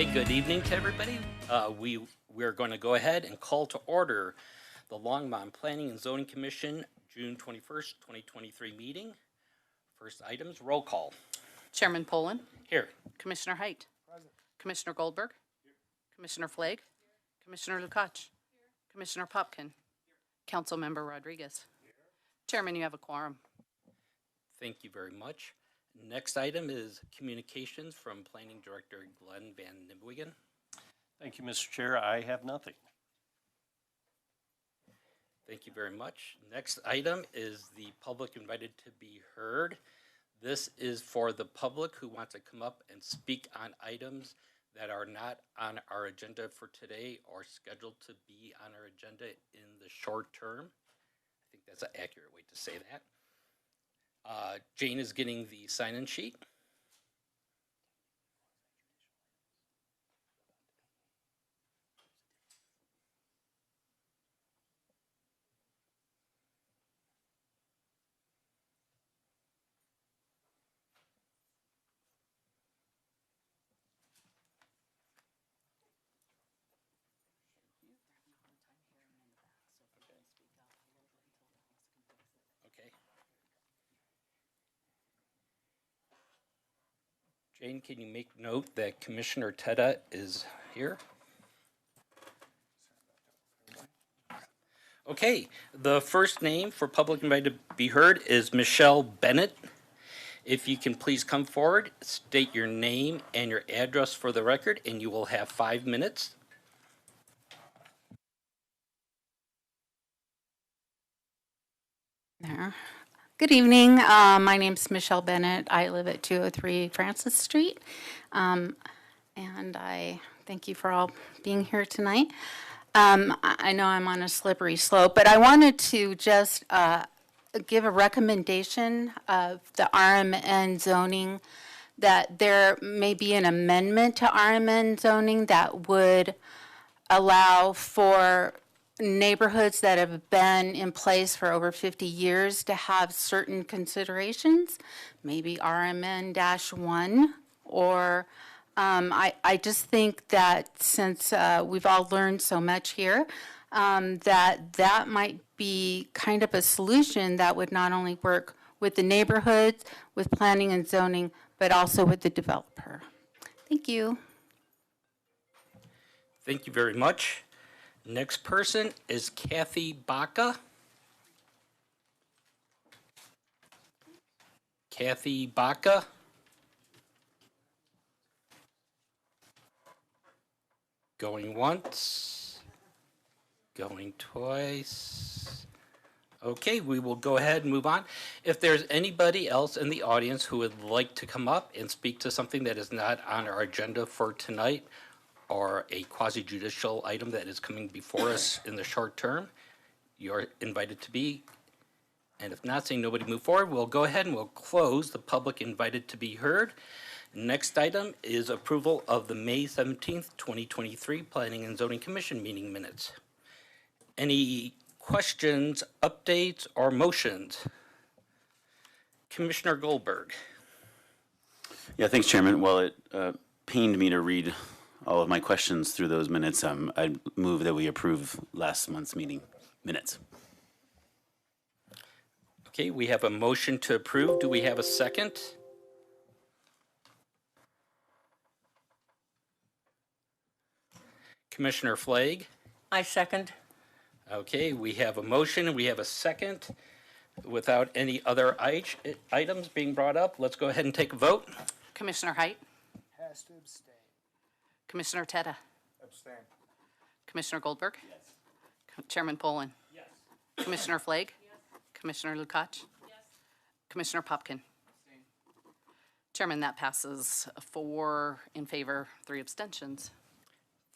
Hey, good evening to everybody. We're going to go ahead and call to order the Longmont Planning and Zoning Commission June 21st, 2023 meeting. First items, roll call. Chairman Poland, Here. Commissioner Height, Commissioner Goldberg, Commissioner Flagg, Commissioner Lukacs, Commissioner Popkin, Councilmember Rodriguez. Chairman, you have a quorum. Thank you very much. Next item is communications from Planning Director Glenn Van Nimwegen. Thank you, Mr. Chair. I have nothing. Thank you very much. Next item is the public invited to be heard. This is for the public who wants to come up and speak on items that are not on our agenda for today or scheduled to be on our agenda in the short term. I think that's an accurate way to say that. Jane is getting the sign-in sheet. Okay. Jane, can you make note that Commissioner Tedda is here? Okay, the first name for public invited to be heard is Michelle Bennett. If you can please come forward, state your name and your address for the record, and you will have 5 minutes. There. Good evening. My name's Michelle Bennett. I live at 203 Francis Street. And I thank you for all being here tonight. I know I'm on a slippery slope, but I wanted to just give a recommendation of the RMN zoning, that there may be an amendment to RMN zoning that would allow for neighborhoods that have been in place for over 50 years to have certain considerations, maybe RMN-1, or I just think that since we've all learned so much here, that might be kind of a solution that would not only work with the neighborhoods, with planning and zoning, but also with the developer. Thank you. Thank you very much. Next person is Kathy Baca. Kathy Baca. Going once, going twice. Okay, we will go ahead and move on. If there's anybody else in the audience who would like to come up and speak to something that is not on our agenda for tonight, or a quasi-judicial item that is coming before us in the short term, you're invited to be. And if not, seeing nobody move forward, we'll go ahead and we'll close the public invited to be heard. Next item is approval of the May 17th, 2023 Planning and Zoning Commission meeting minutes. Any questions, updates, or motions? Commissioner Goldberg. Yeah, thanks, Chairman. Well, it pained me to read all of my questions through those minutes. I move that we approve last month's meeting minutes. Okay, we have a motion to approve. Do we have a second? Commissioner Flagg? I second. Okay, we have a motion and we have a second. Without any other items being brought up, let's go ahead and take a vote. Commissioner Height, Has to abstain. Commissioner Tedda, Abstain. Commissioner Goldberg, Chairman Poland, Yes. Commissioner Flagg, Commissioner Lukacs, Commissioner Popkin. Chairman, that passes 4 in favor, 3 abstentions.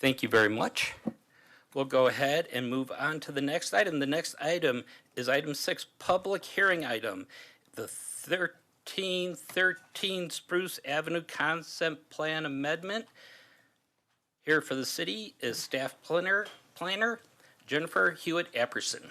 Thank you very much. We'll go ahead and move on to the next item. The next item is item 6, public hearing item. The 1313 Spruce Avenue Concept Plan Amendment. Here for the city is staff planner Jennifer Hewitt Apperson.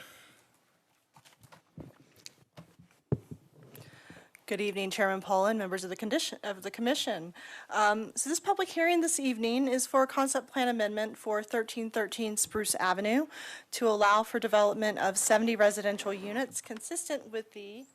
Good evening, Chairman Poland, members of the commission. So this public hearing this evening is for a concept plan amendment for 1313 Spruce Avenue to allow for development of 70 residential units consistent with the,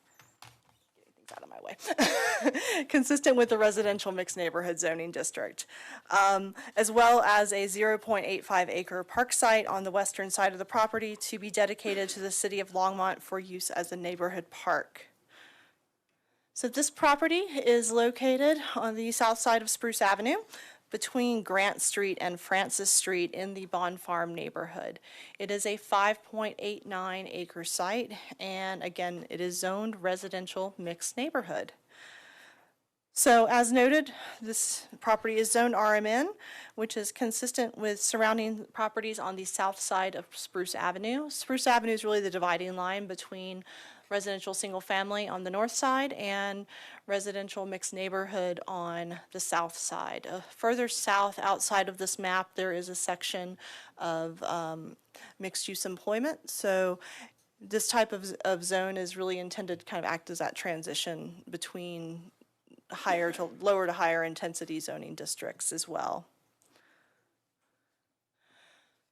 getting things out of my way, consistent with the residential mixed neighborhood zoning district, as well as a 0.85 acre park site on the western side of the property to be dedicated to the city of Longmont for use as a neighborhood park. So this property is located on the south side of Spruce Avenue between Grant Street and Francis Street in the Bond Farm neighborhood. It is a 5.89 acre site, and again, it is zoned residential mixed neighborhood. So as noted, this property is zoned RMN, which is consistent with surrounding properties on the south side of Spruce Avenue. Spruce Avenue is really the dividing line between residential single family on the north side and residential mixed neighborhood on the south side. Further south outside of this map, there is a section of mixed use employment. So this type of zone is really intended to kind of act as that transition between lower to higher intensity zoning districts as well.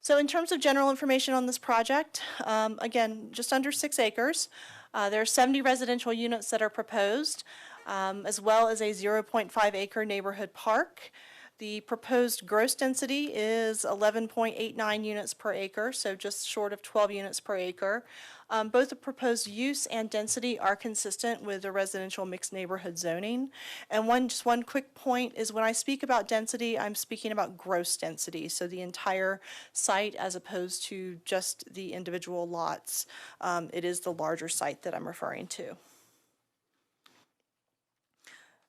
So in terms of general information on this project, again, just under 6 acres. There are 70 residential units that are proposed, as well as a 0.5 acre neighborhood park. The proposed gross density is 11.89 units per acre, so just short of 12 units per acre. Both the proposed use and density are consistent with the residential mixed neighborhood zoning. And just one quick point is when I speak about density, I'm speaking about gross density, so the entire site as opposed to just the individual lots. It is the larger site that I'm referring to.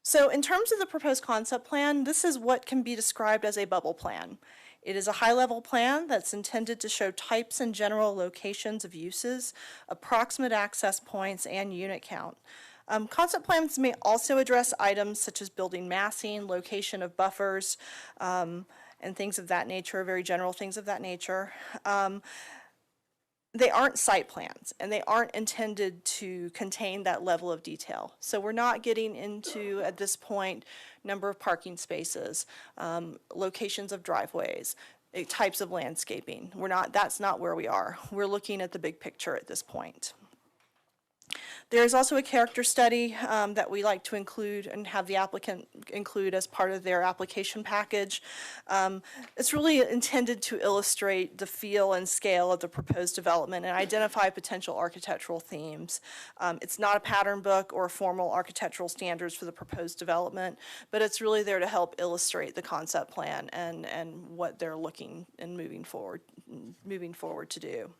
So in terms of the proposed concept plan, this is what can be described as a bubble plan. It is a high-level plan that's intended to show types and general locations of uses, approximate access points, and unit count. Concept plans may also address items such as building massing, location of buffers, and things of that nature, very general things of that nature. They aren't site plans, and they aren't intended to contain that level of detail. So we're not getting into, at this point, number of parking spaces, locations of driveways, types of landscaping. That's not where we are. We're looking at the big picture at this point. There is also a character study that we like to include and have the applicant include as part of their application package. It's really intended to illustrate the feel and scale of the proposed development and identify potential architectural themes. It's not a pattern book or formal architectural standards for the proposed development, but it's really there to help illustrate the concept plan and what they're looking and moving forward to do.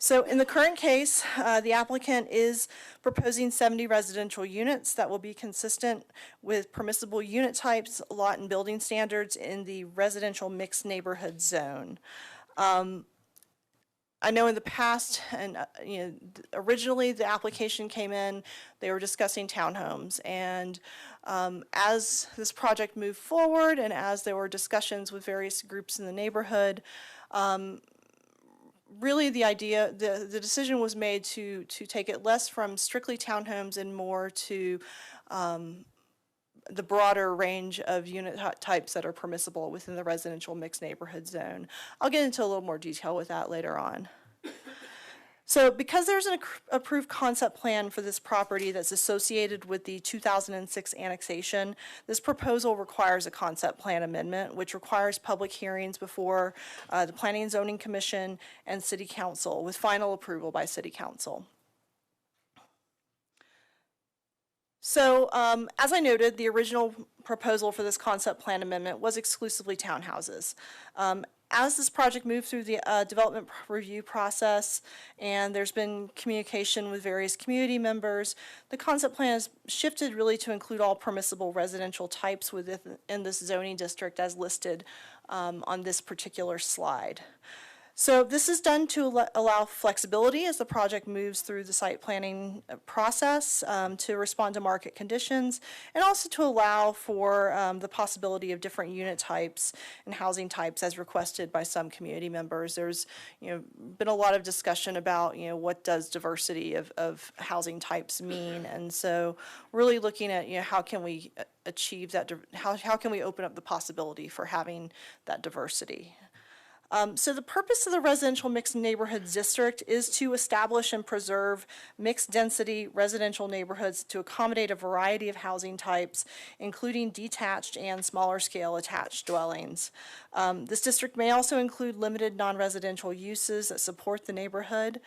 So in the current case, the applicant is proposing 70 residential units that will be consistent with permissible unit types, lot and building standards in the residential mixed neighborhood zone. I know in the past, and originally the application came in, they were discussing townhomes, and as this project moved forward and as there were discussions with various groups in the neighborhood, really the decision was made to take it less from strictly townhomes and more to the broader range of unit types that are permissible within the residential mixed neighborhood zone. I'll get into a little more detail with that later on. So because there's an approved concept plan for this property that's associated with the 2006 annexation, this proposal requires a concept plan amendment, which requires public hearings before the Planning and Zoning Commission and City Council with final approval by City Council. So as I noted, the original proposal for this concept plan amendment was exclusively townhouses. As this project moved through the development review process and there's been communication with various community members, the concept plan has shifted really to include all permissible residential types within this zoning district as listed on this particular slide. So this is done to allow flexibility as the project moves through the site planning process, to respond to market conditions, and also to allow for the possibility of different unit types and housing types as requested by some community members. There's been a lot of discussion about what does diversity of housing types mean, and so really looking at how can we achieve that, how can we open up the possibility for having that diversity. So the purpose of the Residential Mixed Neighborhoods District is to establish and preserve mixed-density residential neighborhoods to accommodate a variety of housing types, including detached and smaller-scale attached dwellings. This district may also include limited non-residential uses that support the neighborhood.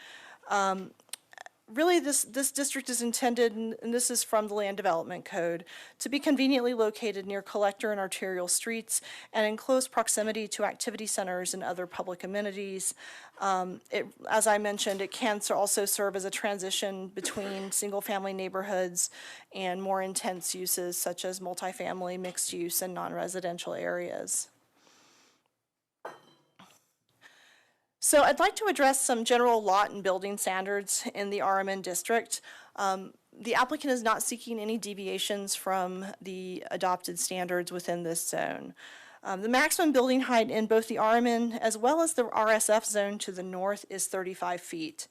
Really, this district is intended, and this is from the Land Development Code, to be conveniently located near collector and arterial streets and in close proximity to activity centers and other public amenities. As I mentioned, it can also serve as a transition between single-family neighborhoods and more intense uses such as multifamily, mixed use, and non-residential areas. So I'd like to address some general lot and building standards in the RMN district. The applicant is not seeking any deviations from the adopted standards within this zone. The maximum building height in both the RMN as well as the RSF zone to the north is 35 feet.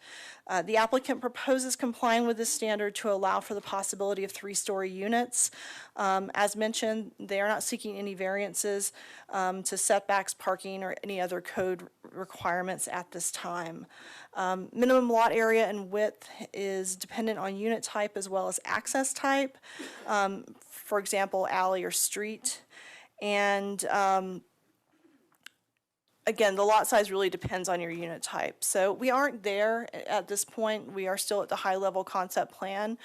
The applicant proposes complying with this standard to allow for the possibility of 3-story units. As mentioned, they are not seeking any variances to setbacks, parking, or any other code requirements at this time. Minimum lot area and width is dependent on unit type as well as access type. For example, alley or street. And again, the lot size really depends on your unit type. So we aren't there at this point. We are still at the high-level concept plan.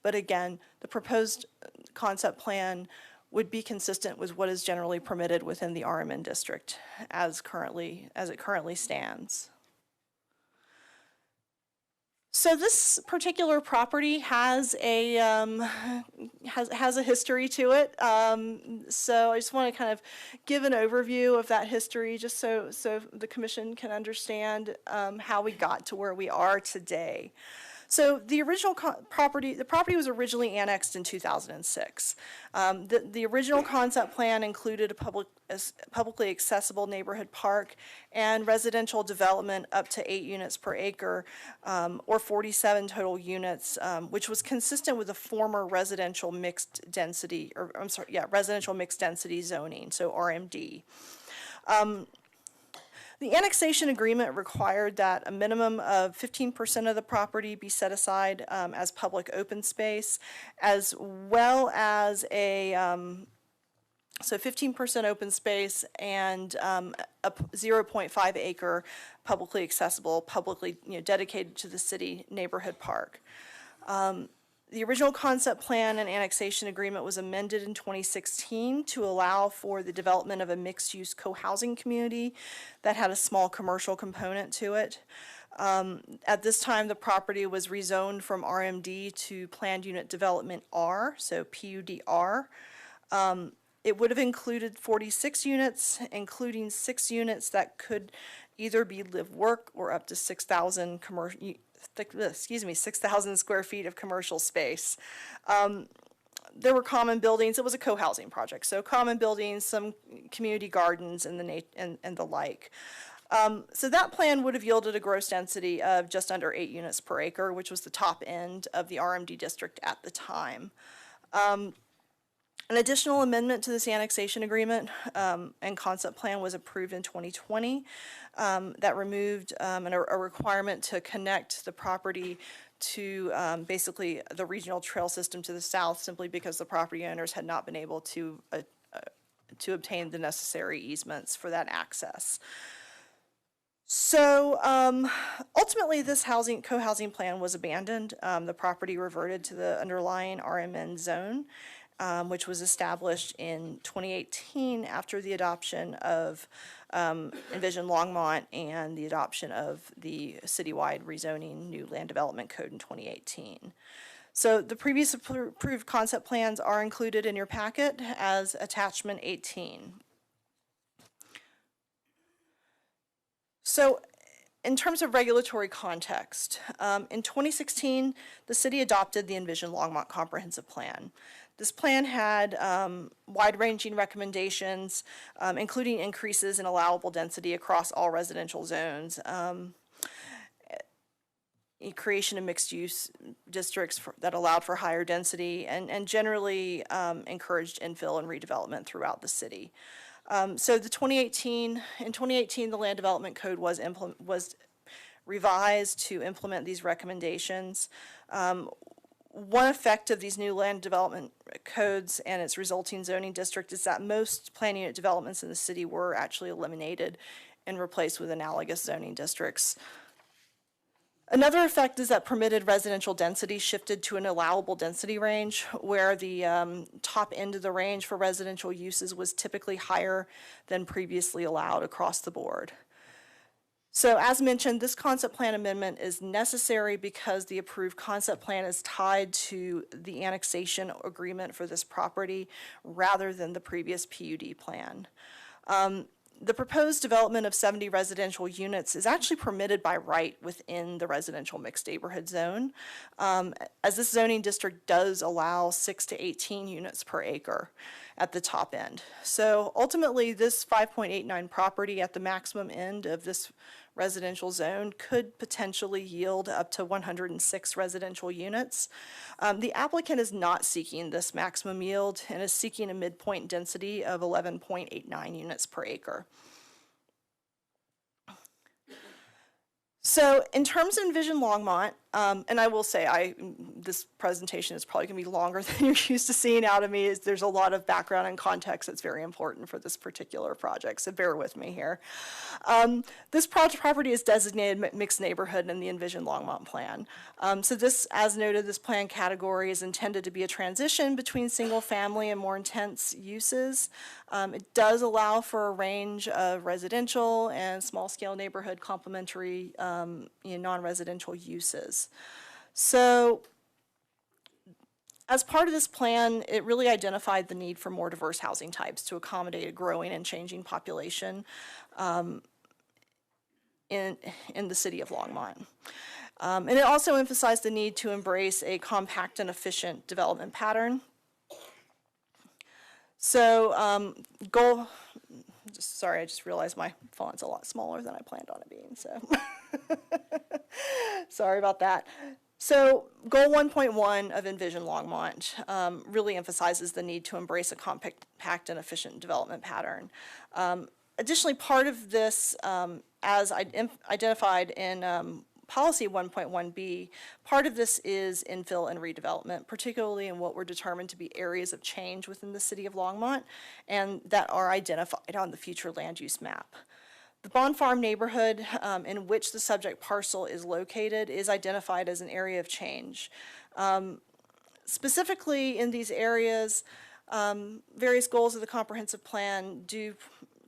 But again, the proposed concept plan would be consistent with what is generally permitted within the RMN district as it currently stands. So this particular property has a has a history to it. So I just want to kind of give an overview of that history, just so the commission can understand how we got to where we are today. So the original property was originally annexed in 2006. The original concept plan included a publicly accessible neighborhood park and residential development up to 8 units per acre, or 47 total units, which was consistent with the former residential mixed density, residential mixed density zoning, so RMD. The annexation agreement required that a minimum of 15% of the property be set aside as public open space, as well as a so 15% open space and a 0.5 acre publicly accessible, dedicated to the city neighborhood park. The original concept plan and annexation agreement was amended in 2016 to allow for the development of a mixed-use co-housing community that had a small commercial component to it. At this time, the property was rezoned from RMD to Planned Unit Development R, so PUDR. It would have included 46 units, including 6 units that could either be live-work or up to 6,000 square feet of commercial space. There were common buildings. It was a co-housing project, so common buildings, some community gardens, and the like. So that plan would have yielded a gross density of just under 8 units per acre, which was the top end of the RMD district at the time. An additional amendment to this annexation agreement and concept plan was approved in 2020 that removed a requirement to connect the property to basically the regional trail system to the south, simply because the property owners had not been able to obtain the necessary easements for that access. So ultimately, this co-housing plan was abandoned. The property reverted to the underlying RMN zone, which was established in 2018 after the adoption of Envision Longmont and the adoption of the citywide rezoning new land development code in 2018. So the previous approved concept plans are included in your packet as attachment 18. So in terms of regulatory context, in 2016, the city adopted the Envision Longmont Comprehensive Plan. This plan had wide-ranging recommendations, including increases in allowable density across all residential zones, creation of mixed-use districts that allowed for higher density, and generally encouraged infill and redevelopment throughout the city. So in 2018, the Land Development Code was revised to implement these recommendations. One effect of these new land development codes and its resulting zoning district is that most plan unit developments in the city were actually eliminated and replaced with analogous zoning districts. Another effect is that permitted residential density shifted to an allowable density range, where the top end of the range for residential uses was typically higher than previously allowed across the board. So as mentioned, this concept plan amendment is necessary because the approved concept plan is tied to the annexation agreement for this property rather than the previous PUD plan. The proposed development of 70 residential units is actually permitted by right within the residential mixed neighborhood zone, as this zoning district does allow 6 to 18 units per acre at the top end. So ultimately, this 5.89 property at the maximum end of this residential zone could potentially yield up to 106 residential units. The applicant is not seeking this maximum yield and is seeking a midpoint density of 11.89 units per acre. So in terms of Envision Longmont, and I will say this presentation is probably going to be longer than you're used to seeing out of me. There's a lot of background and context that's very important for this particular project, so bear with me here. This property is designated mixed neighborhood in the Envision Longmont plan. So this, as noted, this plan category is intended to be a transition between single family and more intense uses. It does allow for a range of residential and small scale neighborhood complementary non-residential uses. So as part of this plan, it really identified the need for more diverse housing types to accommodate a growing and changing population in the city of Longmont. And it also emphasized the need to embrace a compact and efficient development pattern. So sorry, I just realized my font's a lot smaller than I planned on it being, so sorry about that. So goal 1.1 of Envision Longmont really emphasizes the need to embrace a compact and efficient development pattern. Additionally, part of this, as identified in Policy 1.1b, part of this is infill and redevelopment, particularly in what were determined to be areas of change within the city of Longmont and that are identified on the future land use map. The Bond Farm neighborhood in which the subject parcel is located is identified as an area of change. Specifically in these areas, various goals of the comprehensive plan do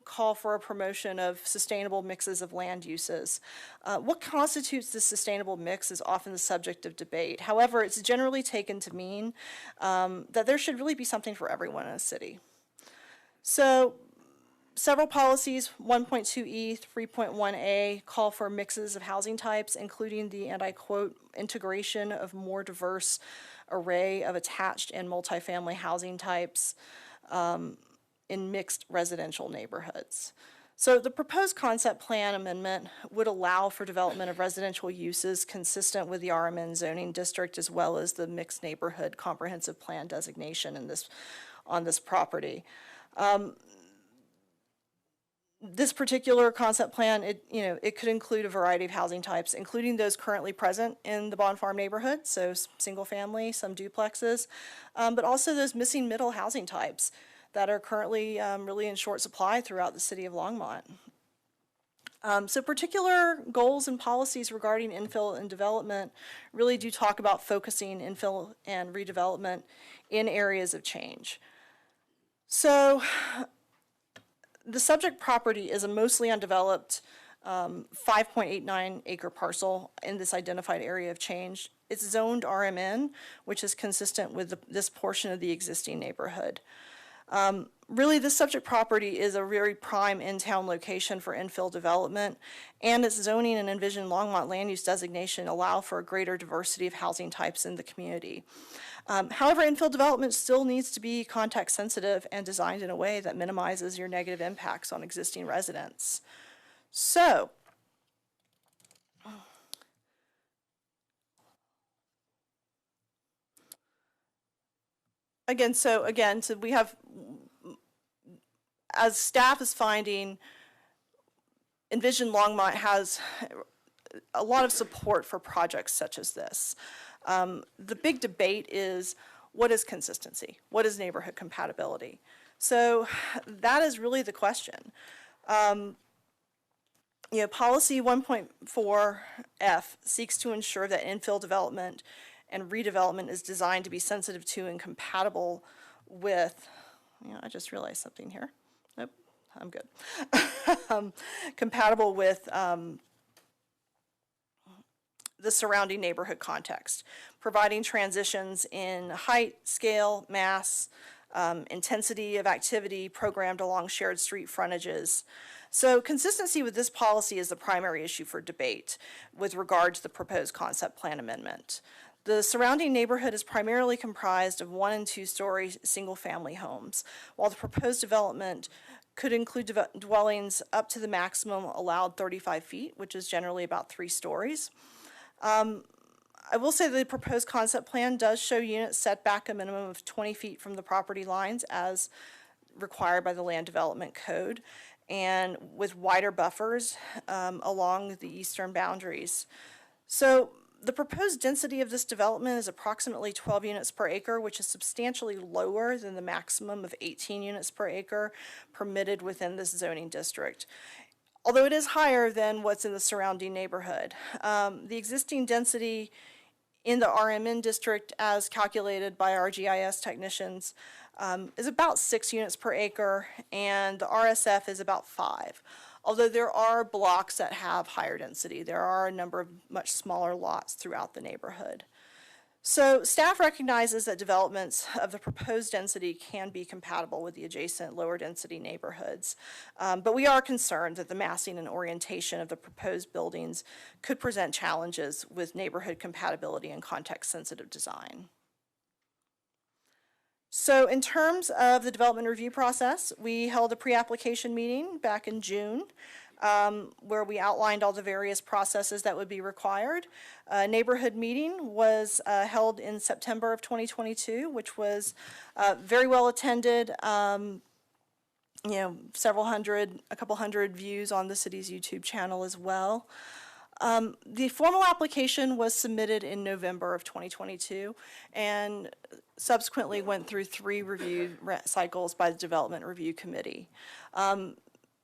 call for a promotion of sustainable mixes of land uses. What constitutes this sustainable mix is often the subject of debate. However, it's generally taken to mean that there should really be something for everyone in a city. So several policies, 1.2e, 3.1a, call for mixes of housing types, including the, and I quote, integration of more diverse array of attached and multifamily housing types in mixed residential neighborhoods. So the proposed concept plan amendment would allow for development of residential uses consistent with the RMN zoning district as well as the mixed neighborhood comprehensive plan designation on this property. This particular concept plan, it could include a variety of housing types, including those currently present in the Bond Farm neighborhood, so single family, some duplexes, but also those missing middle housing types that are currently really in short supply throughout the city of Longmont. So particular goals and policies regarding infill and development really do talk about focusing infill and redevelopment in areas of change. So the subject property is a mostly undeveloped 5.89 acre parcel in this identified area of change. It's zoned RMN, which is consistent with this portion of the existing neighborhood. Really, this subject property is a very prime in-town location for infill development, and its zoning and envisioned Longmont land use designation allow for a greater diversity of housing types in the community. However, infill development still needs to be context sensitive and designed in a way that minimizes your negative impacts on existing residents. So, so we have, as staff is finding, Envision Longmont has a lot of support for projects such as this. The big debate is, what is consistency? What is neighborhood compatibility? So that is really the question. Policy 1.4F seeks to ensure that infill development and redevelopment is designed to be sensitive to and compatible with, I just realized something here. Nope, I'm good. Compatible with the surrounding neighborhood context, providing transitions in height, scale, mass, intensity of activity programmed along shared street frontages. So consistency with this policy is the primary issue for debate with regard to the proposed concept plan amendment. The surrounding neighborhood is primarily comprised of 1- and 2-story single-family homes, while the proposed development could include dwellings up to the maximum allowed 35 feet, which is generally about 3 stories. I will say the proposed concept plan does show units set back a minimum of 20 feet from the property lines as required by the Land Development Code, and with wider buffers along the eastern boundaries. So the proposed density of this development is approximately 12 units per acre, which is substantially lower than the maximum of 18 units per acre permitted within this zoning district, although it is higher than what's in the surrounding neighborhood. The existing density in the RMN district, as calculated by our GIS technicians, is about 6 units per acre, and the RSF is about 5. Although there are blocks that have higher density, there are a number of much smaller lots throughout the neighborhood. So staff recognizes that developments of the proposed density can be compatible with the adjacent lower density neighborhoods, but we are concerned that the massing and orientation of the proposed buildings could present challenges with neighborhood compatibility and context-sensitive design. So in terms of the development review process, we held a pre-application meeting back in June where we outlined all the various processes that would be required. A neighborhood meeting was held in September of 2022, which was very well attended. A couple hundred views on the city's YouTube channel as well. The formal application was submitted in November of 2022 and subsequently went through 3 review cycles by the Development Review Committee.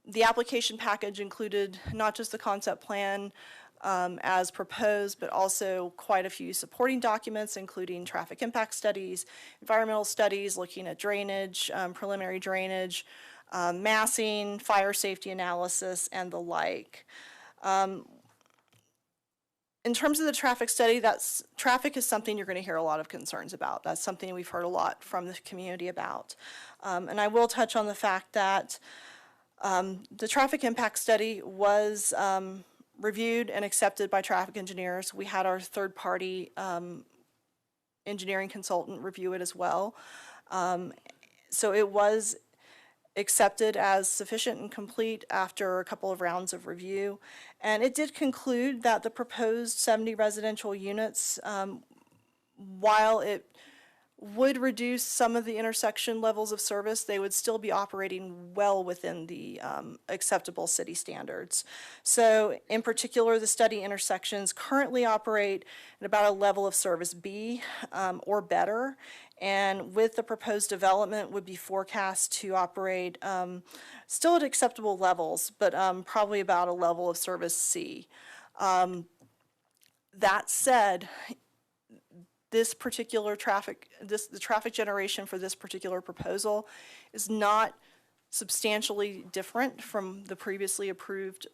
The application package included not just the concept plan as proposed, but also quite a few supporting documents, including traffic impact studies, environmental studies looking at drainage, preliminary drainage, massing, fire safety analysis, and the like. In terms of the traffic study, traffic is something you're going to hear a lot of concerns about. That's something we've heard a lot from the community about. And I will touch on the fact that the traffic impact study was reviewed and accepted by traffic engineers. We had our third-party engineering consultant review it as well. So it was accepted as sufficient and complete after a couple of rounds of review. And it did conclude that the proposed 70 residential units, while it would reduce some of the intersection levels of service, they would still be operating well within the acceptable city standards. So in particular, the study intersections currently operate at about a level of service B or better, and with the proposed development would be forecast to operate still at acceptable levels, but probably about a level of service C. That said, this particular the traffic generation for this particular proposal is not substantially different from the previously approved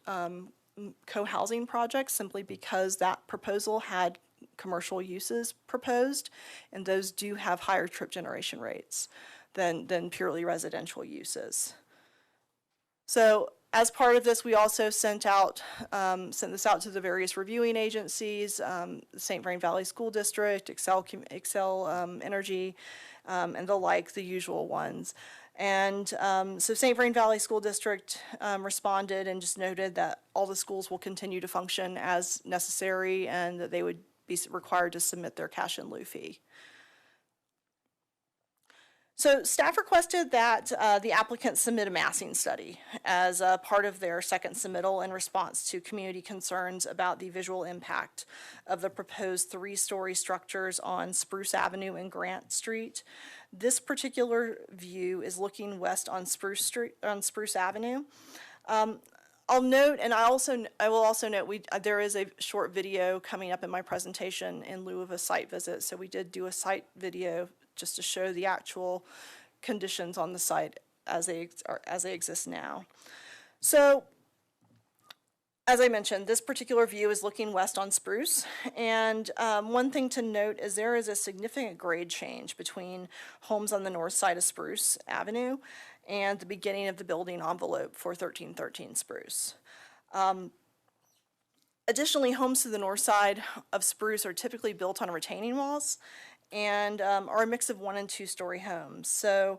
co-housing project, simply because that proposal had commercial uses proposed, and those do have higher trip generation rates. than purely residential uses. So as part of this, we also sent this out to the various reviewing agencies, St. Vrain Valley School District, Excel Energy, and the like, the usual ones. And so St. Vrain Valley School District responded and just noted that all the schools will continue to function as necessary and that they would be required to submit their cash in lieu fee. So staff requested that the applicant submit a massing study as a part of their second submittal in response to community concerns about the visual impact of the proposed three-story structures on Spruce Avenue and Grant Street. This particular view is looking west on Spruce Avenue. I'll note, and I will also note, there is a short video coming up in my presentation in lieu of a site visit. So we did do a site video just to show the actual conditions on the site as they exist now. So, as I mentioned, this particular view is looking west on Spruce, and one thing to note is there is a significant grade change between homes on the north side of Spruce Avenue and the beginning of the building envelope for 1313 Spruce. Additionally, homes to the north side of Spruce are typically built on retaining walls and are a mix of 1- and 2-story homes. So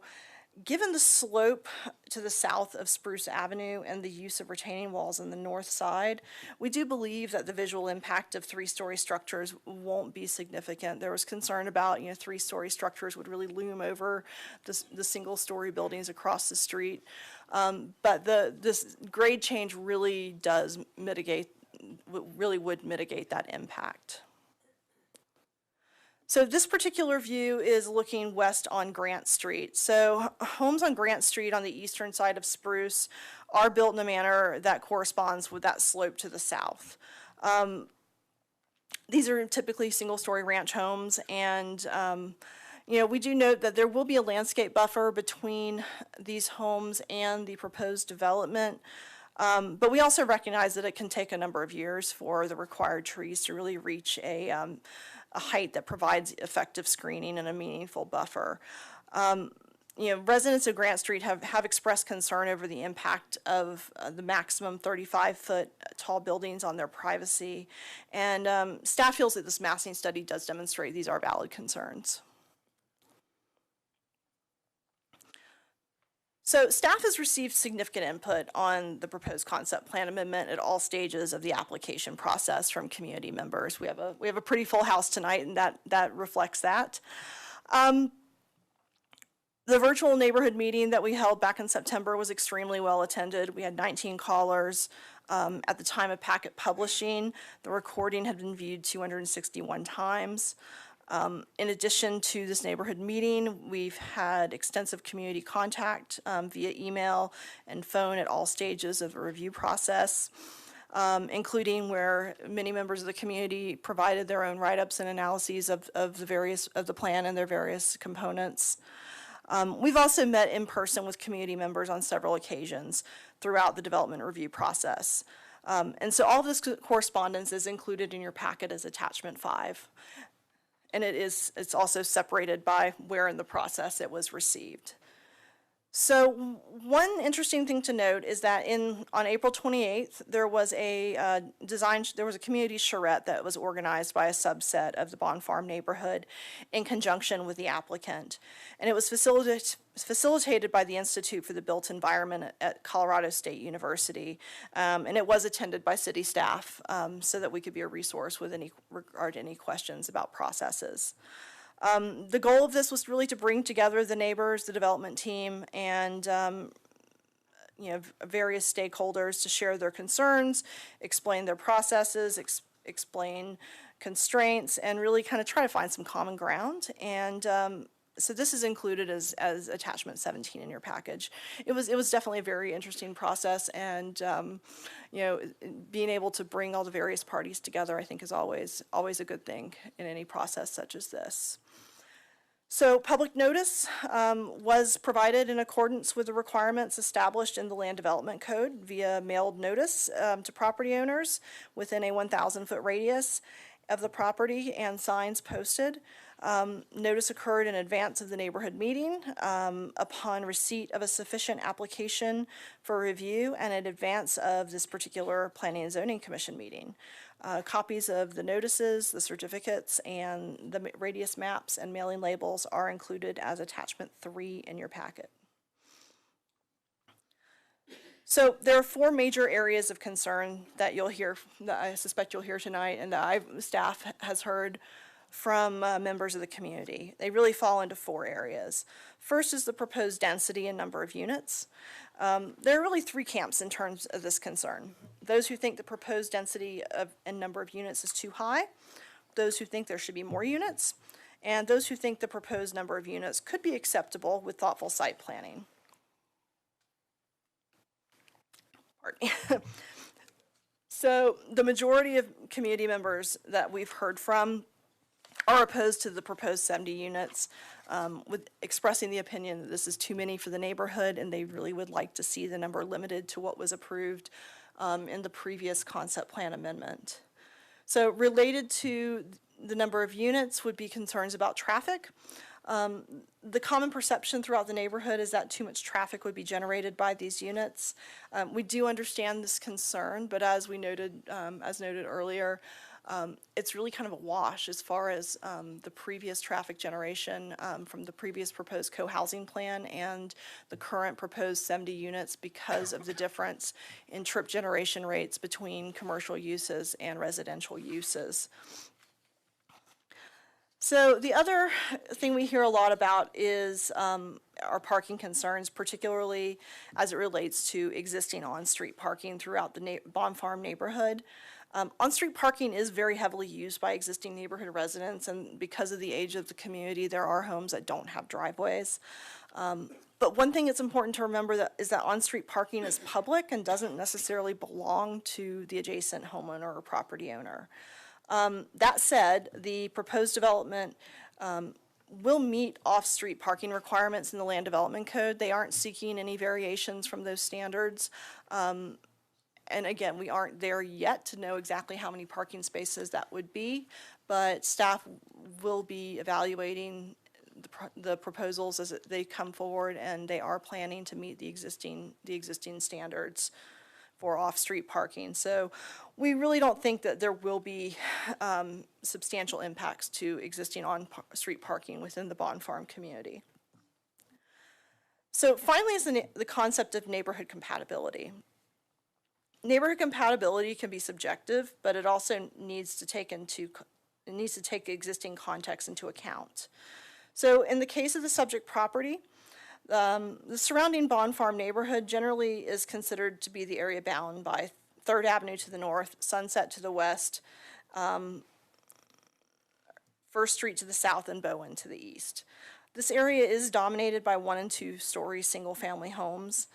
given the slope to the south of Spruce Avenue and the use of retaining walls on the north side, we do believe that the visual impact of 3-story structures won't be significant. There was concern about, 3-story structures would really loom over the single-story buildings across the street. But this grade change really would mitigate that impact. So this particular view is looking west on Grant Street. So homes on Grant Street on the eastern side of Spruce are built in a manner that corresponds with that slope to the south. These are typically single-story ranch homes, and we do note that there will be a landscape buffer between these homes and the proposed development. But we also recognize that it can take a number of years for the required trees to really reach a height that provides effective screening and a meaningful buffer. Residents of Grant Street have expressed concern over the impact of the maximum 35-foot tall buildings on their privacy, and staff feels that this massing study does demonstrate these are valid concerns. So staff has received significant input on the proposed concept plan amendment at all stages of the application process from community members. We have a pretty full house tonight, and that reflects that. The virtual neighborhood meeting that we held back in September was extremely well attended. We had 19 callers. At the time of packet publishing, the recording had been viewed 261 times. In addition to this neighborhood meeting, we've had extensive community contact via email and phone at all stages of the review process, including where many members of the community provided their own write-ups and analyses of the plan and their various components. We've also met in person with community members on several occasions throughout the development review process. And so all of this correspondence is included in your packet as attachment 5. And it's also separated by where in the process it was received. So one interesting thing to note is that on April 28th, there was a community charrette that was organized by a subset of the Bond Farm neighborhood in conjunction with the applicant. And it was facilitated by the Institute for the Built Environment at Colorado State University. And it was attended by city staff so that we could be a resource with any regard to any questions about processes. The goal of this was really to bring together the neighbors, the development team, and various stakeholders to share their concerns, explain their processes, explain constraints, and really kind of try to find some common ground. And so this is included as attachment 17 in your package. It was definitely a very interesting process, and being able to bring all the various parties together, I think, is always a good thing in any process such as this. So public notice was provided in accordance with the requirements established in the Land Development Code via mailed notice to property owners within a 1,000-foot radius of the property and signs posted. Notice occurred in advance of the neighborhood meeting upon receipt of a sufficient application for review and in advance of this particular Planning and Zoning Commission meeting. Copies of the notices, the certificates, and the radius maps and mailing labels are included as attachment 3 in your packet. So there are 4 major areas of concern that you'll hear, that I suspect you'll hear tonight, and that staff has heard from members of the community. They really fall into 4 areas. First is the proposed density and number of units. There are really 3 camps in terms of this concern. Those who think the proposed density and number of units is too high, those who think there should be more units, and those who think the proposed number of units could be acceptable with thoughtful site planning. Pardon me. So the majority of community members that we've heard from are opposed to the proposed 70 units, with expressing the opinion that this is too many for the neighborhood, and they really would like to see the number limited to what was approved in the previous concept plan amendment. So related to the number of units would be concerns about traffic. The common perception throughout the neighborhood is that too much traffic would be generated by these units. We do understand this concern, but as noted earlier, it's really kind of a wash as far as the previous traffic generation from the previous proposed co-housing plan and the current proposed 70 units because of the difference in trip generation rates between commercial uses and residential uses. So the other thing we hear a lot about is our parking concerns, particularly as it relates to existing on-street parking throughout the Bond Farm neighborhood. On-street parking is very heavily used by existing neighborhood residents, and because of the age of the community, there are homes that don't have driveways. But one thing it's important to remember is that on-street parking is public and doesn't necessarily belong to the adjacent homeowner or property owner. That said, the proposed development will meet off-street parking requirements in the Land Development Code. They aren't seeking any variations from those standards. And again, we aren't there yet to know exactly how many parking spaces that would be, but staff will be evaluating the proposals as they come forward, and they are planning to meet the existing standards for off-street parking. So we really don't think that there will be substantial impacts to existing on-street parking within the Bond Farm community. So finally is the concept of neighborhood compatibility. Neighborhood compatibility can be subjective, but it also needs to take existing context into account. So in the case of the subject property, the surrounding Bond Farm neighborhood generally is considered to be the area bound by 3rd Avenue to the north, Sunset to the west, 1st Street to the south, and Bowen to the east. This area is dominated by 1- and 2-story single-family homes.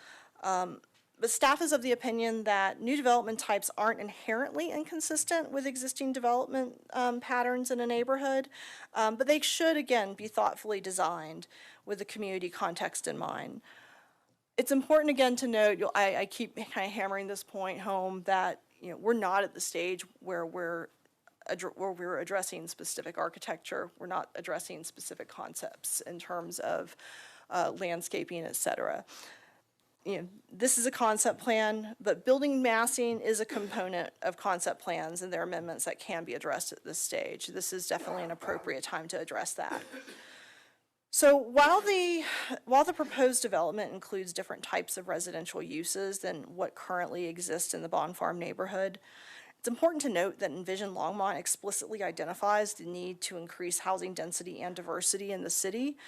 But staff is of the opinion that new development types aren't inherently inconsistent with existing development patterns in a neighborhood, but they should, again, be thoughtfully designed with the community context in mind. It's important, again, to note, I keep kind of hammering this point home, that we're not at the stage where we're addressing specific architecture. We're not addressing specific concepts in terms of landscaping, et cetera. This is a concept plan, but building massing is a component of concept plans, and there are amendments that can be addressed at this stage. This is definitely an appropriate time to address that. So while the proposed development includes different types of residential uses than what currently exists in the Bond Farm neighborhood, it's important to note that Envision Longmont explicitly identifies the need to increase housing density and diversity in the city,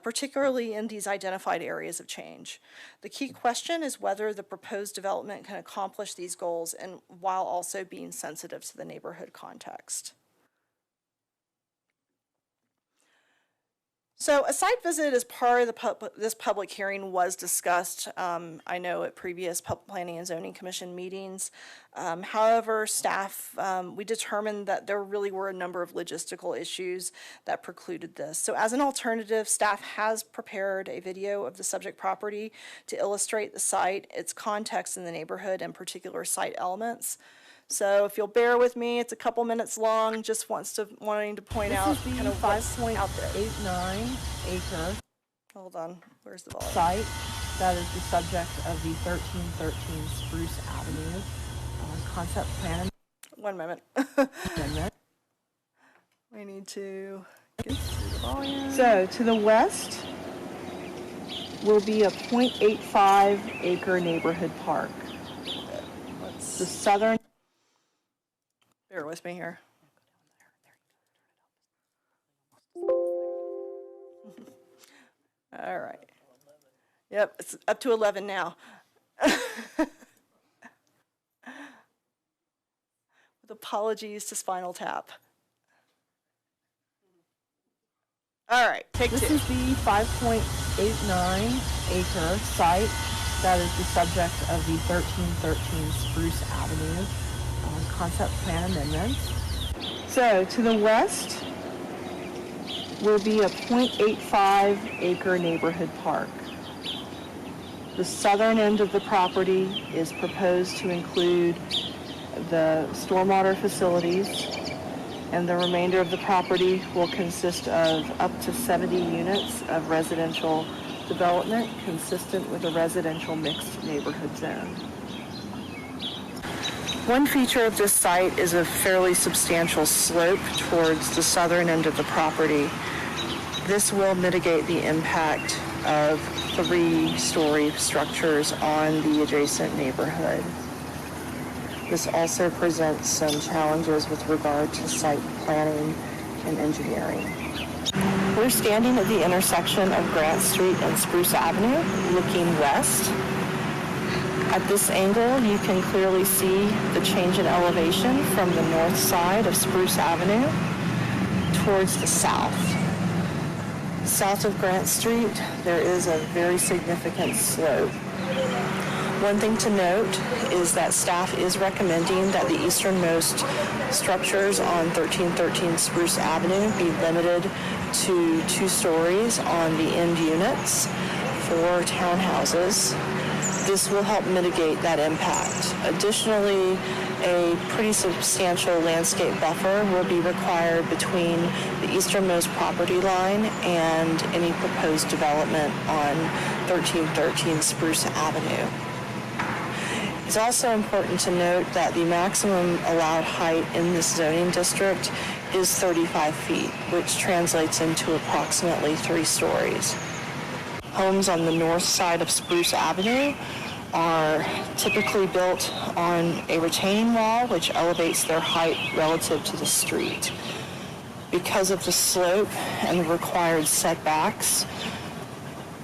particularly in these identified areas of change. The key question is whether the proposed development can accomplish these goals and while also being sensitive to the neighborhood context. So a site visit as part of this public hearing was discussed, I know, at previous Planning and Zoning Commission meetings. However, staff, we determined that there really were a number of logistical issues that precluded this. So as an alternative, staff has prepared a video of the subject property to illustrate the site, its context in the neighborhood, and particular site elements. So if you'll bear with me, it's a couple minutes long, just wanting to point out This is kind the of what's out there. 5.89 acre Hold on, where's the volume? site that is the subject of the 1313 Spruce Avenue concept plan 1 moment. amendment. We need to get through the volume. So to the west will be a 0.85 acre neighborhood park. Let's The southern bear with me here. All right. Yep, it's up to 11 now. With apologies to Spinal Tap. All right, take This two. is the 5.89 acre site that is the subject of the 1313 Spruce Avenue concept plan amendment. So to the west will be a 0.85 acre neighborhood park. The southern end of the property is proposed to include the stormwater facilities, and the remainder of the property will consist of up to 70 units of residential development consistent with a residential mixed neighborhood zone. One feature of this site is a fairly substantial slope towards the southern end of the property. This will mitigate the impact of 3-story structures on the adjacent neighborhood. This also presents some challenges with regard to site planning and engineering. We're standing at the intersection of Grant Street and Spruce Avenue, looking west. At this angle, you can clearly see the change in elevation from the north side of Spruce Avenue towards the south. South of Grant Street, there is a very significant slope. One thing to note is that staff is recommending that the easternmost structures on 1313 Spruce Avenue be limited to 2 stories on the end units for townhouses. This will help mitigate that impact. Additionally, a pretty substantial landscape buffer will be required between the easternmost property line and any proposed development on 1313 Spruce Avenue. It's also important to note that the maximum allowed height in this zoning district is 35 feet, which translates into approximately 3 stories. Homes on the north side of Spruce Avenue are typically built on a retaining wall, which elevates their height relative to the street. Because of the slope and the required setbacks,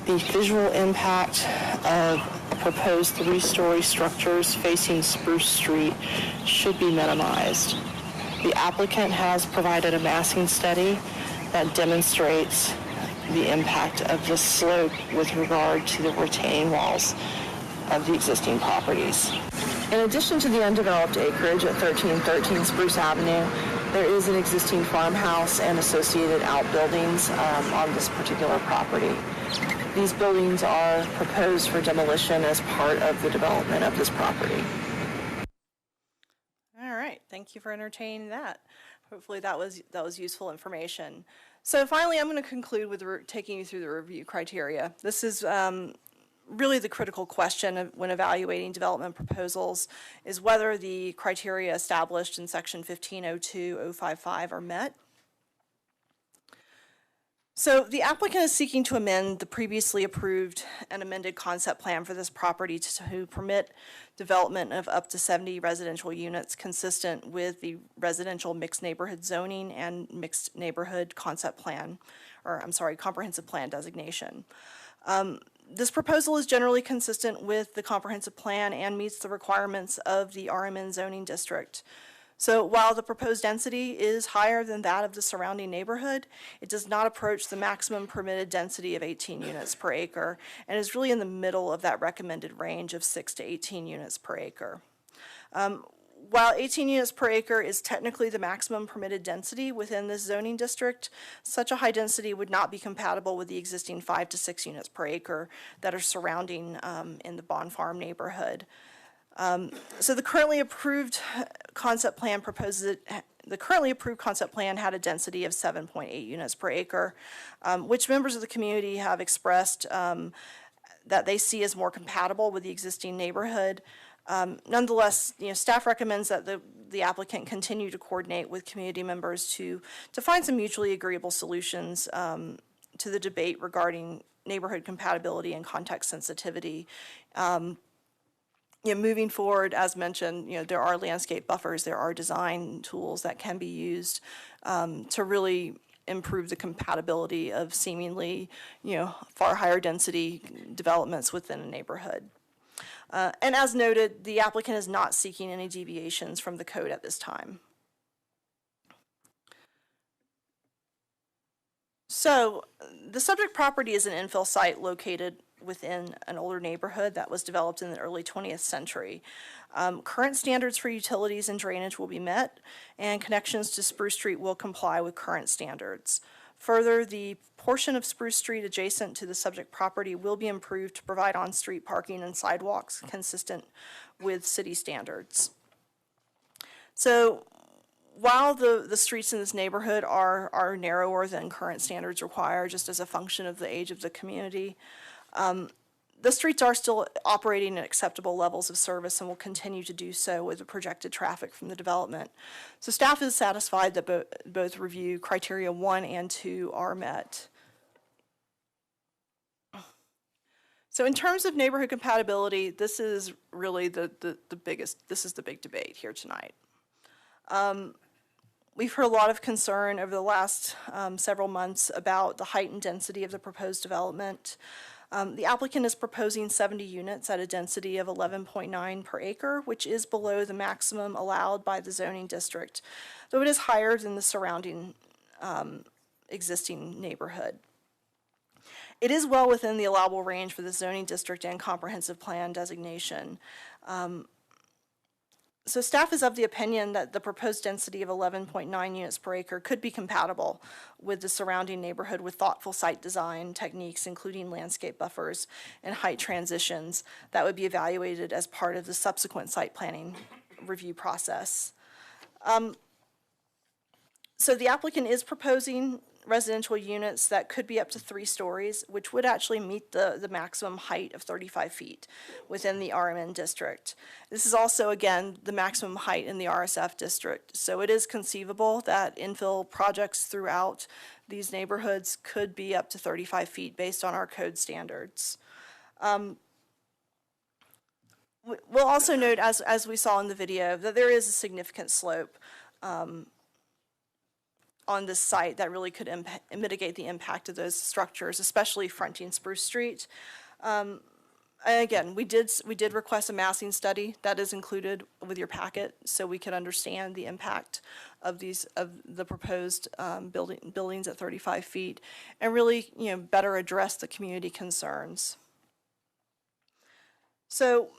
the visual impact of proposed 3-story structures facing Spruce Street should be minimized. The applicant has provided a massing study that demonstrates the impact of the slope with regard to the retaining walls of the existing properties. In addition to the undeveloped acreage at 1313 Spruce Avenue, there is an existing farmhouse and associated outbuildings on this particular property. These buildings are proposed for demolition as part of the development of this property. All right, thank you for entertaining that. Hopefully that was useful information. So finally, I'm going to conclude with taking you through the review criteria. This is really the critical question when evaluating development proposals, is whether the criteria established in section 1502.055 are met. So the applicant is seeking to amend the previously approved and amended concept plan for this property to permit development of up to 70 residential units consistent with the residential mixed neighborhood zoning and mixed neighborhood concept plan, comprehensive plan designation. This proposal is generally consistent with the comprehensive plan and meets the requirements of the RMN zoning district. So while the proposed density is higher than that of the surrounding neighborhood, it does not approach the maximum permitted density of 18 units per acre and is really in the middle of that recommended range of 6 to 18 units per acre. While 18 units per acre is technically the maximum permitted density within this zoning district, such a high density would not be compatible with the existing 5 to 6 units per acre that are surrounding in the Bond Farm neighborhood. So the currently approved concept plan the currently approved concept plan had a density of 7.8 units per acre, which members of the community have expressed that they see as more compatible with the existing neighborhood. Nonetheless, staff recommends that the applicant continue to coordinate with community members to find some mutually agreeable solutions to the debate regarding neighborhood compatibility and context sensitivity. Moving forward, as mentioned, there are landscape buffers, there are design tools that can be used to really improve the compatibility of seemingly, far higher density developments within a neighborhood. And as noted, the applicant is not seeking any deviations from the code at this time. So the subject property is an infill site located within an older neighborhood that was developed in the early 20th century. Current standards for utilities and drainage will be met, and connections to Spruce Street will comply with current standards. Further, the portion of Spruce Street adjacent to the subject property will be improved to provide on-street parking and sidewalks consistent with city standards. So while the streets in this neighborhood are narrower than current standards require, just as a function of the age of the community, the streets are still operating at acceptable levels of service and will continue to do so with the projected traffic from the development. So staff is satisfied that both review criteria 1 and 2 are met. So in terms of neighborhood compatibility, this is really the big debate here tonight. We've heard a lot of concern over the last several months about the height and density of the proposed development. The applicant is proposing 70 units at a density of 11.9 per acre, which is below the maximum allowed by the zoning district, though it is higher than the surrounding existing neighborhood. It is well within the allowable range for the zoning district and comprehensive plan designation. So staff is of the opinion that the proposed density of 11.9 units per acre could be compatible with the surrounding neighborhood with thoughtful site design techniques, including landscape buffers and height transitions that would be evaluated as part of the subsequent site planning review process. So the applicant is proposing residential units that could be up to 3 stories, which would actually meet the maximum height of 35 feet within the RMN district. This is also, again, the maximum height in the RSF district. So it is conceivable that infill projects throughout these neighborhoods could be up to 35 feet based on our code standards. We'll also note, as we saw in the video, that there is a significant slope on this site that really could mitigate the impact of those structures, especially fronting Spruce Street. And again, we did request a massing study that is included with your packet, so we could understand the impact of the proposed buildings at 35 feet, and really better address the community concerns. So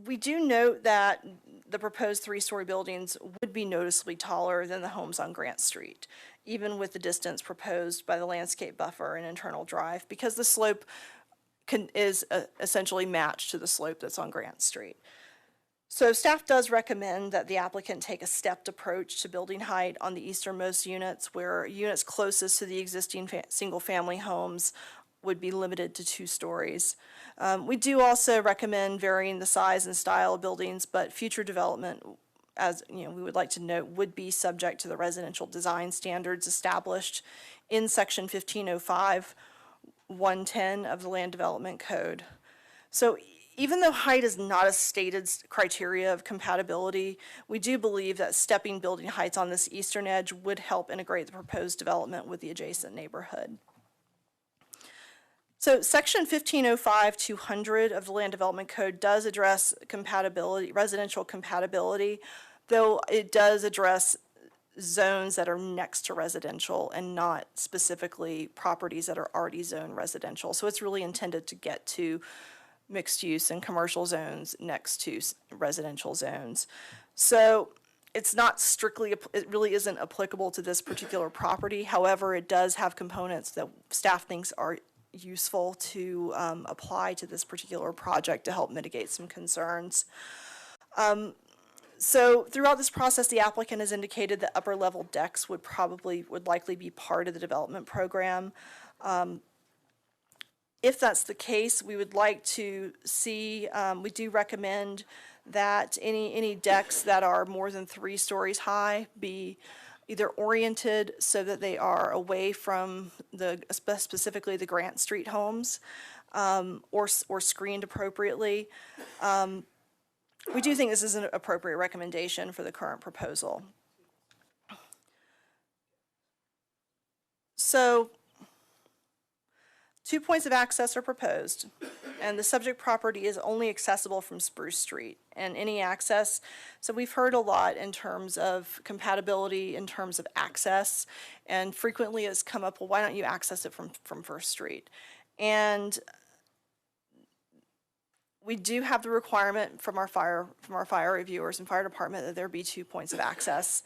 we do note that the proposed 3-story buildings would be noticeably taller than the homes on Grant Street, even with the distance proposed by the landscape buffer and internal drive, because the slope is essentially matched to the slope that's on Grant Street. So staff does recommend that the applicant take a stepped approach to building height on the easternmost units, where units closest to the existing single-family homes would be limited to 2 stories. We do also recommend varying the size and style of buildings, but future development, as we would like to note, would be subject to the residential design standards established in Section 1505-110 of the Land Development Code. So even though height is not a stated criteria of compatibility, we do believe that stepping building heights on this eastern edge would help integrate the proposed development with the adjacent neighborhood. So Section 1505-200 of the Land Development Code does address compatibility, residential compatibility, though it does address zones that are next to residential and not specifically properties that are already zoned residential. So it's really intended to get to mixed use and commercial zones next to residential zones. So it's not strictly, it really isn't applicable to this particular property. However, it does have components that staff thinks are useful to apply to this particular project to help mitigate some concerns. So throughout this process, the applicant has indicated that upper level decks would likely be part of the development program. If that's the case, we would like to see, we do recommend that any decks that are more than 3 stories high be either oriented so that they are away from specifically the Grant Street homes, or screened appropriately. We do think this is an appropriate recommendation for the current proposal. So, 2 points of access are proposed, and the subject property is only accessible from Spruce Street. And any access, so we've heard a lot in terms of compatibility, in terms of access, and frequently it's come up, well, why don't you access it from First Street? And we do have the requirement from our fire reviewers and fire department that there be 2 points of access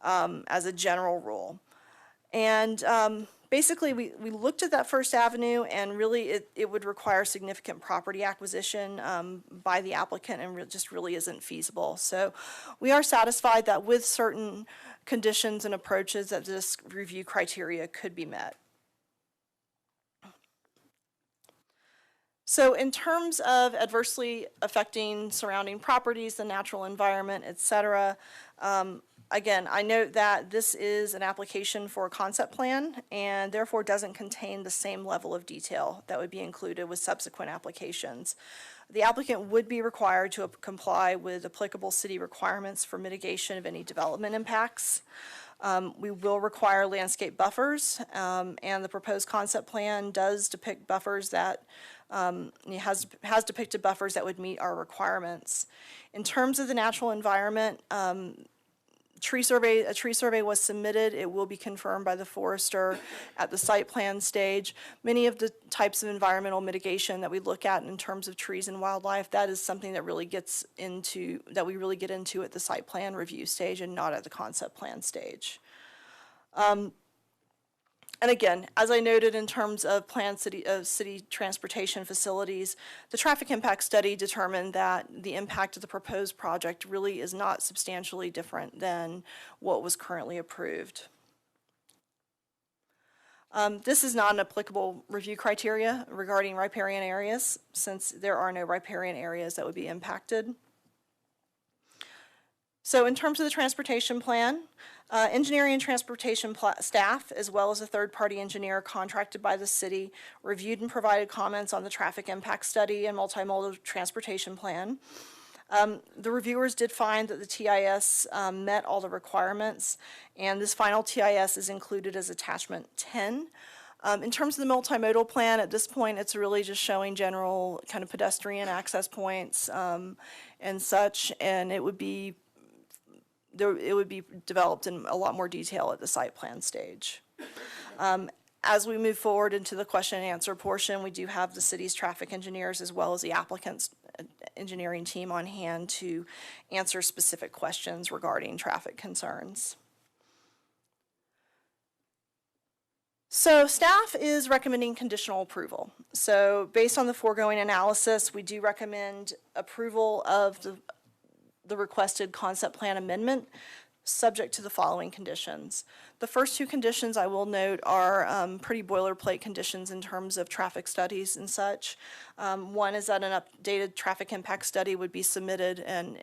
as a general rule. And basically, we looked at that First Avenue, and really it would require significant property acquisition by the applicant, and just really isn't feasible. So we are satisfied that with certain conditions and approaches that this review criteria could be met. So in terms of adversely affecting surrounding properties, the natural environment, et cetera, again, I note that this is an application for a concept plan and therefore doesn't contain the same level of detail that would be included with subsequent applications. The applicant would be required to comply with applicable city requirements for mitigation of any development impacts. We will require landscape buffers, and the proposed concept plan does depict buffers that has depicted buffers that would meet our requirements. In terms of the natural environment, a tree survey was submitted. It will be confirmed by the forester at the site plan stage. Many of the types of environmental mitigation that we look at in terms of trees and wildlife, that is something that really we really get into at the site plan review stage and not at the concept plan stage. And again, as I noted in terms of planned city transportation facilities, the traffic impact study determined that the impact of the proposed project really is not substantially different than what was currently approved. This is not an applicable review criteria regarding riparian areas, since there are no riparian areas that would be impacted. So in terms of the transportation plan, engineering and transportation staff, as well as a third-party engineer contracted by the city, reviewed and provided comments on the traffic impact study and multimodal transportation plan. The reviewers did find that the TIS met all the requirements, and this final TIS is included as attachment 10. In terms of the multimodal plan, at this point, it's really just showing general kind of pedestrian access points and such, and it would be developed in a lot more detail at the site plan stage. As we move forward into the question and answer portion, we do have the city's traffic engineers as well as the applicant's engineering team on hand to answer specific questions regarding traffic concerns. So staff is recommending conditional approval. So based on the foregoing analysis, we do recommend approval of the requested concept plan amendment, subject to the following conditions. The first 2 conditions I will note are pretty boilerplate conditions in terms of traffic studies and such. One is that an updated traffic impact study would be submitted, and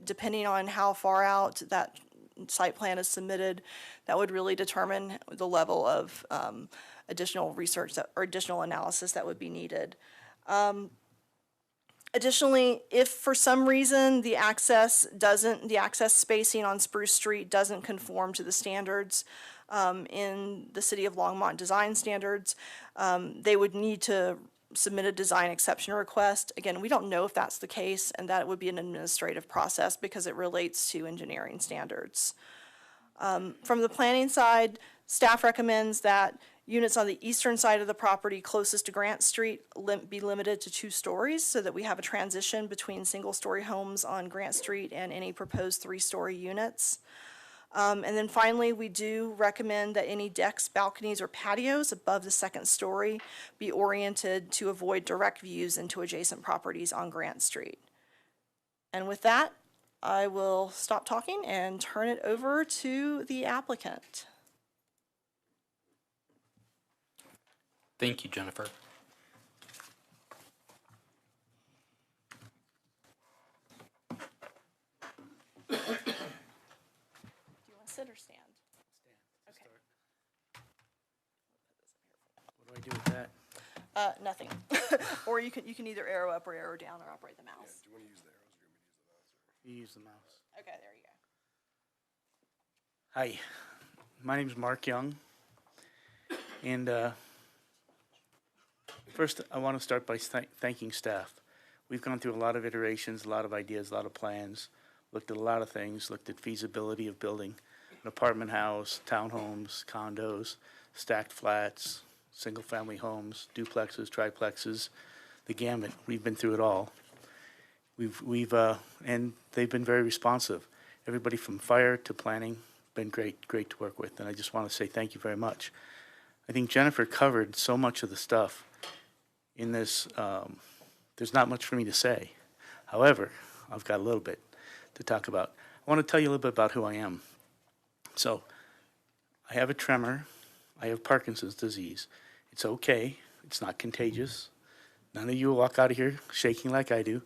depending on how far out that site plan is submitted, that would really determine the level of additional research or additional analysis that would be needed. Additionally, if for some reason the access spacing on Spruce Street doesn't conform to the standards in the City of Longmont design standards, they would need to submit a design exception request. Again, we don't know if that's the case, and that would be an administrative process because it relates to engineering standards. From the planning side, staff recommends that units on the eastern side of the property closest to Grant Street be limited to 2 stories so that we have a transition between single-story homes on Grant Street and any proposed 3-story units. And then finally, we do recommend that any decks, balconies, or patios above the second story be oriented to avoid direct views into adjacent properties on Grant Street. And with that, I will stop talking and turn it over to the applicant. Thank you, Jennifer. Do you want to sit or stand? Okay. What do I do with that? Nothing. Or you can either arrow up or arrow down or operate the mouse. Do you want to use the arrows or do you want me to use the mouse? You use the mouse. Okay, there you go. Hi, my name's Mark Young. And first, I want to start by thanking staff. We've gone through a lot of iterations, a lot of ideas, a lot of plans, looked at a lot of things, looked at feasibility of building an apartment house, townhomes, condos, stacked flats, single-family homes, duplexes, triplexes, the gamut. We've been through it all. And they've been very responsive. Everybody from fire to planning, been great to work with. And I just want to say thank you very much. I think Jennifer covered so much of the stuff in this. There's not much for me to say. However, I've got a little bit to talk about. I want to tell you a little bit about who I am. So, I have a tremor. I have Parkinson's disease. It's okay. It's not contagious. None of you will walk out of here shaking like I do.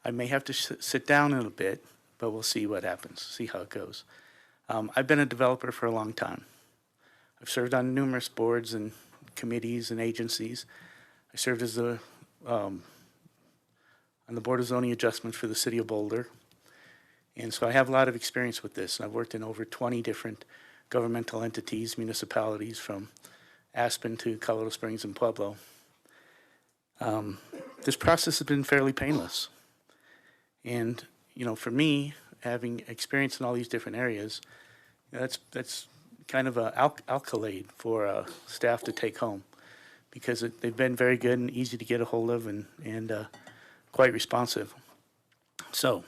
I may have to sit down in a bit, but we'll see what happens, see how it goes. I've been a developer for a long time. I've served on numerous boards and committees and agencies. I served as on the Board of Zoning Adjustment for the City of Boulder. And so I have a lot of experience with this. I've worked in over 20 different governmental entities, municipalities, from Aspen to Colorado Springs and Pueblo. This process has been fairly painless. And, you know, for me, having experience in all these different areas, that's kind of an accolade for staff to take home, because they've been very good and easy to get a hold of and quite responsive. So,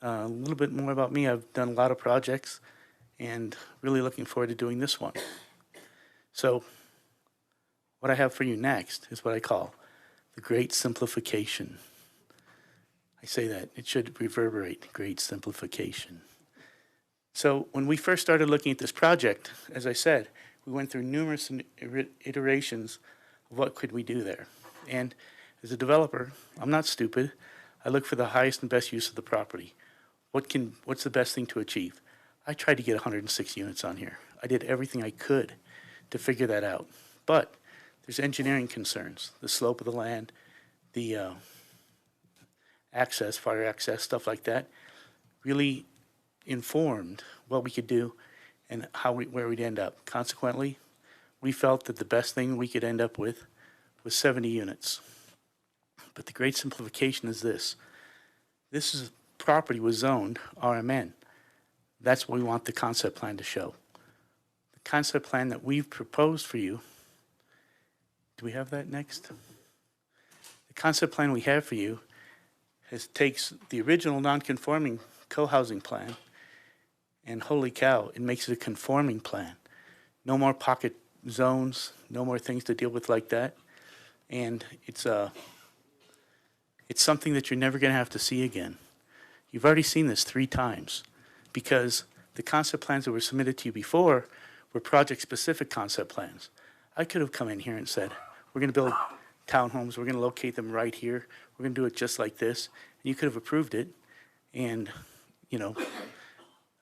a little bit more about me. I've done a lot of projects and really looking forward to doing this one. So, what I have for you next is what I call the great simplification. I say that, it should reverberate, great simplification. So when we first started looking at this project, as I said, we went through numerous iterations of what could we do there. And as a developer, I'm not stupid. I look for the highest and best use of the property. What's the best thing to achieve? I tried to get 106 units on here. I did everything I could to figure that out. But there's engineering concerns, the slope of the land, the access, fire access, stuff like that, really informed what we could do and where we'd end up. Consequently, we felt that the best thing we could end up with was 70 units. But the great simplification is this. This property was zoned RMN. That's what we want the concept plan to show. The concept plan that we've proposed for you, do we have that next? The concept plan we have for you takes the original non-conforming co-housing plan, and holy cow, it makes it a conforming plan. No more pocket zones, no more things to deal with like that. And it's something that you're never going to have to see again. You've already seen this 3 times, because the concept plans that were submitted to you before were project-specific concept plans. I could have come in here and said, we're going to build townhomes, we're going to locate them right here, we're going to do it just like this. And you could have approved it, and, you know,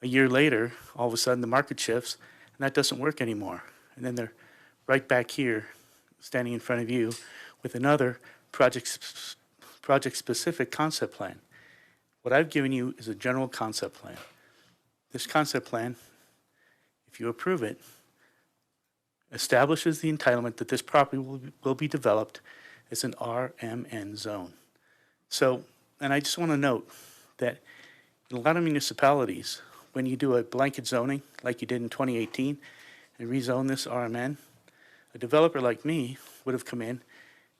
a year later, all of a sudden the market shifts, and that doesn't work anymore. And then they're right back here, standing in front of you with another project-specific concept plan. What I've given you is a general concept plan. This concept plan, if you approve it, establishes the entitlement that this property will be developed as an RMN zone. So, and I just want to note that in a lot of municipalities, when you do a blanket zoning, like you did in 2018, and rezone this RMN, a developer like me would have come in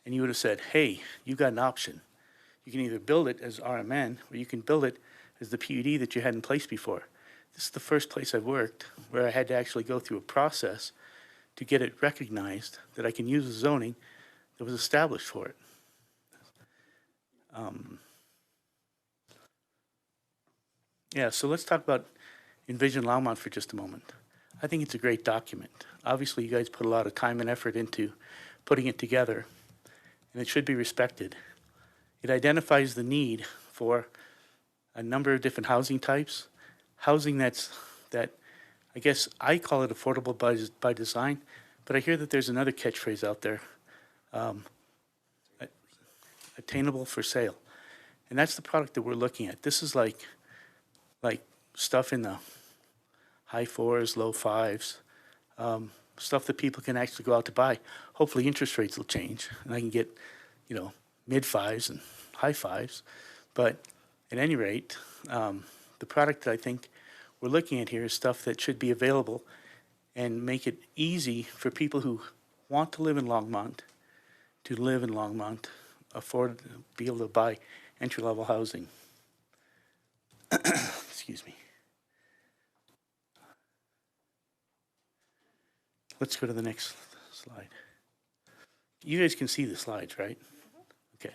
and you would have said, hey, you got an option. You can either build it as RMN or you can build it as the PUD that you had in place before. This is the first place I've worked where I had to actually go through a process to get it recognized that I can use the zoning that was established for it. Yeah, so let's talk about Envision Longmont for just a moment. I think it's a great document. Obviously, you guys put a lot of time and effort into putting it together, and it should be respected. It identifies the need for a number of different housing types, housing that I guess I call it affordable by design, but I hear that there's another catchphrase out there, attainable for sale. And that's the product that we're looking at. This is like stuff in the high 4s, low 5s, stuff that people can actually go out to buy. Hopefully interest rates will change and I can get, mid 5s and high 5s. But at any rate, the product that I think we're looking at here is stuff that should be available and make it easy for people who want to live in Longmont to live in Longmont, be able to buy entry-level housing. Excuse me. Let's go to the next slide. You guys can see the slides, right? Okay.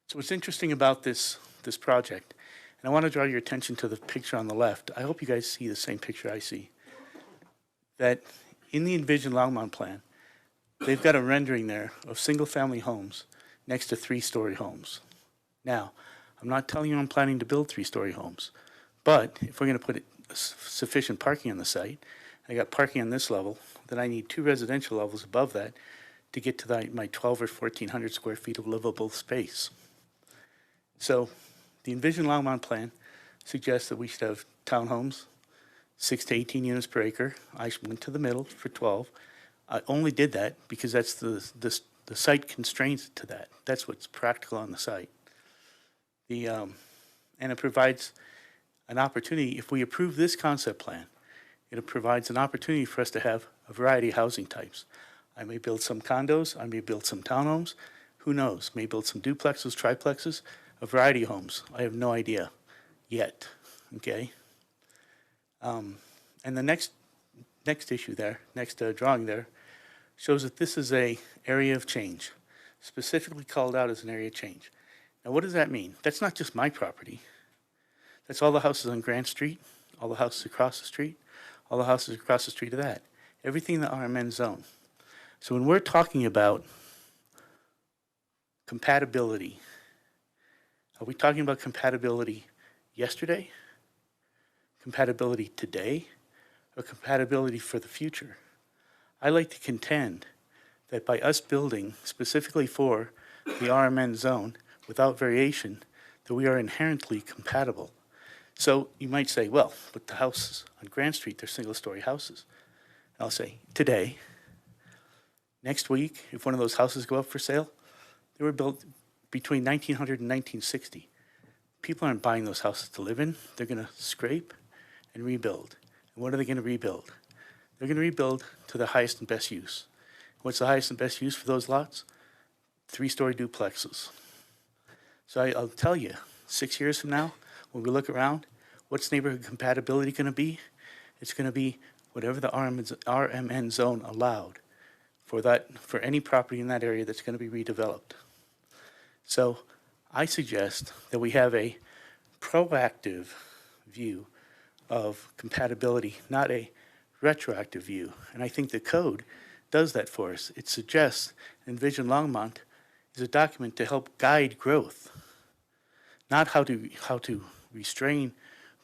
So what's interesting about this project, and I want to draw your attention to the picture on the left. I hope you guys see the same picture I see. That in the Envision Longmont plan, they've got a rendering there of single-family homes next to 3-story homes. Now, I'm not telling you I'm planning to build 3-story homes, but if we're going to put sufficient parking on the site, I got parking on this level, then I need 2 residential levels above that to get to my 12 or 1,400 square feet of livable space. So the Envision Longmont plan suggests that we should have townhomes, 6 to 18 units per acre. I went to the middle for 12. I only did that because that's the site constrains it to that. That's what's practical on the site. And it provides an opportunity, if we approve this concept plan, it provides an opportunity for us to have a variety of housing types. I may build some condos, I may build some townhomes, who knows, may build some duplexes, triplexes, a variety of homes. I have no idea yet, okay? And the next issue there, next drawing there, shows that this is a area of change, specifically called out as an area of change. Now, what does that mean? That's not just my property. That's all the houses on Grant Street, all the houses across the street, all the houses across the street of that. Everything in the RMN zone. So when we're talking about compatibility, are we talking about compatibility yesterday, compatibility today, or compatibility for the future? I like to contend that by us building specifically for the RMN zone without variation, that we are inherently compatible. So you might say, well, but the houses on Grant Street, they're single-story houses. And I'll say, today, next week, if one of those houses go up for sale, they were built between 1900 and 1960. People aren't buying those houses to live in. They're going to scrape and rebuild. And what are they going to rebuild? They're going to rebuild to the highest and best use. What's the highest and best use for those lots? 3-story duplexes. So I'll tell you, 6 years from now, when we look around, what's neighborhood compatibility going to be? It's going to be whatever the RMN zone allowed for any property in that area that's going to be redeveloped. So I suggest that we have a proactive view of compatibility, not a retroactive view. And I think the code does that for us. It suggests Envision Longmont is a document to help guide growth, not how to restrain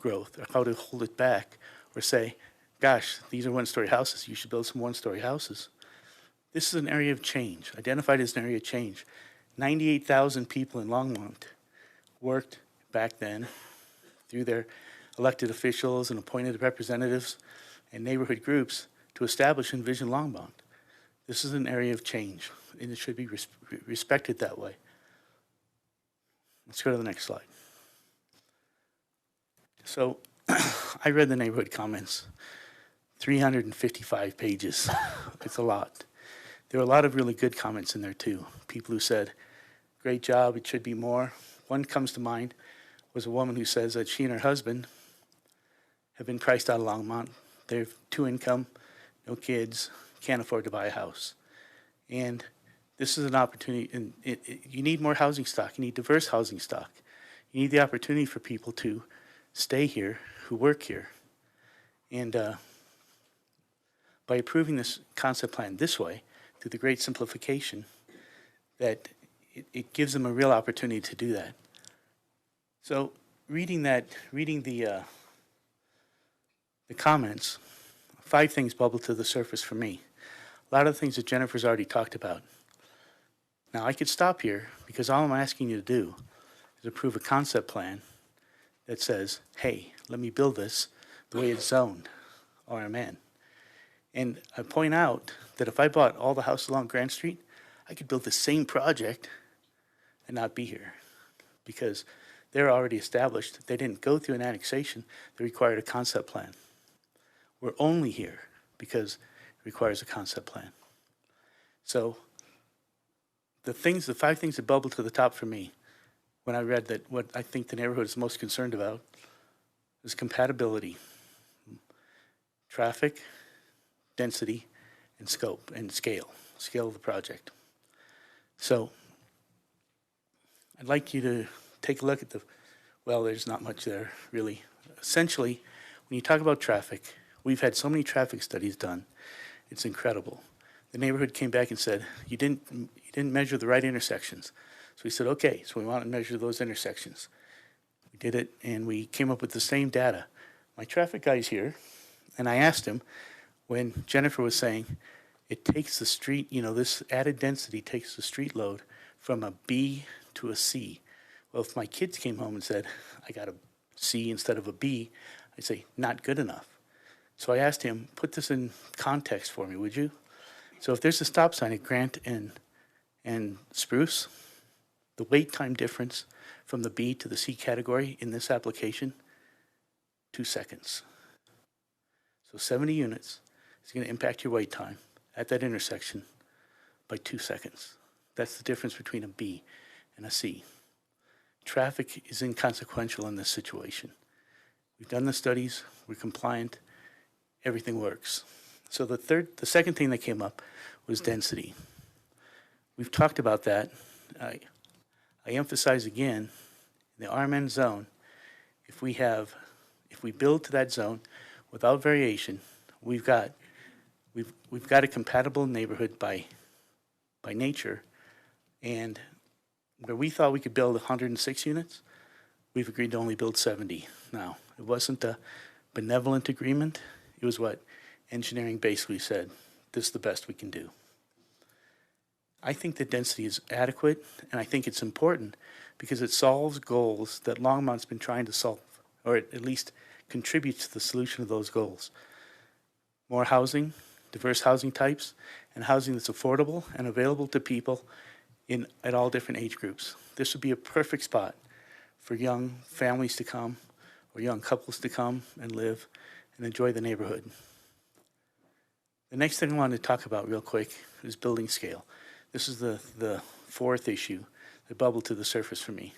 growth or how to hold it back or say, gosh, these are 1-story houses, you should build some 1-story houses. This is an area of change, identified as an area of change. 98,000 people in Longmont worked back then through their elected officials and appointed representatives and neighborhood groups to establish Envision Longmont. This is an area of change, and it should be respected that way. Let's go to the next slide. So I read the neighborhood comments, 355 pages. It's a lot. There were a lot of really good comments in there too. People who said, great job, it should be more. One comes to mind was a woman who says that she and her husband have been priced out of Longmont. They're two income, no kids, can't afford to buy a house. And this is an opportunity, and you need more housing stock. You need diverse housing stock. You need the opportunity for people to stay here, who work here. And by approving this concept plan this way, through the great simplification, that it gives them a real opportunity to do that. So reading the comments, 5 things bubbled to the surface for me. A lot of the things that Jennifer's already talked about. Now I could stop here because all I'm asking you to do is approve a concept plan that says, hey, let me build this the way it's zoned, RMN. And I point out that if I bought all the houses along Grant Street, I could build the same project and not be here because they're already established. They didn't go through an annexation. They required a concept plan. We're only here because it requires a concept plan. So the 5 things that bubbled to the top for me when I read that what I think the neighborhood is most concerned about is compatibility, traffic, density, and scope, and scale of the project. So I'd like you to take a look at well, there's not much there, really. Essentially, when you talk about traffic, we've had so many traffic studies done, it's incredible. The neighborhood came back and said, you didn't measure the right intersections. So we said, okay, so we want to measure those intersections. We did it, and we came up with the same data. My traffic guy's here, and I asked him, when Jennifer was saying, it takes the street, this added density takes the street load from a B to a C. Well, if my kids came home and said, I got a C instead of a B, I'd say, not good enough. So I asked him, put this in context for me, would you? So if there's a stop sign at Grant and Spruce, the wait time difference from the B to the C category in this application, 2 seconds. So 70 units is going to impact your wait time at that intersection by 2 seconds. That's the difference between a B and a C. Traffic is inconsequential in this situation. We've done the studies, we're compliant, everything works. So the second thing that came up was density. We've talked about that. I emphasize again, in the RMN zone, if we build to that zone without variation, we've got a compatible neighborhood by nature, and where we thought we could build 106 units, we've agreed to only build 70 now. It wasn't a benevolent agreement. It was what engineering basically said, this is the best we can do. I think the density is adequate, and I think it's important because it solves goals that Longmont's been trying to solve, or at least contributes to the solution of those goals. More housing, diverse housing types, and housing that's affordable and available to people at all different age groups. This would be a perfect spot for young families to come or young couples to come and live and enjoy the neighborhood. The next thing I wanted to talk about real quick is building scale. This is the 4th issue that bubbled to the surface for me.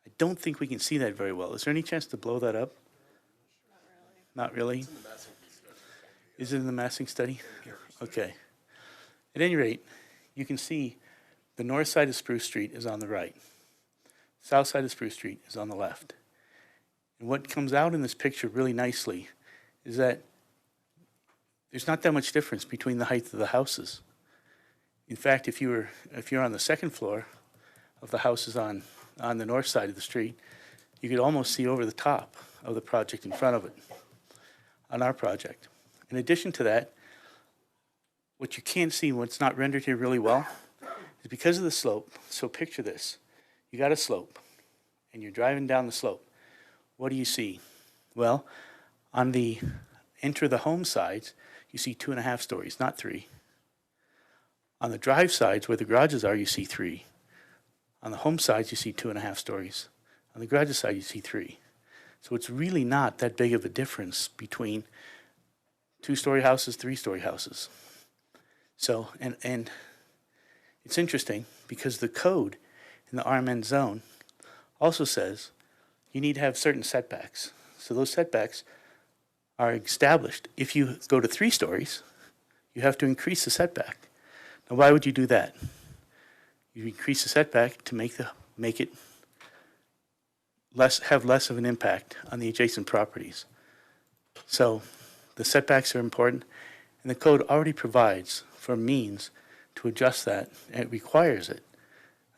I don't think we can see that very well. Is there any chance to blow that up? Not really. Is it in the massing study? Okay. At any rate, you can see the north side of Spruce Street is on the right. South side of Spruce Street is on the left. And what comes out in this picture really nicely is that there's not that much difference between the height of the houses. In fact, if you're on the 2nd floor of the houses on the north side of the street, you could almost see over the top of the project in front of it on our project. In addition to that, what you can't see, what's not rendered here really well, is because of the slope. So picture this. You got a slope, and you're driving down the slope. What do you see? Well, on the enter the home sides, you see 2.5 stories, not 3. On the drive sides, where the garages are, you see 3. On the home sides, you see 2.5 stories. On the garage side, you see 3. So it's really not that big of a difference between 2-story houses, 3-story houses. So, and it's interesting because the code in the RMN zone also says you need to have certain setbacks. So those setbacks are established. If you go to 3 stories, you have to increase the setback. Now, why would you do that? You increase the setback to make it have less of an impact on the adjacent properties. So the setbacks are important, and the code already provides for means to adjust that, and it requires it,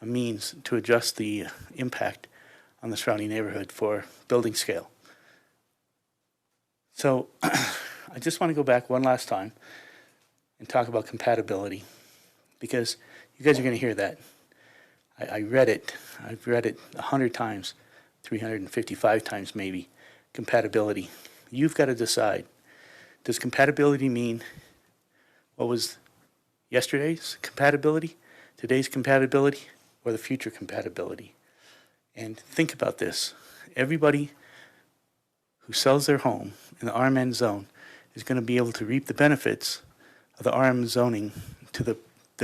a means to adjust the impact on the surrounding neighborhood for building scale. So I just want to go back one last time and talk about compatibility, because you guys are going to hear that. I read it. I've read it 100 times, 355 times maybe, compatibility. You've got to decide. Does compatibility mean what was yesterday's compatibility, today's compatibility, or the future compatibility? And think about this. Everybody who sells their home in the RMN zone is going to be able to reap the benefits of the RM zoning to the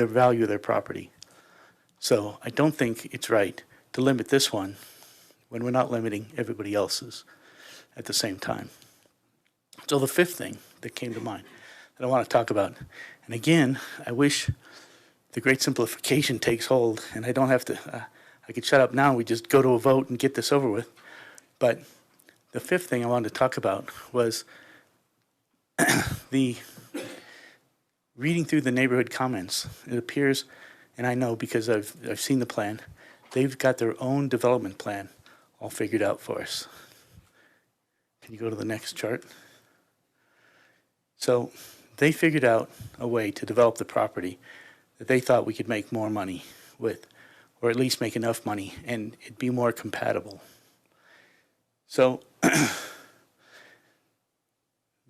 value of their property. So I don't think it's right to limit this one when we're not limiting everybody else's at the same time. So the 5th thing that came to mind that I want to talk about, and again, I wish the great simplification takes hold and I don't have to, I could shut up now and we just go to a vote and get this over with. But the 5th thing I wanted to talk about was the reading through the neighborhood comments. It appears, and I know because I've seen the plan, they've got their own development plan all figured out for us. Can you go to the next chart? So they figured out a way to develop the property that they thought we could make more money with, or at least make enough money and it'd be more compatible. So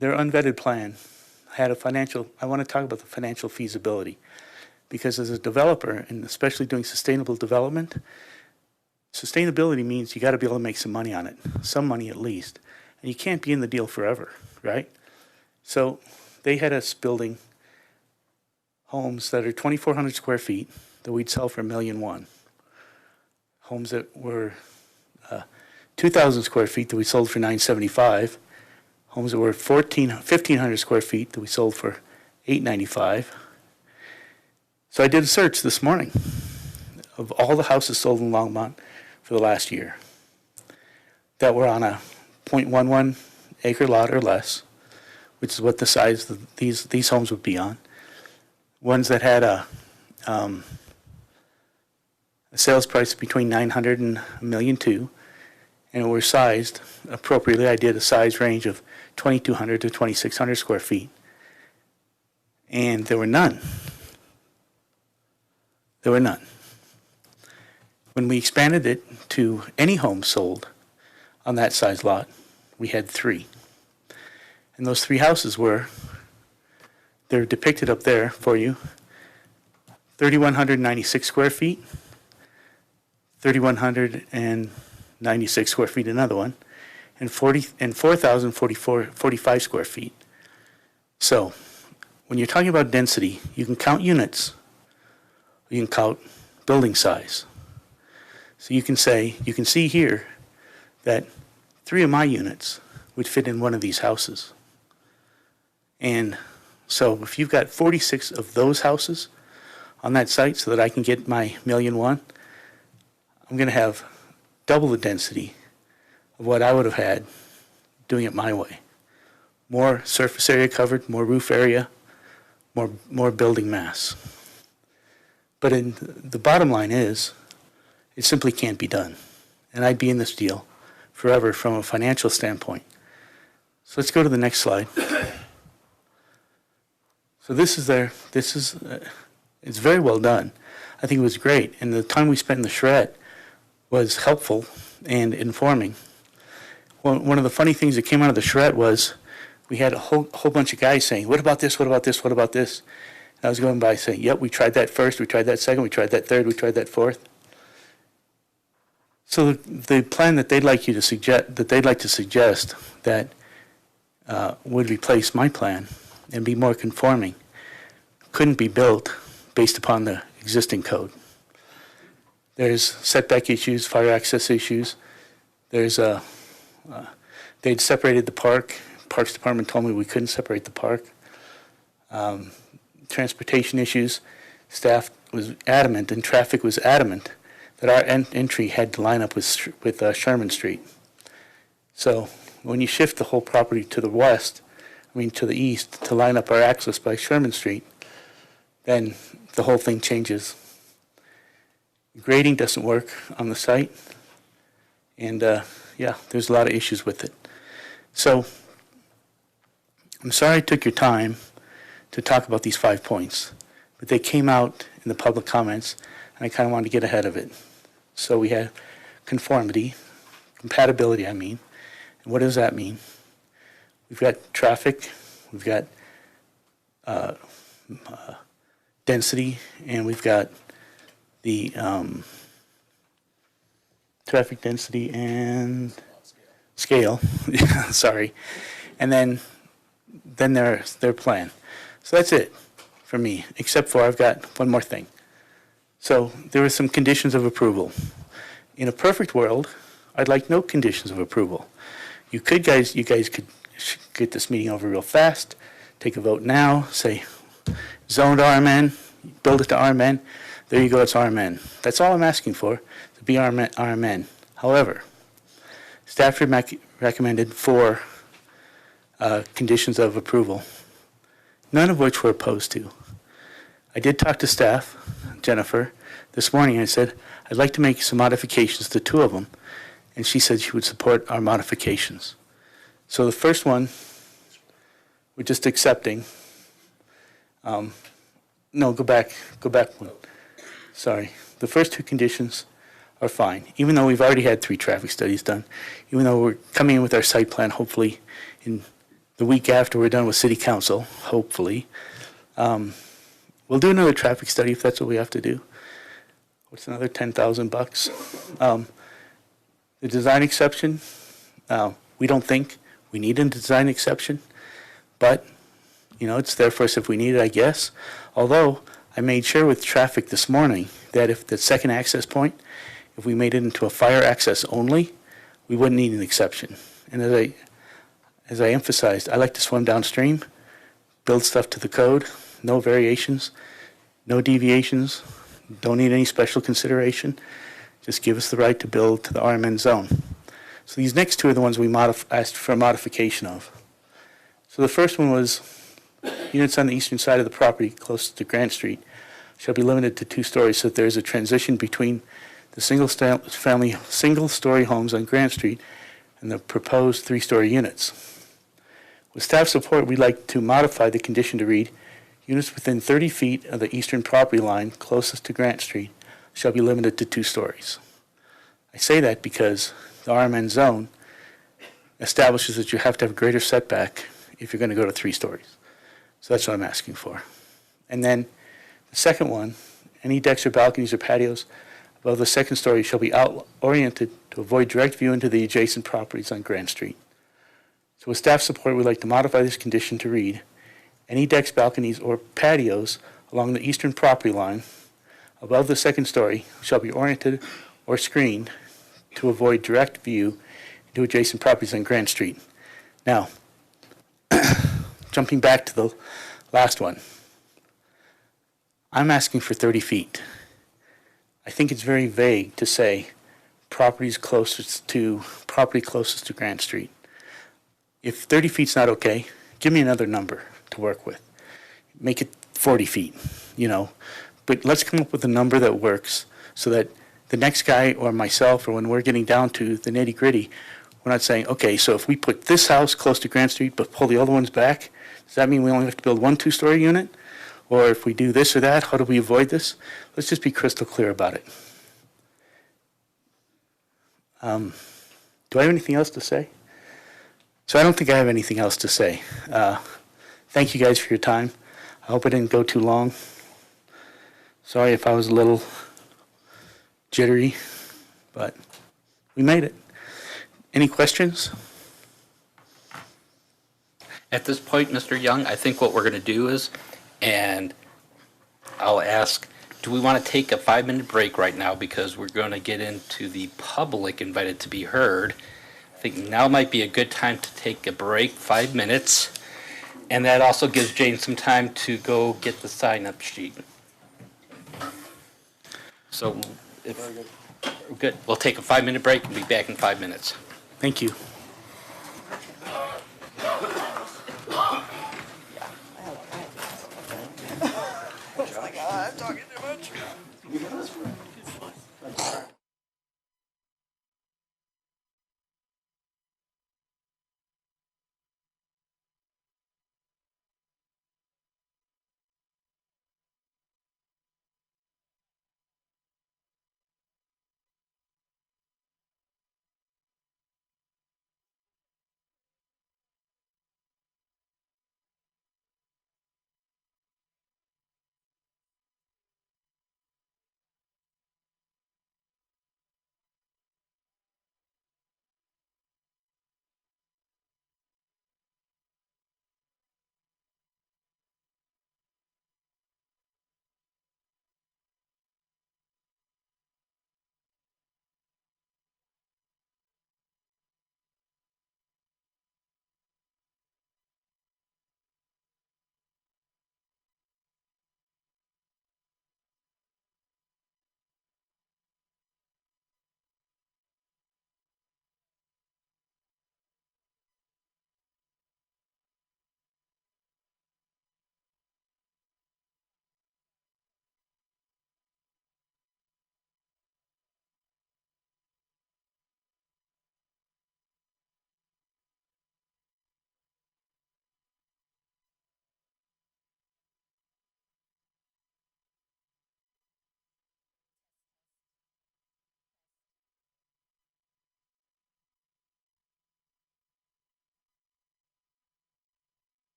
their unvetted plan had a financial, I want to talk about the financial feasibility, because as a developer, and especially doing sustainable development, sustainability means you got to be able to make some money on it, some money at least, and you can't be in the deal forever, right? So they had us building homes that are 2,400 square feet that we'd sell for $1.1 million. Homes that were 2,000 square feet that we sold for $975. Homes that were 1,500 square feet that we sold for $895. So I did a search this morning of all the houses sold in Longmont for the last year that were on a 0.11 acre lot or less, which is what the size of these homes would be on. Ones that had a sales price between $900,000 and $1.2 million, and were sized appropriately. I did a size range of 2,200 to 2,600 square feet, and there were none. There were none. When we expanded it to any home sold on that size lot, we had 3. And those 3 houses were, they're depicted up there for you, 3,196 square feet, 3,196 square feet, another one, and 4,045 square feet. So when you're talking about density, you can count units, or you can count building size. So you can say, you can see here that 3 of my units would fit in one of these houses. And so if you've got 46 of those houses on that site so that I can get my $1.1 million, I'm going to have double the density of what I would have had doing it my way. More surface area covered, more roof area, more building mass. But the bottom line is, it simply can't be done. And I'd be in this deal forever from a financial standpoint. So let's go to the next slide. So it's very well done. I think it was great. And the time we spent in the charrette was helpful and informing. One of the funny things that came out of the charrette was we had a whole bunch of guys saying, what about this, what about this, what about this? And I was going by saying, yep, we tried that first, we tried that second, we tried that third, we tried that fourth. So the plan that they'd like to suggest that would replace my plan and be more conforming couldn't be built based upon the existing code. There's setback issues, fire access issues. There's they'd separated the park. Parks Department told me we couldn't separate the park. Transportation issues. Staff was adamant and traffic was adamant that our entry had to line up with Sherman Street. So when you shift the whole property to the west, to the east, to line up our access by Sherman Street, then the whole thing changes. Grading doesn't work on the site, and yeah, there's a lot of issues with it. So I'm sorry I took your time to talk about these 5 points, but they came out in the public comments, and I kind of wanted to get ahead of it. So we have conformity, compatibility, I mean. And what does that mean? We've got traffic, we've got density, and we've got the traffic density and scale. Sorry. And then their plan. So that's it for me, except for I've got one more thing. So there were some conditions of approval. In a perfect world, I'd like no conditions of approval. You guys could get this meeting over real fast, take a vote now, say zoned RMN, build it to RMN. There you go, it's RMN. That's all I'm asking for, to be RMN. However, staff recommended 4 conditions of approval, none of which we're opposed to. I did talk to staff, Jennifer, this morning, and I said, I'd like to make some modifications to 2 of them, and she said she would support our modifications. So the first one, we're just accepting. No, go back one. Sorry. The first 2 conditions are fine, even though we've already had 3 traffic studies done, even though we're coming in with our site plan, hopefully, in the week after we're done with City Council, hopefully. We'll do another traffic study if that's what we have to do. What's another $10,000? The design exception, we don't think we need a design exception, but, it's there for us if we need it, I guess. Although, I made sure with traffic this morning that if the second access point, if we made it into a fire access only, we wouldn't need an exception. And as I emphasized, I like to swim downstream, build stuff to the code, no variations, no deviations, don't need any special consideration. Just give us the right to build to the RMN zone. So these next 2 are the ones we asked for a modification of. So the first one was units on the eastern side of the property closest to Grant Street shall be limited to 2 stories so that there is a transition between the single-story homes on Grant Street and the proposed 3-story units. With staff support, we'd like to modify the condition to read, units within 30 feet of the eastern property line closest to Grant Street shall be limited to 2 stories. I say that because the RMN zone establishes that you have to have greater setback if you're going to go to 3 stories. So that's what I'm asking for. And then the second one, any decks or balconies or patios above the 2nd story shall be oriented to avoid direct view into the adjacent properties on Grant Street. So with staff support, we'd like to modify this condition to read, any decks, balconies, or patios along the eastern property line above the 2nd story shall be oriented or screened to avoid direct view into adjacent properties on Grant Street. Now, jumping back to the last one, I'm asking for 30 feet. I think it's very vague to say property closest to Grant Street. If 30 feet's not okay, give me another number to work with. Make it 40 feet, But let's come up with a number that works so that the next guy or myself, or when we're getting down to the nitty-gritty, we're not saying, okay, so if we put this house close to Grant Street but pull the other ones back, does that mean we only have to build 1 2-story unit? Or if we do this or that, how do we avoid this? Let's just be crystal clear about it. Do I have anything else to say? So I don't think I have anything else to say. Thank you guys for your time. I hope I didn't go too long. Sorry if I was a little jittery, but we made it. Any questions? At this point, Mr. Young, I think what we're going to do is, and I'll ask do we want to take a 5-minute break right now because we're going to get into the public invited to be heard? I think now might be a good time to take a break, 5 minutes. And that also gives Jane some time to go get the sign-up sheet. So if, good, we'll take a 5-minute break and be back in 5 minutes. Thank you.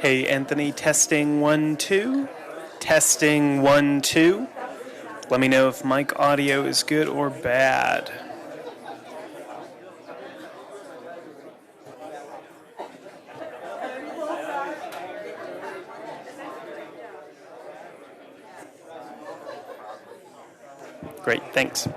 Hey, Anthony, testing 1, 2. Testing 1, 2. Let me know if mic audio is good or bad. Great, thanks.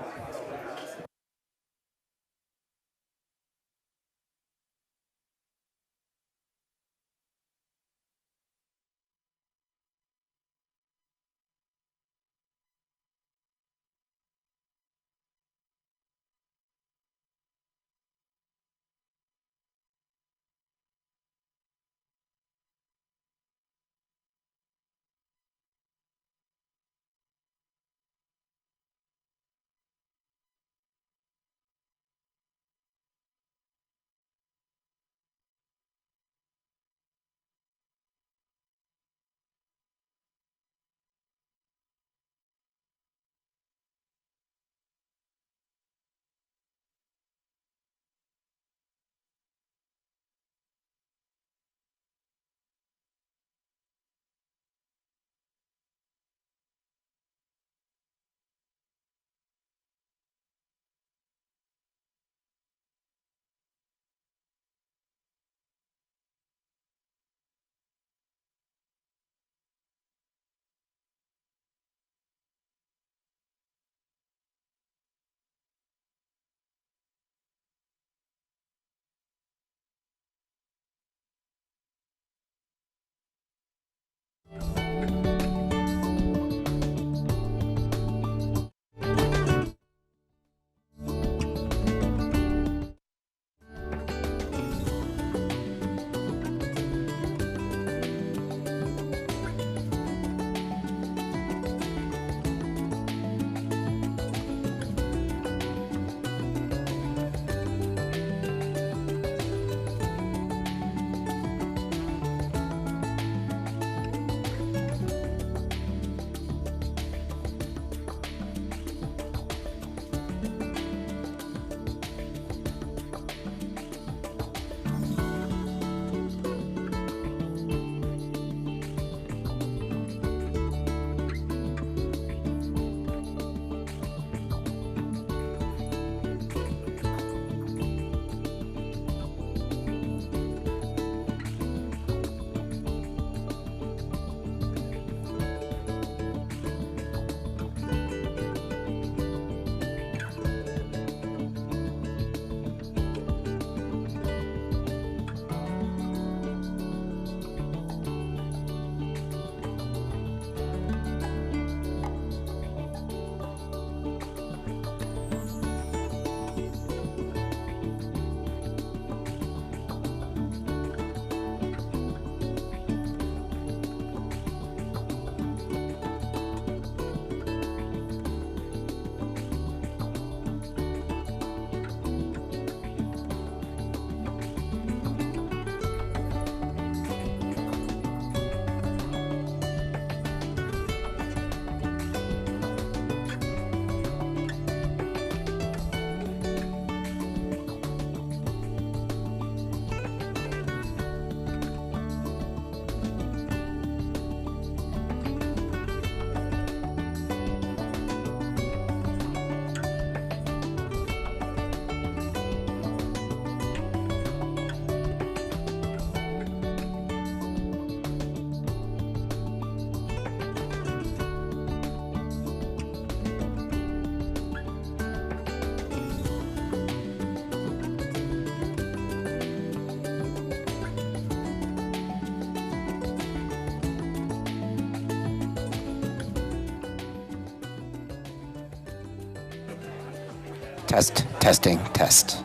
Test, testing, test.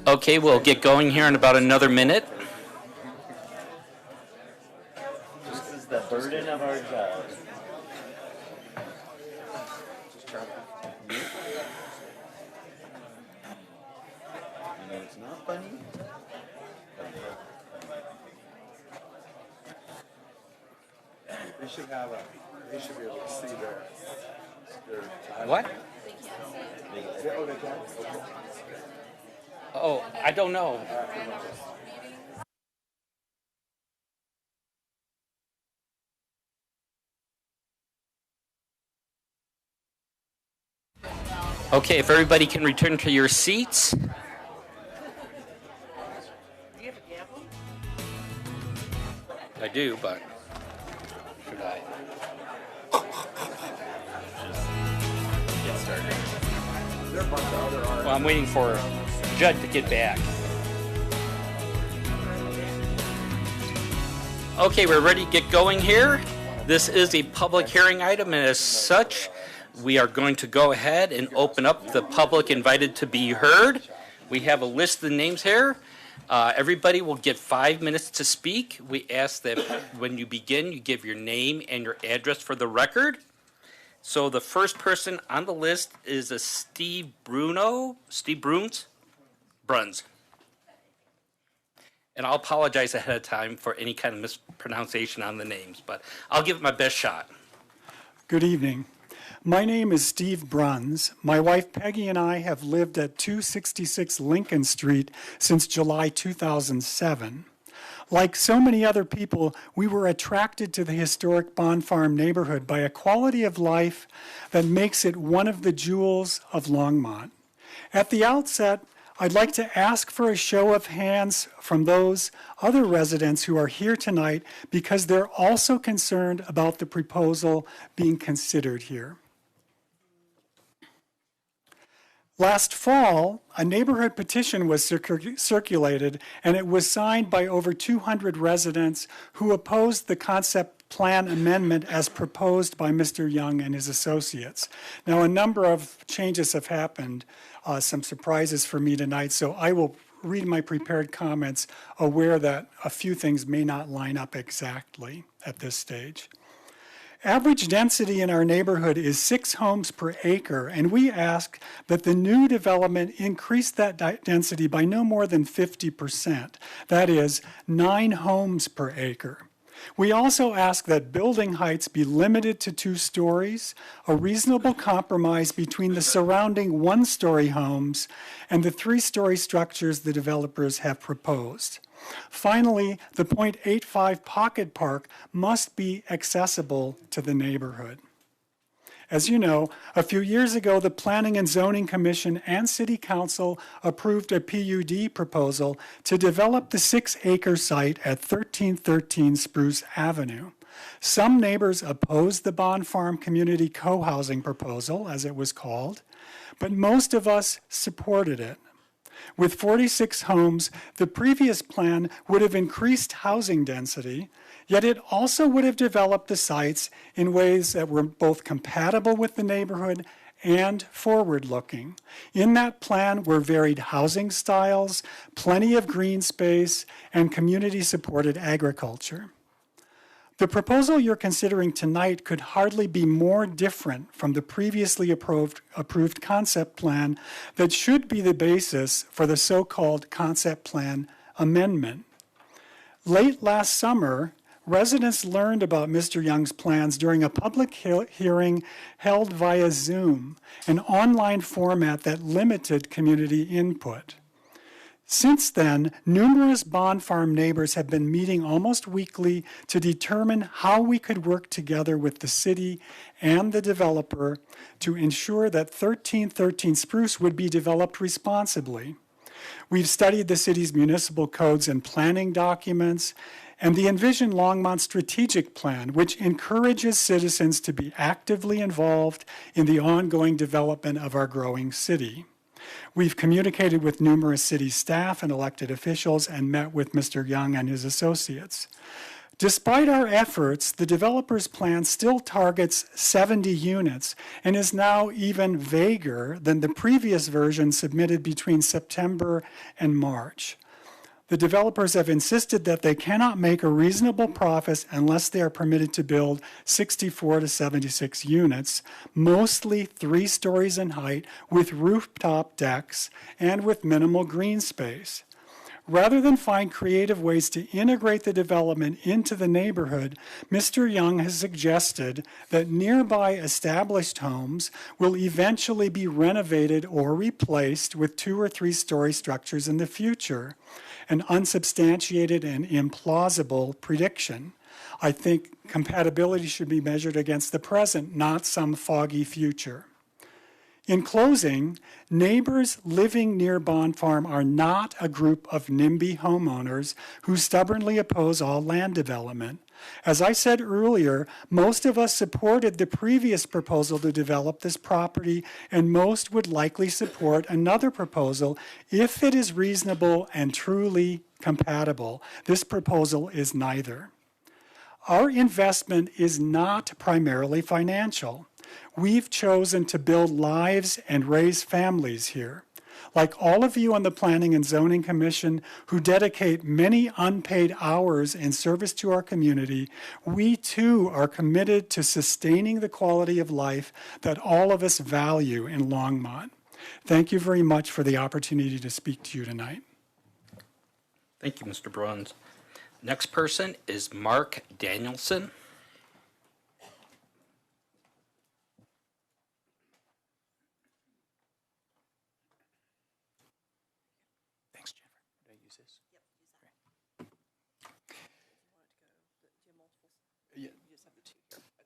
Okay, we'll get going here in about another minute. This is the burden of our job. It's not funny. They should be able to see their What? Oh, they can? Oh, I don't know. Okay, if everybody can return to your seats. I do, but should I? Get started. Well, I'm waiting for Judd to get back. Okay, we're ready to get going here. This is a public hearing item, and as such, we are going to go ahead and open up the public invited to be heard. We have a list of the names here. Everybody will get 5 minutes to speak. We ask that when you begin, you give your name and your address for the record. So the first person on the list is a Steve Bruns. And I'll apologize ahead of time for any kind of mispronunciation on the names, but I'll give it my best shot. Good evening. My name is Steve Bruns. My wife Peggy and I have lived at 266 Lincoln Street since July 2007. Like so many other people, we were attracted to the historic Bond Farm neighborhood by a quality of life that makes it one of the jewels of Longmont. At the outset, I'd like to ask for a show of hands from those other residents who are here tonight because they're also concerned about the proposal being considered here. Last fall, a neighborhood petition was circulated, and it was signed by over 200 residents who opposed the concept plan amendment as proposed by Mr. Young and his associates. Now, a number of changes have happened, some surprises for me tonight, so I will read my prepared comments, aware that a few things may not line up exactly at this stage. Average density in our neighborhood is 6 homes per acre, and we ask that the new development increase that density by no more than 50%. That is 9 homes per acre. We also ask that building heights be limited to 2 stories, a reasonable compromise between the surrounding 1-story homes and the 3-story structures the developers have proposed. Finally, the .85 pocket park must be accessible to the neighborhood. As you know, a few years ago, the Planning and Zoning Commission and City Council approved a PUD proposal to develop the 6-acre site at 1313 Spruce Avenue. Some neighbors opposed the Bond Farm Community Co-housing proposal, as it was called, but most of us supported it. With 46 homes, the previous plan would have increased housing density, yet it also would have developed the sites in ways that were both compatible with the neighborhood and forward-looking. In that plan were varied housing styles, plenty of green space, and community-supported agriculture. The proposal you're considering tonight could hardly be more different from the previously approved concept plan that should be the basis for the so-called concept plan amendment. Late last summer, residents learned about Mr. Young's plans during a public hearing held via Zoom, an online format that limited community input. Since then, numerous Bond Farm neighbors have been meeting almost weekly to determine how we could work together with the city and the developer to ensure that 1313 Spruce would be developed responsibly. We've studied the city's municipal codes and planning documents and the Envision Longmont strategic plan, which encourages citizens to be actively involved in the ongoing development of our growing city. We've communicated with numerous city staff and elected officials and met with Mr. Young and his associates. Despite our efforts, the developer's plan still targets 70 units and is now even vaguer than the previous version submitted between September and March. The developers have insisted that they cannot make a reasonable profit unless they are permitted to build 64 to 76 units, mostly 3 stories in height, with rooftop decks and with minimal green space. Rather than find creative ways to integrate the development into the neighborhood, Mr. Young has suggested that nearby established homes will eventually be renovated or replaced with 2 or 3 story structures in the future, an unsubstantiated and implausible prediction. I think compatibility should be measured against the present, not some foggy future. In closing, neighbors living near Bond Farm are not a group of NIMBY homeowners who stubbornly oppose all land development. As I said earlier, most of us supported the previous proposal to develop this property, and most would likely support another proposal if it is reasonable and truly compatible. This proposal is neither. Our investment is not primarily financial. We've chosen to build lives and raise families here. Like all of you on the Planning and Zoning Commission who dedicate many unpaid hours in service to our community, we too are committed to sustaining the quality of life that all of us value in Longmont. Thank you very much for the opportunity to speak to you tonight. Thank you, Mr. Bruns. Next person is Mark Danielson. Thanks, Jennifer. Did I use this? Yep, use that. Yeah.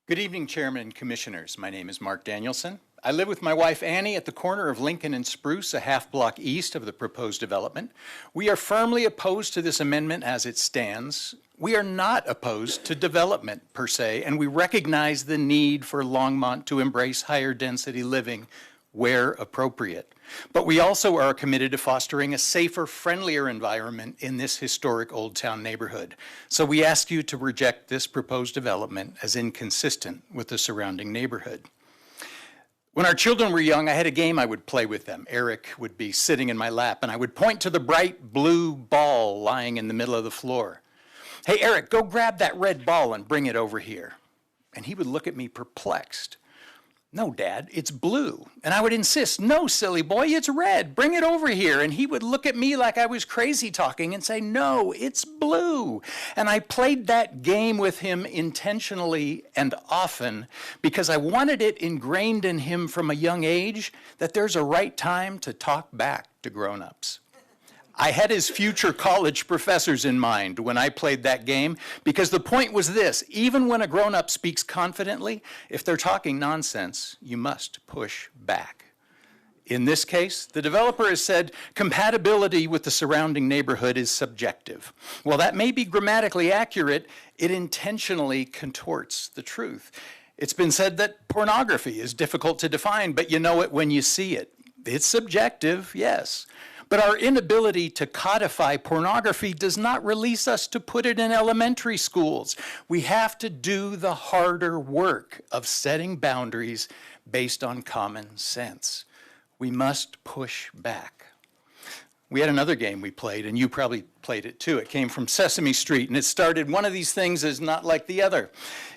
Good evening, Chairman and Commissioners. My name is Mark Danielson. I live with my wife Annie at the corner of Lincoln and Spruce, a half block east of the proposed development. We are firmly opposed to this amendment as it stands. We are not opposed to development per se, and we recognize the need for Longmont to embrace higher density living where appropriate. But we also are committed to fostering a safer, friendlier environment in this historic Old Town neighborhood. So we ask you to reject this proposed development as inconsistent with the surrounding neighborhood. When our children were young, I had a game I would play with them. Eric would be sitting in my lap, and I would point to the bright blue ball lying in the middle of the floor. Hey, Eric, go grab that red ball and bring it over here. And he would look at me perplexed. No, Dad, it's blue. And I would insist, no, silly boy, it's red. Bring it over here. And he would look at me like I was crazy talking and say, no, it's blue. And I played that game with him intentionally and often because I wanted it ingrained in him from a young age that there's a right time to talk back to grown-ups. I had his future college professors in mind when I played that game because the point was this: even when a grown-up speaks confidently, if they're talking nonsense, you must push back. In this case, the developer has said compatibility with the surrounding neighborhood is subjective. While that may be grammatically accurate, it intentionally contorts the truth. It's been said that pornography is difficult to define, but you know it when you see it. It's subjective, yes. But our inability to codify pornography does not release us to put it in elementary schools. We have to do the harder work of setting boundaries based on common sense. We must push back. We had another game we played, and you probably played it too. It came from Sesame Street, and it started, one of these things is not like the other.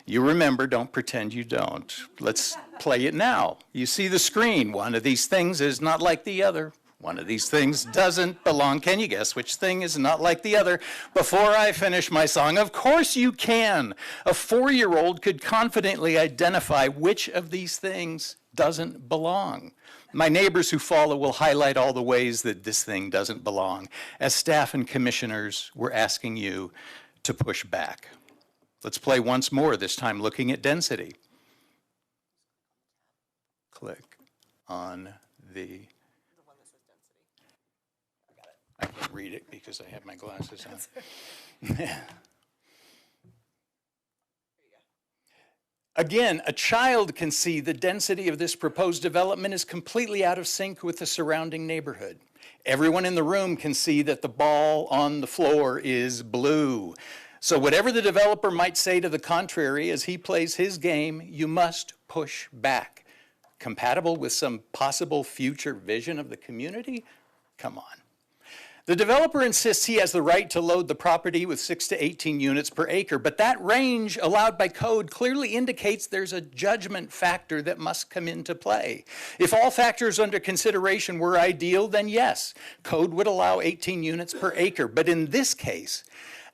You remember, don't pretend you don't. Let's play it now. You see the screen. One of these things is not like the other. One of these things doesn't belong. Can you guess which thing is not like the other? Before I finish my song, of course you can. A 4-year-old could confidently identify which of these things doesn't belong. My neighbors who follow will highlight all the ways that this thing doesn't belong. As staff and commissioners, we're asking you to push back. Let's play once more, this time looking at density. Click on the one that says density. I can't read it because I have my glasses on. Again, a child can see the density of this proposed development is completely out of sync with the surrounding neighborhood. Everyone in the room can see that the ball on the floor is blue. So whatever the developer might say to the contrary as he plays his game, you must push back. Compatible with some possible future vision of the community? Come on. The developer insists he has the right to load the property with 6 to 18 units per acre, but that range allowed by code clearly indicates there's a judgment factor that must come into play. If all factors under consideration were ideal, then yes, code would allow 18 units per acre. But in this case,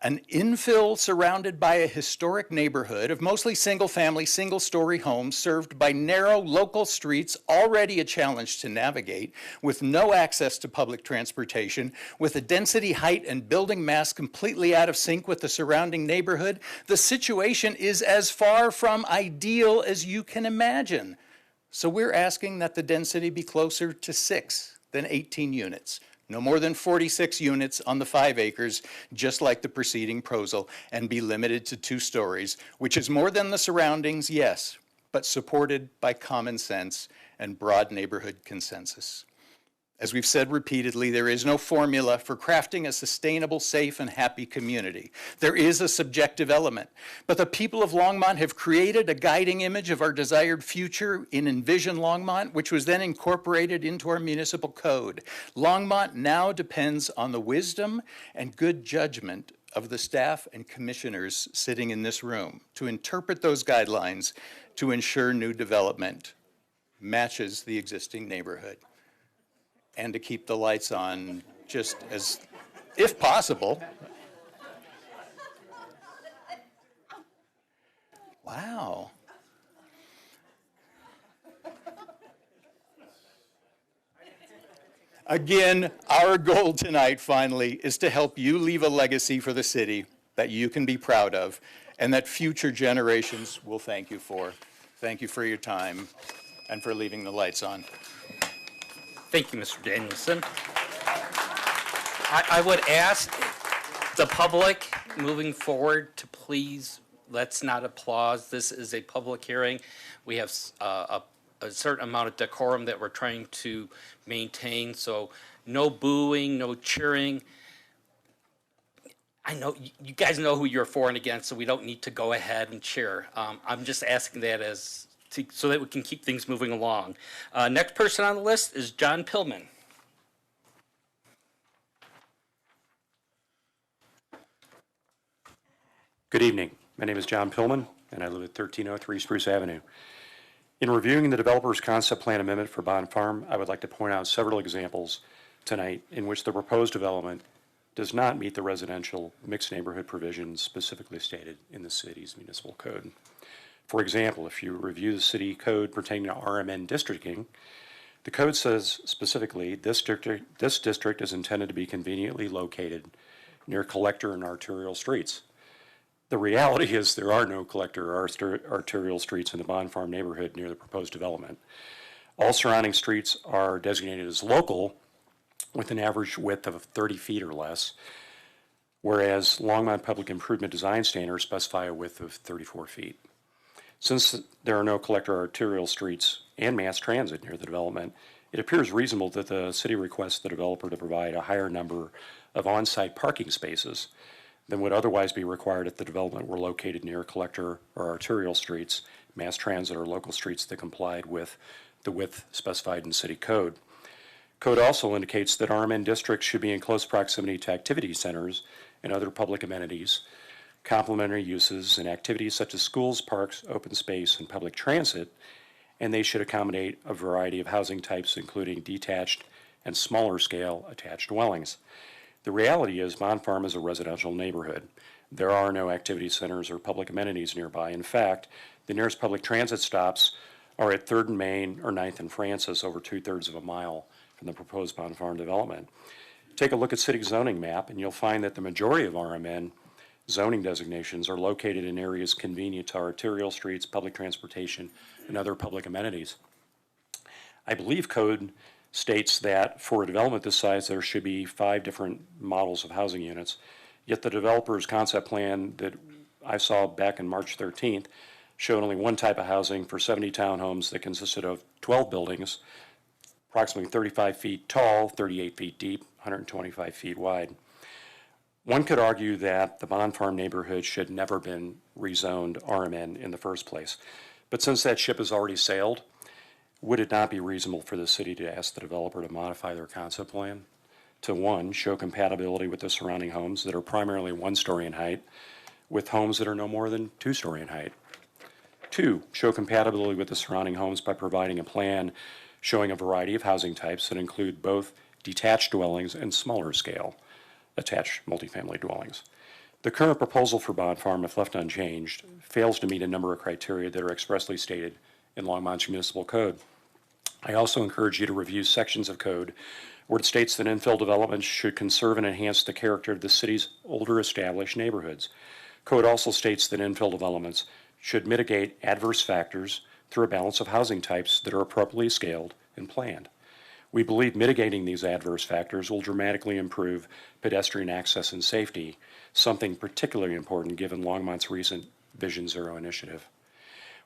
an infill surrounded by a historic neighborhood of mostly single-family, single-story homes served by narrow local streets, already a challenge to navigate, with no access to public transportation, with a density, height, and building mass completely out of sync with the surrounding neighborhood, the situation is as far from ideal as you can imagine. So we're asking that the density be closer to 6 than 18 units. No more than 46 units on the 5 acres, just like the preceding proposal, and be limited to 2 stories, which is more than the surroundings, yes, but supported by common sense and broad neighborhood consensus. As we've said repeatedly, there is no formula for crafting a sustainable, safe, and happy community. There is a subjective element, but the people of Longmont have created a guiding image of our desired future in Envision Longmont, which was then incorporated into our municipal code. Longmont now depends on the wisdom and good judgment of the staff and commissioners sitting in this room to interpret those guidelines to ensure new development matches the existing neighborhood, and to keep the lights on just as, if possible. Wow. Again, our goal tonight, finally, is to help you leave a legacy for the city that you can be proud of and that future generations will thank you for. Thank you for your time and for leaving the lights on. Thank you, Mr. Danielson. I would ask the public moving forward to please, let's not applaud. This is a public hearing. We have a certain amount of decorum that we're trying to maintain, so no booing, no cheering. I know you guys know who you're for and against, so we don't need to go ahead and cheer. I'm just asking that so that we can keep things moving along. Next person on the list is John Pillman. Good evening. My name is John Pillman, and I live at 1303 Spruce Avenue. In reviewing the developer's concept plan amendment for Bond Farm, I would like to point out several examples tonight in which the proposed development does not meet the residential mixed neighborhood provisions specifically stated in the city's municipal code. For example, if you review the city code pertaining to RMN districting, the code says specifically this district is intended to be conveniently located near collector and arterial streets. The reality is there are no collector or arterial streets in the Bond Farm neighborhood near the proposed development. All surrounding streets are designated as local with an average width of 30 feet or less, whereas Longmont Public Improvement Design Standards specify a width of 34 feet. Since there are no collector arterial streets and mass transit near the development, it appears reasonable that the city requests the developer to provide a higher number of on-site parking spaces than would otherwise be required if the development were located near collector or arterial streets, mass transit, or local streets that complied with the width specified in city code. Code also indicates that RMN districts should be in close proximity to activity centers and other public amenities, complementary uses, and activities such as schools, parks, open space, and public transit, and they should accommodate a variety of housing types, including detached and smaller scale attached dwellings. The reality is Bond Farm is a residential neighborhood. There are no activity centers or public amenities nearby. In fact, the nearest public transit stops are at 3rd and Main or 9th and Francis, over 2/3 of a mile from the proposed Bond Farm development. Take a look at city zoning map and you'll find that the majority of RMN zoning designations are located in areas convenient to arterial streets, public transportation, and other public amenities. I believe code states that for a development this size, there should be 5 different models of housing units, yet the developer's concept plan that I saw back in March 13th showed only one type of housing for 70 townhomes that consisted of 12 buildings, approximately 35 feet tall, 38 feet deep, 125 feet wide. One could argue that the Bond Farm neighborhood should never have been rezoned RMN in the first place. But since that ship has already sailed, would it not be reasonable for the city to ask the developer to modify their concept plan to, one, show compatibility with the surrounding homes that are primarily 1-story in height with homes that are no more than 2-story in height? Two, show compatibility with the surrounding homes by providing a plan showing a variety of housing types that include both detached dwellings and smaller scale attached multifamily dwellings. The current proposal for Bond Farm, if left unchanged, fails to meet a number of criteria that are expressly stated in Longmont's municipal code. I also encourage you to review sections of code where it states that infill development should conserve and enhance the character of the city's older established neighborhoods. Code also states that infill developments should mitigate adverse factors through a balance of housing types that are appropriately scaled and planned. We believe mitigating these adverse factors will dramatically improve pedestrian access and safety, something particularly important given Longmont's recent Vision Zero initiative.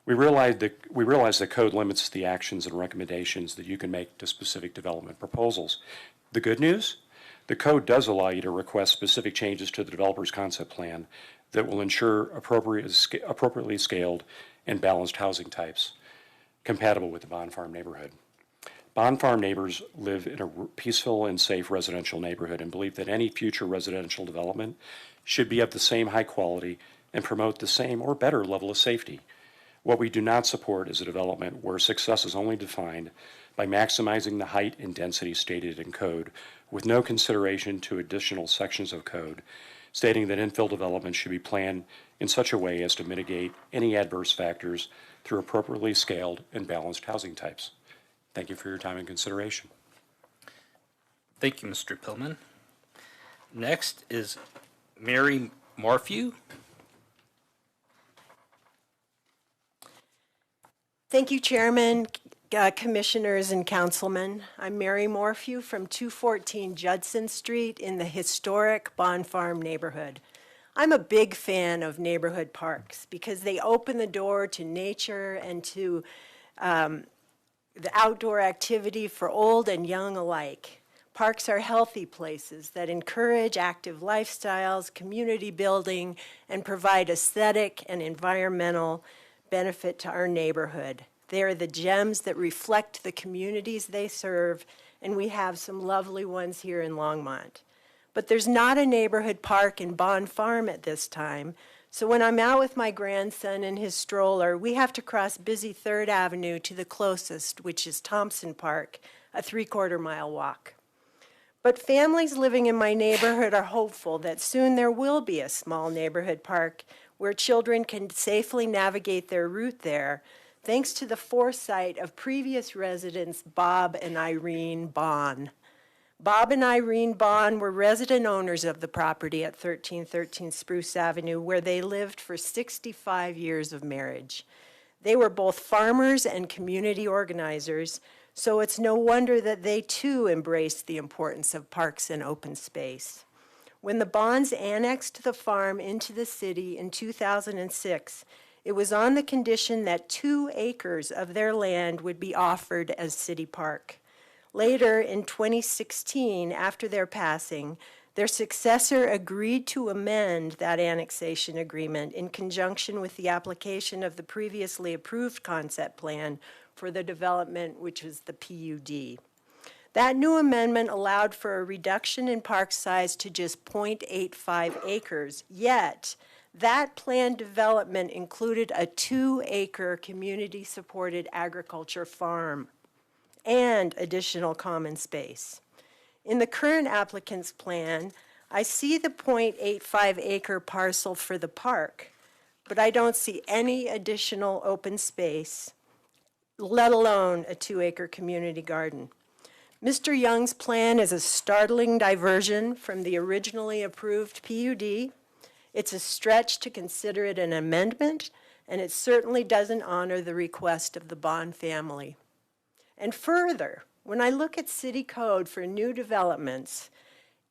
We realize that code limits the actions and recommendations that you can make to specific development proposals. The good news? The code does allow you to request specific changes to the developer's concept plan that will ensure appropriately scaled and balanced housing types compatible with the Bond Farm neighborhood. Bond Farm neighbors live in a peaceful and safe residential neighborhood and believe that any future residential development should be of the same high quality and promote the same or better level of safety. What we do not support is a development where success is only defined by maximizing the height and density stated in code with no consideration to additional sections of code stating that infill development should be planned in such a way as to mitigate any adverse factors through appropriately scaled and balanced housing types. Thank you for your time and consideration. Thank you, Mr. Pillman. Next is Mary Morphew. Thank you, Chairman, Commissioners, and Councilmen. I'm Mary Morphew from 214 Judson Street in the historic Bond Farm neighborhood. I'm a big fan of neighborhood parks because they open the door to nature and to the outdoor activity for old and young alike. Parks are healthy places that encourage active lifestyles, community building, and provide aesthetic and environmental benefit to our neighborhood. They are the gems that reflect the communities they serve, and we have some lovely ones here in Longmont. But there's not a neighborhood park in Bond Farm at this time, so when I'm out with my grandson in his stroller, we have to cross busy 3rd Avenue to the closest, which is Thompson Park, a 3/4 mile walk. But families living in my neighborhood are hopeful that soon there will be a small neighborhood park where children can safely navigate their route there, thanks to the foresight of previous residents Bob and Irene Bond. Bob and Irene Bond were resident owners of the property at 1313 Spruce Avenue, where they lived for 65 years of marriage. They were both farmers and community organizers, so it's no wonder that they too embraced the importance of parks and open space. When the Bonds annexed the farm into the city in 2006, it was on the condition that 2 acres of their land would be offered as city park. Later, in 2016, after their passing, their successor agreed to amend that annexation agreement in conjunction with the application of the previously approved concept plan for the development, which was the PUD. That new amendment allowed for a reduction in park size to just 0.85 acres, yet that planned development included a 2-acre community-supported agriculture farm and additional common space. In the current applicant's plan, I see the 0.85 acre parcel for the park, but I don't see any additional open space, let alone a 2-acre community garden. Mr. Young's plan is a startling diversion from the originally approved PUD. It's a stretch to consider it an amendment, and it certainly doesn't honor the request of the Bond family. And further, when I look at city code for new developments,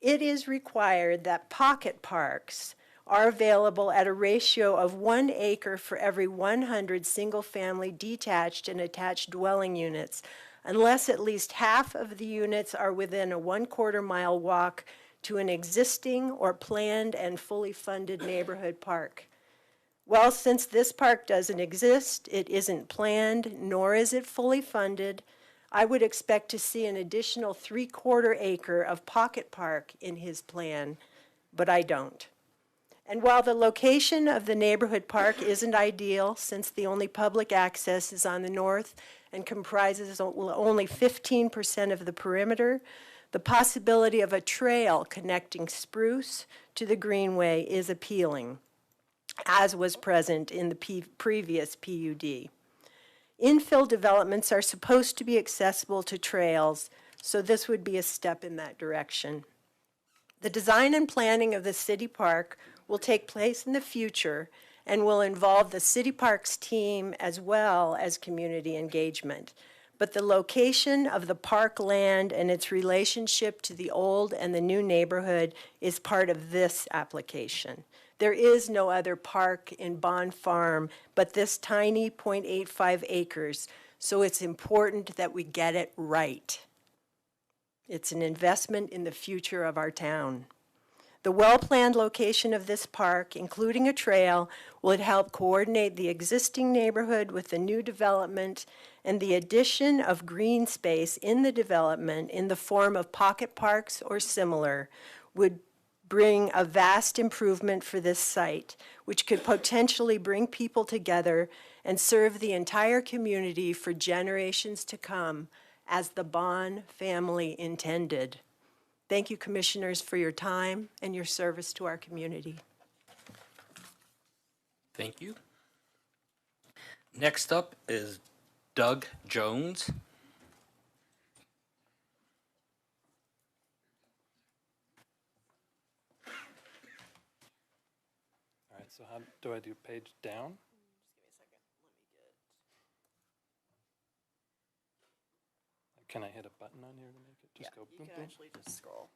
it is required that pocket parks are available at a ratio of 1 acre for every 100 single-family detached and attached dwelling units, unless at least half of the units are within a 1/4 mile walk to an existing or planned and fully funded neighborhood park. Well, since this park doesn't exist, it isn't planned, nor is it fully funded, I would expect to see an additional 3/4 acre of pocket park in his plan, but I don't. And while the location of the neighborhood park isn't ideal, since the only public access is on the north and comprises only 15% of the perimeter, the possibility of a trail connecting Spruce to the Greenway is appealing, as was present in the previous PUD. Infill developments are supposed to be accessible to trails, so this would be a step in that direction. The design and planning of the city park will take place in the future and will involve the city parks team as well as community engagement. But the location of the park land and its relationship to the old and the new neighborhood is part of this application. There is no other park in Bond Farm but this tiny 0.85 acres, so it's important that we get it right. It's an investment in the future of our town. The well-planned location of this park, including a trail, will help coordinate the existing neighborhood with the new development, and the addition of green space in the development in the form of pocket parks or similar would bring a vast improvement for this site, which could potentially bring people together and serve the entire community for generations to come, as the Bond family intended. Thank you, Commissioners, for your time and your service to our community. Thank you. Next up is Doug Jones. All right, so how do I do page down? Can I hit a button on here to make it just go boom, boom? Actually just scroll.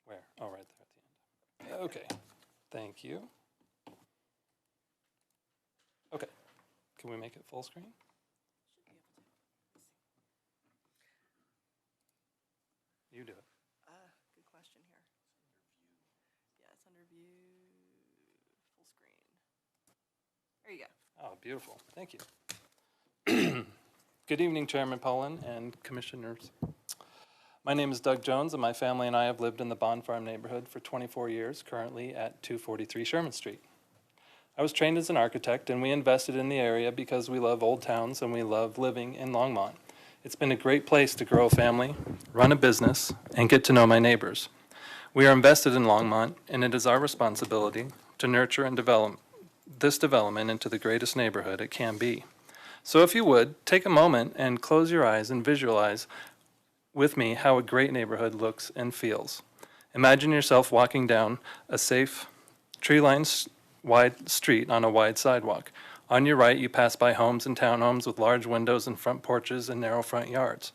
Where? Oh, right there at the end. Okay, thank you. Okay, can we make it full screen? You do it. Good question here. Yeah, it's under view, full screen. There you go. Oh, beautiful. Thank you. Good evening, Chairman Poland and Commissioners. My name is Doug Jones, and my family and I have lived in the Bond Farm neighborhood for 24 years, currently at 243 Sherman Street. I was trained as an architect, and we invested in the area because we love old towns and we love living in Longmont. It's been a great place to grow a family, run a business, and get to know my neighbors. We are invested in Longmont, and it is our responsibility to nurture and develop this development into the greatest neighborhood it can be. So if you would, take a moment and close your eyes and visualize with me how a great neighborhood looks and feels. Imagine yourself walking down a safe, tree-lined wide street on a wide sidewalk. On your right, you pass by homes and townhomes with large windows and front porches and narrow front yards.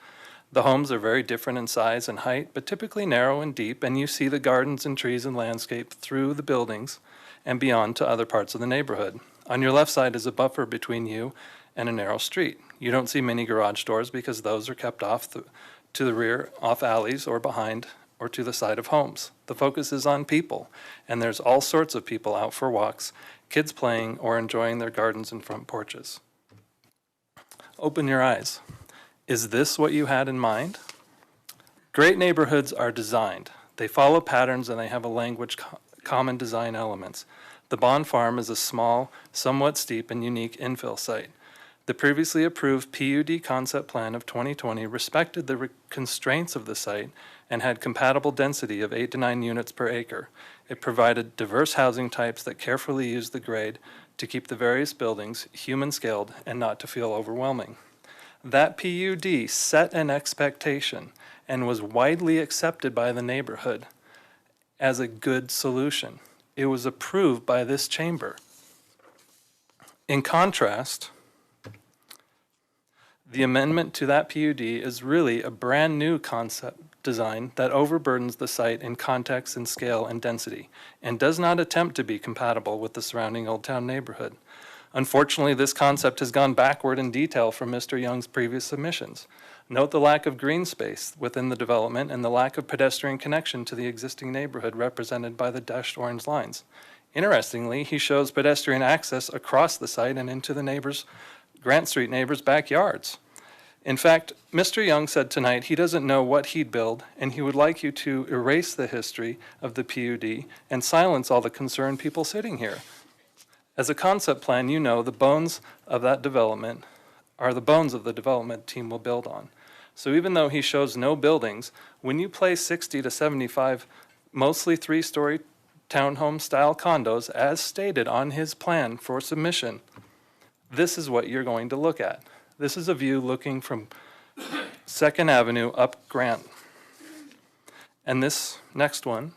The homes are very different in size and height, but typically narrow and deep, and you see the gardens and trees and landscape through the buildings and beyond to other parts of the neighborhood. On your left side is a buffer between you and a narrow street. You don't see many garage doors because those are kept off to the rear, off alleys or behind or to the side of homes. The focus is on people, and there's all sorts of people out for walks, kids playing or enjoying their gardens and front porches. Open your eyes. Is this what you had in mind? Great neighborhoods are designed. They follow patterns and they have a language common design elements. The Bond Farm is a small, somewhat steep and unique infill site. The previously approved PUD concept plan of 2020 respected the constraints of the site and had compatible density of 8 to 9 units per acre. It provided diverse housing types that carefully used the grade to keep the various buildings human-scaled and not to feel overwhelming. That PUD set an expectation and was widely accepted by the neighborhood as a good solution. It was approved by this chamber. In contrast, the amendment to that PUD is really a brand new concept design that overburdens the site in context and scale and density, and does not attempt to be compatible with the surrounding Old Town neighborhood. Unfortunately, this concept has gone backward in detail from Mr. Young's previous submissions. Note the lack of green space within the development and the lack of pedestrian connection to the existing neighborhood represented by the dashed orange lines. Interestingly, he shows pedestrian access across the site and into the Grant Street neighbors' backyards. In fact, Mr. Young said tonight he doesn't know what he'd build, and he would like you to erase the history of the PUD and silence all the concerned people sitting here. As a concept plan, you know the bones of that development are the bones of the development team will build on. So even though he shows no buildings, when you place 60 to 75 mostly three-story townhome-style condos as stated on his plan for submission, this is what you're going to look at. This is a view looking from 2nd Avenue up Grant. And this next one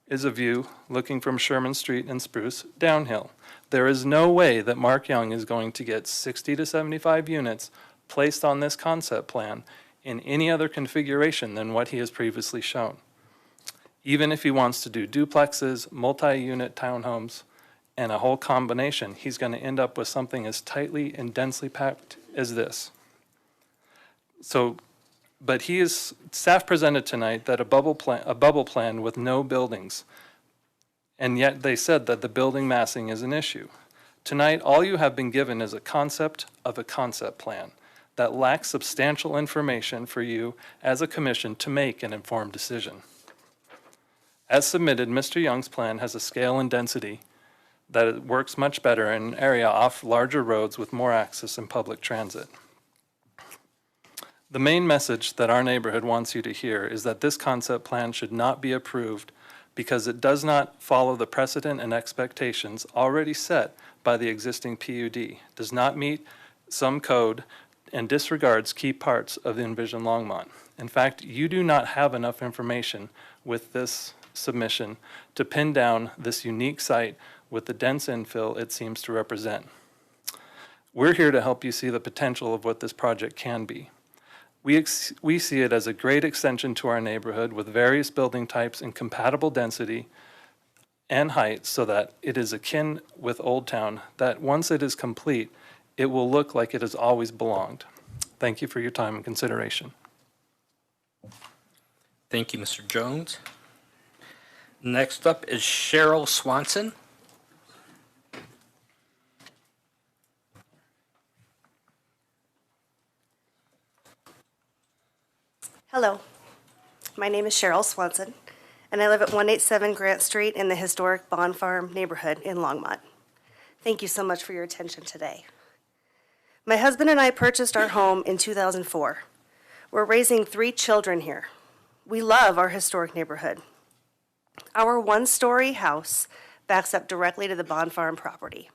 is a view looking from Sherman Street and Spruce downhill. There is no way that Mark Young is going to get 60 to 75 units placed on this concept plan in any other configuration than what he has previously shown. Even if he wants to do duplexes, multi-unit townhomes, and a whole combination, he's going to end up with something as tightly and densely packed as this. So, but staff presented tonight that a bubble plan with no buildings, and yet they said that the building massing is an issue. Tonight, all you have been given is a concept of a concept plan that lacks substantial information for you as a commission to make an informed decision. As submitted, Mr. Young's plan has a scale and density that it works much better in an area off larger roads with more access and public transit. The main message that our neighborhood wants you to hear is that this concept plan should not be approved because it does not follow the precedent and expectations already set by the existing PUD, does not meet some code, and disregards key parts of the envisioned Longmont. In fact, you do not have enough information with this submission to pin down this unique site with the dense infill it seems to represent. We're here to help you see the potential of what this project can be. We see it as a great extension to our neighborhood with various building types and compatible density and height so that it is akin with Old Town, that once it is complete, it will look like it has always belonged. Thank you for your time and consideration. Thank you, Mr. Jones. Next up is Cheryl Swanson. Hello, my name is Cheryl Swanson, and I live at 187 Grant Street in the historic Bond Farm neighborhood in Longmont. Thank you so much for your attention today. My husband and I purchased our home in 2004. We're raising 3 children here. We love our historic neighborhood. Our one-story house backs up directly to the Bond Farm property.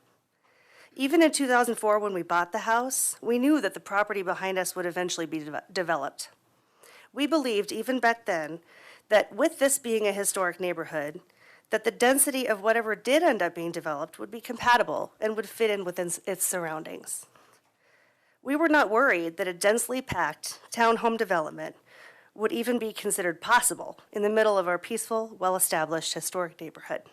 Even in 2004, when we bought the house, we knew that the property behind us would eventually be developed. We believed, even back then, that with this being a historic neighborhood, that the density of whatever did end up being developed would be compatible and would fit in within its surroundings. We were not worried that a densely packed townhome development would even be considered possible in the middle of our peaceful, well-established historic neighborhood.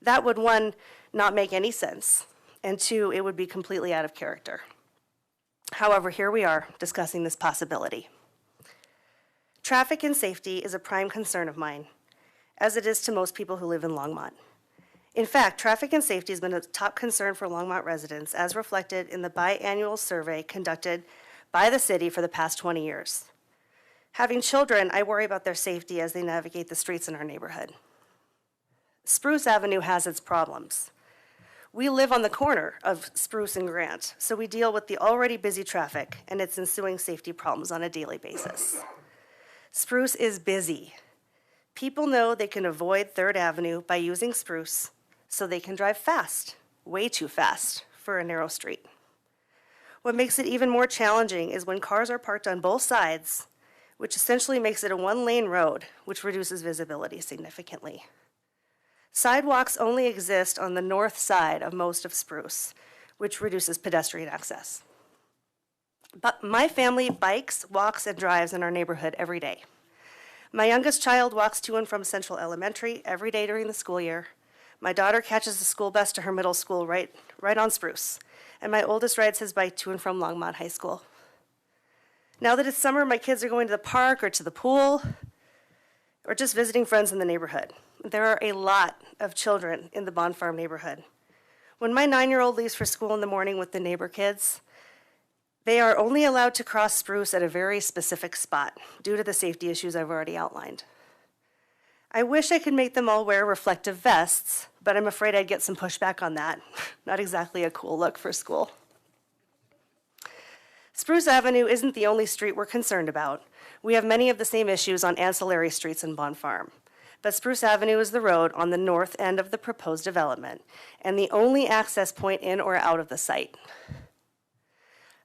That would, 1, not make any sense, and 2, it would be completely out of character. However, here we are discussing this possibility. Traffic and safety is a prime concern of mine, as it is to most people who live in Longmont. In fact, traffic and safety has been a top concern for Longmont residents, as reflected in the biannual survey conducted by the city for the past 20 years. Having children, I worry about their safety as they navigate the streets in our neighborhood. Spruce Avenue has its problems. We live on the corner of Spruce and Grant, so we deal with the already busy traffic and its ensuing safety problems on a daily basis. Spruce is busy. People know they can avoid 3rd Avenue by using Spruce, so they can drive fast, way too fast, for a narrow street. What makes it even more challenging is when cars are parked on both sides, which essentially makes it a 1-lane road, which reduces visibility significantly. Sidewalks only exist on the north side of most of Spruce, which reduces pedestrian access. But my family bikes, walks, and drives in our neighborhood every day. My youngest child walks to and from Central Elementary every day during the school year. My daughter catches the school bus to her middle school right on Spruce, and my oldest rides his bike to and from Longmont High School. Now that it's summer, my kids are going to the park or to the pool or just visiting friends in the neighborhood. There are a lot of children in the Bond Farm neighborhood. When my 9-year-old leaves for school in the morning with the neighbor kids, they are only allowed to cross Spruce at a very specific spot due to the safety issues I've already outlined. I wish I could make them all wear reflective vests, but I'm afraid I'd get some pushback on that. Not exactly a cool look for school. Spruce Avenue isn't the only street we're concerned about. We have many of the same issues on ancillary streets in Bond Farm. But Spruce Avenue is the road on the north end of the proposed development and the only access point in or out of the site.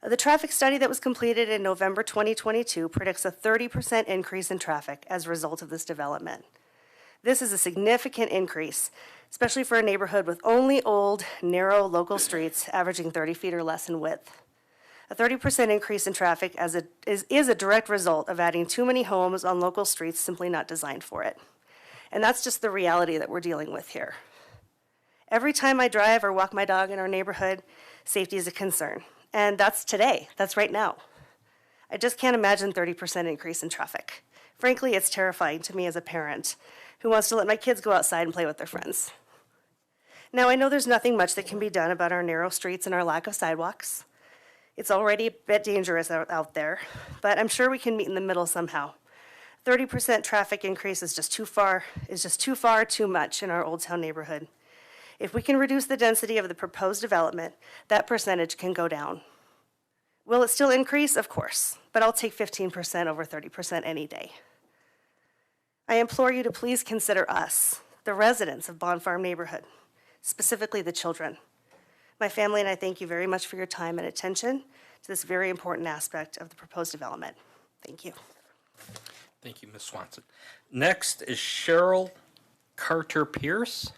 The traffic study that was completed in November 2022 predicts a 30% increase in traffic as a result of this development. This is a significant increase, especially for a neighborhood with only old, narrow local streets averaging 30 feet or less in width. A 30% increase in traffic is a direct result of adding too many homes on local streets simply not designed for it. And that's just the reality that we're dealing with here. Every time I drive or walk my dog in our neighborhood, safety is a concern. And that's today, that's right now. I just can't imagine 30% increase in traffic. Frankly, it's terrifying to me as a parent who wants to let my kids go outside and play with their friends. Now, I know there's nothing much that can be done about our narrow streets and our lack of sidewalks. It's already a bit dangerous out there, but I'm sure we can meet in the middle somehow. 30% traffic increase is just too far too much in our Old Town neighborhood. If we can reduce the density of the proposed development, that percentage can go down. Will it still increase? Of course, but I'll take 15% over 30% any day. I implore you to please consider us, the residents of Bond Farm neighborhood, specifically the children. My family and I thank you very much for your time and attention to this very important aspect of the proposed development. Thank you. Thank you, Ms. Swanson. Next is Cheryl Carter Pierce.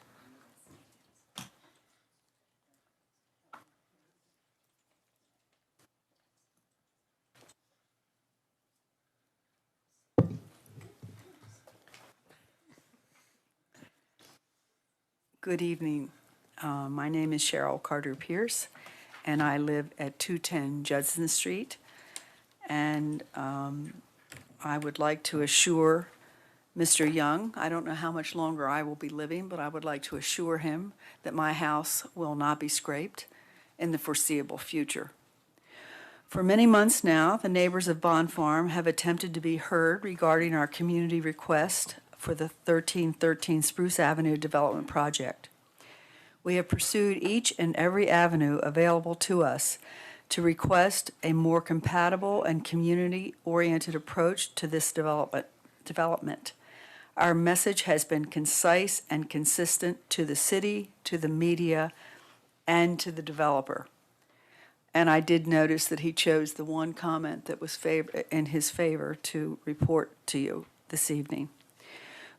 Good evening. My name is Cheryl Carter Pierce, and I live at 210 Judson Street. And I would like to assure Mr. Young, I don't know how much longer I will be living, but I would like to assure him that my house will not be scraped in the foreseeable future. For many months now, the neighbors of Bond Farm have attempted to be heard regarding our community request for the 1313 Spruce Avenue development project. We have pursued each and every avenue available to us to request a more compatible and community-oriented approach to this development. Our message has been concise and consistent to the city, to the media, and to the developer. And I did notice that he chose the one comment that was in his favor to report to you this evening.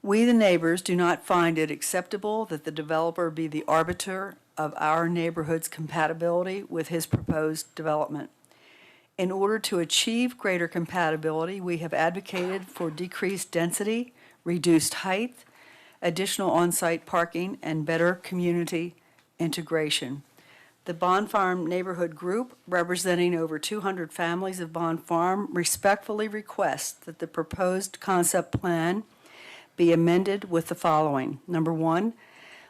We, the neighbors, do not find it acceptable that the developer be the arbiter of our neighborhood's compatibility with his proposed development. In order to achieve greater compatibility, we have advocated for decreased density, reduced height, additional on-site parking, and better community integration. The Bond Farm Neighborhood Group, representing over 200 families of Bond Farm, respectfully requests that the proposed concept plan be amended with the following. Number one,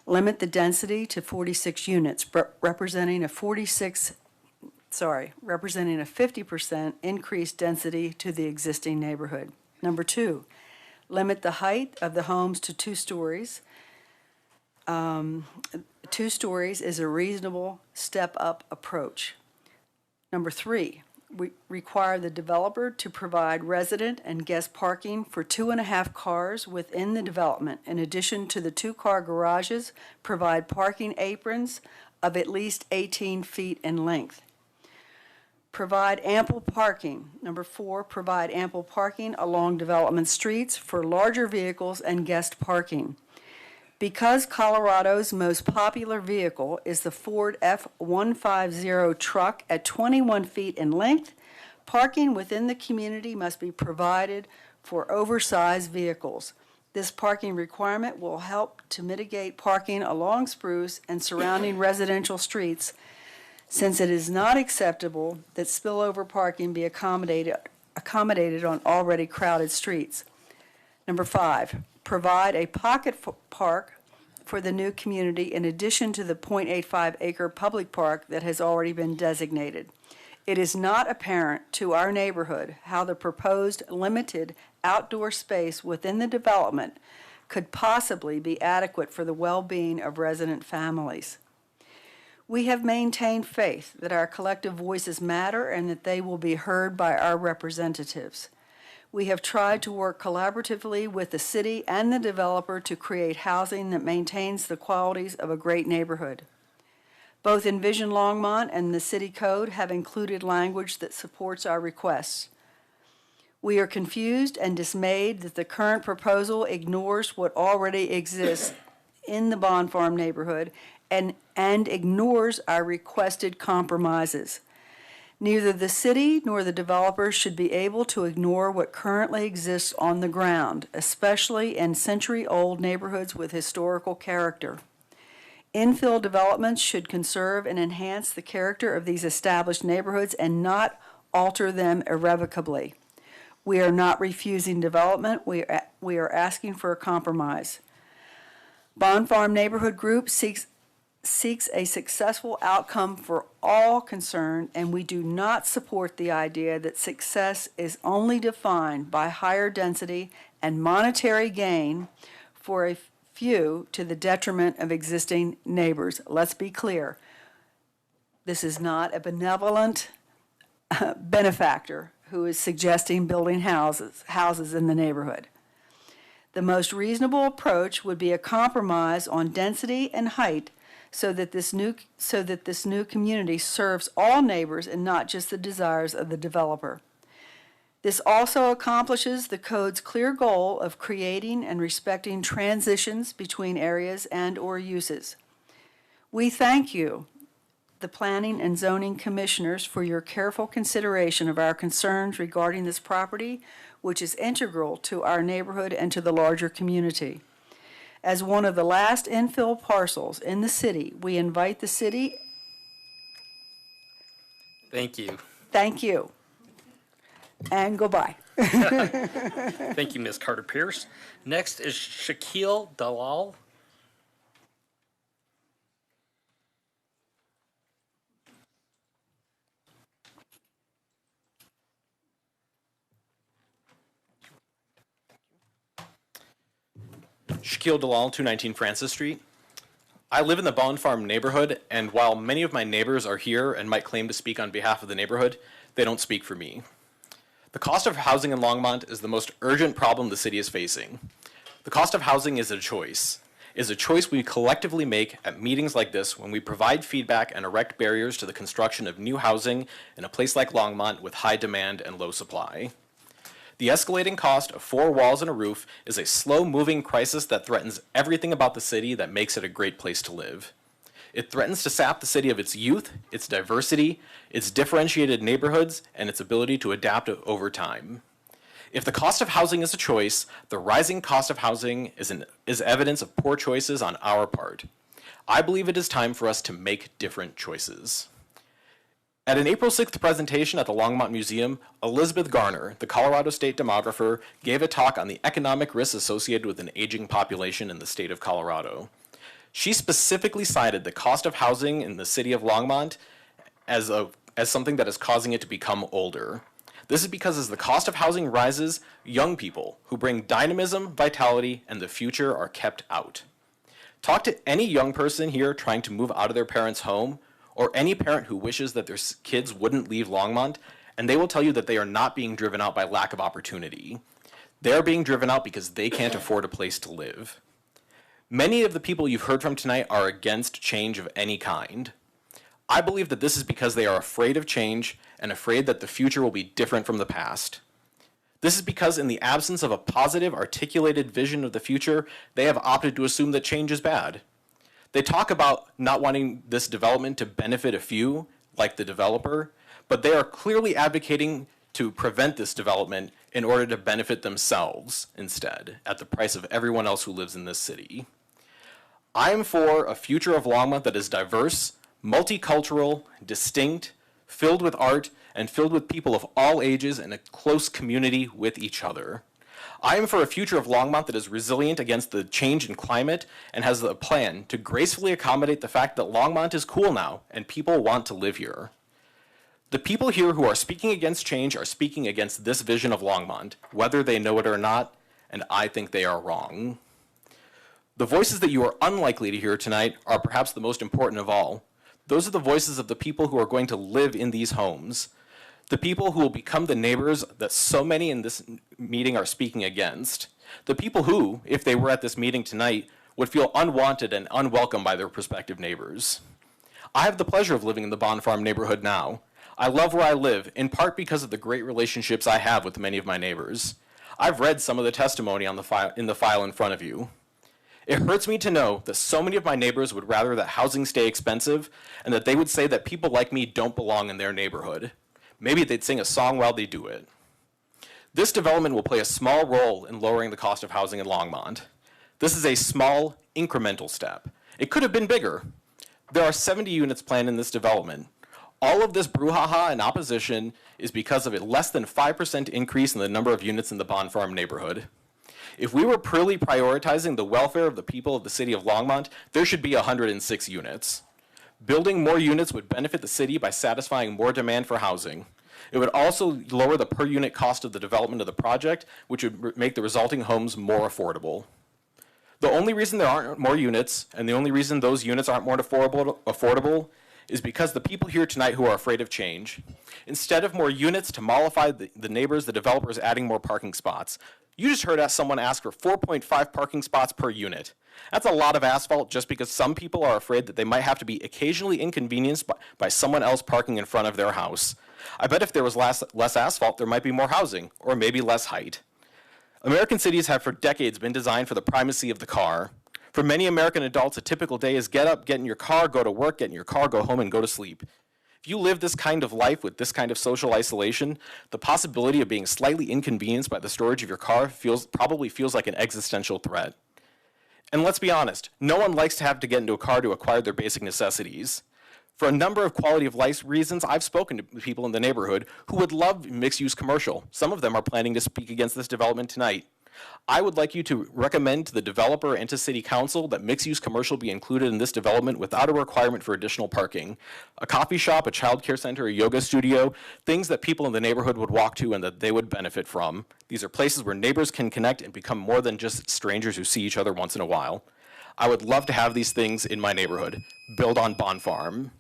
limit the density to 46 units, representing a 50% increased density to the existing neighborhood. Number two, limit the height of the homes to 2 stories. 2 stories is a reasonable step-up approach. Number three, we require the developer to provide resident and guest parking for 2.5 cars within the development. In addition to the 2-car garages, provide parking aprons of at least 18 feet in length. Provide ample parking. Number 4, provide ample parking along development streets for larger vehicles and guest parking. Because Colorado's most popular vehicle is the Ford F-150 truck at 21 feet in length, parking within the community must be provided for oversized vehicles. This parking requirement will help to mitigate parking along Spruce and surrounding residential streets, since it is not acceptable that spillover parking be accommodated accommodated on already crowded streets. Number 5, provide a pocket park for the new community in addition to the 0.85 acre public park that has already been designated. It is not apparent to our neighborhood how the proposed limited outdoor space within the development could possibly be adequate for the well-being of resident families. We have maintained faith that our collective voices matter and that they will be heard by our representatives. We have tried to work collaboratively with the city and the developer to create housing that maintains the qualities of a great neighborhood. Both Envision Longmont and the City Code have included language that supports our requests. We are confused and dismayed that the current proposal ignores what already exists in the Bond Farm neighborhood and ignores our requested compromises. Neither the city nor the developer should be able to ignore what currently exists on the ground, especially in century-old neighborhoods with historical character. Infill developments should conserve and enhance the character of these established neighborhoods and not alter them irrevocably. We are not refusing development. We are asking for a compromise. Bond Farm Neighborhood Group seeks a successful outcome for all concerned, and we do not support the idea that success is only defined by higher density and monetary gain for a few to the detriment of existing neighbors. Let's be clear. This is not a benevolent benefactor who is suggesting building houses in the neighborhood. The most reasonable approach would be a compromise on density and height so that this new community serves all neighbors and not just the desires of the developer. This also accomplishes the code's clear goal of creating and respecting transitions between areas and/or uses. We thank you, the Planning and Zoning Commissioners, for your careful consideration of our concerns regarding this property, which is integral to our neighborhood and to the larger community. As one of the last infill parcels in the city, we invite the city. Thank you. Thank you. And goodbye. Thank you, Ms. Carter-Pierce. Next is Shaquille Dalal. Shaquille Dalal, 219 Francis Street. I live in the Bond Farm neighborhood, and while many of my neighbors are here and might claim to speak on behalf of the neighborhood, they don't speak for me. The cost of housing in Longmont is the most urgent problem the city is facing. The cost of housing is a choice. It is a choice we collectively make at meetings like this when we provide feedback and erect barriers to the construction of new housing in a place like Longmont with high demand and low supply. The escalating cost of 4 walls and a roof is a slow-moving crisis that threatens everything about the city that makes it a great place to live. It threatens to sap the city of its youth, its diversity, its differentiated neighborhoods, and its ability to adapt over time. If the cost of housing is a choice, the rising cost of housing is evidence of poor choices on our part. I believe it is time for us to make different choices. At an April 6th presentation at the Longmont Museum, Elizabeth Garner, the Colorado State demographer, gave a talk on the economic risks associated with an aging population in the state of Colorado. She specifically cited the cost of housing in the city of Longmont as something that is causing it to become older. This is because as the cost of housing rises, young people who bring dynamism, vitality, and the future are kept out. Talk to any young person here trying to move out of their parents' home, or any parent who wishes that their kids wouldn't leave Longmont, and they will tell you that they are not being driven out by lack of opportunity. They are being driven out because they can't afford a place to live. Many of the people you've heard from tonight are against change of any kind. I believe that this is because they are afraid of change and afraid that the future will be different from the past. This is because in the absence of a positive, articulated vision of the future, they have opted to assume that change is bad. They talk about not wanting this development to benefit a few, like the developer, but they are clearly advocating to prevent this development in order to benefit themselves instead, at the price of everyone else who lives in this city. I am for a future of Longmont that is diverse, multicultural, distinct, filled with art, and filled with people of all ages in a close community with each other. I am for a future of Longmont that is resilient against the change in climate and has a plan to gracefully accommodate the fact that Longmont is cool now and people want to live here. The people here who are speaking against change are speaking against this vision of Longmont, whether they know it or not, and I think they are wrong. The voices that you are unlikely to hear tonight are perhaps the most important of all. Those are the voices of the people who are going to live in these homes, the people who will become the neighbors that so many in this meeting are speaking against, the people who, if they were at this meeting tonight, would feel unwanted and unwelcome by their prospective neighbors. I have the pleasure of living in the Bond Farm neighborhood now. I love where I live, in part because of the great relationships I have with many of my neighbors. I've read some of the testimony on the file in front of you. It hurts me to know that so many of my neighbors would rather that housing stay expensive and that they would say that people like me don't belong in their neighborhood. Maybe they'd sing a song while they do it. This development will play a small role in lowering the cost of housing in Longmont. This is a small, incremental step. It could have been bigger. There are 70 units planned in this development. All of this brouhaha and opposition is because of a less than 5% increase in the number of units in the Bond Farm neighborhood. If we were purely prioritizing the welfare of the people of the city of Longmont, there should be 106 units. Building more units would benefit the city by satisfying more demand for housing. It would also lower the per unit cost of the development of the project, which would make the resulting homes more affordable. The only reason there aren't more units, and the only reason those units aren't more affordable is because the people here tonight who are afraid of change. Instead of more units to mollify the neighbors, the developer is adding more parking spots. You just heard someone ask for 4.5 parking spots per unit. That's a lot of asphalt just because some people are afraid that they might have to be occasionally inconvenienced by someone else parking in front of their house. I bet if there was less asphalt, there might be more housing, or maybe less height. American cities have for decades been designed for the primacy of the car. For many American adults, a typical day is get up, get in your car, go to work, get in your car, go home, and go to sleep. If you live this kind of life with this kind of social isolation, the possibility of being slightly inconvenienced by the storage of your car probably feels like an existential threat. And let's be honest, no one likes to have to get into a car to acquire their basic necessities. For a number of quality of life reasons, I've spoken to people in the neighborhood who would love mixed-use commercial. Some of them are planning to speak against this development tonight. I would like you to recommend to the developer and to City Council that mixed-use commercial be included in this development without a requirement for additional parking. A coffee shop, a child care center, a yoga studio, things that people in the neighborhood would walk to and that they would benefit from. These are places where neighbors can connect and become more than just strangers who see each other once in a while. I would love to have these things in my neighborhood. Build on Bond Farm.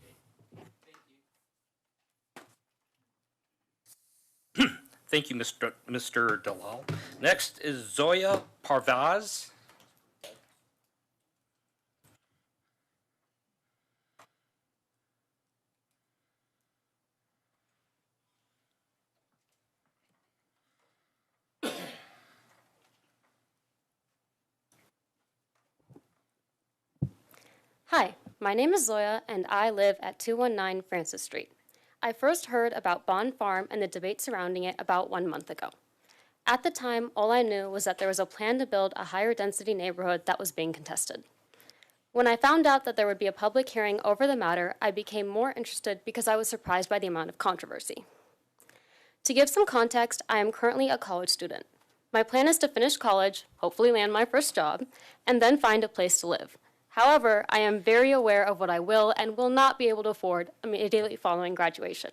Thank you, Mr. Dalal. Next is Zoya Parvaz. Hi, my name is Zoya, and I live at 219 Francis Street. I first heard about Bond Farm and the debate surrounding it about 1 month ago. At the time, all I knew was that there was a plan to build a higher density neighborhood that was being contested. When I found out that there would be a public hearing over the matter, I became more interested because I was surprised by the amount of controversy. To give some context, I am currently a college student. My plan is to finish college, hopefully land my first job, and then find a place to live. However, I am very aware of what I will and will not be able to afford immediately following graduation.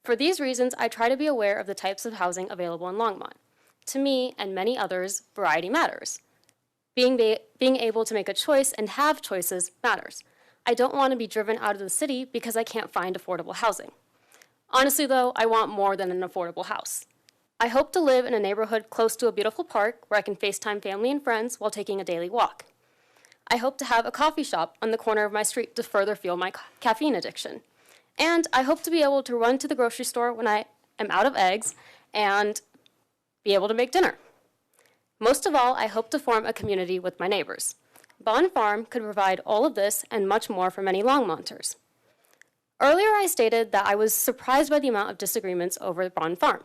For these reasons, I try to be aware of the types of housing available in Longmont. To me, and many others, variety matters. Being able to make a choice and have choices matters. I don't want to be driven out of the city because I can't find affordable housing. Honestly, though, I want more than an affordable house. I hope to live in a neighborhood close to a beautiful park where I can FaceTime family and friends while taking a daily walk. I hope to have a coffee shop on the corner of my street to further fuel my caffeine addiction. And I hope to be able to run to the grocery store when I am out of eggs and be able to make dinner. Most of all, I hope to form a community with my neighbors. Bond Farm could provide all of this and much more for many Longmonters. Earlier, I stated that I was surprised by the amount of disagreements over Bond Farm.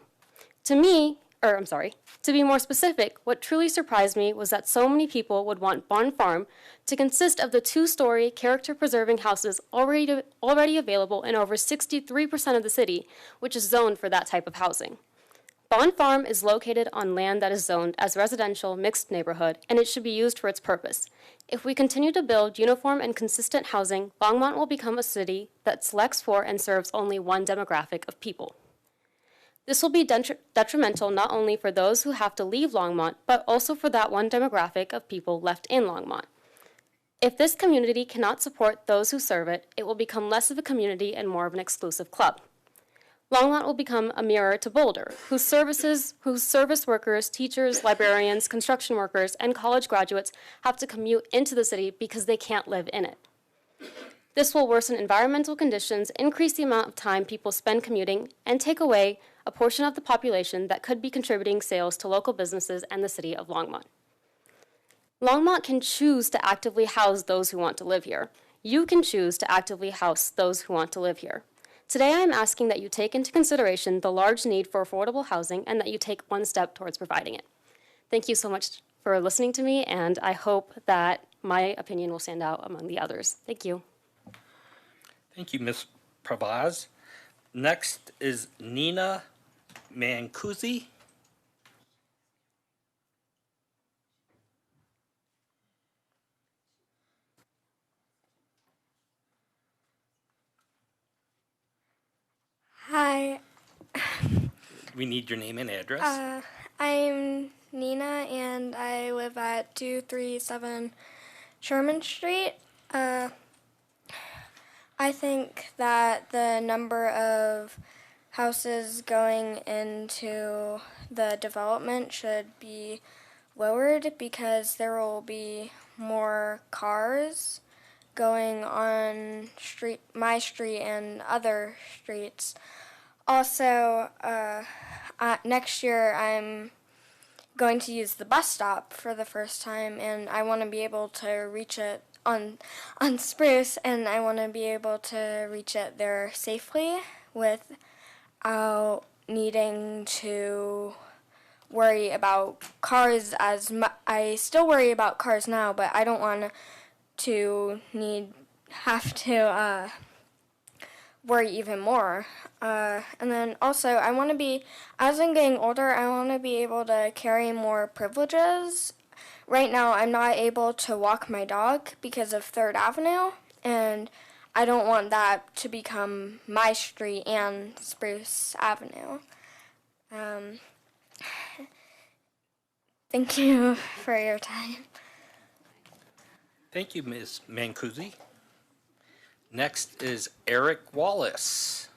To me, To be more specific, what truly surprised me was that so many people would want Bond Farm to consist of the 2-story, character-preserving houses already available in over 63% of the city, which is zoned for that type of housing. Bond Farm is located on land that is zoned as residential mixed neighborhood, and it should be used for its purpose. If we continue to build uniform and consistent housing, Longmont will become a city that selects for and serves only one demographic of people. This will be detrimental not only for those who have to leave Longmont, but also for that one demographic of people left in Longmont. If this community cannot support those who serve it, it will become less of a community and more of an exclusive club. Longmont will become a mirror to Boulder, whose service workers, teachers, librarians, construction workers, and college graduates have to commute into the city because they can't live in it. This will worsen environmental conditions, increase the amount of time people spend commuting, and take away a portion of the population that could be contributing sales to local businesses and the city of Longmont. Longmont can choose to actively house those who want to live here. You can choose to actively house those who want to live here. Today I am asking that you take into consideration the large need for affordable housing and that you take one step towards providing it. Thank you so much for listening to me, and I hope that my opinion will stand out among the others. Thank you. Thank you, Ms. Pravaz. Next is Nina Mancusi. Hi, We need your name and address. I'm Nina and I live at 237 Sherman Street. I think that the number of houses going into the development should be lowered because there will be more cars going on my street and other streets. Also, next year I'm going to use the bus stop for the first time, and I want to be able to reach it on Spruce, and I want to be able to reach it there safely without needing to worry about cars as much. I still worry about cars now, but I don't want to have to worry even more. And then also, I want to be, as I'm getting older, I want to be able to carry more privileges. Right now, I'm not able to walk my dog because of 3rd Avenue, and I don't want that to become my street and Spruce Avenue. Thank you for your time. Thank you, Ms. Mancusi. Next is Eric Wallace.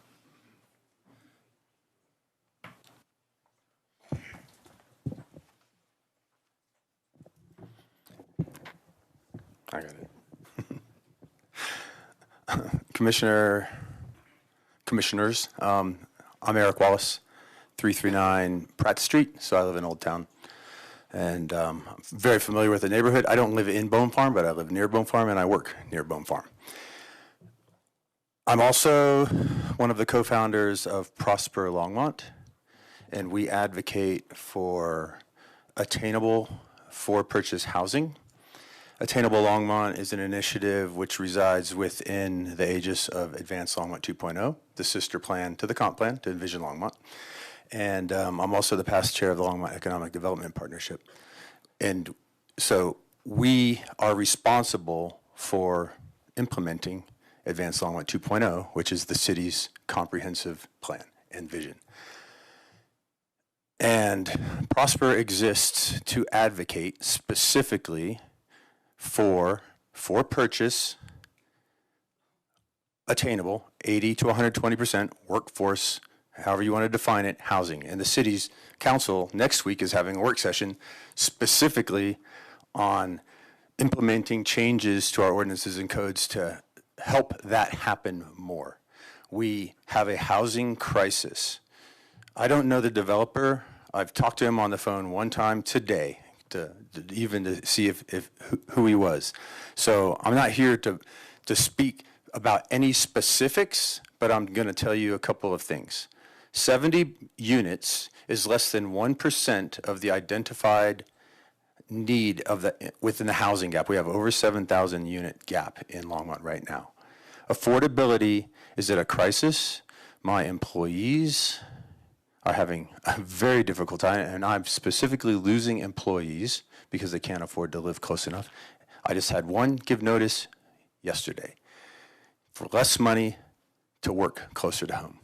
I got it. Commissioners, I'm Eric Wallace, 339 Pratt Street, so I live in Old Town. And I'm very familiar with the neighborhood. I don't live in Bone Farm, but I live near Bone Farm and I work near Bone Farm. I'm also one of the co-founders of Prosper Longmont, and we advocate for attainable for-purchase housing. Attainable Longmont is an initiative which resides within the aegis of Advanced Longmont 2.0, the sister plan to the comp plan to Envision Longmont. And I'm also the past chair of the Longmont Economic Development Partnership. And so we are responsible for implementing Advanced Longmont 2.0, which is the city's comprehensive plan and vision. And Prosper exists to advocate specifically for purchase, attainable, 80 to 120% workforce, however you want to define it, housing. And the city's council next week is having a work session specifically on implementing changes to our ordinances and codes to help that happen more. We have a housing crisis. I don't know the developer. I've talked to him on the phone one time today to see who he was. So I'm not here to speak about any specifics, but I'm going to tell you a couple of things. 70 units is less than 1% of the identified need of within the housing gap. We have over 7,000 unit gap in Longmont right now. Affordability is at a crisis. My employees are having a very difficult time, and I'm specifically losing employees because they can't afford to live close enough. I just had one give notice yesterday for less money to work closer to home.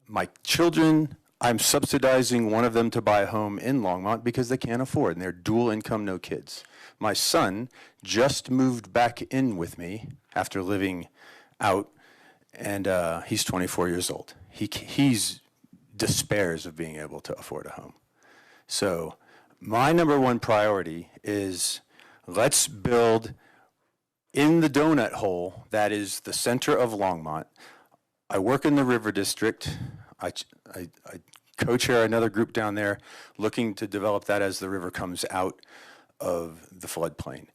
My children, I'm subsidizing one of them to buy a home in Longmont because they can't afford, and they're dual income, no kids. My son just moved back in with me after living out, and he's 24 years old. He's despairs of being able to afford a home. So my number one priority is let's build in the donut hole that is the center of Longmont. I work in the River District. I co-chair another group down there looking to develop that as the river comes out of the floodplain.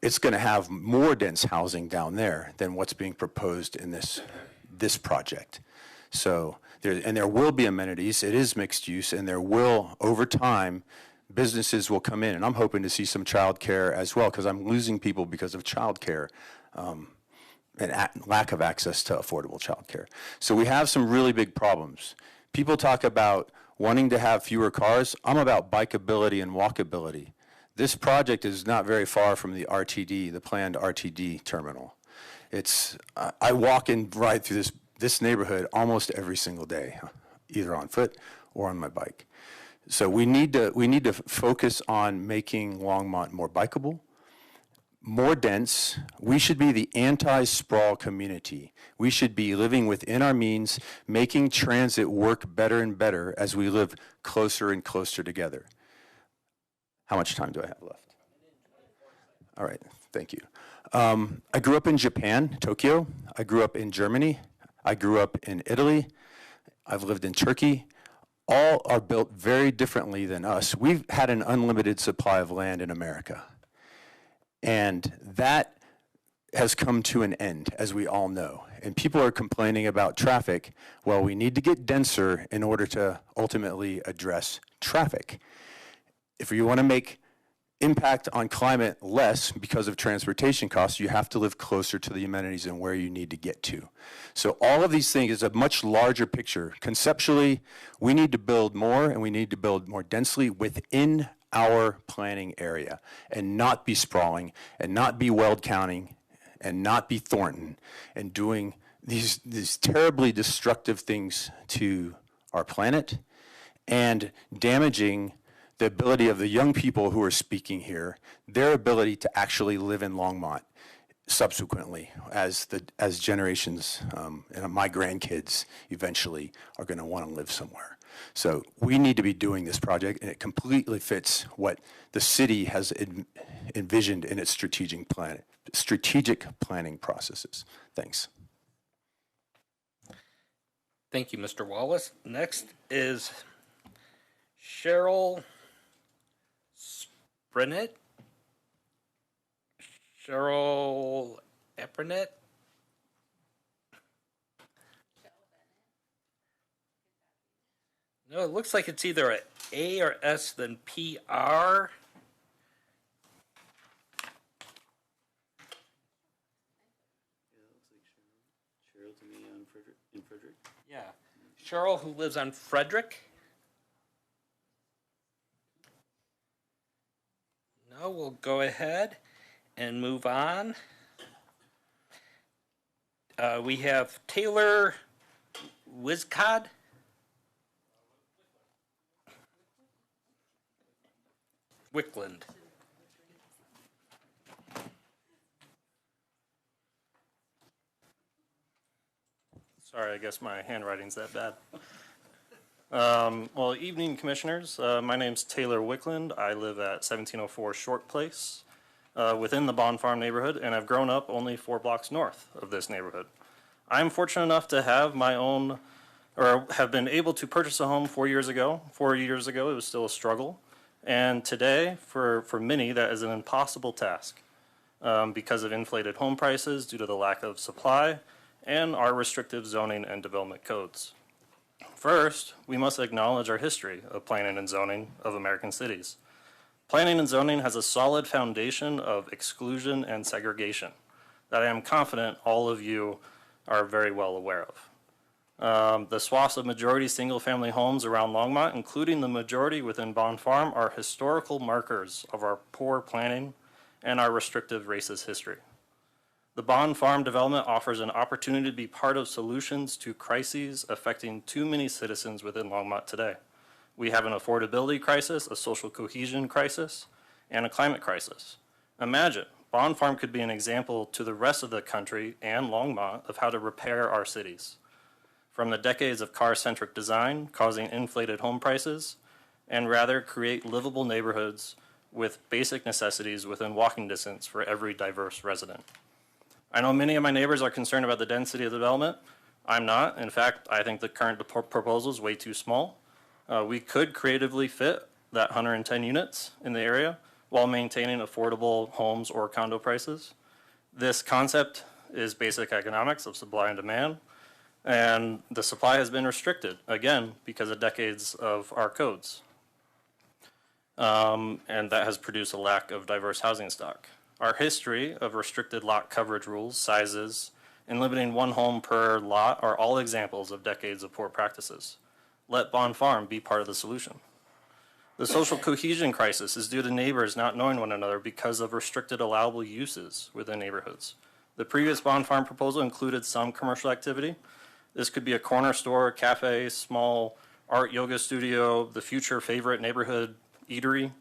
It's going to have more dense housing down there than what's being proposed in this project. So there will be amenities. It is mixed use, and there will, over time, businesses will come in, and I'm hoping to see some childcare as well, because I'm losing people because of childcare and lack of access to affordable childcare. So we have some really big problems. People talk about wanting to have fewer cars. I'm about bikeability and walkability. This project is not very far from the RTD, the planned RTD terminal. I walk and ride through this neighborhood almost every single day, either on foot or on my bike. So we need to focus on making Longmont more bikeable, more dense. We should be the anti-sprawl community. We should be living within our means, making transit work better and better as we live closer and closer together. How much time do I have left? All right, thank you. I grew up in Japan, Tokyo. I grew up in Germany. I grew up in Italy. I've lived in Turkey. All are built very differently than us. We've had an unlimited supply of land in America. And that has come to an end, as we all know. And people are complaining about traffic. Well, we need to get denser in order to ultimately address traffic. If you want to make impact on climate less because of transportation costs, you have to live closer to the amenities and where you need to get to. So all of these things is a much larger picture. Conceptually, we need to build more, and we need to build more densely within our planning area and not be sprawling and not be Weld County and not be Thornton and doing these terribly destructive things to our planet and damaging the ability of the young people who are speaking here, their ability to actually live in Longmont subsequently as generations and my grandkids eventually are going to want to live somewhere. So we need to be doing this project, and it completely fits what the city has envisioned in its strategic planning processes. Thanks. Thank you, Mr. Wallace. Next is Cheryl Sprinet. Cheryl Eprinet. No, it looks like it's either an A or S than PR. Cheryl to me in Frederick. Yeah. Cheryl, who lives on Frederick. No, we'll go ahead and move on. We have Taylor Wizcod. Wickland. Sorry, I guess my handwriting's that bad. Well, evening, commissioners. My name's Taylor Wickland. I live at 1704 Short Place within the Bond Farm neighborhood, and I've grown up only 4 blocks north of this neighborhood. I'm fortunate enough to have my own, or have been able to purchase a home 4 years ago. 4 years ago, it was still a struggle. And today, for many, that is an impossible task because of inflated home prices due to the lack of supply and our restrictive zoning and development codes. First, we must acknowledge our history of planning and zoning of American cities. Planning and zoning has a solid foundation of exclusion and segregation that I am confident all of you are very well aware of. The swaths of majority single-family homes around Longmont, including the majority within Bond Farm, are historical markers of our poor planning and our restrictive racist history. The Bond Farm development offers an opportunity to be part of solutions to crises affecting too many citizens within Longmont today. We have an affordability crisis, a social cohesion crisis, and a climate crisis. Imagine, Bond Farm could be an example to the rest of the country and Longmont of how to repair our cities. From the decades of car-centric design causing inflated home prices, and rather create livable neighborhoods with basic necessities within walking distance for every diverse resident. I know many of my neighbors are concerned about the density of the development. I'm not. In fact, I think the current proposal is way too small. We could creatively fit that 110 units in the area while maintaining affordable homes or condo prices. This concept is basic economics of supply and demand, and the supply has been restricted, again, because of decades of our codes. And that has produced a lack of diverse housing stock. Our history of restricted lot coverage rules, sizes, and limiting one home per lot are all examples of decades of poor practices. Let Bond Farm be part of the solution. The social cohesion crisis is due to neighbors not knowing one another because of restricted allowable uses within neighborhoods. The previous Bond Farm proposal included some commercial activity. This could be a corner store, cafe, small art yoga studio, the future favorite neighborhood eatery,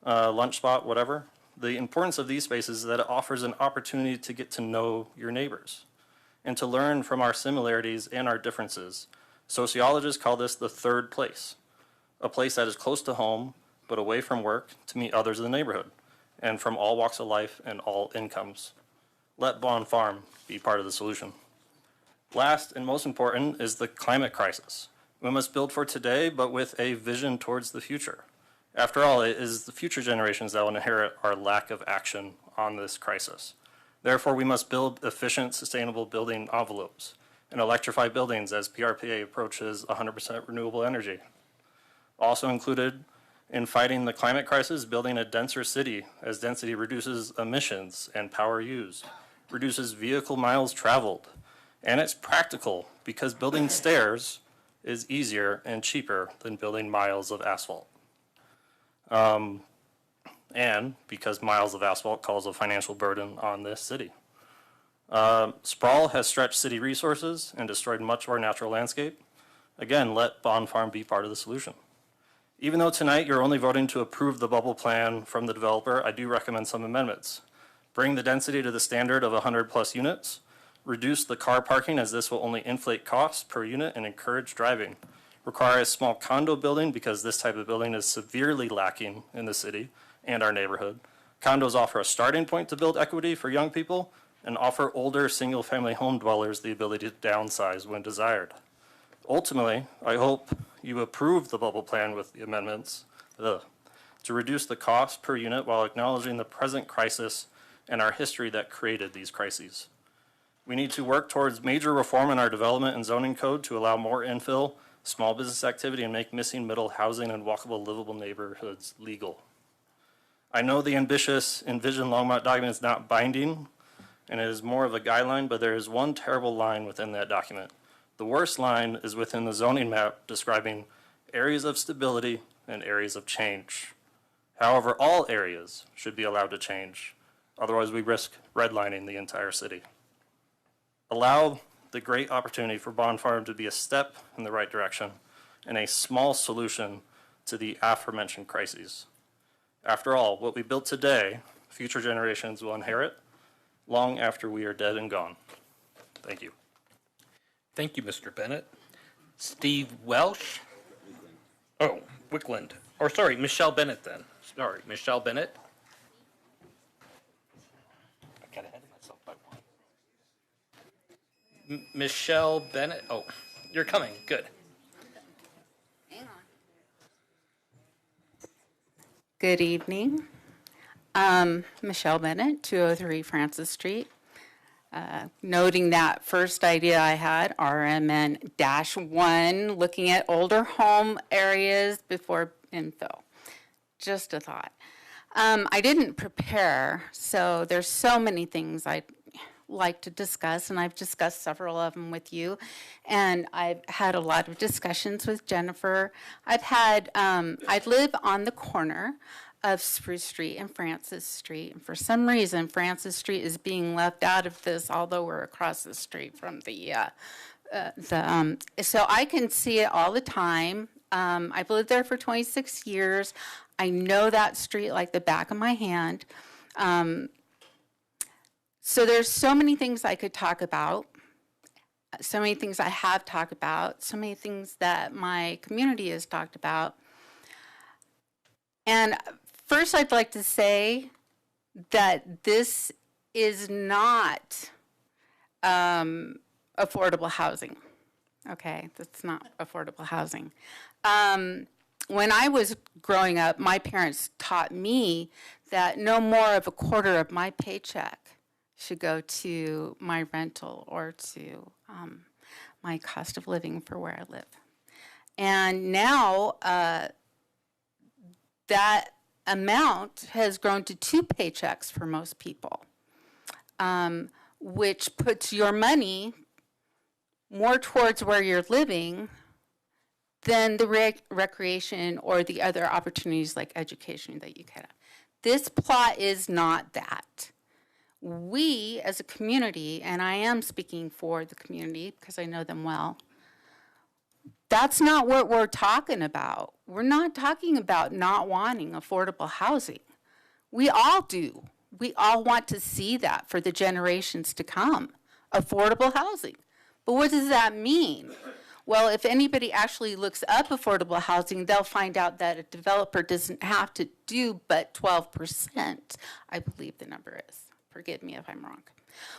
lunch spot, whatever. The importance of these spaces is that it offers an opportunity to get to know your neighbors and to learn from our similarities and our differences. Sociologists call this the third place, a place that is close to home but away from work to meet others in the neighborhood and from all walks of life and all incomes. Let Bond Farm be part of the solution. Last and most important is the climate crisis. We must build for today but with a vision towards the future. After all, it is the future generations that will inherit our lack of action on this crisis. Therefore, we must build efficient, sustainable building envelopes and electrify buildings as PRPA approaches 100% renewable energy. Also included in fighting the climate crisis, building a denser city as density reduces emissions and power used, reduces vehicle miles traveled, and it's practical because building stairs is easier and cheaper than building miles of asphalt. And because miles of asphalt cause a financial burden on this city. Sprawl has stretched city resources and destroyed much of our natural landscape. Again, let Bond Farm be part of the solution. Even though tonight you're only voting to approve the bubble plan from the developer, I do recommend some amendments. Bring the density to the standard of 100 plus units. Reduce the car parking as this will only inflate costs per unit and encourage driving. Require a small condo building because this type of building is severely lacking in the city and our neighborhood. Condos offer a starting point to build equity for young people and offer older single-family home dwellers the ability to downsize when desired. Ultimately, I hope you approve the bubble plan with the amendments to reduce the cost per unit while acknowledging the present crisis and our history that created these crises. We need to work towards major reform in our development and zoning code to allow more infill, small business activity, and make missing middle housing and walkable, livable neighborhoods legal. I know the ambitious Envision Longmont document is not binding, and it is more of a guideline, but there is one terrible line within that document. The worst line is within the zoning map describing areas of stability and areas of change. However, all areas should be allowed to change. Otherwise, we risk redlining the entire city. Allow the great opportunity for Bond Farm to be a step in the right direction and a small solution to the aforementioned crises. After all, what we built today, future generations will inherit long after we are dead and gone. Thank you. Thank you, Mr. Bennett. Steve Welsh. Oh, Wickland. Or sorry, Michelle Bennett then. Sorry, Michelle Bennett. I got ahead of myself by one. Michelle Bennett. Oh, you're coming. Good. Good evening. Michelle Bennett, 203 Francis Street. noting that first idea I had, RMN-1, looking at older home areas before infill. Just a thought. I didn't prepare, so there's so many things I'd like to discuss, and I've discussed several of them with you, and I've had a lot of discussions with Jennifer. I live on the corner of Spruce Street and Francis Street, and for some reason, Francis Street is being left out of this, although we're across the street from so I can see it all the time. I've lived there for 26 years. I know that street like the back of my hand. So there's so many things I could talk about, so many things I have talked about, so many things that my community has talked about. And first I'd like to say that this is not affordable housing. Okay, that's not affordable housing. When I was growing up, my parents taught me that no more of a quarter of my paycheck should go to my rental or to my cost of living for where I live. And now that amount has grown to 2 paychecks for most people, which puts your money more towards where you're living than the recreation or the other opportunities like education that you could have. This plot is not that. We as a community, and I am speaking for the community because I know them well, that's not what we're talking about. We're not talking about not wanting affordable housing. We all do. We all want to see that for the generations to come, affordable housing. But what does that mean? Well, if anybody actually looks up affordable housing, they'll find out that a developer doesn't have to do but 12%, I believe the number is. Forgive me if I'm wrong.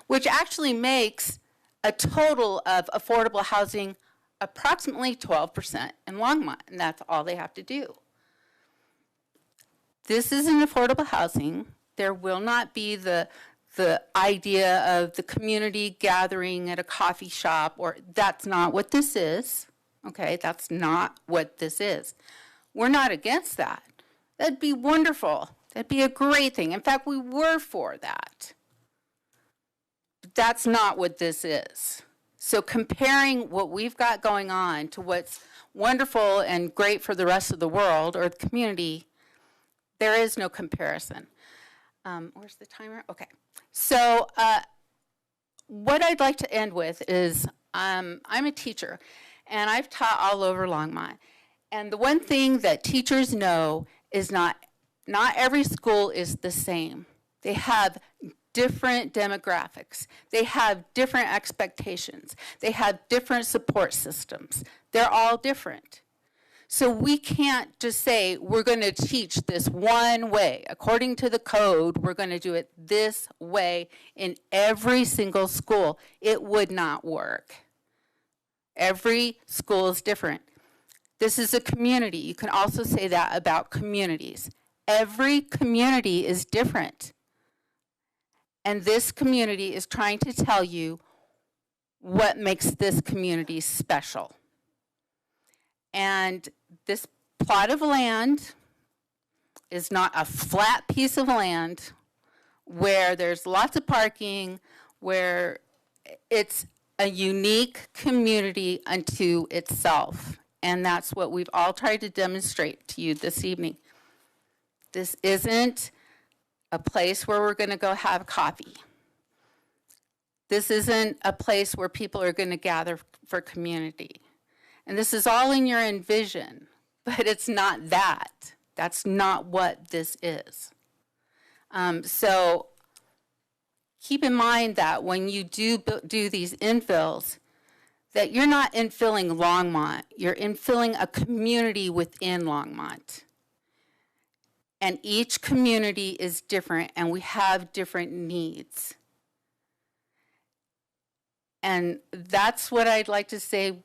Which actually makes a total of affordable housing approximately 12% in Longmont, and that's all they have to do. This isn't affordable housing. There will not be the idea of the community gathering at a coffee shop, or that's not what this is. Okay, that's not what this is. We're not against that. That'd be wonderful. That'd be a great thing. In fact, we were for that. But that's not what this is. So comparing what we've got going on to what's wonderful and great for the rest of the world or the community, there is no comparison. Where's the timer? Okay. So what I'd like to end with is I'm a teacher, and I've taught all over Longmont. And the one thing that teachers know is not every school is the same. They have different demographics. They have different expectations. They have different support systems. They're all different. So we can't just say, we're going to teach this one way. According to the code, we're going to do it this way in every single school. It would not work. Every school is different. This is a community. You can also say that about communities. Every community is different. And this community is trying to tell you what makes this community special. And this plot of land is not a flat piece of land where there's lots of parking, where it's a unique community unto itself. And that's what we've all tried to demonstrate to you this evening. This isn't a place where we're going to go have coffee. This isn't a place where people are going to gather for community. And this is all in your envision, but it's not that. That's not what this is. So keep in mind that when you do these infills, that you're not infilling Longmont, you're infilling a community within Longmont. And each community is different, and we have different needs. And that's what I'd like to say,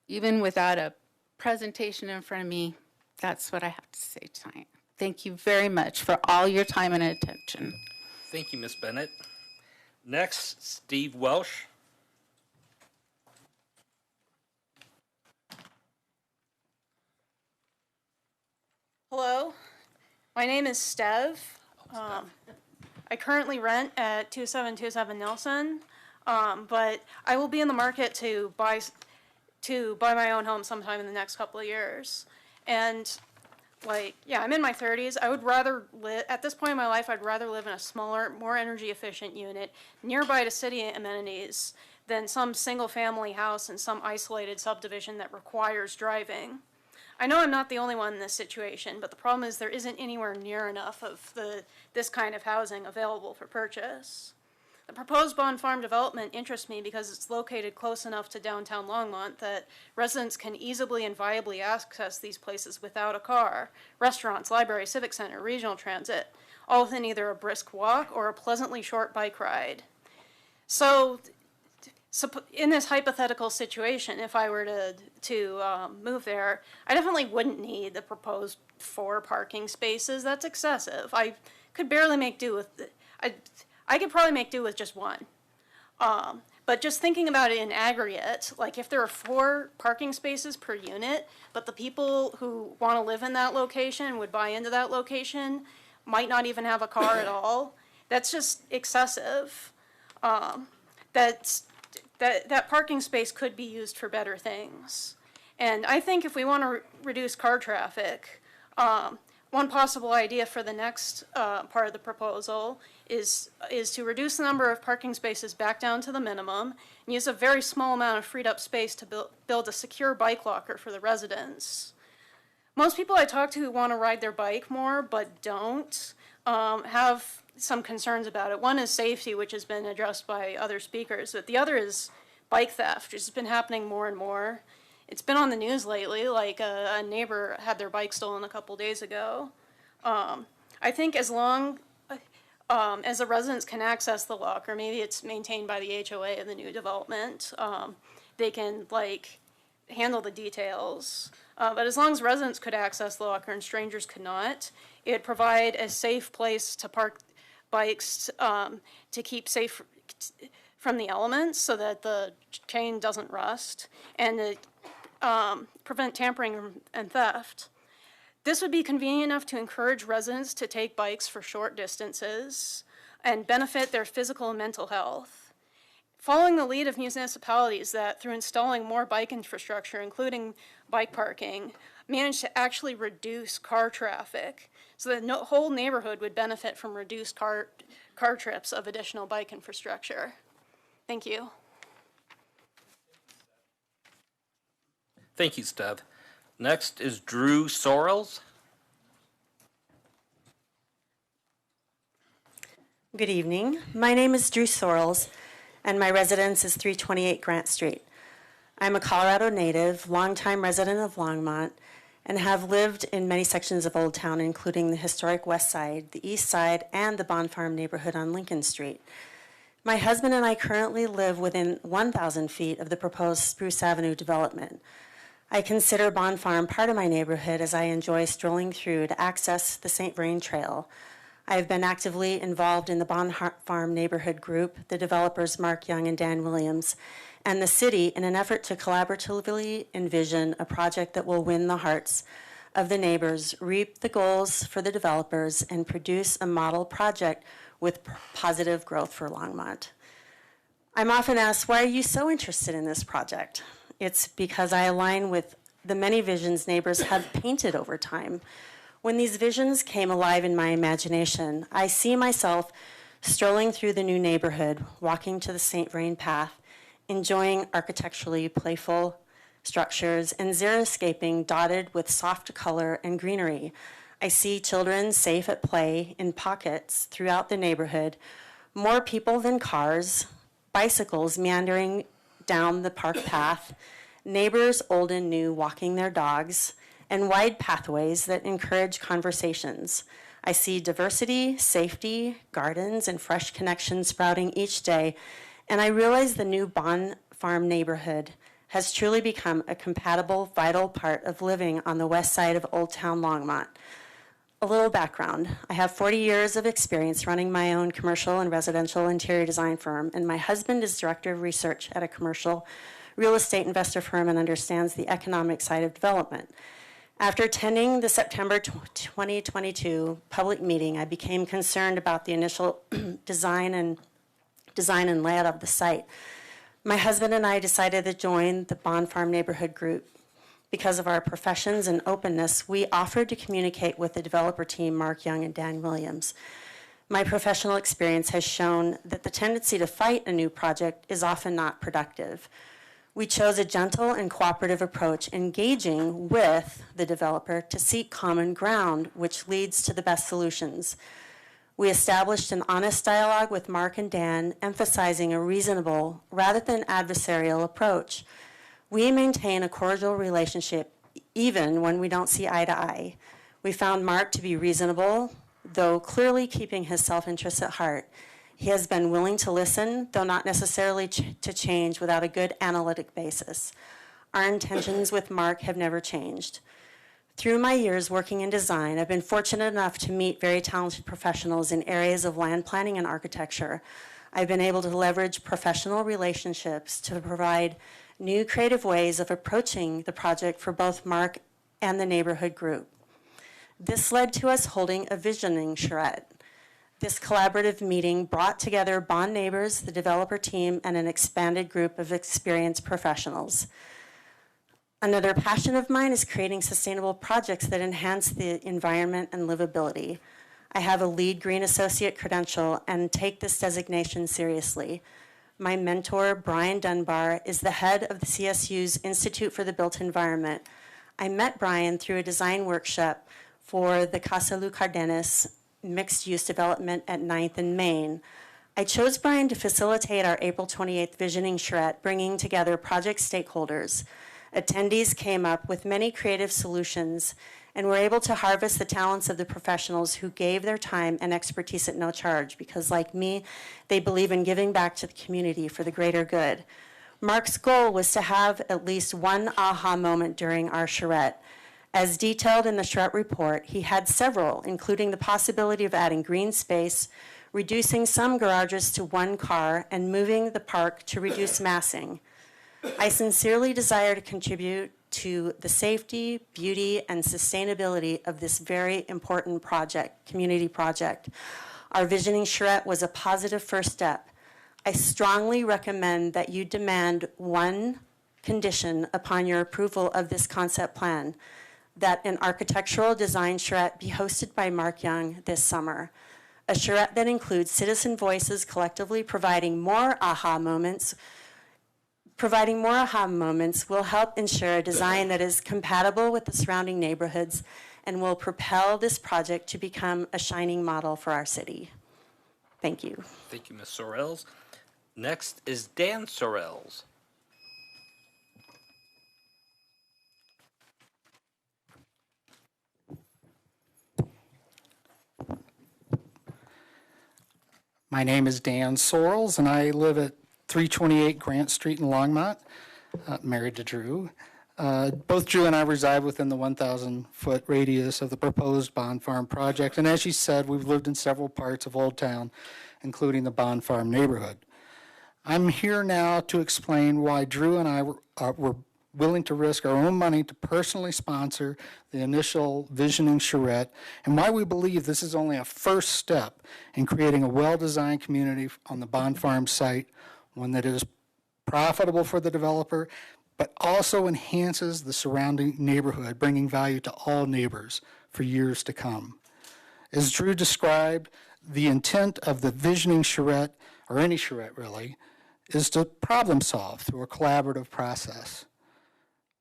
even without a presentation in front of me. That's what I have to say tonight. Thank you very much for all your time and attention. Thank you, Ms. Bennett. Next, Steve Welsh. Hello, my name is Stev. I currently rent at 2727 Nelson, but I will be in the market to buy my own home sometime in the next couple of years. And I'm in my 30s. I would rather live, at this point in my life, I'd rather live in a smaller, more energy efficient unit nearby to city amenities than some single family house in some isolated subdivision that requires driving. I know I'm not the only one in this situation, but the problem is there isn't anywhere near enough of this kind of housing available for purchase. The proposed Bond Farm development interests me because it's located close enough to downtown Longmont that residents can easily and viably access these places without a car. Restaurants, library, civic center, regional transit, all within either a brisk walk or a pleasantly short bike ride. So in this hypothetical situation, if I were to move there, I definitely wouldn't need the proposed 4 parking spaces. That's excessive. I could barely make do with I could probably make do with just 1. But just thinking about it in aggregate, like if there are 4 parking spaces per unit, but the people who want to live in that location would buy into that location might not even have a car at all, that's just excessive. That parking space could be used for better things. And I think if we want to reduce car traffic, one possible idea for the next part of the proposal is to reduce the number of parking spaces back down to the minimum and use a very small amount of freed up space to build a secure bike locker for the residents. Most people I talk to who want to ride their bike more but don't have some concerns about it. One is safety, which has been addressed by other speakers, but the other is bike theft, which has been happening more and more. It's been on the news lately, like a neighbor had their bike stolen a couple days ago. I think as long as the residents can access the locker, maybe it's maintained by the HOA of the new development, they can handle the details. But as long as residents could access the locker and strangers could not, it would provide a safe place to park bikes to keep safe from the elements so that the chain doesn't rust and to prevent tampering and theft. This would be convenient enough to encourage residents to take bikes for short distances and benefit their physical and mental health. Following the lead of municipalities that, through installing more bike infrastructure, including bike parking, managed to actually reduce car traffic so that the whole neighborhood would benefit from reduced car trips of additional bike infrastructure. Thank you. Thank you, Stev. Next is Drew Sorrells. Good evening. My name is Drew Sorrells, and my residence is 328 Grant Street. I'm a Colorado native, longtime resident of Longmont, and have lived in many sections of Old Town, including the historic West Side, the East Side, and the Bond Farm neighborhood on Lincoln Street. My husband and I currently live within 1,000 feet of the proposed Spruce Avenue development. I consider Bond Farm part of my neighborhood as I enjoy strolling through to access the St. Vrain Trail. I have been actively involved in the Bond Farm neighborhood group, the developers Mark Young and Dan Williams, and the city in an effort to collaboratively envision a project that will win the hearts of the neighbors, reap the goals for the developers, and produce a model project with positive growth for Longmont. I'm often asked, why are you so interested in this project? It's because I align with the many visions neighbors have painted over time. When these visions came alive in my imagination, I see myself strolling through the new neighborhood, walking to the St. Vrain path, enjoying architecturally playful structures and xeriscaping dotted with soft color and greenery. I see children safe at play in pockets throughout the neighborhood, more people than cars, bicycles meandering down the park path, neighbors old and new walking their dogs, and wide pathways that encourage conversations. I see diversity, safety, gardens, and fresh connections sprouting each day, and I realize the new Bond Farm neighborhood has truly become a compatible, vital part of living on the west side of Old Town Longmont. A little background. I have 40 years of experience running my own commercial and residential interior design firm, and my husband is director of research at a commercial real estate investor firm and understands the economic side of development. After attending the September 2022 public meeting, I became concerned about the initial design and layout of the site. My husband and I decided to join the Bond Farm Neighborhood Group. Because of our professions and openness, we offered to communicate with the developer team, Mark Young and Dan Williams. My professional experience has shown that the tendency to fight a new project is often not productive. We chose a gentle and cooperative approach, engaging with the developer to seek common ground, which leads to the best solutions. We established an honest dialogue with Mark and Dan, emphasizing a reasonable rather than adversarial approach. We maintain a cordial relationship even when we don't see eye to eye. We found Mark to be reasonable, though clearly keeping his self-interest at heart. He has been willing to listen, though not necessarily to change without a good analytic basis. Our intentions with Mark have never changed. Through my years working in design, I've been fortunate enough to meet very talented professionals in areas of land planning and architecture. I've been able to leverage professional relationships to provide new creative ways of approaching the project for both Mark and the neighborhood group. This led to us holding a visioning charrette. This collaborative meeting brought together Bond neighbors, the developer team, and an expanded group of experienced professionals. Another passion of mine is creating sustainable projects that enhance the environment and livability. I have a LEED Green Associate credential and take this designation seriously. My mentor, Brian Dunbar, is the head of the CSU's Institute for the Built Environment. I met Brian through a design workshop for the Casa Lu Cardenas mixed-use development at 9th and Main. I chose Brian to facilitate our April 28th visioning charrette, bringing together project stakeholders. Attendees came up with many creative solutions and were able to harvest the talents of the professionals who gave their time and expertise at no charge because, like me, they believe in giving back to the community for the greater good. Mark's goal was to have at least one aha moment during our charrette. As detailed in the charrette report, he had several, including the possibility of adding green space, reducing some garages to one car, and moving the park to reduce massing. I sincerely desire to contribute to the safety, beauty, and sustainability of this very important project, community project. Our visioning charrette was a positive first step. I strongly recommend that you demand one condition upon your approval of this concept plan, that an architectural design charrette be hosted by Mark Young this summer. A charrette that includes citizen voices collectively providing more aha moments will help ensure a design that is compatible with the surrounding neighborhoods and will propel this project to become a shining model for our city. Thank you. Thank you, Ms. Sorrells. Next is Dan Sorrells. My name is Dan Sorrells, and I live at 328 Grant Street in Longmont, married to Drew. Both Drew and I reside within the 1,000-foot radius of the proposed Bond Farm project, and as she said, we've lived in several parts of Old Town, including the Bond Farm neighborhood. I'm here now to explain why Drew and I were willing to risk our own money to personally sponsor the initial visioning charrette, and why we believe this is only a first step in creating a well-designed community on the Bond Farm site, one that is profitable for the developer, but also enhances the surrounding neighborhood, bringing value to all neighbors for years to come. As Drew described, the intent of the visioning charrette, or any charrette really, is to problem solve through a collaborative process.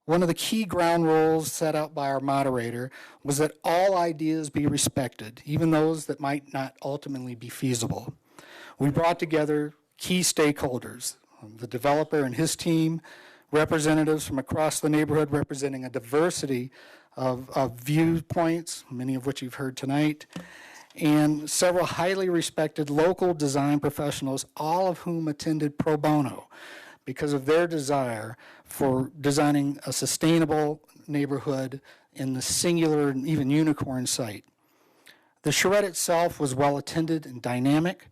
One of the key ground rules set out by our moderator was that all ideas be respected, even those that might not ultimately be feasible. We brought together key stakeholders, the developer and his team, representatives from across the neighborhood representing a diversity of viewpoints, many of which you've heard tonight, and several highly respected local design professionals, all of whom attended pro bono because of their desire for designing a sustainable neighborhood in the singular and even unicorn site. The charrette itself was well attended and dynamic.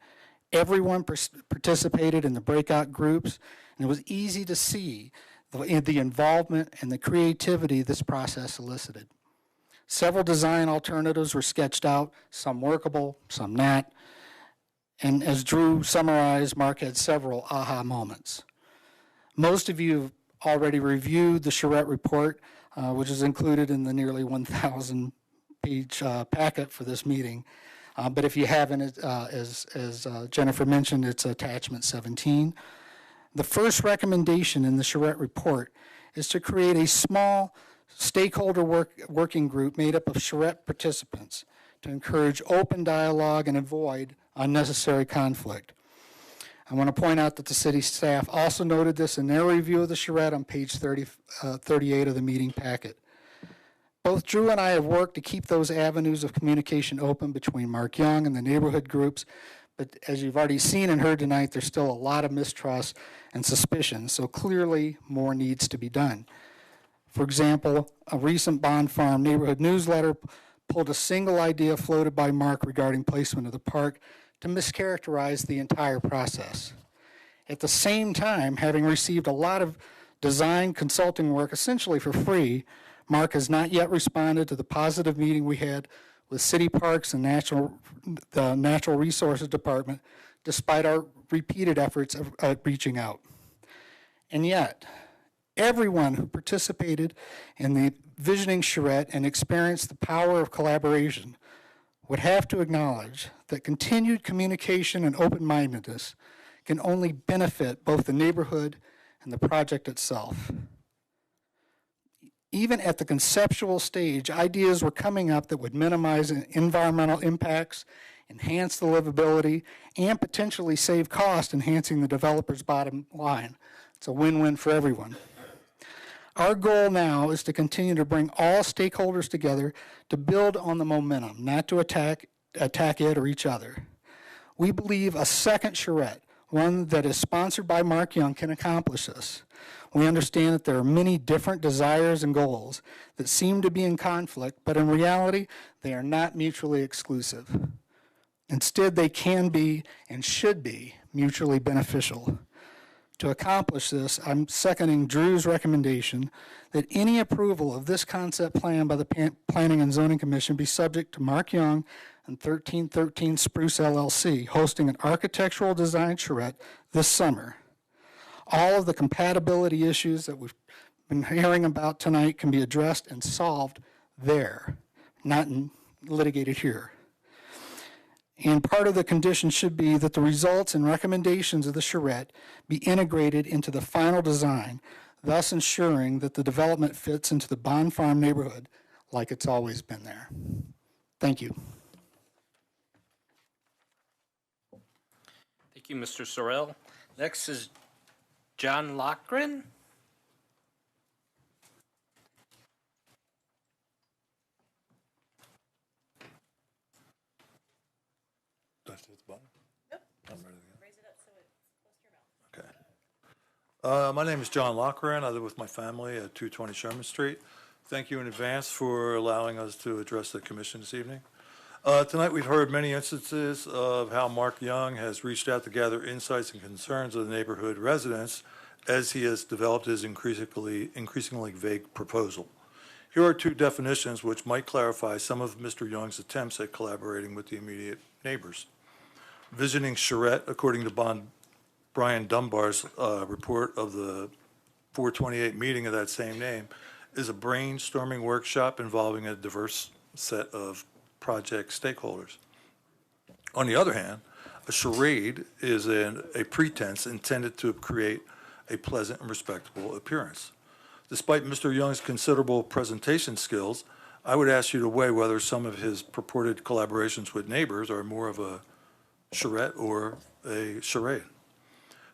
Everyone participated in the breakout groups, and it was easy to see the involvement and the creativity this process elicited. Several design alternatives were sketched out, some workable, some not. And as Drew summarized, Mark had several aha moments. Most of you have already reviewed the charrette report, which is included in the nearly 1,000-page packet for this meeting. But if you haven't, as Jennifer mentioned, it's attachment 17. The first recommendation in the charrette report is to create a small stakeholder working group made up of charrette participants to encourage open dialogue and avoid unnecessary conflict. I want to point out that the city staff also noted this in their review of the charrette on page 38 of the meeting packet. Both Drew and I have worked to keep those avenues of communication open between Mark Young and the neighborhood groups, but as you've already seen and heard tonight, there's still a lot of mistrust and suspicion, so clearly more needs to be done. For example, a recent Bond Farm neighborhood newsletter pulled a single idea floated by Mark regarding placement of the park to mischaracterize the entire process. At the same time, having received a lot of design consulting work essentially for free, Mark has not yet responded to the positive meeting we had with City Parks and the Natural Resources Department, despite our repeated efforts of reaching out. And yet, everyone who participated in the visioning charrette and experienced the power of collaboration would have to acknowledge that continued communication and open-mindedness can only benefit both the neighborhood and the project itself. Even at the conceptual stage, ideas were coming up that would minimize environmental impacts, enhance the livability, and potentially save cost, enhancing the developer's bottom line. It's a win-win for everyone. Our goal now is to continue to bring all stakeholders together to build on the momentum, not to attack it or each other. We believe a second charrette, one that is sponsored by Mark Young, can accomplish this. We understand that there are many different desires and goals that seem to be in conflict, but in reality, they are not mutually exclusive. Instead, they can be and should be mutually beneficial. To accomplish this, I'm seconding Drew's recommendation that any approval of this concept plan by the Planning and Zoning Commission be subject to Mark Young and 1313 Spruce LLC hosting an architectural design charrette this summer. All of the compatibility issues that we've been hearing about tonight can be addressed and solved there, not litigated here. And part of the condition should be that the results and recommendations of the charrette be integrated into the final design, thus ensuring that the development fits into the Bond Farm neighborhood like it's always been there. Thank you. Thank you, Mr. Sorrell. Next is John Lochran. My name is John Lochran. I live with my family at 220 Sherman Street. Thank you in advance for allowing us to address the commission this evening. Tonight we've heard many instances of how Mark Young has reached out to gather insights and concerns of the neighborhood residents as he has developed his increasingly vague proposal. Here are two definitions which might clarify some of Mr. Young's attempts at collaborating with the immediate neighbors. Visioning charrette, according to Brian Dunbar's report of the 428 meeting of that same name, is a brainstorming workshop involving a diverse set of project stakeholders. On the other hand, a charade is a pretense intended to create a pleasant and respectable appearance. Despite Mr. Young's considerable presentation skills, I would ask you to weigh whether some of his purported collaborations with neighbors are more of a charrette or a charade.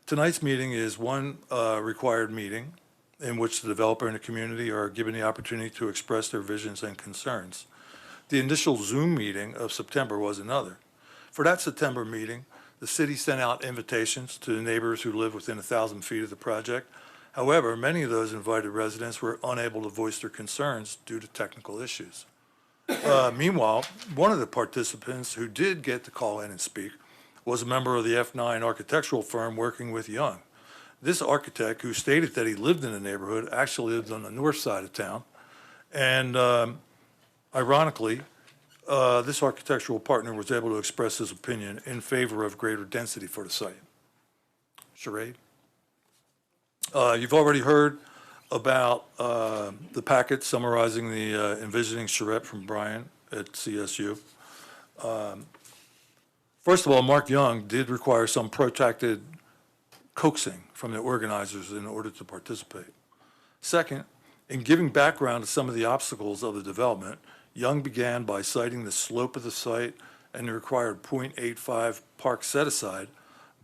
Tonight's meeting is one required meeting in which the developer and the community are given the opportunity to express their visions and concerns. The initial Zoom meeting of September was another. For that September meeting, the city sent out invitations to the neighbors who live within 1,000 feet of the project. However, many of those invited residents were unable to voice their concerns due to technical issues. Meanwhile, one of the participants who did get to call in and speak was a member of the F9 architectural firm working with Young. This architect, who stated that he lived in the neighborhood, actually lived on the north side of town. And ironically, this architectural partner was able to express his opinion in favor of greater density for the site. Charade? You've already heard about the packet summarizing the envisioning charrette from Brian at CSU. First of all, Mark Young did require some protracted coaxing from the organizers in order to participate. Second, in giving background to some of the obstacles of the development, Young began by citing the slope of the site and the required .85 park set-aside,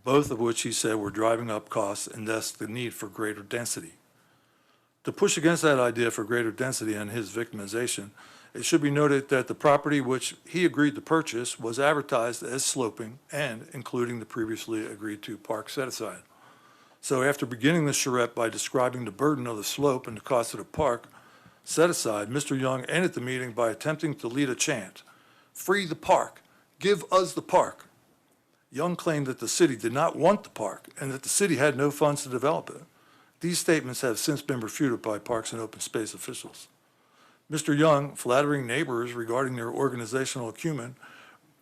both of which he said were driving up costs and thus the need for greater density. To push against that idea for greater density and his victimization, it should be noted that the property which he agreed to purchase was advertised as sloping and including the previously agreed to park set-aside. So after beginning the charrette by describing the burden of the slope and the cost of the park set-aside, Mr. Young ended the meeting by attempting to lead a chant, "Free the park, give us the park." Young claimed that the city did not want the park and that the city had no funds to develop it. These statements have since been refuted by Parks and Open Space officials. Mr. Young, flattering neighbors regarding their organizational acumen,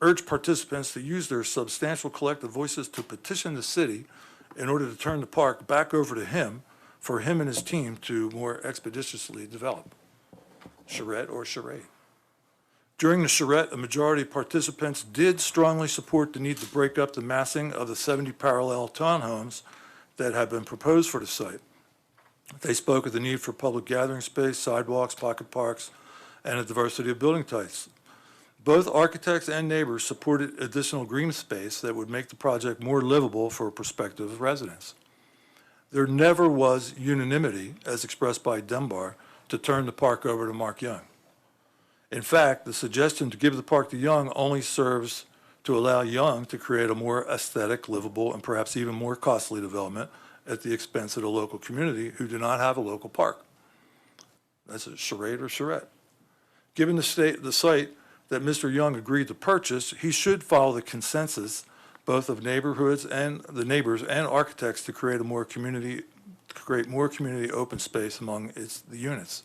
urged participants to use their substantial collective voices to petition the city in order to turn the park back over to him for him and his team to more expeditiously develop. Charrette or charade? During the charrette, a majority of participants did strongly support the need to break up the massing of the 70 parallel townhomes that have been proposed for the site. They spoke of the need for public gathering space, sidewalks, pocket parks, and a diversity of building types. Both architects and neighbors supported additional green space that would make the project more livable for prospective residents. There never was unanimity, as expressed by Dunbar, to turn the park over to Mark Young. In fact, the suggestion to give the park to Young only serves to allow Young to create a more aesthetic, livable, and perhaps even more costly development at the expense of the local community who do not have a local park. That's a charade or charrette. Given the site that Mr. Young agreed to purchase, he should follow the consensus both of neighborhoods and the neighbors and architects to create more community open space among the units.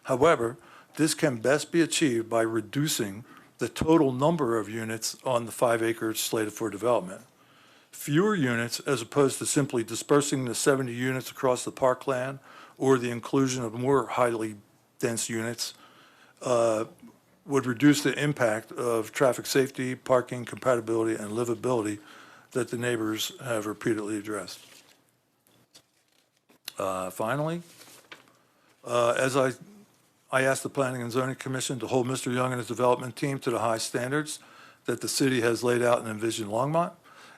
However, this can best be achieved by reducing the total number of units on the 5 acres slated for development. Fewer units, as opposed to simply dispersing the 70 units across the parkland or the inclusion of more highly dense units, would reduce the impact of traffic safety, parking, compatibility, and livability that the neighbors have repeatedly addressed. Finally, as I asked the Planning and Zoning Commission to hold Mr. Young and his development team to the high standards that the city has laid out and envisioned Longmont.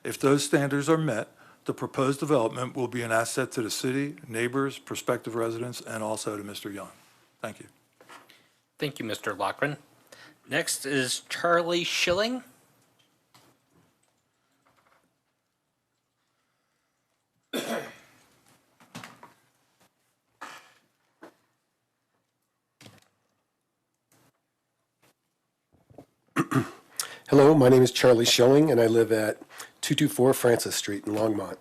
If those standards are met, the proposed development will be an asset to the city, neighbors, prospective residents, and also to Mr. Young. Thank you. Thank you, Mr. Loughran. Next is Charlie Schilling. Hello, my name is Charlie Schilling, and I live at 224 Francis Street in Longmont.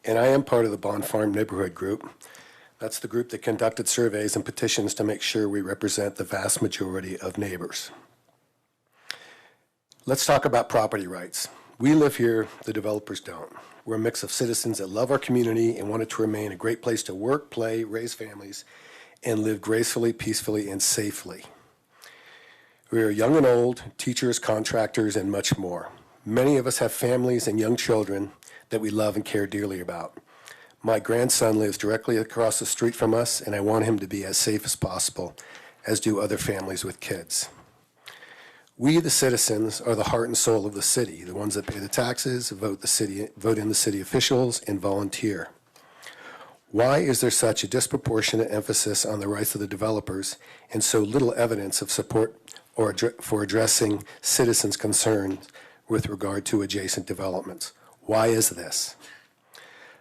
And I am part of the Bond Farm Neighborhood Group. That's the group that conducted surveys and petitions to make sure we represent the vast majority of neighbors. Let's talk about property rights. We live here, the developers don't. We're a mix of citizens that love our community and want it to remain a great place to work, play, raise families, and live gracefully, peacefully, and safely. We are young and old, teachers, contractors, and much more. Many of us have families and young children that we love and care dearly about. My grandson lives directly across the street from us, and I want him to be as safe as possible, as do other families with kids. We, the citizens, are the heart and soul of the city, the ones that pay the taxes, vote in the city officials, and volunteer. Why is there such a disproportionate emphasis on the rights of the developers and so little evidence of support for addressing citizens' concerns with regard to adjacent developments? Why is this?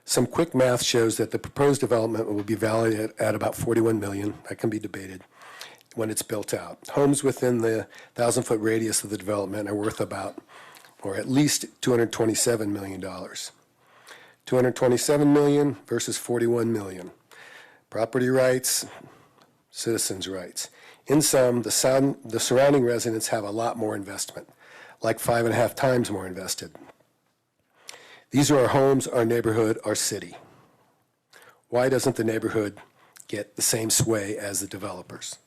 Some quick math shows that the proposed development will be valued at about $41 million. That can be debated. when it's built out. Homes within the 1,000-foot radius of the development are worth about, or at least $227 million. $227 million versus $41 million. Property rights, citizens' rights. In sum, the surrounding residents have a lot more investment, like 5.5 times more invested. These are our homes, our neighborhood, our city. Why doesn't the neighborhood get the same sway as the developers?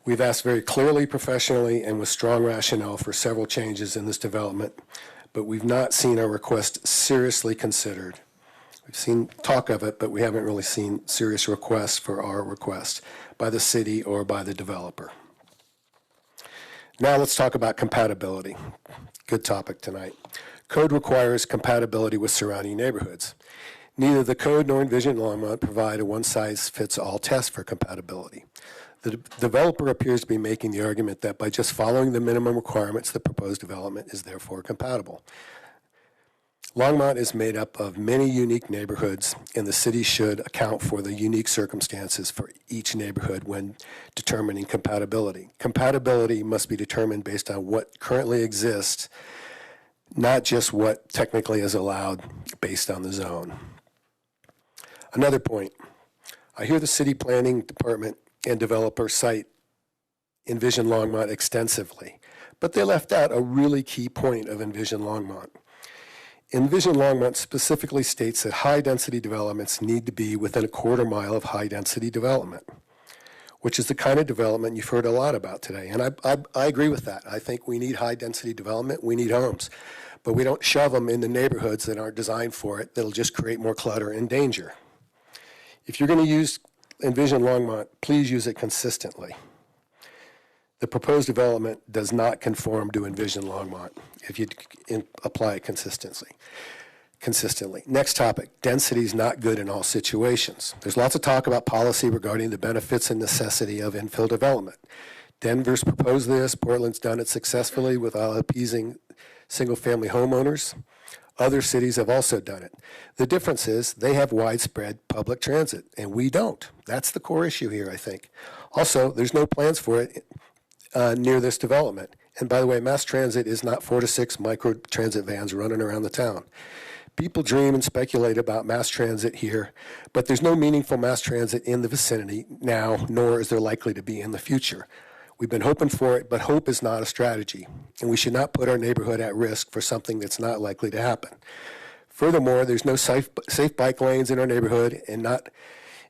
We've asked very clearly, professionally, and with strong rationale for several changes in this development, but we've not seen our request seriously considered. We've seen talk of it, but we haven't really seen serious requests for our request by the city or by the developer. Now let's talk about compatibility. Good topic tonight. Code requires compatibility with surrounding neighborhoods. Neither the code nor Envision Longmont provide a one-size-fits-all test for compatibility. The developer appears to be making the argument that by just following the minimum requirements, the proposed development is therefore compatible. Longmont is made up of many unique neighborhoods, and the city should account for the unique circumstances for each neighborhood when determining compatibility. Compatibility must be determined based on what currently exists, not just what technically is allowed based on the zone. Another point, I hear the city planning department and developer cite Envision Longmont extensively, but they left out a really key point of Envision Longmont. Envision Longmont specifically states that high-density developments need to be within a quarter mile of high-density development, which is the kind of development you've heard a lot about today. And I agree with that. I think we need high-density development. We need homes. But we don't shove them into neighborhoods that aren't designed for it. That'll just create more clutter and danger. If you're going to use Envision Longmont, please use it consistently. The proposed development does not conform to Envision Longmont if you apply it consistently. Next topic, density is not good in all situations. There's lots of talk about policy regarding the benefits and necessity of infill development. Denver's proposed this, Portland's done it successfully without appeasing single-family homeowners. Other cities have also done it. The difference is they have widespread public transit, and we don't. That's the core issue here, I think. Also, there's no plans for it near this development. And by the way, mass transit is not 4 to 6 micro transit vans running around the town. People dream and speculate about mass transit here, but there's no meaningful mass transit in the vicinity now, nor is there likely to be in the future. We've been hoping for it, but hope is not a strategy, and we should not put our neighborhood at risk for something that's not likely to happen. Furthermore, there's no safe bike lanes in our neighborhood, and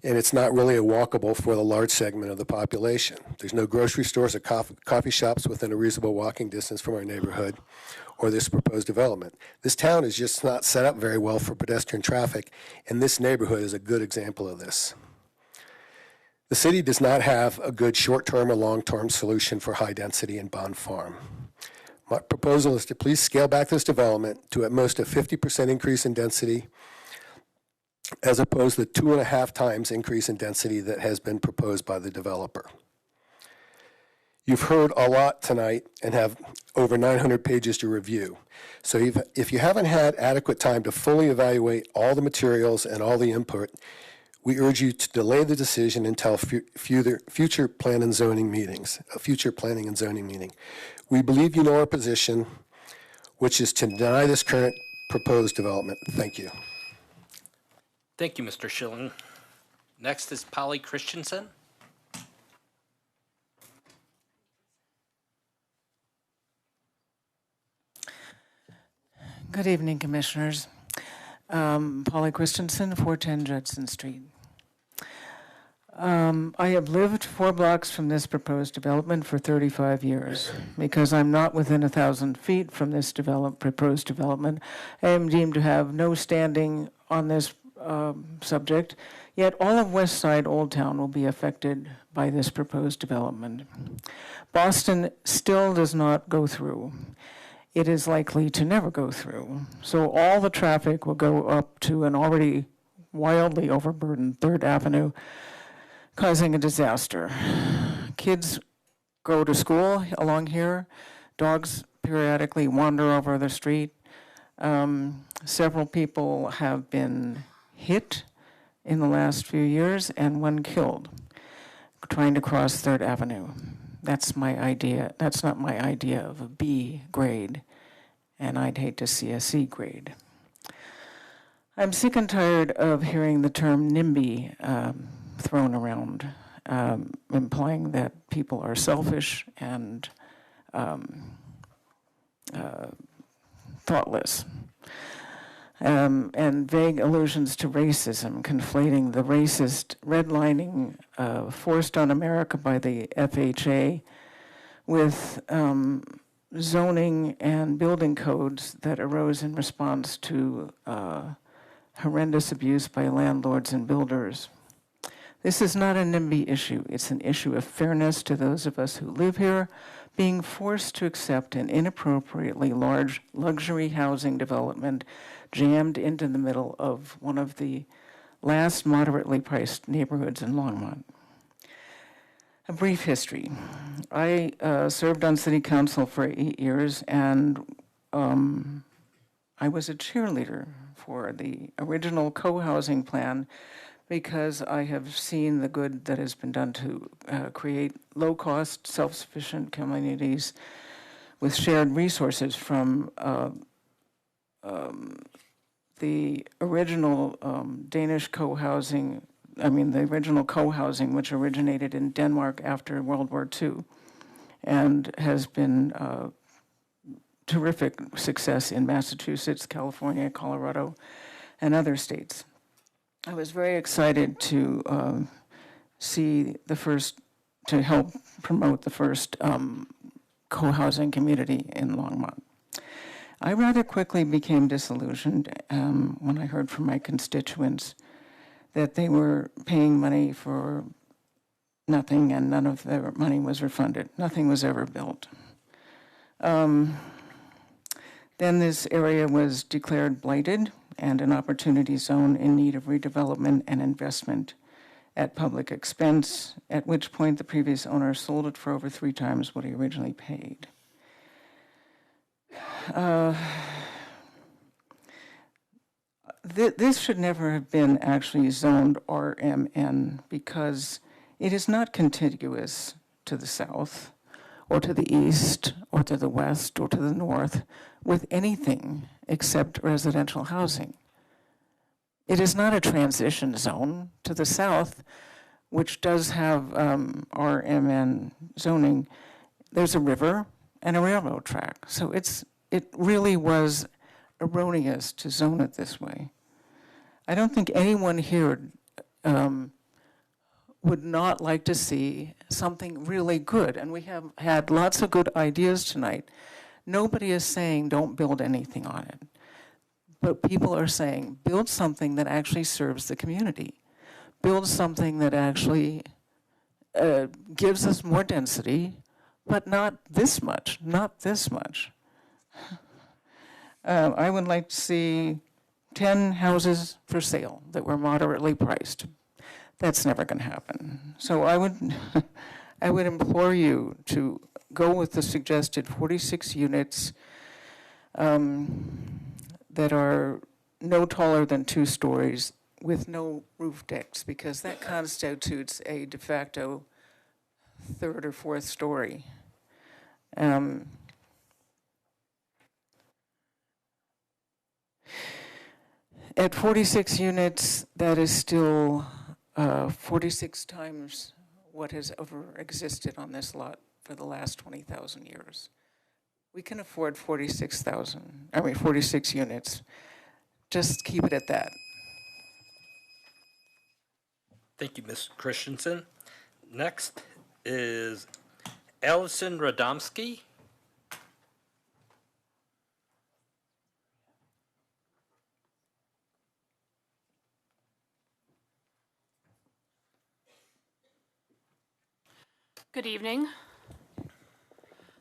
it's not really a walkable for the large segment of the population. There's no grocery stores or coffee shops within a reasonable walking distance from our neighborhood or this proposed development. This town is just not set up very well for pedestrian traffic, and this neighborhood is a good example of this. The city does not have a good short-term or long-term solution for high density in Bond Farm. My proposal is to please scale back this development to at most a 50% increase in density as opposed to the 2.5 times increase in density that has been proposed by the developer. You've heard a lot tonight and have over 900 pages to review. So if you haven't had adequate time to fully evaluate all the materials and all the input, we urge you to delay the decision until future planning and zoning meetings, a future planning and zoning meeting. We believe you know our position, which is to deny this current proposed development. Thank you. Thank you, Mr. Schilling. Next is Polly Christensen. Good evening, Commissioners. Polly Christensen, 410 Judson Street. I have lived 4 blocks from this proposed development for 35 years. Because I'm not within 1,000 feet from this proposed development, I am deemed to have no standing on this subject, yet all of West Side Old Town will be affected by this proposed development. Boston still does not go through. It is likely to never go through. So all the traffic will go up to an already wildly overburdened 3rd Avenue, causing a disaster. Kids go to school along here. Dogs periodically wander over the street. Several people have been hit in the last few years and 1 killed. trying to cross 3rd Avenue. That's my idea. That's not my idea of a B grade, and I'd hate to see a C grade. I'm sick and tired of hearing the term NIMBY thrown around, implying that people are selfish and thoughtless. And vague allusions to racism, conflating the racist redlining forced on America by the FHA with zoning and building codes that arose in response to horrendous abuse by landlords and builders. This is not a NIMBY issue. It's an issue of fairness to those of us who live here, being forced to accept an inappropriately large luxury housing development jammed into the middle of one of the last moderately priced neighborhoods in Longmont. A brief history. I served on city council for 8 years, and I was a cheerleader for the original co-housing plan because I have seen the good that has been done to create low-cost, self-sufficient communities with shared resources from the original Danish co-housing, the original co-housing which originated in Denmark after World War II and has been terrific success in Massachusetts, California, Colorado, and other states. I was very excited to see to help promote the first co-housing community in Longmont. I rather quickly became disillusioned when I heard from my constituents that they were paying money for nothing and none of their money was refunded. Nothing was ever built. Then this area was declared blighted and an opportunity zone in need of redevelopment and investment at public expense, at which point the previous owner sold it for over 3 times what he originally paid. This should never have been actually zoned RMN because it is not contiguous to the south or to the east or to the west or to the north with anything except residential housing. It is not a transition zone to the south, which does have RMN zoning. There's a river and a railroad track. So it really was erroneous to zone it this way. I don't think anyone here would not like to see something really good, and we have had lots of good ideas tonight. Nobody is saying don't build anything on it, but people are saying build something that actually serves the community. Build something that actually gives us more density, but not this much, not this much. I would like to see 10 houses for sale that were moderately priced. That's never going to happen. So I would implore you to go with the suggested 46 units that are no taller than 2 stories with no roof decks, because that constitutes a de facto 3rd or 4th story. At 46 units, that is still 46 times what has ever existed on this lot for the last 20,000 years. We can afford 46 units. Just keep it at that. Thank you, Ms. Christensen. Next is Allison Radomski. Good evening.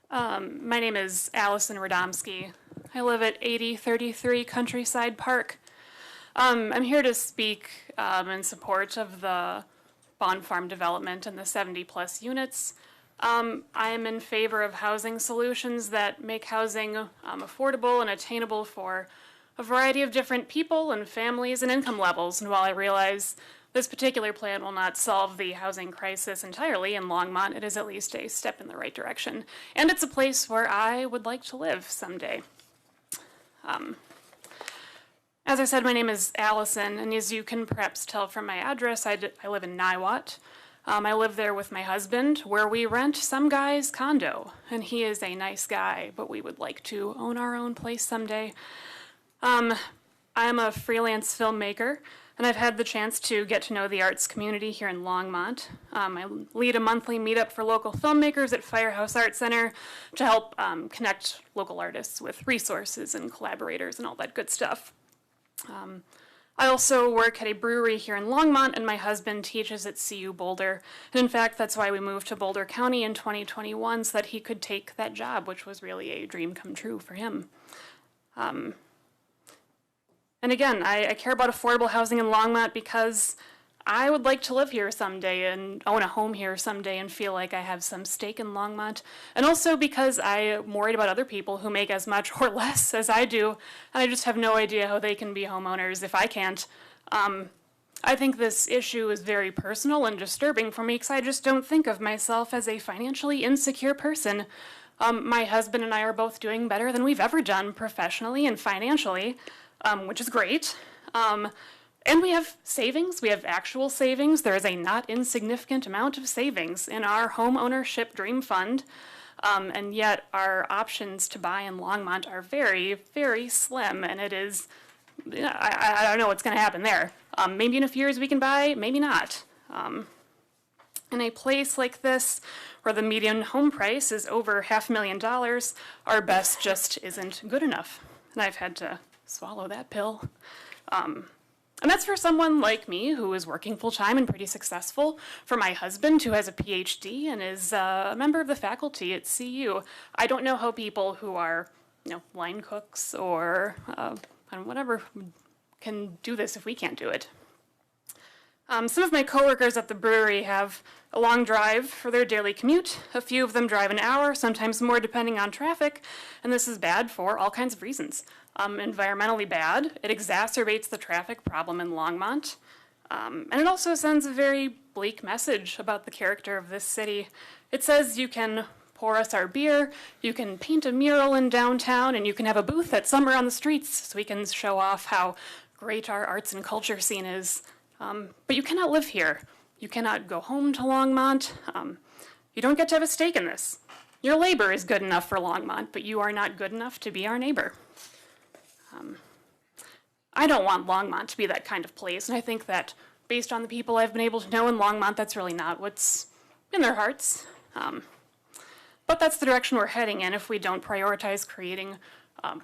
My name is Allison Radomski. I live at 8033 Countryside Park. I'm here to speak in support of the Bond Farm development and the 70-plus units. I am in favor of housing solutions that make housing affordable and attainable for a variety of different people and families and income levels. And while I realize This particular plan will not solve the housing crisis entirely in Longmont. It is at least a step in the right direction. And it's a place where I would like to live someday. As I said, my name is Allison, and as you can perhaps tell from my address, I live in Niwot. I live there with my husband, where we rent some guy's condo, and he is a nice guy, but we would like to own our own place someday. I'm a freelance filmmaker, and I've had the chance to get to know the arts community here in Longmont. I lead a monthly meetup for local filmmakers at Firehouse Art Center to help connect local artists with resources and collaborators and all that good stuff. I also work at a brewery here in Longmont, and my husband teaches at CU Boulder. And in fact, that's why we moved to Boulder County in 2021, so that he could take that job, which was really a dream come true for him. And again, I care about affordable housing in Longmont because I would like to live here someday and own a home here someday and feel like I have some stake in Longmont. And also because I'm worried about other people who make as much or less as I do, and I just have no idea how they can be homeowners if I can't. I think this issue is very personal and disturbing for me because I just don't think of myself as a financially insecure person. My husband and I are both doing better than we've ever done professionally and financially, which is great. And we have savings, we have actual savings. There is a not insignificant amount of savings in our home ownership dream fund. And yet our options to buy in Longmont are very, very slim. And it is, I don't know what's gonna happen there. Maybe in a few years we can buy, maybe not. In a place like this, where the median home price is over $500,000, our best just isn't good enough. And I've had to swallow that pill. And that's for someone like me who is working full-time and pretty successful, for my husband who has a PhD and is a member of the faculty at CU. I don't know how people who are, line cooks or whatever can do this if we can't do it. Some of my coworkers at the brewery have a long drive for their daily commute. A few of them drive an hour, sometimes more depending on traffic, and this is bad for all kinds of reasons. Environmentally bad, it exacerbates the traffic problem in Longmont, and it also sends a very bleak message about the character of this city. It says you can pour us our beer, you can paint a mural in downtown, and you can have a booth at Summer on the Streets so we can show off how great our arts and culture scene is. But you cannot live here. You cannot go home to Longmont. You don't get to have a stake in this. Your labor is good enough for Longmont, but you are not good enough to be our neighbor. I don't want Longmont to be that kind of place, and I think that based on the people I've been able to know in Longmont, that's really not what's in their hearts. But that's the direction we're heading in if we don't prioritize creating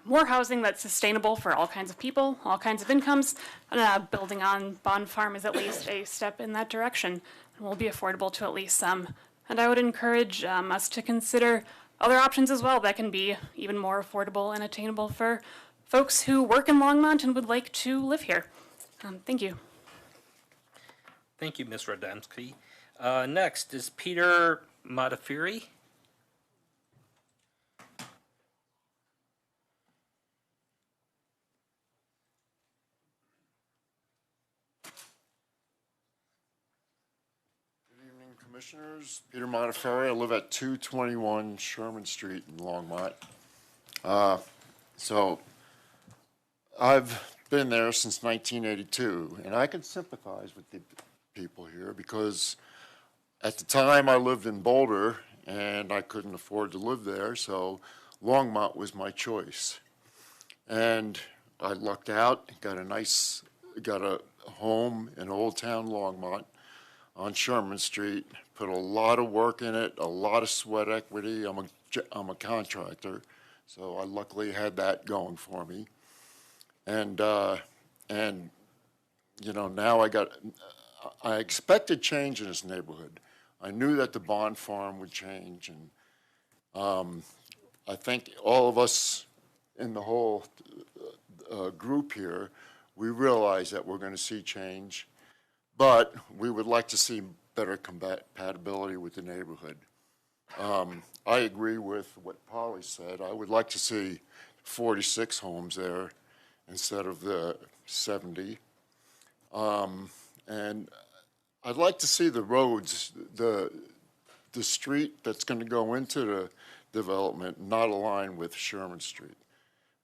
more housing that's sustainable for all kinds of people, all kinds of incomes. Building on Bond Farm is at least a step in that direction and will be affordable to at least some. And I would encourage us to consider other options as well that can be even more affordable and attainable for folks who work in Longmont and would like to live here. Thank you. Thank you, Ms. Radomski. Next is Peter Modafferi. Commissioners, Peter Modafferi. I live at 221 Sherman Street in Longmont. So I've been there since 1982, and I can sympathize with the people here because at the time I lived in Boulder and I couldn't afford to live there, so Longmont was my choice. And I lucked out, got a home in Old Town Longmont on Sherman Street, put a lot of work in it, a lot of sweat equity. I'm a contractor, so I luckily had that going for me. And now I expected change in this neighborhood. I knew that the Bond Farm would change, and I think all of us in the whole group here, we realize that we're going to see change. But we would like to see better compatibility with the neighborhood. I agree with what Polly said. I would like to see 46 homes there instead of the 70. And I'd like to see the roads, the street that's going to go into the development not align with Sherman Street.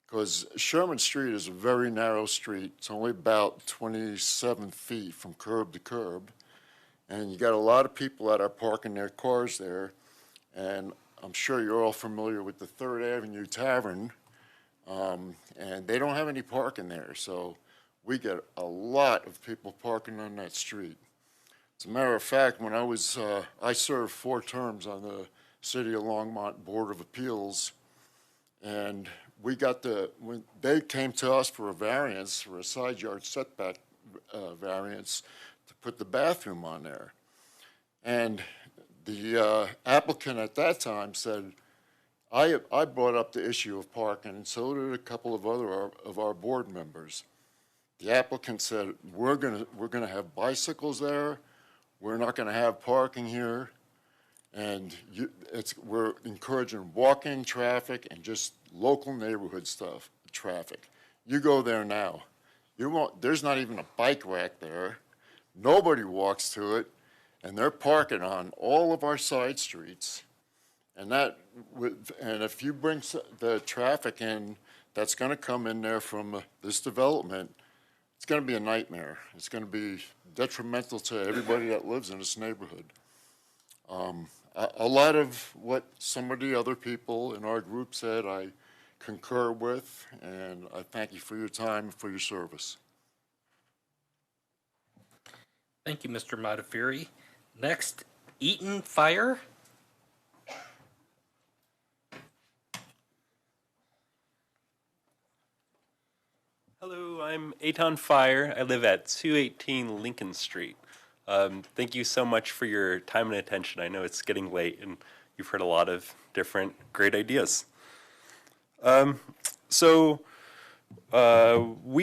Because Sherman Street is a very narrow street. It's only about 27 feet from curb to curb. And you got a lot of people that are parking their cars there. And I'm sure you're all familiar with the 3rd Avenue Tavern. And they don't have any parking there. So we get a lot of people parking on that street. As a matter of fact, when I served 4 terms on the City of Longmont Board of Appeals, and when they came to us for a variance, for a side yard setback variance, to put the bathroom on there. And the applicant at that time said, I brought up the issue of parking, and so did a couple of other of our board members. The applicant said, we're gonna have bicycles there, we're not gonna have parking here, and we're encouraging walking traffic and just local neighborhood traffic. You go there now, there's not even a bike rack there, nobody walks to it, and they're parking on all of our side streets. And if you bring the traffic in that's going to come in there from this development, it's going to be a nightmare. It's going to be detrimental to everybody that lives in this neighborhood. A lot of what some of the other people in our group said, I concur with, and I thank you for your time and for your service. Thank you, Mr. Modafferi. Next, Eaton Fire. Hello, I'm Aton Fire. I live at 218 Lincoln Street. Thank you so much for your time and attention. I know it's getting late and you've heard a lot of different great ideas. We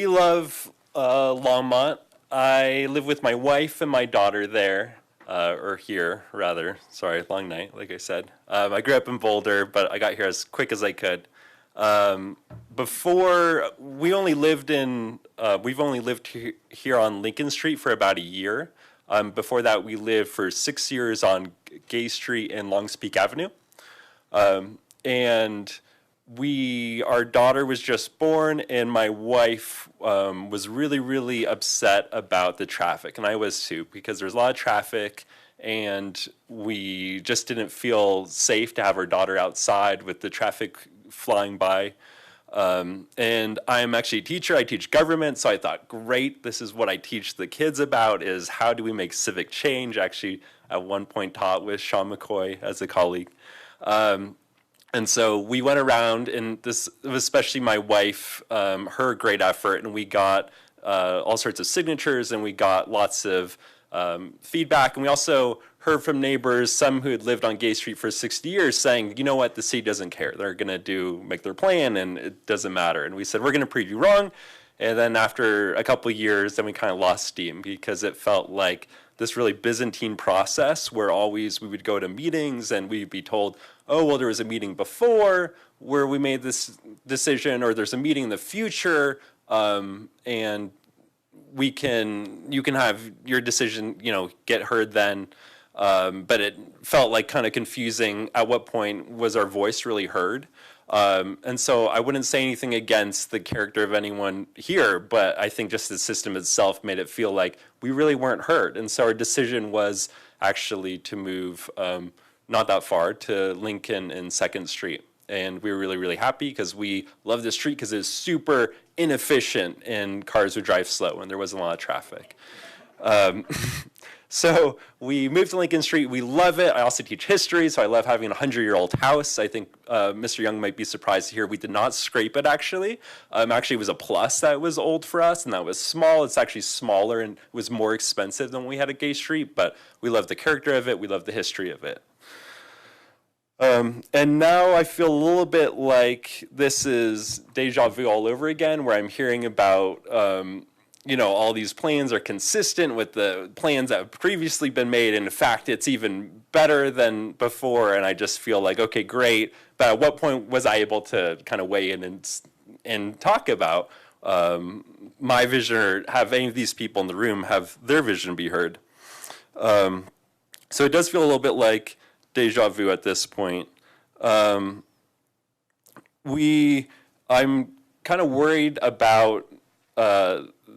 love Longmont. I live with my wife and my daughter there, or here rather. Sorry, long night, like I said. I grew up in Boulder, but I got here as quick as I could. Before, we've only lived here on Lincoln Street for about a year. Before that, we lived for 6 years on Gay Street and Longs Peak Avenue. And our daughter was just born, and my wife was really, really upset about the traffic, and I was too, because there's a lot of traffic, and we just didn't feel safe to have our daughter outside with the traffic flying by. And I'm actually a teacher. I teach government, so I thought, great, this is what I teach the kids about, is how do we make civic change. Actually, at one point taught with Sean McCoy as a colleague. And so we went around, and this, especially my wife, her great effort, and we got all sorts of signatures, and we got lots of feedback, and we also heard from neighbors, some who had lived on Gay Street for 60 years, saying, you know what, the city doesn't care. They're going to make their plan, and it doesn't matter. And we said, we're going to prove you wrong. And then after a couple of years, then we kind of lost steam, because it felt like this really Byzantine process where we would go to meetings and we'd be told, oh, well, there was a meeting before where we made this decision, or there's a meeting in the future, and you can have your decision, get heard then. But it felt like kind of confusing. At what point was our voice really heard? And so I wouldn't say anything against the character of anyone here, but I think just the system itself made it feel like we really weren't heard. And so our decision was actually to move not that far to Lincoln and 2nd Street. And we were really, really happy because we love this street because it's super inefficient and cars would drive slow and there wasn't a lot of traffic. So we moved to Lincoln Street. We love it. I also teach history, so I love having a 100-year-old house. I think Mr. Young might be surprised to hear we did not scrape it, actually. Actually, it was a plus that was old for us, and that was small. It's actually smaller and was more expensive than we had at Gay Street, but we love the character of it. We love the history of it. And now I feel a little bit like this is deja vu all over again, where I'm hearing about all these plans are consistent with the plans that have previously been made. And in fact, it's even better than before. And I just feel like, okay, great. But at what point was I able to kind of weigh in and talk about my vision or have any of these people in the room have their vision be heard. So it does feel a little bit like deja vu at this point. I'm kind of worried about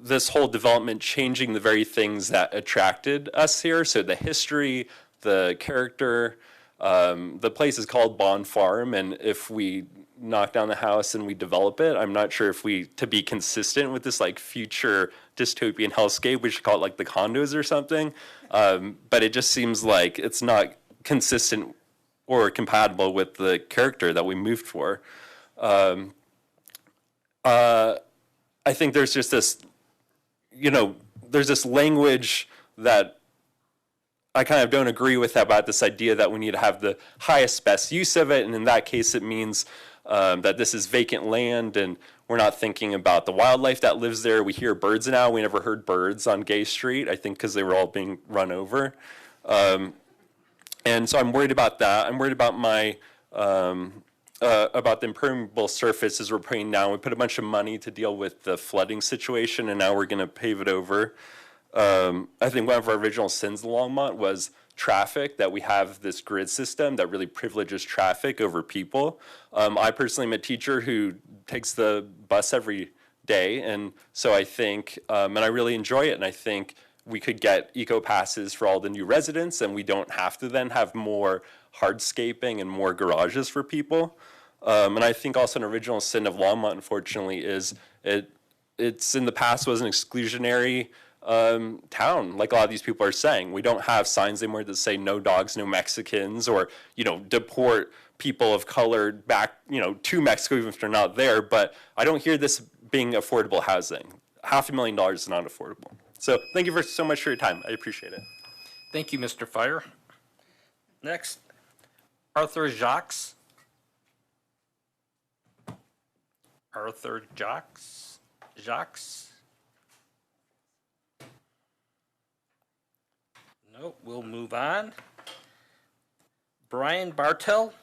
this whole development changing the very things that attracted us here. So the history, the character, the place is called Bond Farm, and if we knock down the house and we develop it, I'm not sure if to be consistent with this like future dystopian hellscape, we should call it like the condos or something. But it just seems like it's not consistent or compatible with the character that we moved for. I think there's just this, there's this language that I kind of don't agree with about this idea that we need to have the highest, best use of it. And in that case, it means that this is vacant land and we're not thinking about the wildlife that lives there. We hear birds now. We never heard birds on Gay Street, I think because they were all being run over. And so I'm worried about that. I'm worried about about the impermeable surfaces we're putting down. We put a bunch of money to deal with the flooding situation, and now we're going to pave it over. I think one of our original sins in Longmont was traffic, that we have this grid system that really privileges traffic over people. I personally am a teacher who takes the bus every day, and so I think, and I really enjoy it, and I think we could get eco passes for all the new residents, and we don't have to then have more hardscaping and more garages for people. And I think also an original sin of Longmont, unfortunately, is it's in the past was an exclusionary town, like a lot of these people are saying. We don't have signs anymore that say no dogs, no Mexicans, or, deport people of color back, to Mexico, even if they're not there. But I don't hear this being affordable housing. $500,000 is not affordable. So thank you so much for your time. I appreciate it. Thank you, Mr. Fire. Next, Arthur Jacques. Arthur Jacques. No, we'll move on. Brian Bartel.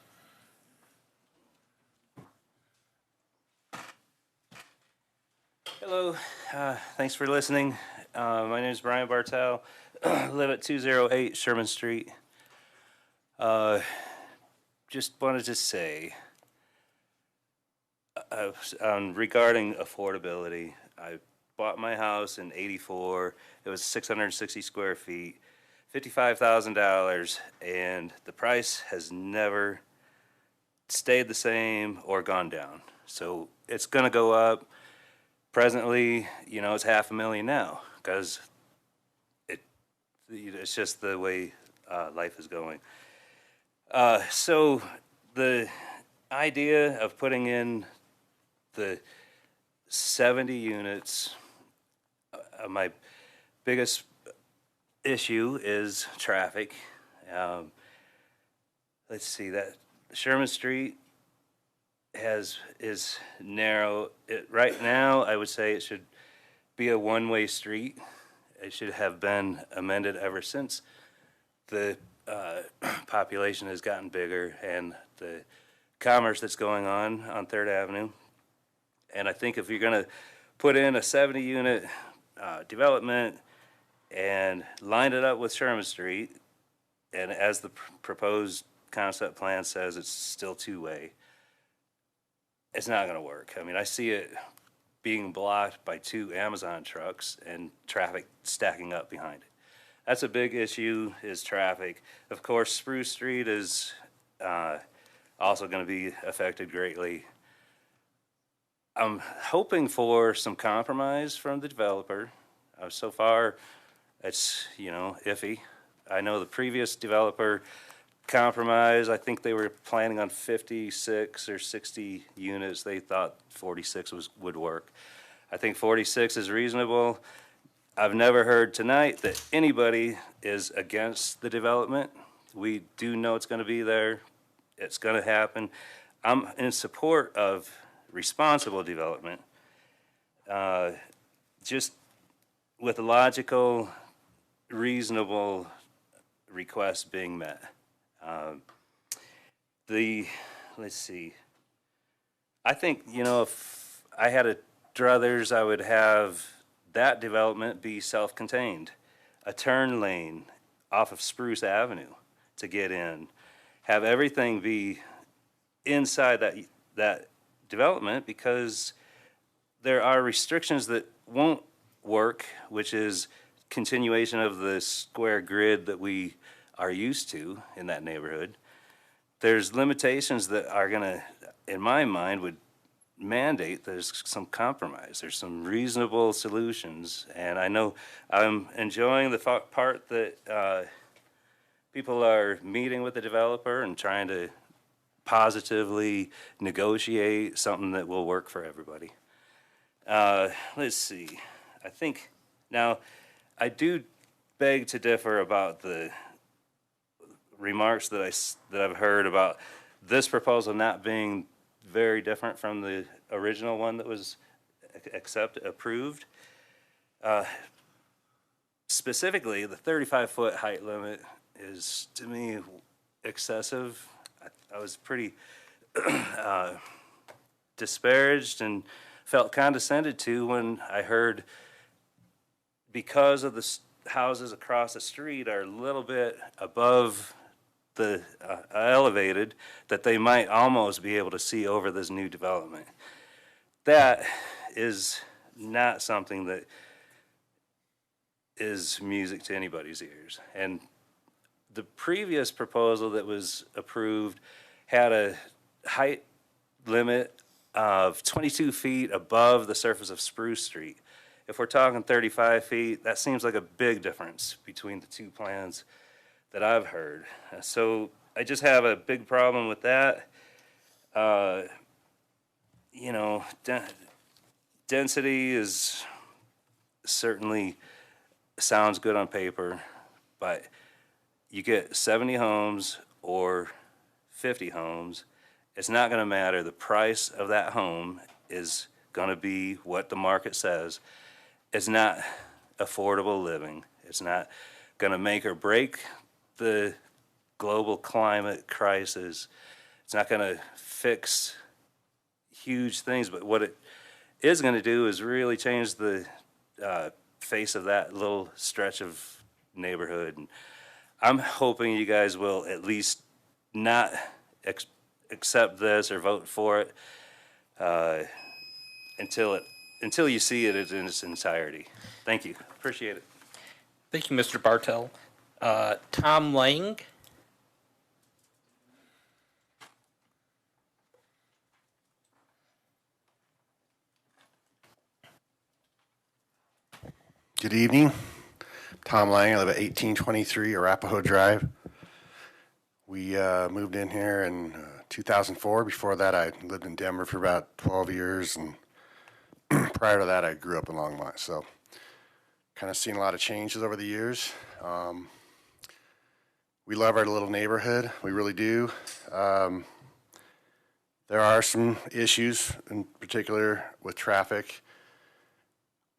Hello, thanks for listening. My name is Brian Bartel. I live at 208 Sherman Street. Just wanted to say, regarding affordability, I bought my house in '84. It was 660 square feet, $55,000, and the price has never stayed the same or gone down. So it's going to go up. Presently, it's $500,000 now because it's just the way life is going. So the idea of putting in the 70 units, my biggest issue is traffic. Let's see, that Sherman Street is narrow. Right now, I would say it should be a one-way street. It should have been amended ever since the population has gotten bigger and the commerce that's going on 3rd Avenue. And I think if you're going to put in a 70-unit development and line it up with Sherman Street, and as the proposed concept plan says, it's still two-way, it's not going to work. I mean, I see it being blocked by 2 Amazon trucks and traffic stacking up behind it. That's a big issue, is traffic. Of course, Spruce Street is also going to be affected greatly. I'm hoping for some compromise from the developer. So far, it's, iffy. I know the previous developer compromise, I think they were planning on 56 or 60 units. They thought 46 would work. I think 46 is reasonable. I've never heard tonight that anybody is against the development. We do know it's going to be there. It's going to happen. I'm in support of responsible development, just with a logical, reasonable request being met. Let's see. I think, if I had a druthers, I would have that development be self-contained. A turn lane off of Spruce Avenue to get in. Have everything be inside that development, because there are restrictions that won't work, which is continuation of the square grid that we are used to in that neighborhood. There's limitations that are gonna, in my mind, would mandate there's some compromise. There's some reasonable solutions, and I know I'm enjoying the part that people are meeting with the developer and trying to positively negotiate something that will work for everybody. Let's see. I think now I do beg to differ about the remarks that I've heard about this proposal not being very different from the original one that was approved. Specifically, the 35-foot height limit is, to me, excessive. I was pretty disparaged and felt condescended to when I heard, because of the houses across the street are a little bit above the elevated, that they might almost be able to see over this new development. That is not something that is music to anybody's ears. And the previous proposal that was approved had a height limit of 22 feet above the surface of Spruce Street. If we're talking 35 feet, that seems like a big difference between the two plans that I've heard. So I just have a big problem with that. You know, density is certainly sounds good on paper, but you get 70 homes or 50 homes, it's not going to matter. The price of that home is going to be what the market says. It's not affordable living. It's not going to make or break the global climate crisis. It's not going to fix huge things, but what it is going to do is really change the face of that little stretch of neighborhood. And I'm hoping you guys will at least not accept this or vote for it until you see it in its entirety. Thank you. Appreciate it. Thank you, Mr. Bartel. Tom Lang. Good evening. Tom Lang. I live at 1823 Arapahoe Drive. We moved in here in 2004. Before that, I lived in Denver for about 12 years, and prior to that, I grew up in Longmont. So kind of seen a lot of changes over the years. We love our little neighborhood. We really do. There are some issues, in particular with traffic.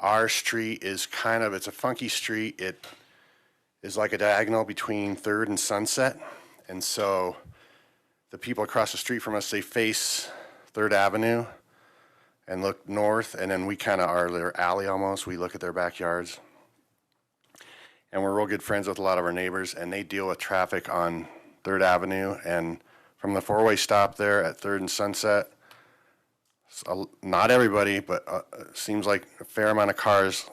Our street is it's a funky street. It is like a diagonal between 3rd and Sunset. And so the people across the street from us, they face 3rd Avenue and look north, and then we kind of are their alley almost. We look at their backyards. And we're real good friends with a lot of our neighbors, and they deal with traffic on 3rd Avenue. And from the four-way stop there at 3rd and Sunset, not everybody, but seems like a fair amount of cars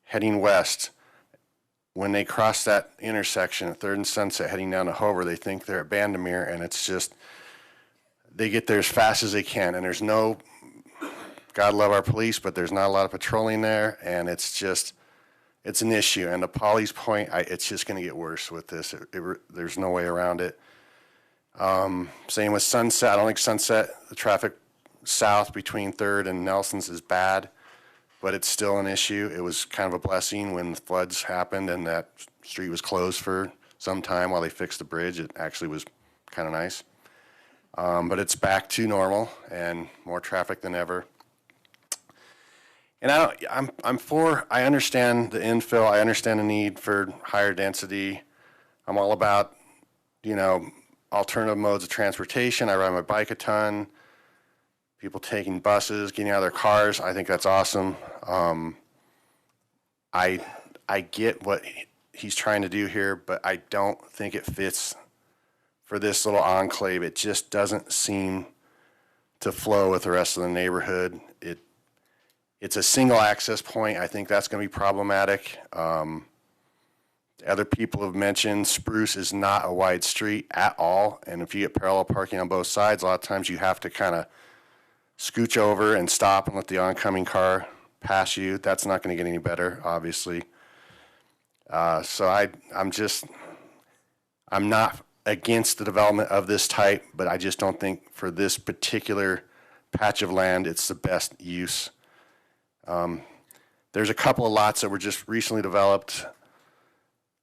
heading west. When they cross that intersection at 3rd and Sunset heading down to Hover, they think they're at Bandemere, and it's just, they get there as fast as they can. And there's no, God love our police, but there's not a lot of patrolling there, and it's just, it's an issue. And to Polly's point, it's just going to get worse with this. There's no way around it. Same with Sunset. I don't think Sunset, the traffic south between 3rd and Nelson's is bad, but it's still an issue. It was kind of a blessing when the floods happened and that street was closed for some time while they fixed the bridge. It actually was kind of nice. But it's back to normal and more traffic than ever. And I understand the infill. I understand the need for higher density. I'm all about, alternative modes of transportation. I ride my bike a ton. people taking buses, getting out of their cars. I think that's awesome. I get what he's trying to do here, but I don't think it fits for this little enclave. It just doesn't seem to flow with the rest of the neighborhood. It's a single access point. I think that's going to be problematic. Other people have mentioned Spruce is not a wide street at all, and if you get parallel parking on both sides, a lot of times you have to kind of scooch over and stop and let the oncoming car pass you. That's not going to get any better, obviously. So I'm not against the development of this type, but I just don't think for this particular patch of land, it's the best use. There's a couple of lots that were just recently developed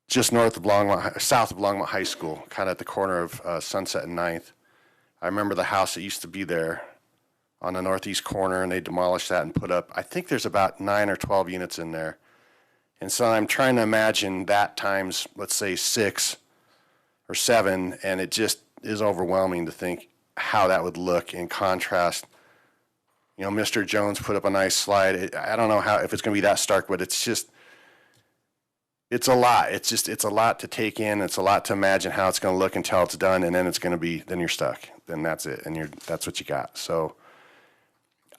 just south of Longmont High School, kind of at the corner of Sunset and 9th. I remember the house that used to be there on the northeast corner, and they demolished that and put up, I think there's about 9 or 12 units in there. And so I'm trying to imagine that times, let's say 6 or 7, and it just is overwhelming to think how that would look in contrast. You know, Mr. Jones put up a nice slide. I don't know if it's going to be that stark, but it's a lot. It's a lot to take in. It's a lot to imagine how it's going to look until it's done, and then it's going to be, then you're stuck. Then that's it, and that's what you got. So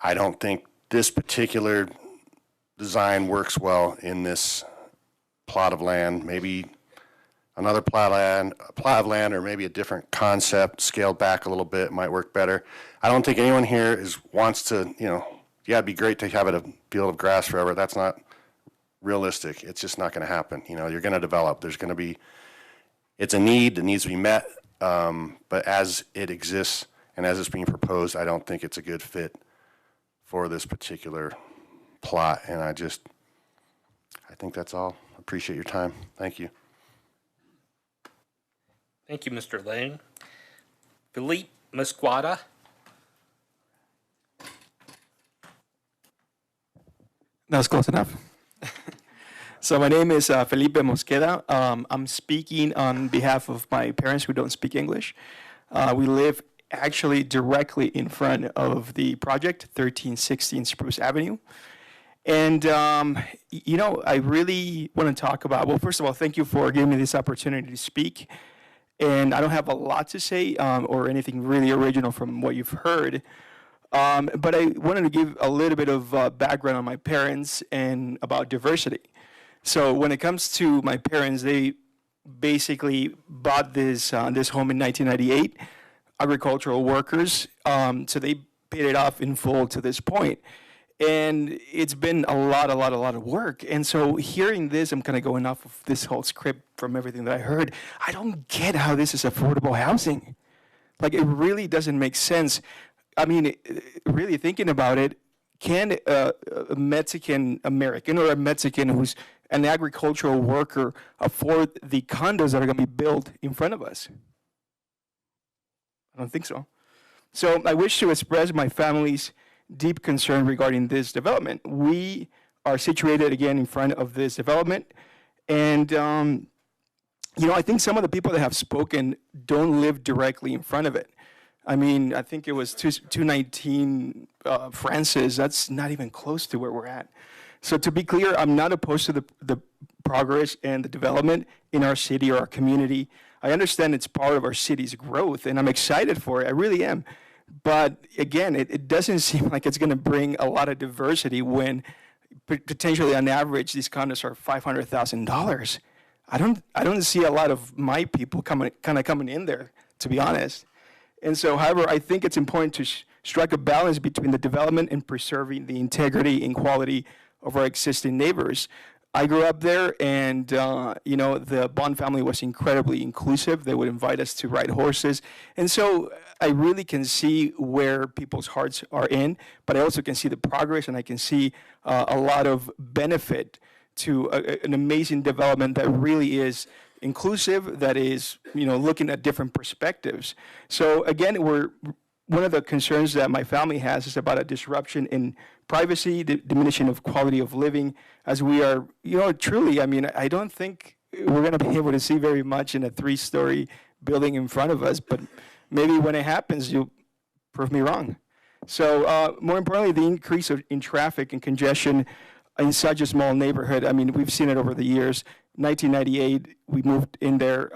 I don't think this particular design works well in this plot of land. Maybe another plot of land, or maybe a different concept scaled back a little bit might work better. I don't think anyone here wants to, yeah, it'd be great to have a field of grass forever. That's not realistic. It's just not going to happen. You're going to develop. It's a need that needs to be met, but as it exists and as it's being proposed, I don't think it's a good fit for this particular plot, and I think that's all. Appreciate your time. Thank you. Thank you, Mr. Lane. Philippe Musquada. That was close enough. So my name is Felipe Mosqueda. I'm speaking on behalf of my parents who don't speak English. We live actually directly in front of the project, 1316 Spruce Avenue. And, I really want to talk about, well, first of all, thank you for giving me this opportunity to speak. And I don't have a lot to say or anything really original from what you've heard. But I wanted to give a little bit of background on my parents and about diversity. So when it comes to my parents, they basically bought this home in 1998, agricultural workers. So they paid it off in full to this point. And it's been a lot of work. And so hearing this, I'm kind of going off of this whole script from everything that I heard. I don't get how this is affordable housing. Like, it really doesn't make sense. I mean, really thinking about it, can a Mexican American or a Mexican who's an agricultural worker afford the condos that are going to be built in front of us? I don't think so. So I wish to express my family's deep concern regarding this development. We are situated again in front of this development, and I think some of the people that have spoken don't live directly in front of it. I mean, I think it was 219 Francis. That's not even close to where we're at. So to be clear, I'm not opposed to the progress and the development in our city or our community. I understand it's part of our city's growth, and I'm excited for it. I really am. But again, it doesn't seem like it's going to bring a lot of diversity when potentially on average these condos are $500,000. I don't see a lot of my people coming in there, to be honest. And so, however, I think it's important to strike a balance between the development and preserving the integrity and quality of our existing neighbors. I grew up there, and the Bond family was incredibly inclusive. They would invite us to ride horses, and so I really can see where people's hearts are in. But I also can see the progress, and I can see a lot of benefit to an amazing development that really is inclusive, that is looking at different perspectives. So again, one of the concerns that my family has is about a disruption in privacy, the diminishing of quality of living, as we are, truly, I don't think we're going to be able to see very much in a 3-story building in front of us, but maybe when it happens, you'll prove me wrong. So more importantly, the increase in traffic and congestion in such a small neighborhood, I mean, we've seen it over the years. 1998, we moved in there.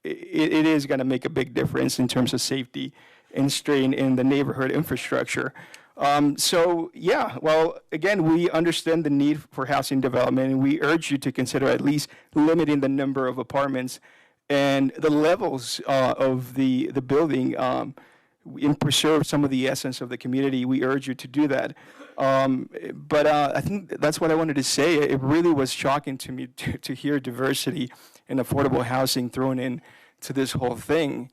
It is going to make a big difference in terms of safety and strain in the neighborhood infrastructure. So yeah, well, again, we understand the need for housing development, and we urge you to consider at least limiting the number of apartments and the levels of the building and preserve some of the essence of the community. We urge you to do that. But I think that's what I wanted to say. It really was shocking to me to hear diversity and affordable housing thrown in to this whole thing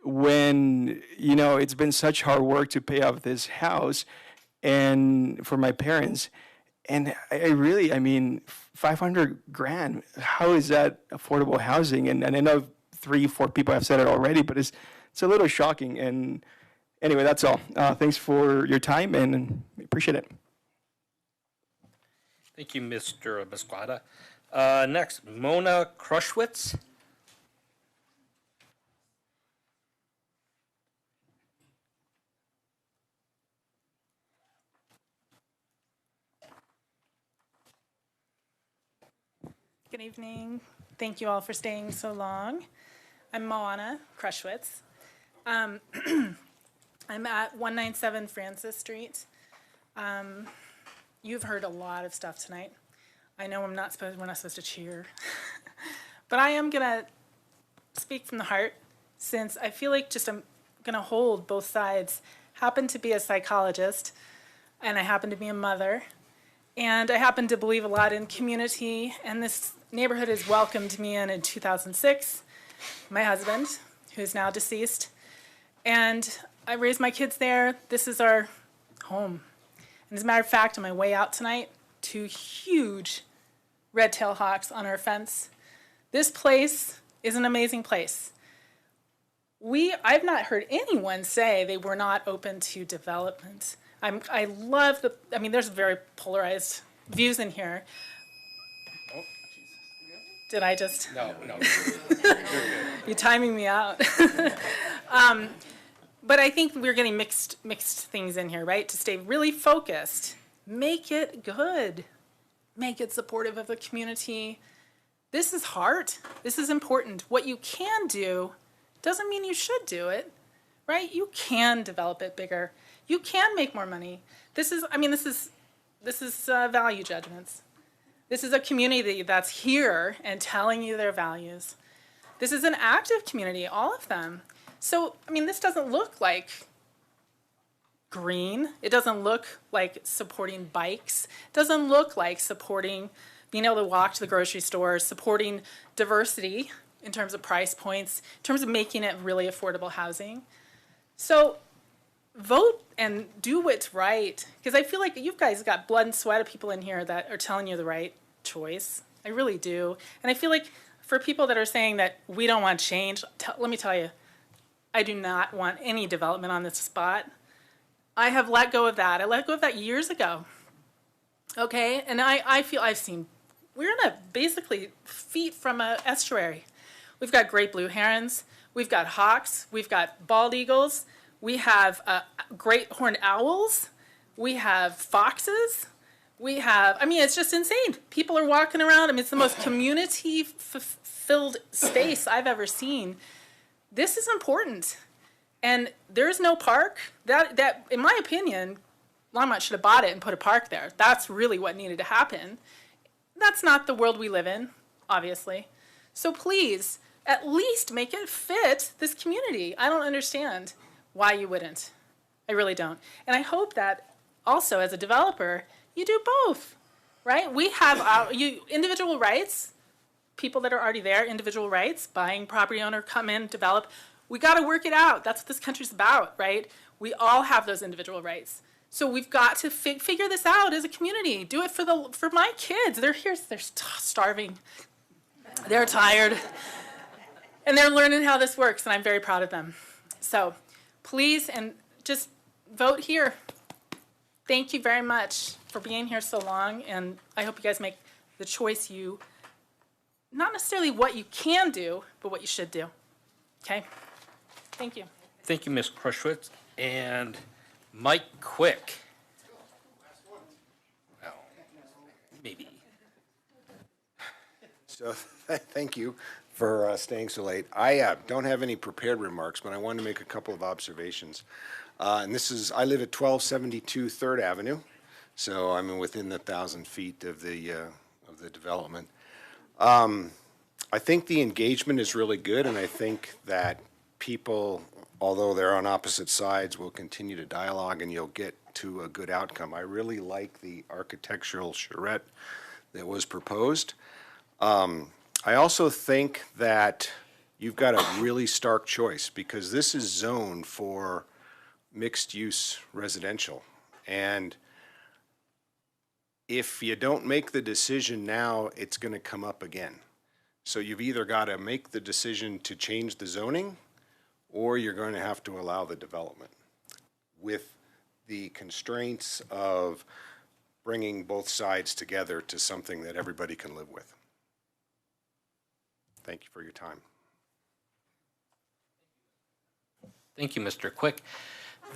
when, you know, it's been such hard work to pay off this house and for my parents. And I really, I mean, 500 grand, how is that affordable housing? And I know 3-4 people have said it already, but it's a little shocking. And anyway, that's all. Thanks for your time, and appreciate it. Thank you, Mr. Bisquata. Next, Mona Krushwitz. Good evening. Thank you all for staying so long. I'm Moana Krushwitz. I'm at 197 Francis Street. You've heard a lot of stuff tonight. I know we're not supposed to cheer, but I am gonna speak from the heart, since I feel like I'm gonna hold both sides. Happen to be a psychologist, and I happen to be a mother, and I happen to believe a lot in community, and this neighborhood has welcomed me in 2006. My husband, who's now deceased, and I raised my kids there. This is our home. And as a matter of fact, on my way out tonight, 2 huge red-tailed hawks on our fence. This place is an amazing place. I've not heard anyone say they were not open to development. I love there's very polarized views in here. Oh, Did I just? No. You're timing me out. But I think we're getting mixed things in here, right? To stay really focused, make it good, make it supportive of the community. This is hard. This is important. What you can do doesn't mean you should do it, right? You can develop it bigger. You can make more money. This is value judgments. This is a community that's here and telling you their values. This is an active community, all of them. So, this doesn't look like green. It doesn't look like supporting bikes. It doesn't look like supporting being able to walk to the grocery store, supporting diversity in terms of price points, in terms of making it really affordable housing. So vote and do what's right, because I feel like you guys got blood and sweat of people in here that are telling you the right choice. I really do. And I feel like for people that are saying that we don't want change, let me tell you, I do not want any development on this spot. I have let go of that. I let go of that years ago. Okay, and I feel we're in basically feet from an estuary. We've got great blue herons, we've got hawks, we've got bald eagles, we have great horned owls, we have foxes, we have, it's just insane. People are walking around. It's the most community-filled space I've ever seen. This is important. And there's no park. That in my opinion, Longmont should have bought it and put a park there. That's really what needed to happen. That's not the world we live in, obviously. So please, at least make it fit this community. I don't understand why you wouldn't. I really don't. And I hope that also as a developer, you do both, right? We have individual rights, people that are already there, individual rights, buying property owner, come in, develop. We got to work it out. That's what this country's about, right? We all have those individual rights. So we've got to figure this out as a community. Do it for my kids. They're here, they're starving. They're tired. And they're learning how this works, and I'm very proud of them. So please, and just vote here. Thank you very much for being here so long, and I hope you guys make the choice not necessarily what you can do, but what you should do. Okay? Thank you. Thank you, Ms. Krushwitz. And Mike Quick. Well, maybe. So, thank you for staying so late. I don't have any prepared remarks, but I wanted to make a couple of observations. And this is, I live at 1272 3rd Avenue, so I'm within the 1,000 feet of the development. I think the engagement is really good, and I think that people, although they're on opposite sides, will continue to dialogue and you'll get to a good outcome. I really like the architectural charrette that was proposed. I also think that you've got a really stark choice because this is zoned for mixed-use residential. And if you don't make the decision now, it's going to come up again. So you've either got to make the decision to change the zoning, or you're going to have to allow the development with the constraints of bringing both sides together to something that everybody can live with. Thank you for your time. Thank you, Mr. Quick.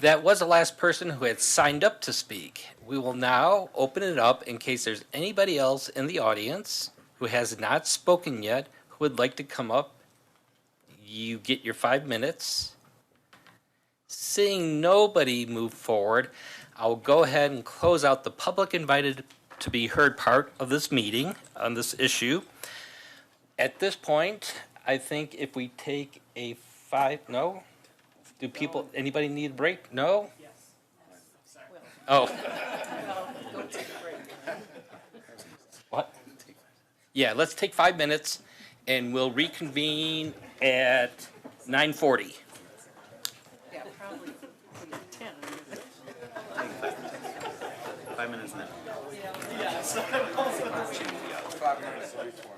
That was the last person who had signed up to speak. We will now open it up in case there's anybody else in the audience who has not spoken yet who would like to come up. You get your 5 minutes. Seeing nobody move forward, I'll go ahead and close out the public invited to be heard part of this meeting on this issue. At this point, I think if we take a no? Do people, anybody need a break? No? Yes. Oh. What? Yeah, let's take 5 minutes and we'll reconvene at 9:40. Yeah, probably 10. 5 minutes now. Yes. 5 minutes, 3:20.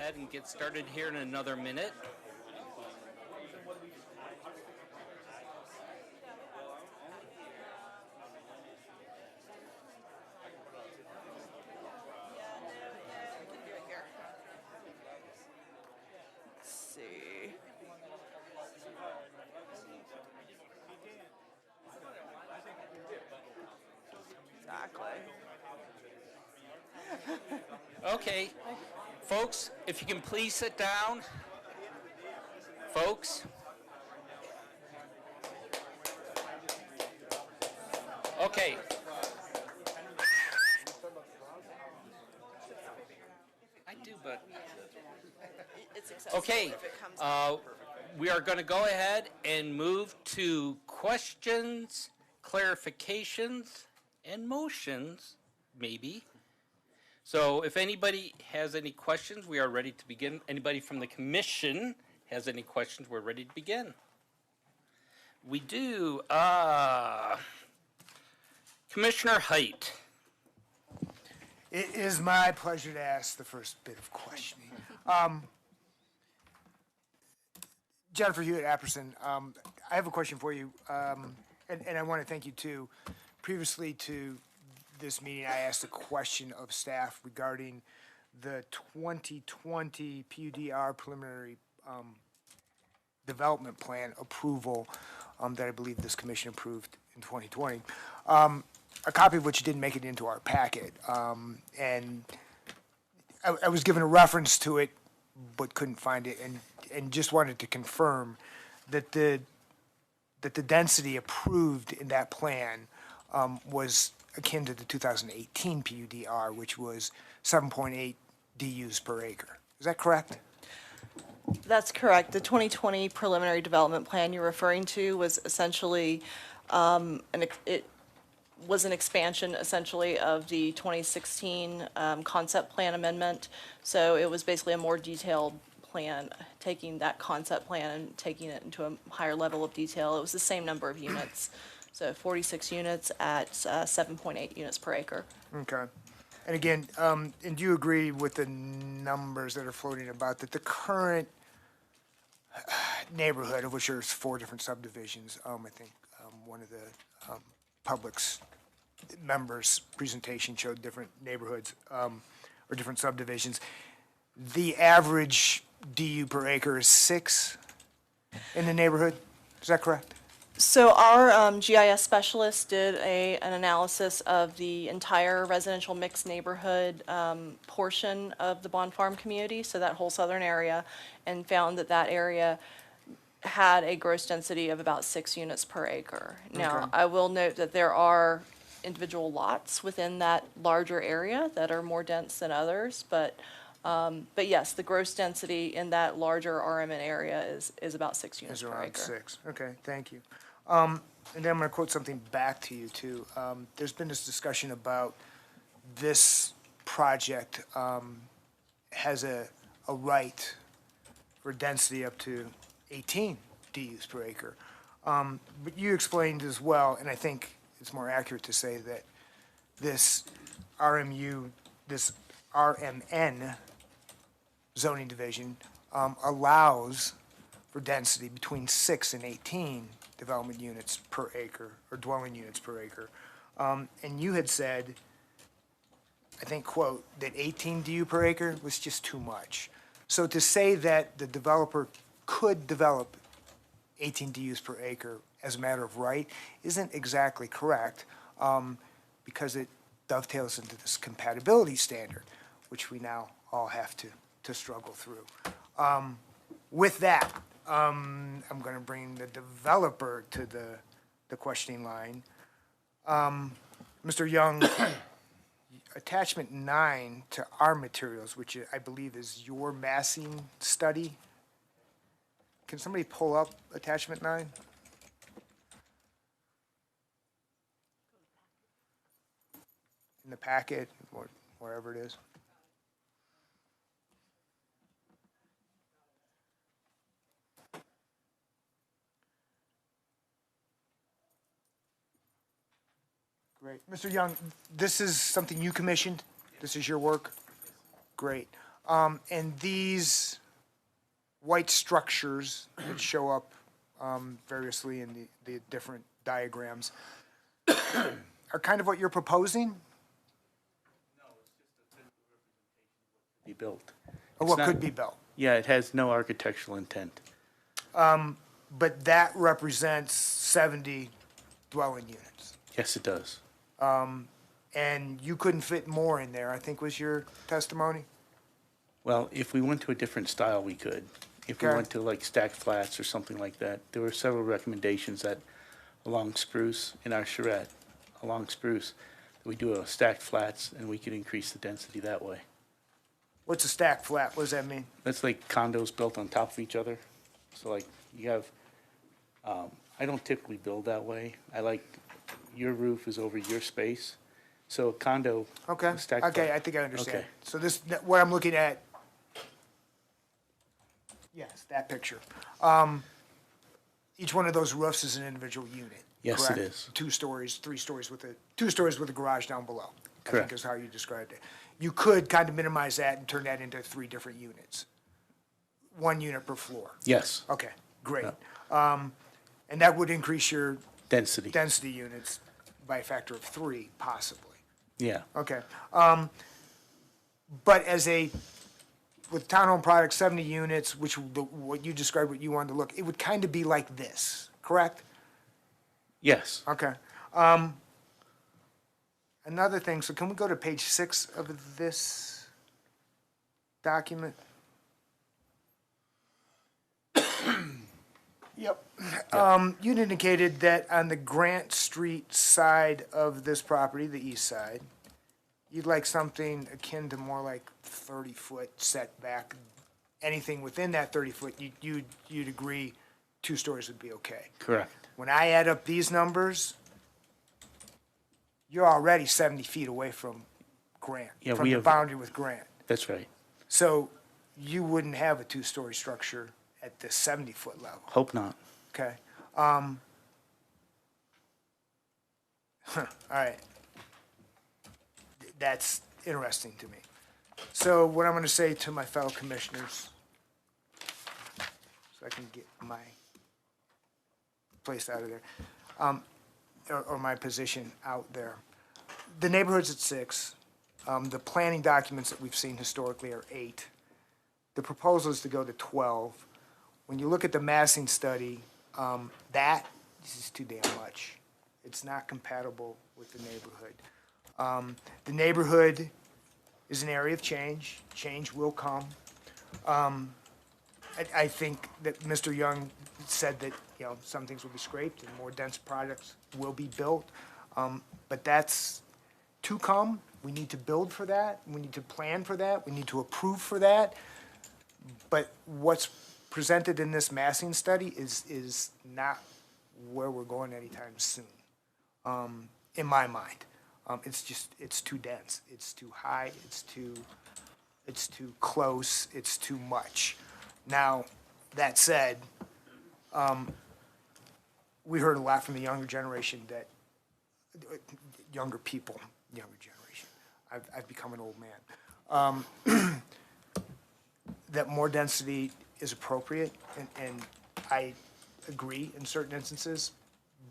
ahead and get started here in another minute. Let's see. Exactly. Okay, folks, if you can please sit down. Folks. Okay. I do, but. It's accessible Okay, if it comes we are going to go ahead and move to questions, clarifications, and motions, maybe. So if anybody has any questions, we are ready to begin. Anybody from the commission has any questions, we're ready to begin. We do. Commissioner Height. It is my pleasure to ask the first bit of questioning. Jennifer Hewitt Apperson, I have a question for you, and I want to thank you too. Previously to this meeting, I asked a question of staff regarding the 2020 PUDR preliminary development plan approval that I believe this commission approved in 2020. A copy of which didn't make it into our packet, and I was given a reference to it, but couldn't find it, and just wanted to confirm that the density approved in that plan was akin to the 2018 PUDR, which was 7.8 DUs per acre. Is that correct? That's correct. The 2020 preliminary development plan you're referring to was essentially, it was an expansion essentially of the 2016 concept plan amendment. So it was basically a more detailed plan, taking that concept plan and taking it into a higher level of detail. It was the same number of units. So 46 units at 7.8 units per acre. Okay. And again, and do you agree with the numbers that are floating about that the current neighborhood, of which there's 4 different subdivisions, I think one of the public's members' presentation showed different neighborhoods or different subdivisions. The average DU per acre is 6 in the neighborhood. Is that correct? So our GIS specialist did an analysis of the entire residential mixed neighborhood portion of the Bond Farm community, so that whole southern area, and found that that area had a gross density of about 6 units per acre. Now, Okay. I will note that there are individual lots within that larger area that are more dense than others, but yes, the gross density in that larger RMN area is about 6 units Is per around acre. 6. Okay, thank you. And then I'm going to quote something back to you too. There's been this discussion about this project has a right for density up to 18 DUs per acre. But you explained as well, and I think it's more accurate to say that this this RMN zoning division allows for density between 6 and 18 development units per acre, or dwelling units per acre. And you had said, I think, quote, that 18 DU per acre was just too much. So to say that the developer could develop 18 DUs per acre as a matter of right isn't exactly correct, because it dovetails into this compatibility standard, which we now all have to struggle through. With that, I'm going to bring the developer to the questioning line. Mr. Young, attachment 9 to our materials, which I believe is your massing study. Can somebody pull up attachment 9? In the packet, or wherever it is. Great. Mr. Young, this is something you commissioned? This is your work? Great. And these white structures that show up variously in the different diagrams are kind of what you're proposing? Be built. Or It's what not- could be built? Yeah, it has no architectural intent. But that represents 70 dwelling units. Yes, it does. And you couldn't fit more in there, I think was your testimony? Well, if we went to a different style, we could. If we Okay. went to like stacked flats or something like that, there were several recommendations that along Spruce, in our charrette, along Spruce, we do a stacked flats and we could increase the density that way. What's a stack flat? What does that mean? That's like condos built on top of each other. So like you have, I don't typically build that way. I like your roof is over your space. So a condo. Okay, stacked okay, flat- I think I understand. Okay. So this, what I'm looking at, yes, that picture. Each one of those roofs is an individual unit. Yes, it correct? is. 2 stories, 3 stories with a, 2 stories with a garage down below. I Correct. think is how you described it. You could kind of minimize that and turn that into 3 different units. 1 unit per floor. Yes. Okay, great. And that would increase your Density. density units by a factor of 3, possibly. Yeah. Okay. But as a, with townhome products, 70 units, which what you described, what you wanted to look, it would kind of be like this, correct? Yes. Okay. Another thing, so can we go to page 6 of this document? Yep. You'd indicated that on the Grant Street side of this property, the east side, you'd like something akin to more like 30-foot setback. Anything within that 30-foot, you'd agree 2 stories would be okay. Correct. When I add up these numbers, you're already 70 feet away from Grant, Yeah, from we the have- boundary with Grant. That's right. So you wouldn't have a 2-story structure at the 70-foot level, Hope not. okay? All right. That's interesting to me. So what I'm going to say to my fellow commissioners, so I can get my place out of there, or my position out there. The neighborhood's at 6. The planning documents that we've seen historically are 8. The proposal is to go to 12. When you look at the massing study, this is too damn much. It's not compatible with the neighborhood. The neighborhood is an area of change. Change will come. I think that Mr. Young said that, you know, some things will be scraped and more dense projects will be built. But that's to come. We need to build for that. We need to plan for that. We need to approve for that. But what's presented in this massing study is not where we're going anytime soon, in my mind. It's too dense, it's too high, it's too close, it's too much. Now, that said, we heard a lot from the younger generation that, younger people, younger generation, I've become an old man, that more density is appropriate, and I agree in certain instances,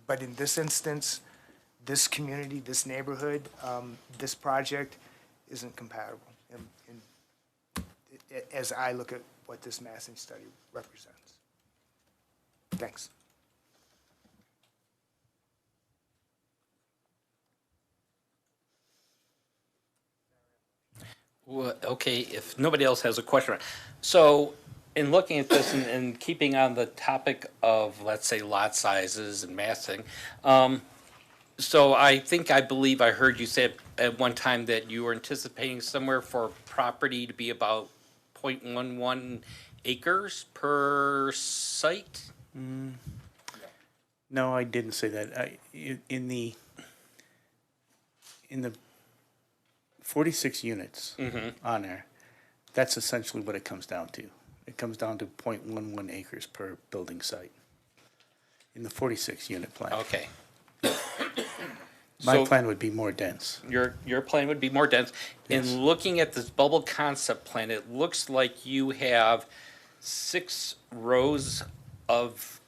but in this instance, this community, this neighborhood, this project isn't compatible, as I look at what this massing study represents. Thanks. Well, okay, if nobody else has a question. So, in looking at this and keeping on the topic of, let's say, lot sizes and massing, so I believe I heard you say at one time that you were anticipating somewhere for property to be about 0.11 acres per site? No, I didn't say that. In the 46 units on there, that's essentially what it comes down to. It comes down to 0.11 acres per building site in the 46 unit plan. Okay. My So- plan would be more dense. Your plan would be more dense. Yes. In looking at this bubble concept plan, it looks like you have 6 rows of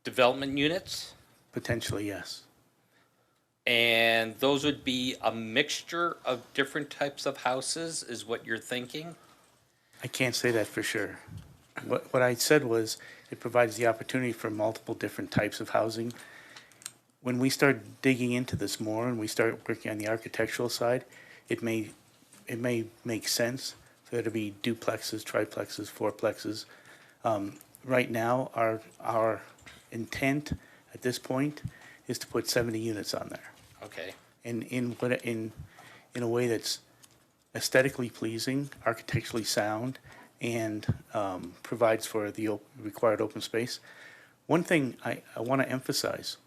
development units, Potentially, yes. and those would be a mixture of different types of houses, is what you're thinking? I can't say that for sure. What I said was, it provides the opportunity for multiple different types of housing. When we start digging into this more and we start working on the architectural side, it may make sense for there to be duplexes, triplexes, fourplexes. Right now, our intent at this point is to put 70 units on there. Okay. And in a way that's aesthetically pleasing, architecturally sound, and provides for the required open space. One thing I want to emphasize,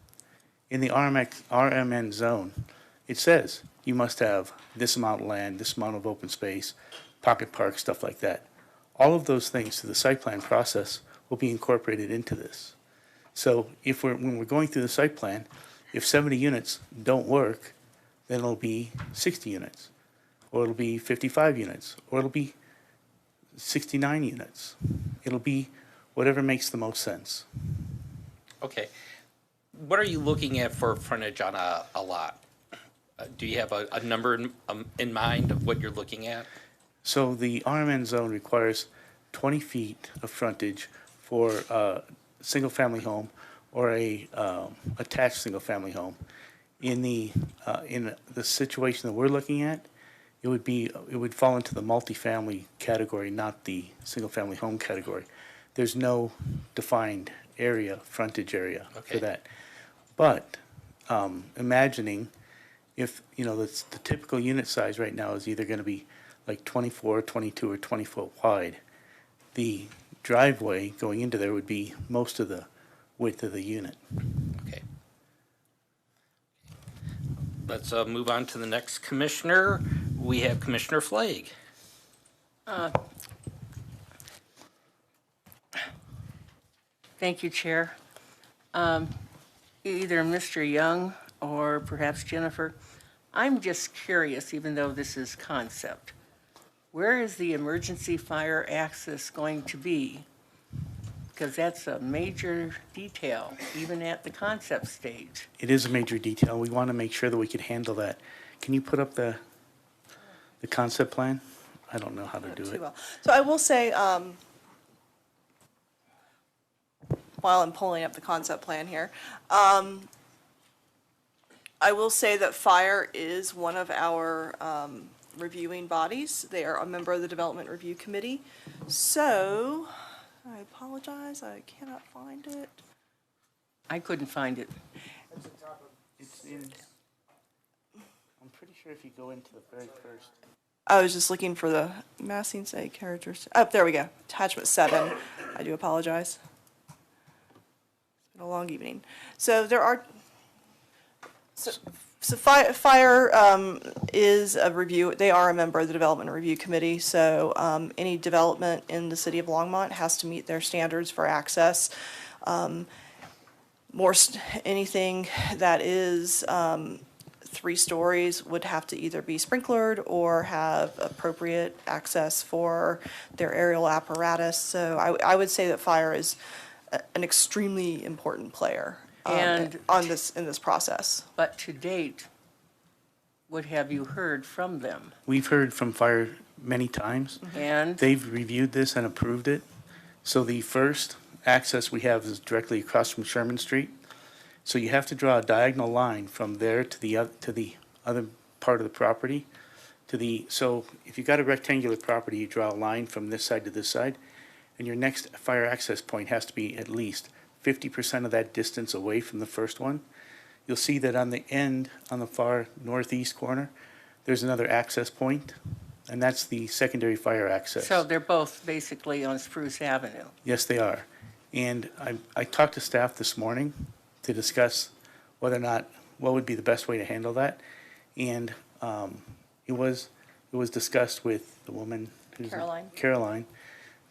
in the RMN zone, it says you must have this amount of land, this amount of open space, pocket park, stuff like that. All of those things through the site plan process will be incorporated into this. So when we're going through the site plan, if 70 units don't work, then it'll be 60 units, or it'll be 55 units, or it'll be 69 units. It'll be whatever makes the most sense. Okay. What are you looking at for frontage on a lot? Do you have a number in mind of what you're looking at? So the RMN zone requires 20 feet of frontage for a single-family home or a attached single-family home. In the situation that we're looking at, it would fall into the multifamily category, not the single-family home category. There's no defined frontage area for that. But imagining if, the typical unit size right now is either going to be like 24, 22, or 20 foot wide, the driveway going into there would be most of the width of the unit. Okay. Let's move on to the next commissioner. We have Commissioner Flagg. Thank you, Chair. Either Mr. Young or perhaps Jennifer, I'm just curious, even though this is concept, where is the emergency fire access going to be? Because that's a major detail, even at the concept stage. It is a major detail. We want to make sure that we can handle that. Can you put up the concept plan? I don't know how to do it. Well. So I will say, while I'm pulling up the concept plan here, I will say that fire is one of our reviewing bodies. They are a member of the Development Review Committee. So, I apologize, I cannot find it. I couldn't find it. It's in, I'm pretty sure if you go into the very first. I was just looking for the massing site characters. Oh, there we go. Attachment 7. I do apologize. It's been a long evening. So there are. So fire is a review. They are a member of the Development Review Committee. So any development in the city of Longmont has to meet their standards for access. Anything that is 3 stories would have to either be sprinklered or have appropriate access for their aerial apparatus. So I would say that fire is an extremely important player in this process. But to date, what have you heard from them? We've heard from fire many times. And? They've reviewed this and approved it. So the first access we have is directly across from Sherman Street. So you have to draw a diagonal line from there to the other part of the property. So if you've got a rectangular property, you draw a line from this side to this side, and your next fire access point has to be at least 50% of that distance away from the first one. You'll see that on the end, on the far northeast corner, there's another access point, and that's the secondary fire access. So they're both basically on Spruce Avenue. Yes, they are. And I talked to staff this morning to discuss whether or not, what would be the best way to handle that. And it was discussed with the woman, Caroline,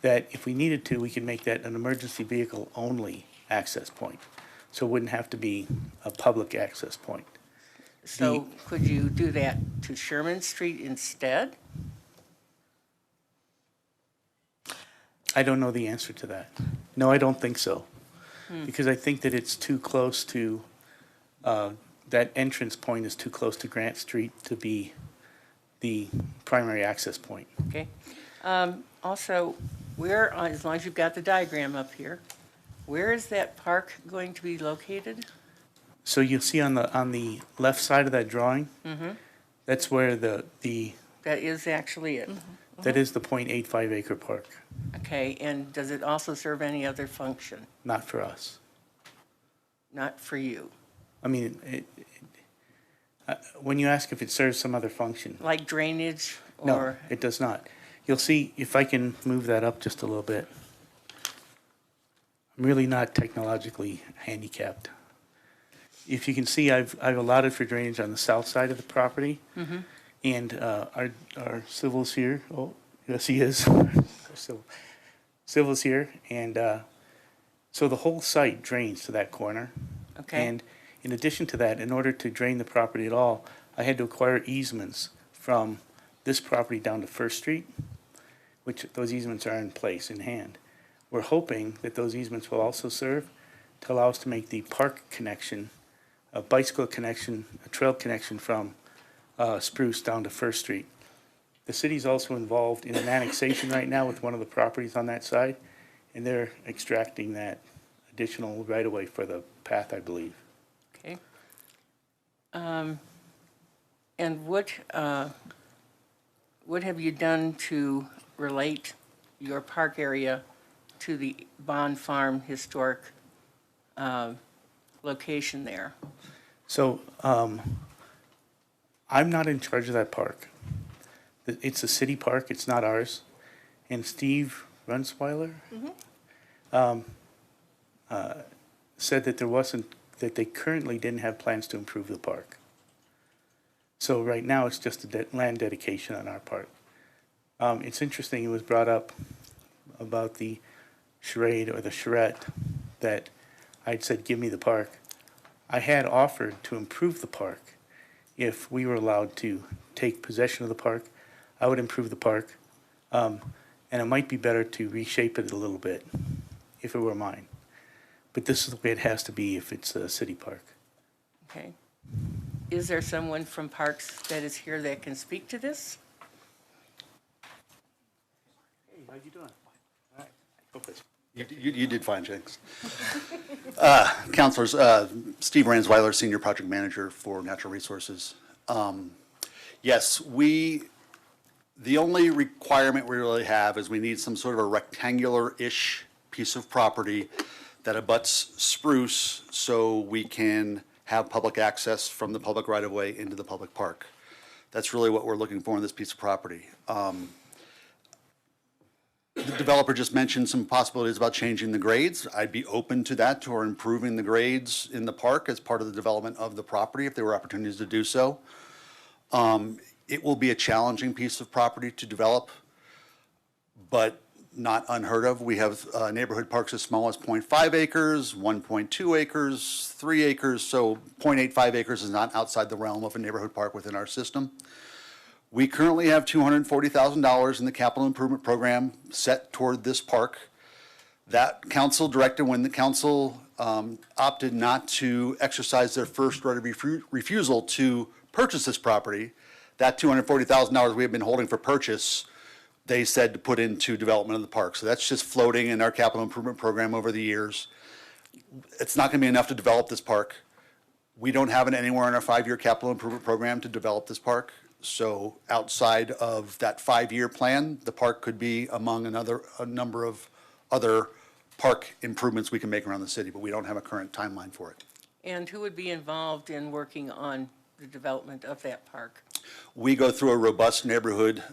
that if we needed to, we could make that an emergency vehicle only access point. So it wouldn't have to be a public access point. So could you do that to Sherman Street instead? I don't know the answer to that. No, I don't think so. Hmm. Because I think that it's too close to, that entrance point is too close to Grant Street to be the primary access point. Okay. Also, where, as long as you've got the diagram up here, where is that park going to be located? So you'll see on the left side of that drawing, Mm-hmm. that's where the That is actually it. that is the 0.85 acre park, Okay, and does it also serve any other function? not for us. Not for you? I mean, when you ask if it serves some other function, Like drainage no, or? it does not. You'll see, if I can move that up just a little bit. I'm really not technologically handicapped. If you can see, I've allotted for drainage on the south side of the property. Mhm. And our civil's here. Oh, yes, he is. Civil's here. And so the whole site drains to that corner. Okay. And in addition to that, in order to drain the property at all, I had to acquire easements from this property down to First Street, which those easements are in place, in hand. We're hoping that those easements will also serve to allow us to make the park connection, a bicycle connection, a trail connection from Spruce down to First Street. The city's also involved in an annexation right now with one of the properties on that side, and they're extracting that additional right-of-way for the path, I believe. Okay. And what have you done to relate your park area to the Bond Farm historic location there? So, I'm not in charge of that park. It's a city park, it's not ours. And Steve Runsweiler said that that they currently didn't have plans to improve the park. So right now, it's just a land dedication on our part. It's interesting, it was brought up about the charade or the charrette that I'd said, give me the park. I had offered to improve the park. If we were allowed to take possession of the park, I would improve the park. And it might be better to reshape it a little bit if it were mine. But this is the way it has to be if it's a city park. Okay. Is there someone from Parks that is here that can speak to this? Hey, how you doing? All right. Go please. You did fine, Jenks. Counselors, Steve Ransweiler, Senior Project Manager for Natural Resources. Yes, the only requirement we really have is we need some sort of a rectangular-ish piece of property that abuts Spruce so we can have public access from the public right-of-way into the public park. That's really what we're looking for in this piece of property. The developer just mentioned some possibilities about changing the grades. I'd be open to that, or improving the grades in the park as part of the development of the property if there were opportunities to do so. It will be a challenging piece of property to develop, but not unheard of. We have neighborhood parks as small as 0.5 acres, 1.2 acres, 3 acres, so 0.85 acres is not outside the realm of a neighborhood park within our system. We currently have $240,000 in the capital improvement program set toward this park. That council directed, when the council opted not to exercise their first right of refusal to purchase this property, that $240,000 we have been holding for purchase, they said to put into development of the park. So that's just floating in our capital improvement program over the years. It's not going to be enough to develop this park. We don't have it anywhere in our 5-year capital improvement program to develop this park. So outside of that 5-year plan, the park could be among a number of other park improvements we can make around the city, but we don't have a current timeline for it. And who would be involved in working on the development of that park? We go through a robust neighborhood,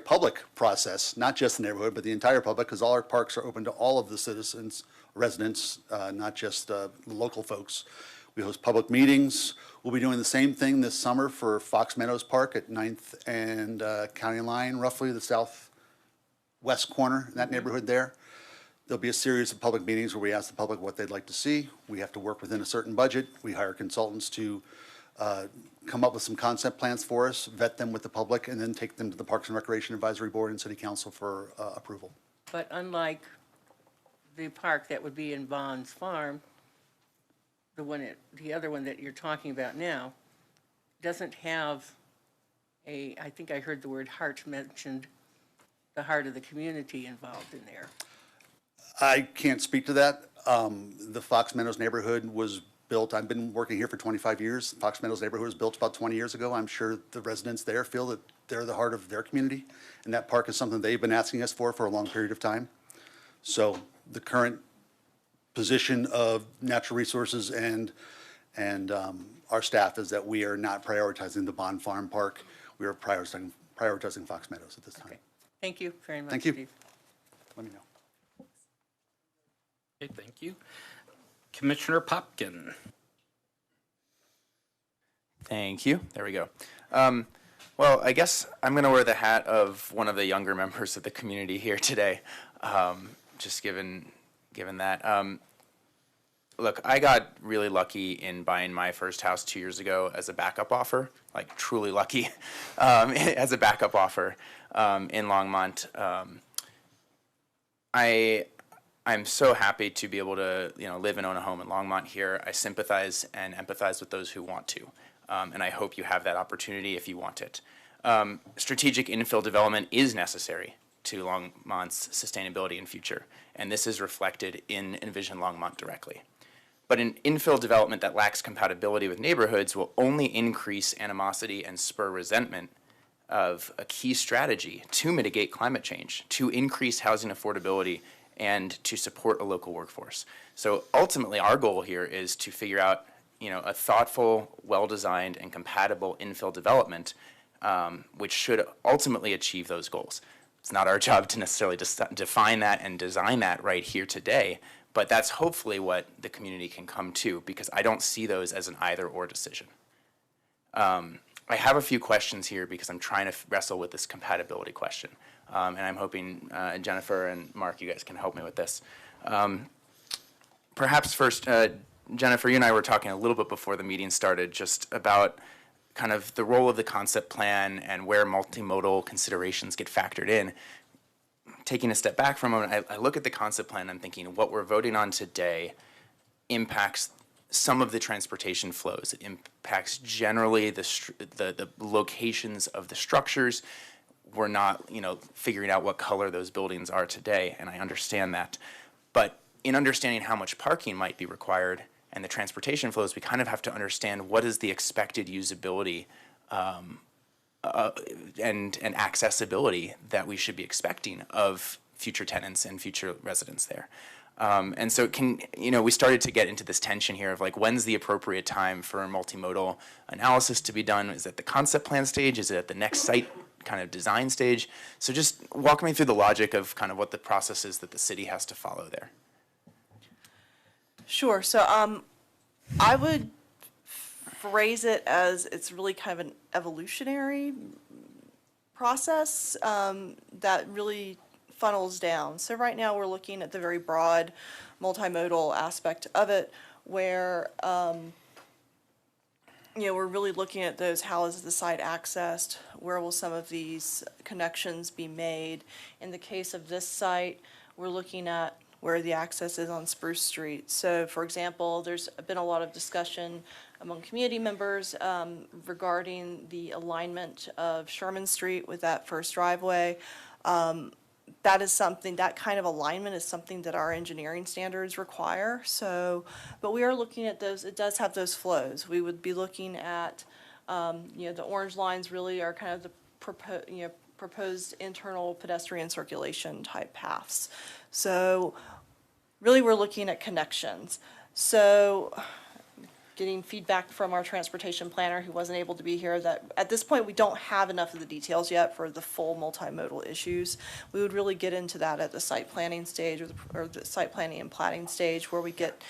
public process, not just the neighborhood, but the entire public, because all our parks are open to all of the citizens, residents, not just local folks. We host public meetings. We'll be doing the same thing this summer for Fox Meadows Park at 9th and County Line, roughly the southwest corner, in that neighborhood there. There'll be a series of public meetings where we ask the public what they'd like to see. We have to work within a certain budget. We hire consultants to come up with some concept plans for us, vet them with the public, and then take them to the Parks and Recreation Advisory Board and City Council for approval. But unlike the park that would be in Bond's Farm, the other one that you're talking about now, doesn't have I think I heard the word heart mentioned, the heart of the community involved in there. I can't speak to that. The Fox Meadows neighborhood was built, I've been working here for 25 years. Fox Meadows neighborhood was built about 20 years ago. I'm sure the residents there feel that they're the heart of their community, and that park is something they've been asking us for a long period of time. So the current position of natural resources and our staff is that we are not prioritizing the Bond Farm Park. We are prioritizing Fox Meadows at this time. Okay. Thank you very much, Thank you. Steve. Let me know. Okay, thank you. Commissioner Popkin. Thank you. There we go. Well, I guess I'm going to wear the hat of one of the younger members of the community here today, just given that. Look, I got really lucky in buying my first house 2 years ago as a backup offer, like truly lucky as a backup offer in Longmont. I'm so happy to be able to, live and own a home in Longmont here. I sympathize and empathize with those who want to, and I hope you have that opportunity if you want it. Strategic infill development is necessary to Longmont's sustainability and future, and this is reflected in Envision Longmont directly. But an infill development that lacks compatibility with neighborhoods will only increase animosity and spur resentment of a key strategy to mitigate climate change, to increase housing affordability, and to support a local workforce. So ultimately, our goal here is to figure out, a thoughtful, well-designed, and compatible infill development, which should ultimately achieve those goals. It's not our job to necessarily define that and design that right here today, but that's hopefully what the community can come to, because I don't see those as an either-or decision. I have a few questions here because I'm trying to wrestle with this compatibility question. And I'm hoping Jennifer and Mark, you guys can help me with this. Perhaps first, Jennifer, you and I were talking a little bit before the meeting started just about kind of the role of the concept plan and where multimodal considerations get factored in. Taking a step back for a moment, I look at the concept plan and I'm thinking what we're voting on today impacts some of the transportation flows. It impacts generally the locations of the structures. We're not, figuring out what color those buildings are today, and I understand that. But in understanding how much parking might be required and the transportation flows, we kind of have to understand what is the expected usability and accessibility that we should be expecting of future tenants and future residents there. And so we started to get into this tension here of like, when's the appropriate time for a multimodal analysis to be done? Is it the concept plan stage? Is it at the next site kind of design stage? So just walk me through the logic of kind of what the process is that the city has to follow there. Sure. So I would phrase it as it's really kind of an evolutionary process that really funnels down. So right now we're looking at the very broad multimodal aspect of it where we're really looking at those, how is the site accessed, where will some of these connections be made. In the case of this site, we're looking at where the access is on Spruce Street. So for example, there's been a lot of discussion among community members regarding the alignment of Sherman Street with that first driveway. That is something, that kind of alignment is something that our engineering standards require. So, but we are looking at those, it does have those flows. We would be looking at, the orange lines really are kind of the proposed internal pedestrian circulation type paths. So really we're looking at connections. So getting feedback from our transportation planner who wasn't able to be here that at this point we don't have enough of the details yet for the full multimodal issues. We would really get into that at the site planning stage or the site planning and platting stage where we get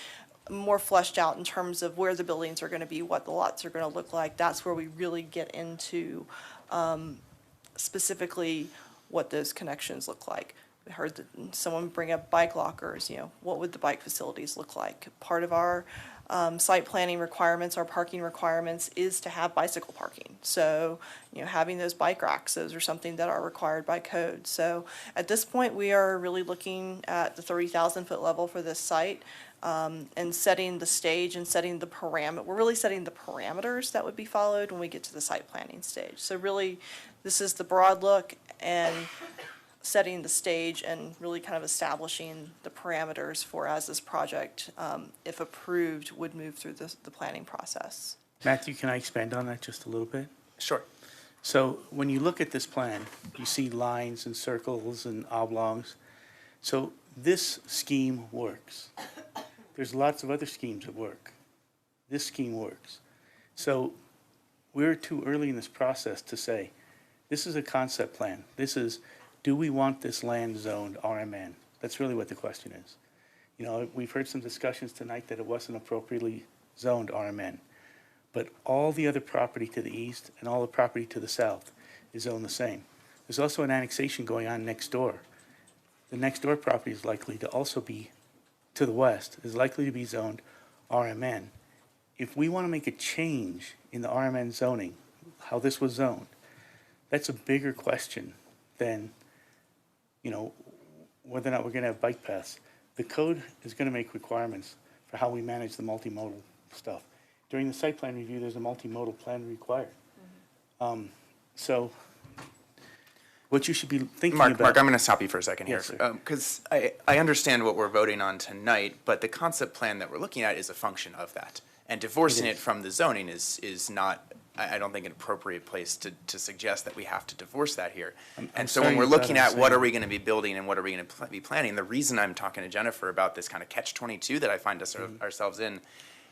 more fleshed out in terms of where the buildings are going to be, what the lots are going to look like. That's where we really get into specifically what those connections look like. heard that someone bring up bike lockers, what would the bike facilities look like? Part of our site planning requirements, our parking requirements, is to have bicycle parking. So, having those bike racks, those are something that are required by code. So at this point, we are really looking at the 30,000-foot level for this site, and setting the stage and setting the we're really setting the parameters that would be followed when we get to the site planning stage. So really, this is the broad look and setting the stage and really kind of establishing the parameters for as this project, if approved, would move through the planning process. Matthew, can I expand on that just a little bit? Sure. So when you look at this plan, you see lines and circles and oblongs. So this scheme works. There's lots of other schemes that work. This scheme works. So we're too early in this process to say, this is a concept plan. This is, do we want this land zoned RMN? That's really what the question is. We've heard some discussions tonight that it wasn't appropriately zoned RMN. But all the other property to the east and all the property to the south is zoned the same. There's also an annexation going on next door. The next door property is likely to also be, to the west, is likely to be zoned RMN. If we want to make a change in the RMN zoning, how this was zoned, that's a bigger question than, whether or not we're going to have bike paths. The code is going to make requirements for how we manage the multimodal stuff. During the site plan review, there's a multimodal plan required. So what you should be thinking about. Mark, I'm going to stop you for a second here. Yes, sir. Because I understand what we're voting on tonight, but the concept plan that we're looking at is a function of that. And divorcing it from the zoning is not, I don't think, an appropriate place to suggest that we have to divorce that here. And so when we're looking at what are we going to be building and what are we going to be planning, the reason I'm talking to Jennifer about this kind of catch-22 that I find ourselves in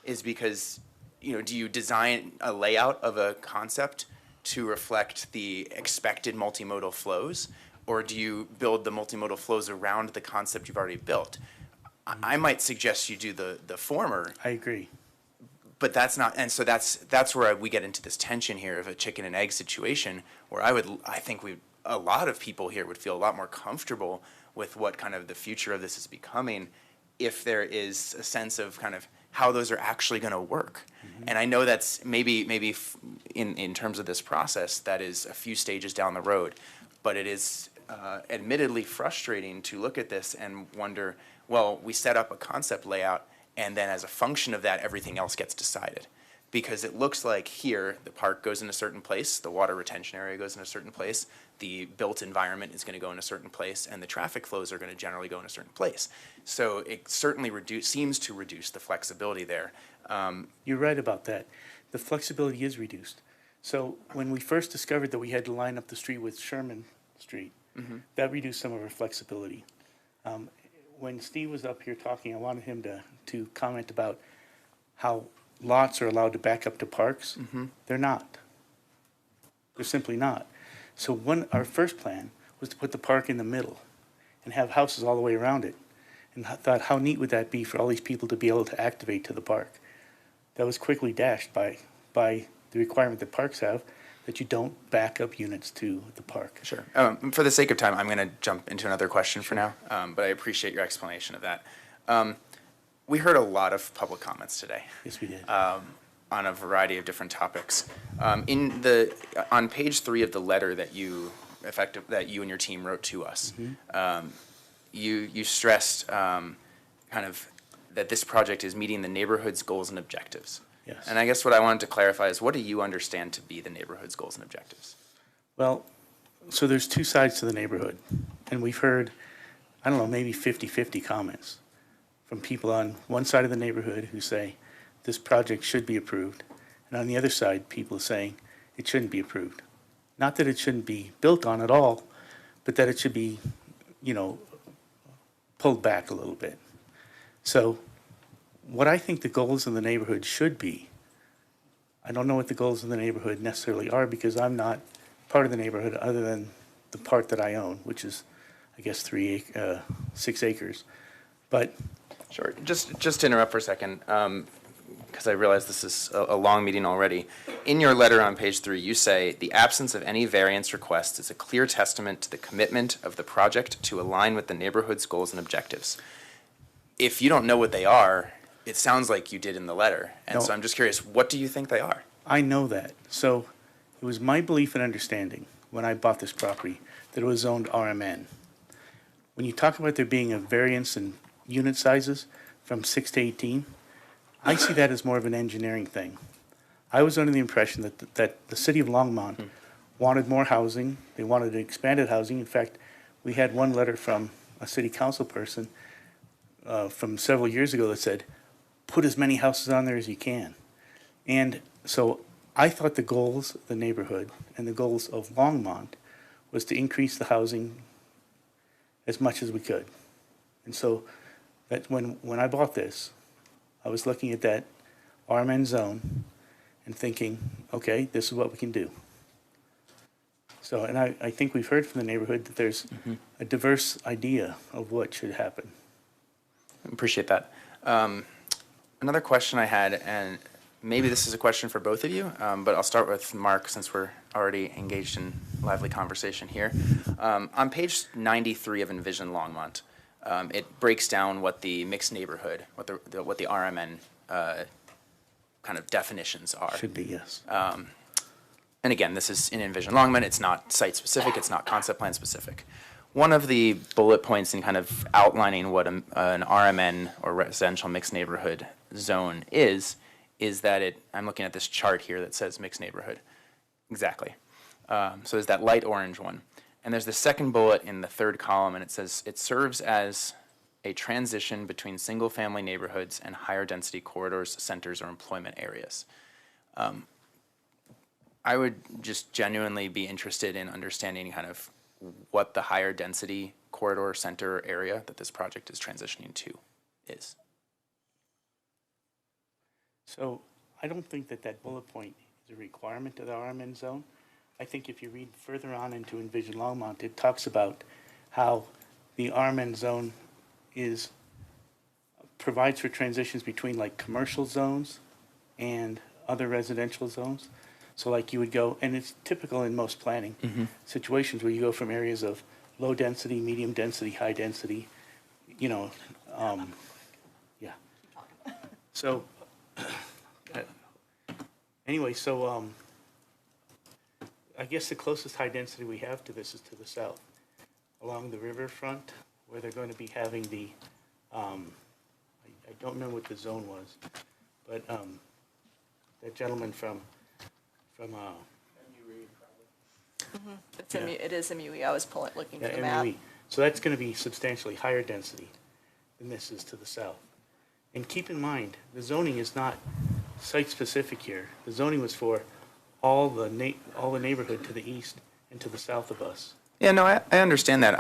is because, do you design a layout of a concept to reflect the expected multimodal flows, or do you build the multimodal flows around the concept you've already built? I might suggest you do the former. I agree. But that's not, and so that's where we get into this tension here of a chicken and egg situation, where I think a lot of people here would feel a lot more comfortable with what kind of the future of this is becoming if there is a sense of kind of how those are actually going to work. And I know that's maybe in terms of this process, that is a few stages down the road, but it is admittedly frustrating to look at this and wonder, well, we set up a concept layout, and then as a function of that, everything else gets decided. Because it looks like here, the park goes in a certain place, the water retention area goes in a certain place, the built environment is going to go in a certain place, and the traffic flows are going to generally go in a certain place. So it certainly seems to reduce the flexibility there. You're right about that. The flexibility is reduced. So when we first discovered that we had to line up the street with Sherman Street, that reduced some of our flexibility. When Steve was up here talking, I wanted him to comment about how lots are allowed to back up to parks. They're not. They're simply not. So our first plan was to put the park in the middle and have houses all the way around it. And I thought, how neat would that be for all these people to be able to activate to the park? That was quickly dashed by the requirement that parks have, that you don't back up units to the park. Sure. For the sake of time, I'm going to jump into another question for now, but I appreciate your explanation of that. We heard a lot of public comments today. Yes, we did. On a variety of different topics. On page 3 of the letter that you and your team wrote to us, you stressed kind of that this project is meeting the neighborhood's goals and objectives. Yes. And I guess what I wanted to clarify is, what do you understand to be the neighborhood's goals and objectives? Well, so there's two sides to the neighborhood, and we've heard, I don't know, maybe 50-50 comments from people on one side of the neighborhood who say this project should be approved, and on the other side, people saying it shouldn't be approved. Not that it shouldn't be built on at all, but that it should be, pulled back a little bit. So what I think the goals in the neighborhood should be, I don't know what the goals in the neighborhood necessarily are, because I'm not part of the neighborhood other than the part that I own, which is, I guess, 6 acres. But sure, just to interrupt for a second, because I realize this is a long meeting already. In your letter on page 3, you say, "The absence of any variance request is a clear testament to the commitment of the project to align with the neighborhood's goals and objectives." If you don't know what they are, it sounds like you did in the letter. And No. so I'm just curious, what do you think they are? I know that. So it was my belief and understanding when I bought this property that it was zoned RMN. When you talk about there being a variance in unit sizes from 6 to 18, I see that as more of an engineering thing. I was under the impression that the city of Longmont wanted more housing. They wanted expanded housing. In fact, we had one letter from a city council person from several years ago that said, put as many houses on there as you can. And so I thought the goals of the neighborhood and the goals of Longmont was to increase the housing as much as we could. And so that when I bought this, I was looking at that RMN zone and thinking, okay, this is what we can do. So, and I think we've heard from the neighborhood that there's a diverse idea of what should happen. Appreciate that. Another question I had, and maybe this is a question for both of you, but I'll start with Mark since we're already engaged in lively conversation here. On page 93 of Envision Longmont, it breaks down what the mixed neighborhood, what the RMN kind of definitions are. Should be, yes. And again, this is in Envision Longmont. It's not site specific. It's not concept plan specific. One of the bullet points in kind of outlining what an RMN or residential mixed neighborhood zone is that I'm looking at this chart here that says mixed neighborhood. Exactly. So there's that light orange one. And there's the second bullet in the third column, and it says it serves as a transition between single-family neighborhoods and higher density corridors, centers, or employment areas. I would just genuinely be interested in understanding kind of what the higher density corridor center area that this project is transitioning to is. So I don't think that bullet point is a requirement of the RMN zone. I think if you read further on into Envision Longmont, it talks about how the RMN zone provides for transitions between like commercial zones and other residential zones. So like you would go, and it's typical in most planning situations where you go from areas of low density, medium density, high density, yeah. So anyway, so I guess the closest high density we have to this is to the south, along the riverfront, where they're going to be having the, I don't remember what the zone was, but that gentleman from It is MUE. I was looking at the yeah, map. MUE. So that's going to be substantially higher density than this is to the south. And keep in mind, the zoning is not site-specific here. The zoning was for all the neighborhood to the east and to the south of us. Yeah, no, I understand that.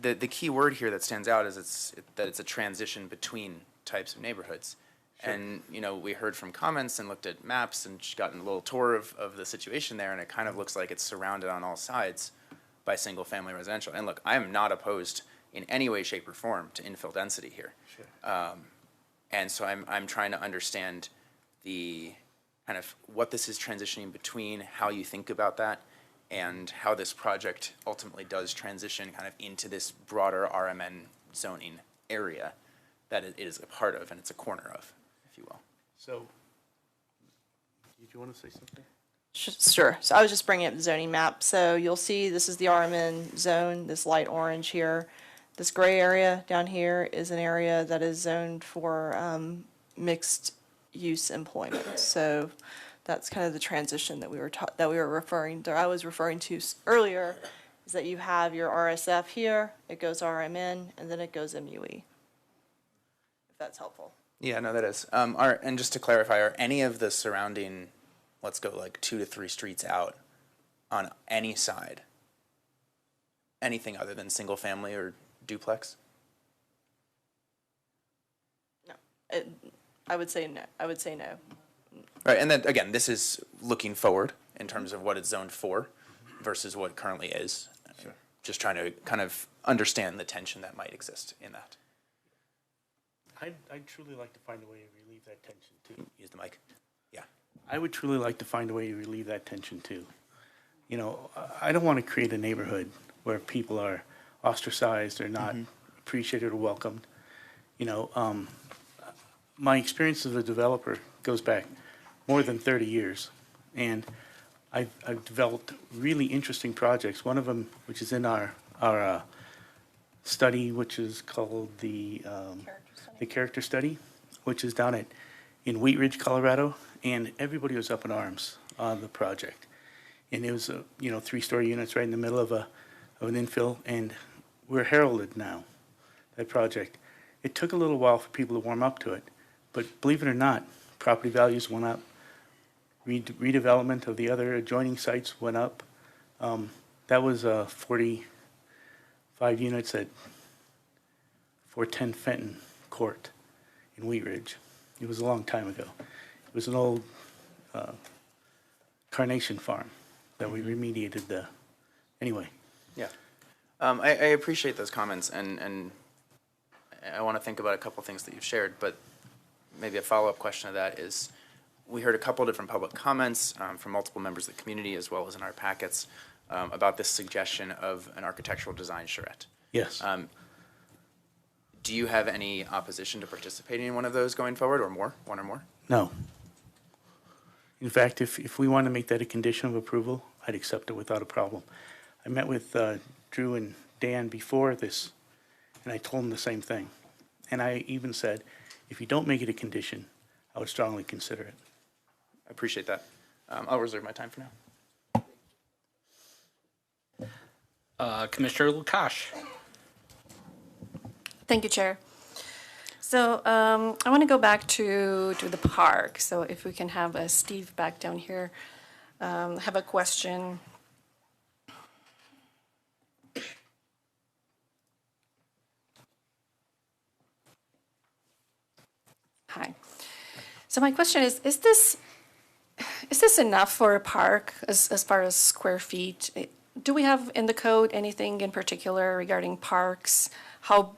The key word here that stands out is that it's a transition between types of neighborhoods. Sure. And, we heard from comments and looked at maps and gotten a little tour of the situation there, and it kind of looks like it's surrounded on all sides by single-family residential. And look, I am not opposed in any way, shape, or form to infill density here. Sure. And so I'm trying to understand the kind of what this is transitioning between, how you think about that, and how this project ultimately does transition kind of into this broader RMN zoning area that it is a part of and it's a corner of, if you will. So, did you want to say something? Sure. So I was just bringing up the zoning map. So you'll see this is the RMN zone, this light orange here. This gray area down here is an area that is zoned for mixed use employment. So that's kind of the transition that we were referring to. I was referring to earlier, is that you have your RSF here, it goes RMN, and then it goes MUE. If that's helpful. Yeah, no, that is. And just to clarify, are any of the surrounding, let's go like 2 to 3 streets out on any side, anything other than single family or duplex? No, I would say no. Right, and then again, this is looking forward in terms of what it's zoned for versus what currently is. Sure. Just trying to kind of understand the tension that might exist in that. I'd truly like to find a way to relieve that tension too. Use the mic. Yeah. I would truly like to find a way to relieve that tension too. You know, I don't want to create a neighborhood where people are ostracized or not appreciated or welcomed. You know, my experience as a developer goes back more than 30 years, and I've developed really interesting projects. One of them, which is in our study, which is called the character study, which is down in Wheat Ridge, Colorado, and everybody was up in arms on the project. And it was 3-story units right in the middle of an infill, and we're heralded now, that project. It took a little while for people to warm up to it, but believe it or not, property values went up. Redevelopment of the other adjoining sites went up. That was 45 units at 410 Fenton Court in Wheat Ridge. It was a long time ago. It was an old carnation farm that we remediated anyway. Yeah. I appreciate those comments, and I want to think about a couple things that you've shared, but maybe a follow-up question to that is, we heard a couple different public comments from multiple members of the community, as well as in our packets, about this suggestion of an architectural design charrette. Yes. Do you have any opposition to participating in one of those going forward, or more, one or more? No. In fact, if we want to make that a condition of approval, I'd accept it without a problem. I met with Drew and Dan before this, and I told them the same thing. And I even said, if you don't make it a condition, I would strongly consider it. I appreciate that. I'll reserve my time for now. Commissioner Lukash. Thank you, Chair. So I want to go back to the park. So if we can have Steve back down here, have a question. Hi. So my question is this enough for a park as far as square feet? Do we have in the code anything in particular regarding parks? How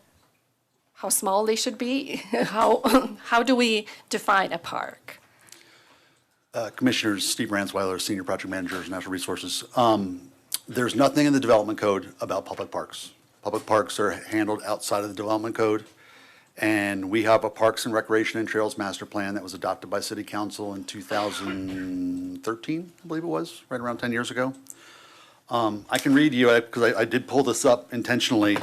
small they should be? How do we define a park? Commissioner Steve Ransweiler, Senior Project Manager, Natural Resources. There's nothing in the development code about public parks. Public parks are handled outside of the development code. And we have a Parks and Recreation and Trails Master Plan that was adopted by City Council in 2013, I believe it was, right around 10 years ago. I can read you, because I did pull this up intentionally.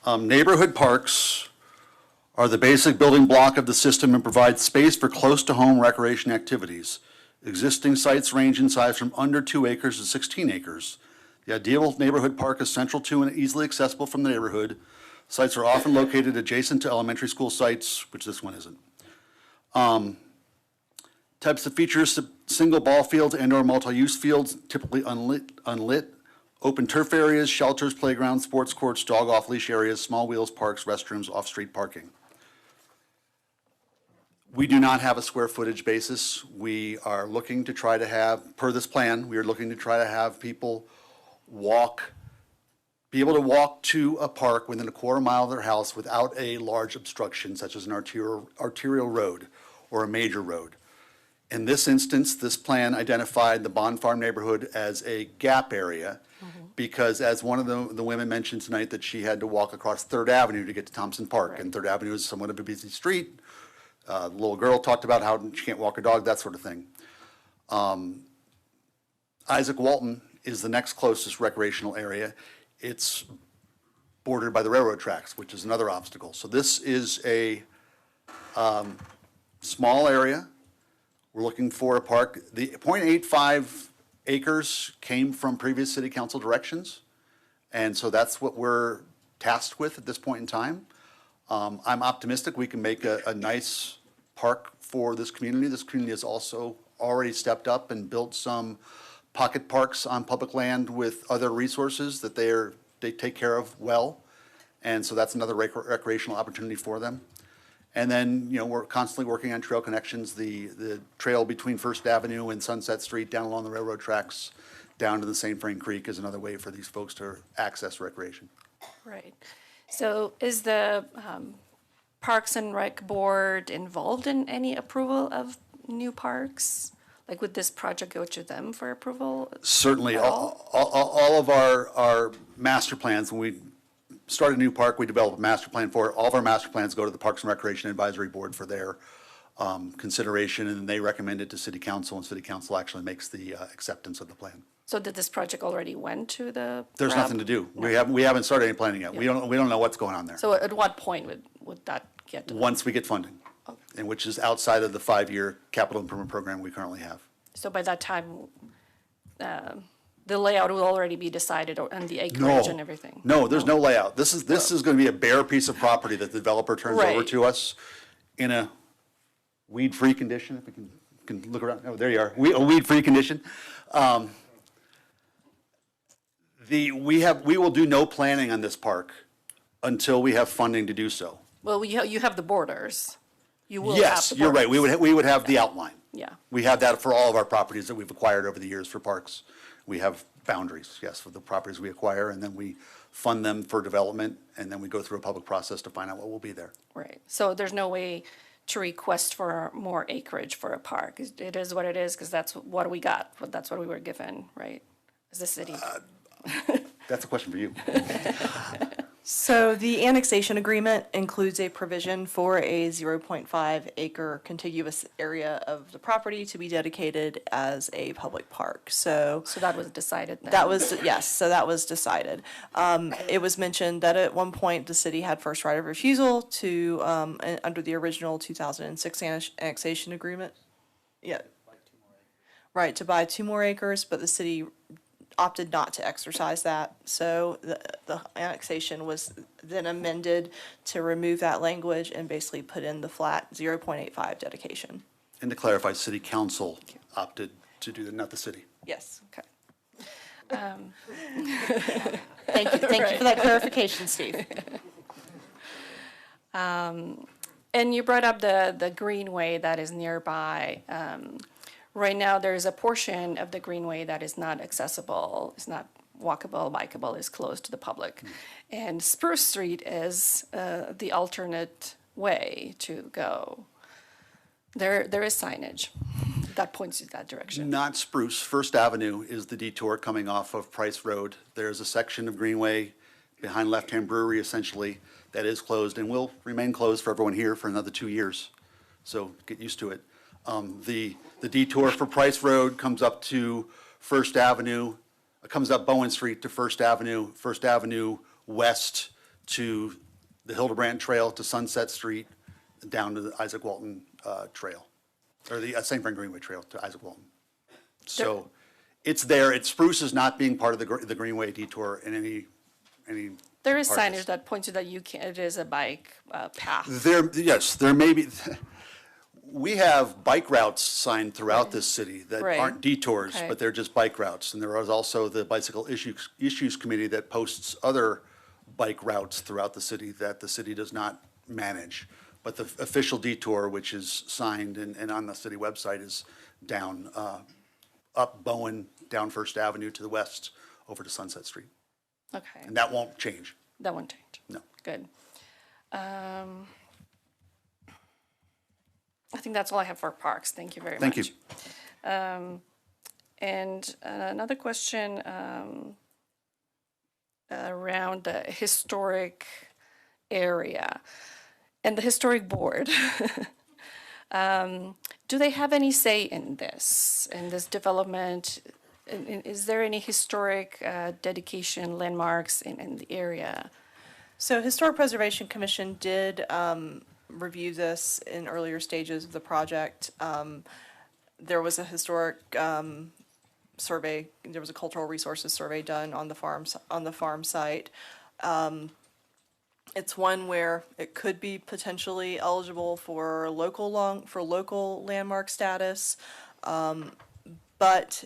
Neighborhood parks are the basic building block of the system and provide space for close-to-home recreation activities. Existing sites range in size from under 2 acres to 16 acres. The ideal neighborhood park is central to and easily accessible from the neighborhood. Sites are often located adjacent to elementary school sites, which this one isn't. Types of features: single ball fields and/or multi-use fields, typically unlit. Open turf areas, shelters, playgrounds, sports courts, dog off-leash areas, small wheels parks, restrooms, off-street parking. We do not have a square footage basis. We are looking to try to have, per this plan, we are looking to try to have people be able to walk to a park within a quarter mile of their house without a large obstruction, such as an arterial road or a major road. In this instance, this plan identified the Bond Farm neighborhood as a gap area because, as one of the women mentioned tonight, that she had to walk across 3rd Avenue to get to Thompson Park, and 3rd Avenue is somewhat of a busy street. The little girl talked about how she can't walk her dog, that sort of thing. Isaac Walton is the next closest recreational area. It's bordered by the railroad tracks, which is another obstacle. So this is a small area. We're looking for a park. The 0.85 acres came from previous city council directions, and so that's what we're tasked with at this point in time. I'm optimistic we can make a nice park for this community. This community has also already stepped up and built some pocket parks on public land with other resources that they take care of well. And so that's another recreational opportunity for them. And then, we're constantly working on trail connections. The trail between First Avenue and Sunset Street down along the railroad tracks down to the St. Frank Creek is another way for these folks to access recreation. Right. So is the Parks and Rec Board involved in any approval of new parks? Like, would this project go to them for approval? Certainly, at all of our master plans, when we start a new park, we develop a master plan for it. All of our master plans go to the Parks and Recreation Advisory Board for their consideration, and then they recommend it to City Council, and City Council actually makes the acceptance of the plan. So did this project already went to the? There's RAB? nothing to do. We haven't started any planning yet. We don't know what's going on there. So at what point would that get to them? Once we get funding, and which is outside of the 5-year capital improvement program we currently have. So by that time, the layout will already be decided and the acreage and everything? No, there's no layout. This is going to be a bare piece of property that the developer turns over Right. to us in a weed-free condition, if we can look around. Oh, there you are. A weed-free condition. We will do no planning on this park until we have funding to do so. Well, you have the borders. You will have Yes, the you're right. borders. We would have the outline. Yeah. We have that for all of our properties that we've acquired over the years for parks. We have boundaries, yes, for the properties we acquire, and then we fund them for development, and then we go through a public process to find out what will be there. Right. So there's no way to request for more acreage for a park. It is what it is because that's what we got. That's what we were given, right? As the city. That's a question for you. So the annexation agreement includes a provision for a 0.5 acre contiguous area of the property to be dedicated as a public park. So that was decided then? Yes, so that was decided. It was mentioned that at one point the city had first right of refusal to, under the original 2006 annexation agreement. Yeah. Right, to buy 2 more acres, but the city opted not to exercise that. So the annexation was then amended to remove that language and basically put in the flat 0.85 dedication. And to clarify, City Council opted to do that, not the city. Yes. Okay. Thank you for that clarification, Steve. And you brought up the greenway that is nearby. Right now, there's a portion of the greenway that is not accessible, it's not walkable, bikeable, is closed to the public. And Spruce Street is the alternate way to go. There is signage that points in that direction. Not Spruce. First Avenue is the detour coming off of Price Road. There's a section of Greenway behind Left Hand Brewery, essentially, that is closed and will remain closed for everyone here for another 2 years. So get used to it. The detour for Price Road comes up to First Avenue, comes up Bowen Street to First Avenue west to the Hildebrand Trail to Sunset Street, down to the Isaac Walton Trail, or the St. Frank Greenway Trail to Isaac Walton. So it's there. Spruce is not being part of the Greenway detour in any. There is part of signage that points to that it is a bike path. There may be. We have bike routes signed throughout this city that Right. aren't detours, Okay. but they're just bike routes. And there is also the Bicycle Issues Committee that posts other bike routes throughout the city that the city does not manage. But the official detour, which is signed and on the city website, is down, up Bowen, down First Avenue to the west, over to Sunset Street. Okay. And that won't change. That won't change. No. Good. I think that's all I have for parks. Thank you very much. Thank you. And another question around the historic area and the historic board. Do they have any say in this development? Is there any historic dedication landmarks in the area? So Historic Preservation Commission did review this in earlier stages of the project. There was a historic survey, there was a cultural resources survey done on the farm site. It's one where it could be potentially eligible for local landmark status, but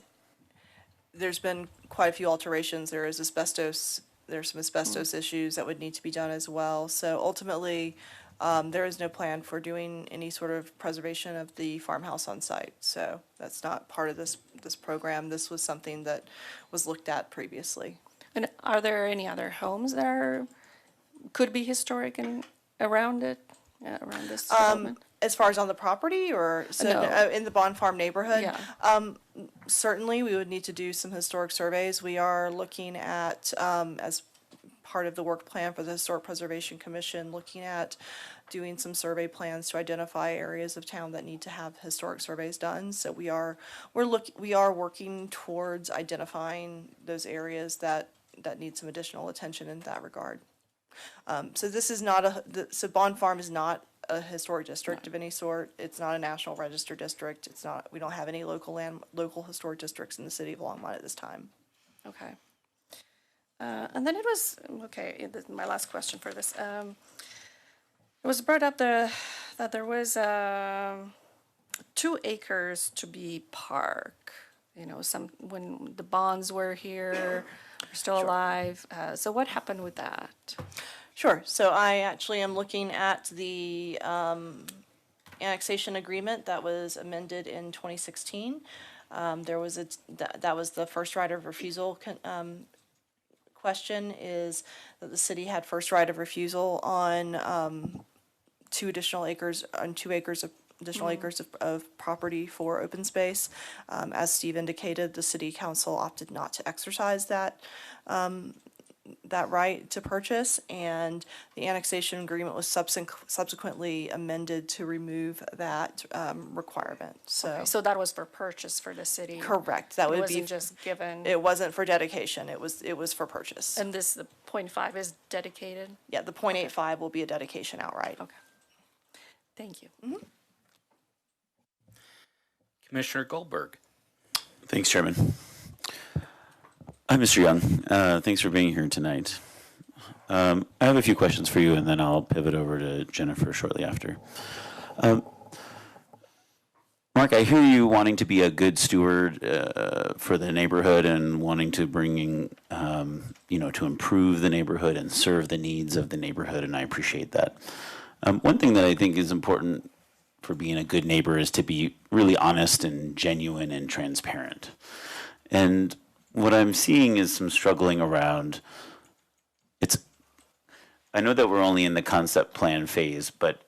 there's been quite a few alterations. There's some asbestos issues that would need to be done as well. So ultimately, there is no plan for doing any sort of preservation of the farmhouse on site. So that's not part of this program. This was something that was looked at previously. And are there any other homes that could be historic and around it? around this development? As far as on the property or No. in the Bond Farm neighborhood? Yeah. Certainly, we would need to do some historic surveys. We are looking at, as part of the work plan for the Historic Preservation Commission, looking at doing some survey plans to identify areas of town that need to have historic surveys done. So we are working towards identifying those areas that need some additional attention in that regard. So this is not so Bond Farm is not a historic district of any sort. It's not a National Register district. It's not, we don't have any local historic districts in the city of Longmont at this time. Okay. And then it was, okay, my last question for this. It was brought up that there was 2 acres to be park. You know, when the Bonds were here, were still alive. So what happened with that? Sure. So I actually am looking at the annexation agreement that was amended in 2016. There was that was the first right of refusal question, is that the city had first right of refusal on 2 additional acres, on 2 acres of additional acres of property for open space. As Steve indicated, the city council opted not to exercise that right to purchase, and the annexation agreement was subsequently amended to remove that requirement. Okay, so that was for purchase for the city? Correct. That would be. It wasn't just given? It wasn't for dedication. It was for purchase. And this, the 0.5 is dedicated? Yeah, the 0.85 will be a dedication outright. Okay. Thank you. Commissioner Goldberg. Thanks, Chairman. Hi, Mr. Young. Thanks for being here tonight. I have a few questions for you, and then I'll pivot over to Jennifer shortly after. Mark, I hear you wanting to be a good steward for the neighborhood and wanting to to improve the neighborhood and serve the needs of the neighborhood, and I appreciate that. One thing that I think is important for being a good neighbor is to be really honest and genuine and transparent. And what I'm seeing is some struggling around, I know that we're only in the concept plan phase, but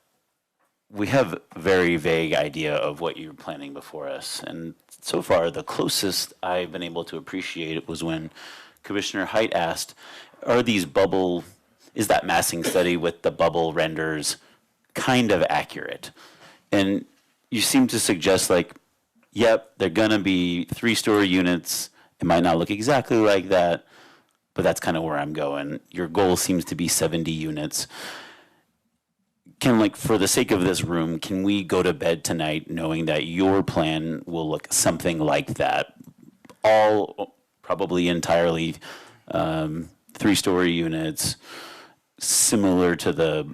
we have a very vague idea of what you're planning before us. And so far, the closest I've been able to appreciate it was when Commissioner Height asked, is that massing study with the bubble renders kind of accurate? And you seem to suggest yep, they're gonna be 3-story units. It might not look exactly like that, but that's kind of where I'm going. Your goal seems to be 70 units. For the sake of this room, can we go to bed tonight knowing that your plan will look something like that? All probably entirely 3-story units, similar to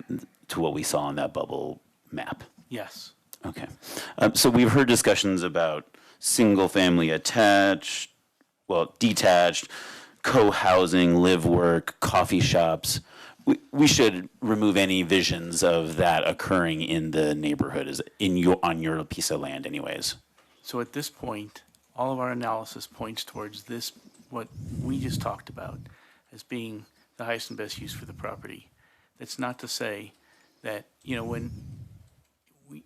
what we saw on that bubble map. Yes. Okay. So we've heard discussions about single-family detached, co-housing, live-work, coffee shops. We should remove any visions of that occurring in the neighborhood on your piece of land anyways. So at this point, all of our analysis points towards this, what we just talked about, as being the highest and best use for the property. That's not to say that,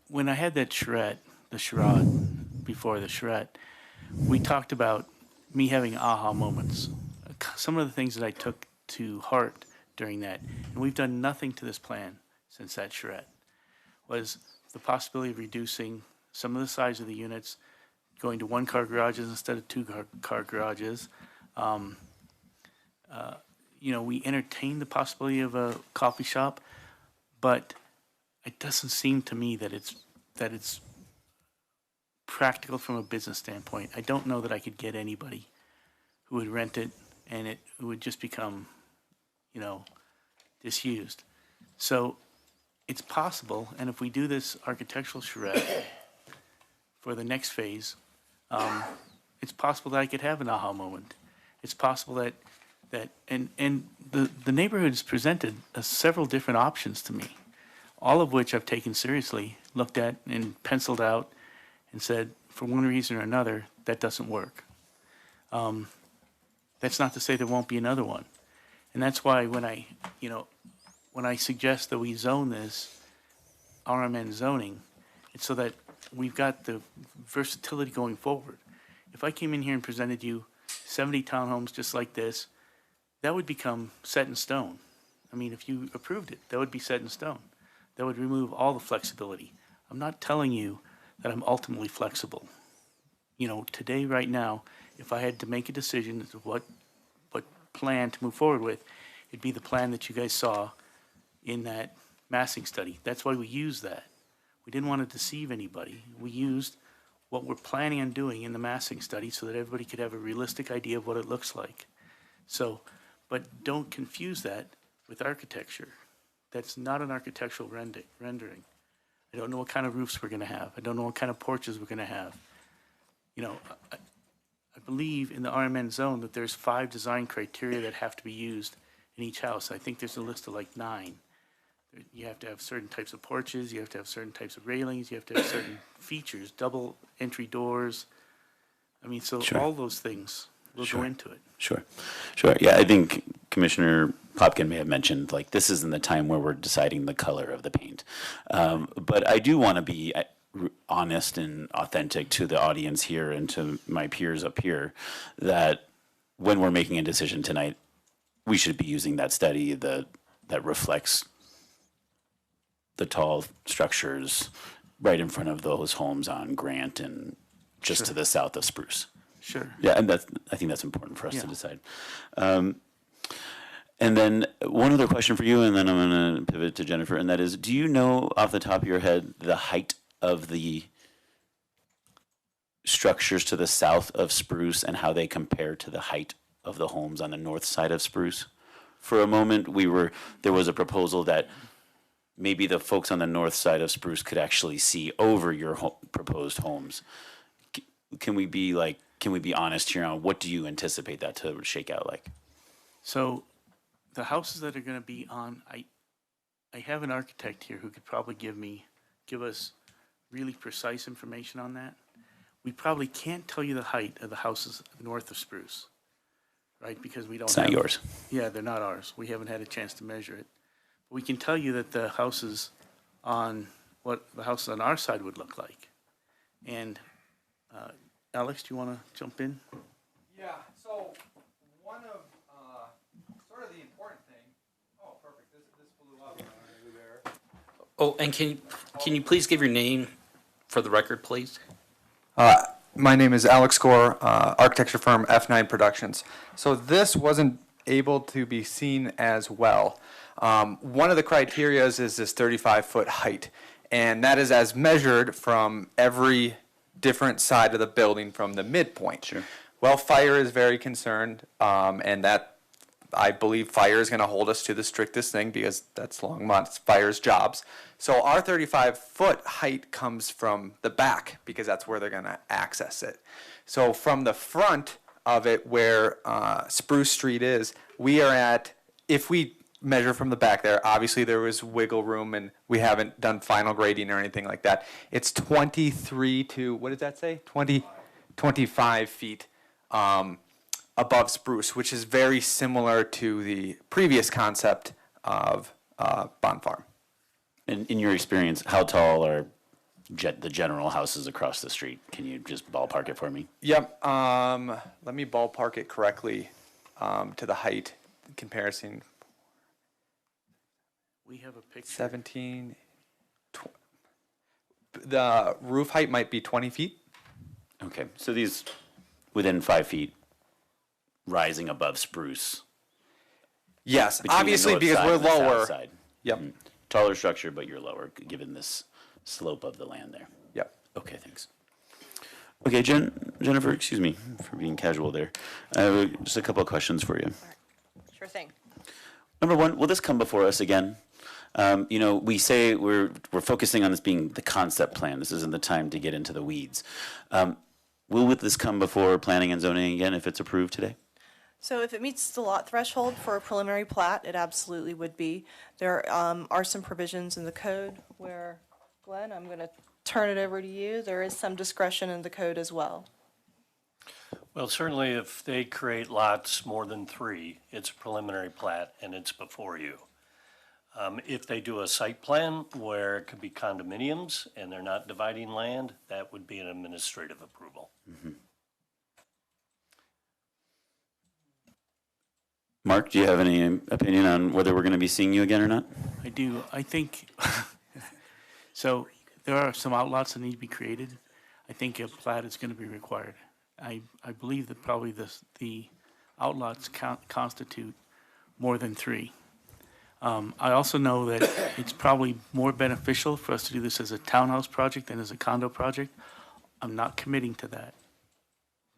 when I had that charrette before the charrette, we talked about me having aha moments. Some of the things that I took to heart during that, and we've done nothing to this plan since that charrette, was the possibility of reducing some of the size of the units, going to 1-car garages instead of 2-car garages. We entertained the possibility of a coffee shop, but it doesn't seem to me that it's practical from a business standpoint. I don't know that I could get anybody who would rent it, and it would just become, disused. So it's possible, and if we do this architectural charrette for the next phase, it's possible that I could have an aha moment. It's possible that the neighborhood has presented several different options to me, all of which I've taken seriously, looked at and penciled out and said, for one reason or another, that doesn't work. That's not to say there won't be another one. And that's why when I suggest that we zone this RMN zoning, it's so that we've got the versatility going forward. If I came in here and presented you 70 townhomes just like this, that would become set in stone. I mean, if you approved it, that would be set in stone. That would remove all the flexibility. I'm not telling you that I'm ultimately flexible. You know, today, right now, if I had to make a decision as to what plan to move forward with, it'd be the plan that you guys saw in that massing study. That's why we used that. We didn't want to deceive anybody. We used what we're planning on doing in the massing study so that everybody could have a realistic idea of what it looks like. So, but don't confuse that with architecture. That's not an architectural rendering. I don't know what kind of roofs we're going to have. I don't know what kind of porches we're going to have. You know, I believe in the RMN zone that there's 5 design criteria that have to be used in each house. I think there's a list of like 9. You have to have certain types of porches, you have to have certain types of railings, you have to have certain features, double entry doors. I mean, so Sure. all those things will go into it. Sure. Yeah, I think Commissioner Popkin may have mentioned, like, this isn't the time where we're deciding the color of the paint. But I do want to be honest and authentic to the audience here and to my peers up here that when we're making a decision tonight, we should be using that study that reflects the tall structures right in front of those homes on Grant and just Sure. to the south of Spruce. Sure. Yeah, and I think that's important for us Yeah. to decide. And then one other question for you, and then I'm going to pivot to Jennifer, and that is, do you know off the top of your head the height of the structures to the south of Spruce and how they compare to the height of the homes on the north side of Spruce? For a moment, there was a proposal that maybe the folks on the north side of Spruce could actually see over your proposed homes. Can we be honest here on what do you anticipate that to shake out like? So the houses that are going to be on, I have an architect here who could probably give us really precise information on that. We probably can't tell you the height of the houses north of Spruce, right? Because we don't It's not yours. Yeah, they're not ours. We haven't had a chance to measure it. But we can tell you that the houses on our side would look like. And Alex, do you want to jump in? Yeah, so one of sort of the important thing, oh, perfect, this blew up over there. Oh, and can you please give your name for the record, please? My name is Alex Gore, architecture firm F9 Productions. So this wasn't able to be seen as well. One of the criterias is this 35-foot height, and that is as measured from every different side of the building from the midpoint. Sure. Well, fire is very concerned, and that I believe fire is going to hold us to the strictest thing because that's Longmont's fire's jobs. So our 35-foot height comes from the back because that's where they're going to access it. So from the front of it where Spruce Street is, we are at, if we measure from the back there, obviously there was wiggle room and we haven't done final grading or anything like that. It's 23 to, what did that say? 25 feet above Spruce, which is very similar to the previous concept of Bond Farm. In your experience, how tall are the general houses across the street? Can you just ballpark it for me? Yep. Let me ballpark it correctly to the height comparison. We have a picture. 17. The roof height might be 20 feet. Okay, so these within 5 feet, rising above Spruce. Yes, Between the obviously north because side we're and the south lower. side. Yep. Mhm. Taller structure, but you're lower, given this slope of the land there. Yep. Okay, thanks. Okay, Jennifer, excuse me for being casual there. I have just a couple of questions for you. Sure thing. Number one, will this come before us again? We say we're focusing on this being the concept plan. This isn't the time to get into the weeds. Will this come before planning and zoning again if it's approved today? So if it meets the lot threshold for a preliminary plat, it absolutely would be. There are some provisions in the code where, Glenn, I'm going to turn it over to you. There is some discretion in the code as well. Well, certainly if they create lots more than 3, it's a preliminary plat and it's before you. If they do a site plan where it could be condominiums and they're not dividing land, that would be an administrative approval. Mark, do you have any opinion on whether we're going to be seeing you again or not? I do. I think, so there are some outlots that need to be created. I think a plat is going to be required. I believe that probably the outlots constitute more than 3. I also know that it's probably more beneficial for us to do this as a townhouse project than as a condo project. I'm not committing to that.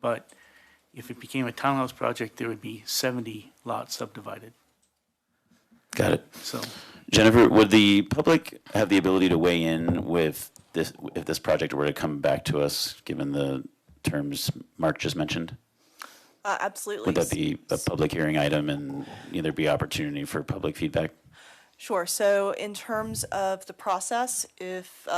But if it became a townhouse project, there would be 70 lots subdivided. Got it. So, Jennifer, would the public have the ability to weigh in with this if this project were to come back to us, given the terms Mark just mentioned? Absolutely. Would that be a public hearing item and there be opportunity for public feedback? Sure. So in terms of the process, if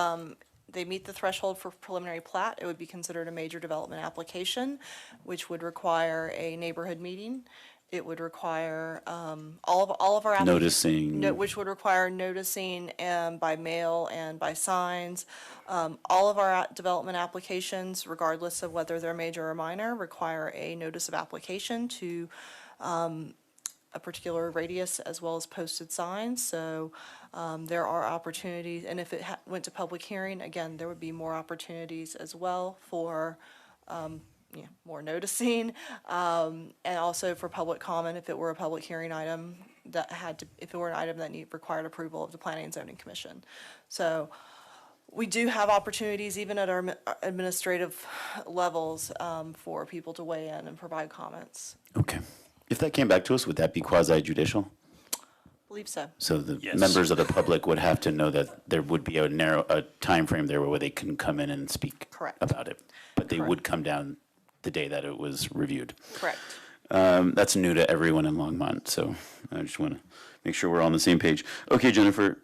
they meet the threshold for preliminary plat, it would be considered a major development application, which would require a neighborhood meeting. It would require all of our Noticing. which would require noticing by mail and by signs. All of our development applications, regardless of whether they're major or minor, require a notice of application to a particular radius as well as posted signs. So there are opportunities, and if it went to public hearing, again, there would be more opportunities as well for more noticing, and also for public comment if it were a public hearing item if it were an item that required approval of the Planning and Zoning Commission. So we do have opportunities even at our administrative levels for people to weigh in and provide comments. Okay. If that came back to us, would that be quasi-judicial? Believe so. So the Yes. members of the public would have to know that there would be a time frame there where they can come in and speak Correct. about it, but they Correct. would come down the day that it was reviewed. Correct. That's new to everyone in Longmont, so I just want to make sure we're all on the same page. Okay, Jennifer,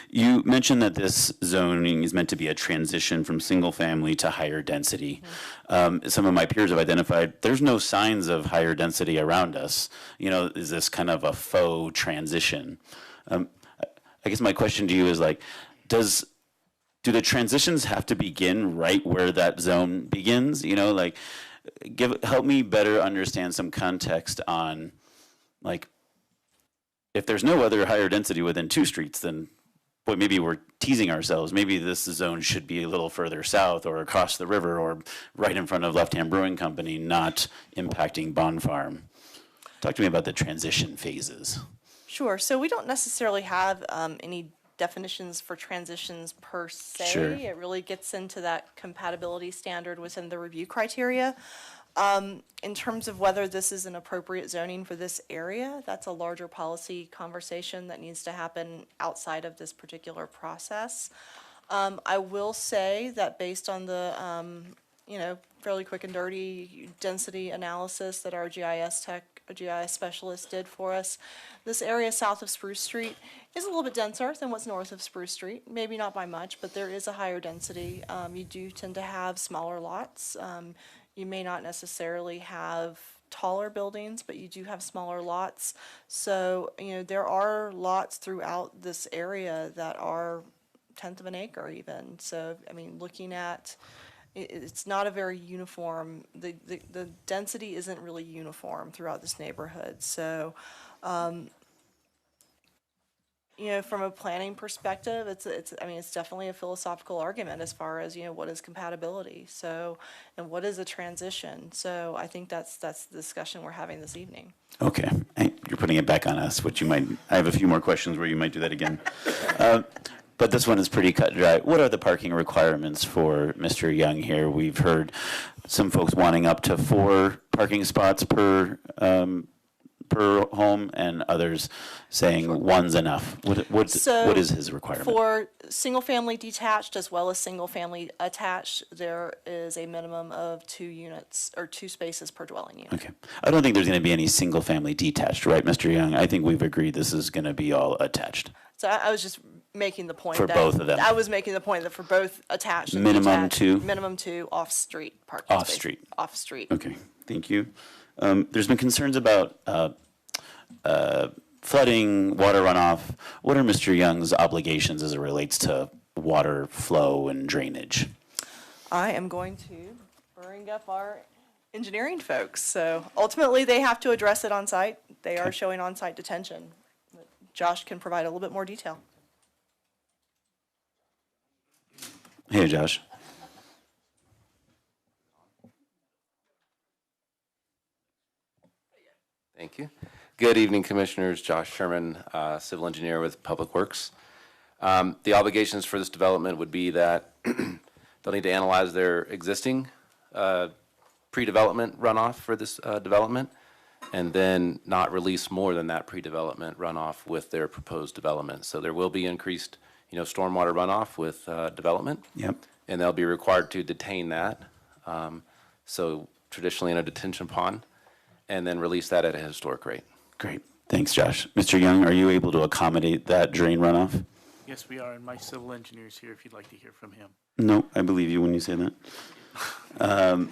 you mentioned that this zoning is meant to be a transition from single family to higher density. Some of my peers have identified there's no signs of higher density around us. Is this kind of a faux transition? I guess my question to you is do the transitions have to begin right where that zone begins? Help me better understand some context on, if there's no other higher density within 2 streets, then boy, maybe we're teasing ourselves. Maybe this zone should be a little further south or across the river or right in front of Left Hand Brewing Company, not impacting Bond Farm. Talk to me about the transition phases. Sure. So we don't necessarily have any definitions for transitions per se. Sure. It really gets into that compatibility standard within the review criteria. In terms of whether this is an appropriate zoning for this area, that's a larger policy conversation that needs to happen outside of this particular process. I will say that based on the, fairly quick and dirty density analysis that our GIS specialist did for us, this area south of Spruce Street is a little bit denser than what's north of Spruce Street. Maybe not by much, but there is a higher density. You do tend to have smaller lots. You may not necessarily have taller buildings, but you do have smaller lots. So, there are lots throughout this area that are 1/10 of an acre even. So, looking at, it's not a very uniform, the density isn't really uniform throughout this neighborhood. So, from a planning perspective, it's definitely a philosophical argument as far as, what is compatibility, and what is a transition. So I think that's the discussion we're having this evening. Okay, you're putting it back on us, I have a few more questions where you might do that again. But this one is pretty cut and dry. What are the parking requirements for Mr. Young here? We've heard some folks wanting up to 4 parking spots per home, and others saying 1's enough. What is his requirement? For single-family detached as well as single-family attached, there is a minimum of 2 units or 2 spaces per dwelling unit. Okay. I don't think there's going to be any single-family detached, right, Mr. Young? I think we've agreed this is going to be all attached. So I was just making the point For that both of them. I was making the point that for both attached and Minimum detached, 2? minimum 2 off-street parking spaces. Off-street. Off-street. Okay, thank you. There's been concerns about flooding, water runoff. What are Mr. Young's obligations as it relates to water flow and drainage? I am going to bring up our engineering folks. So ultimately, they have to address it on site. They are showing on-site detention. Josh can provide a little bit more detail. Hey, Josh. Thank you. Good evening, Commissioners. Josh Sherman, civil engineer with Public Works. The obligations for this development would be that they'll need to analyze their existing pre-development runoff for this development, and then not release more than that pre-development runoff with their proposed development. So there will be increased, stormwater runoff with development. Yep. And they'll be required to detain that. So traditionally in a detention pond, and then release that at a historic rate. Great. Thanks, Josh. Mr. Young, are you able to accommodate that drain runoff? Yes, we are, and my civil engineer's here if you'd like to hear from him. No, I believe you when you say that.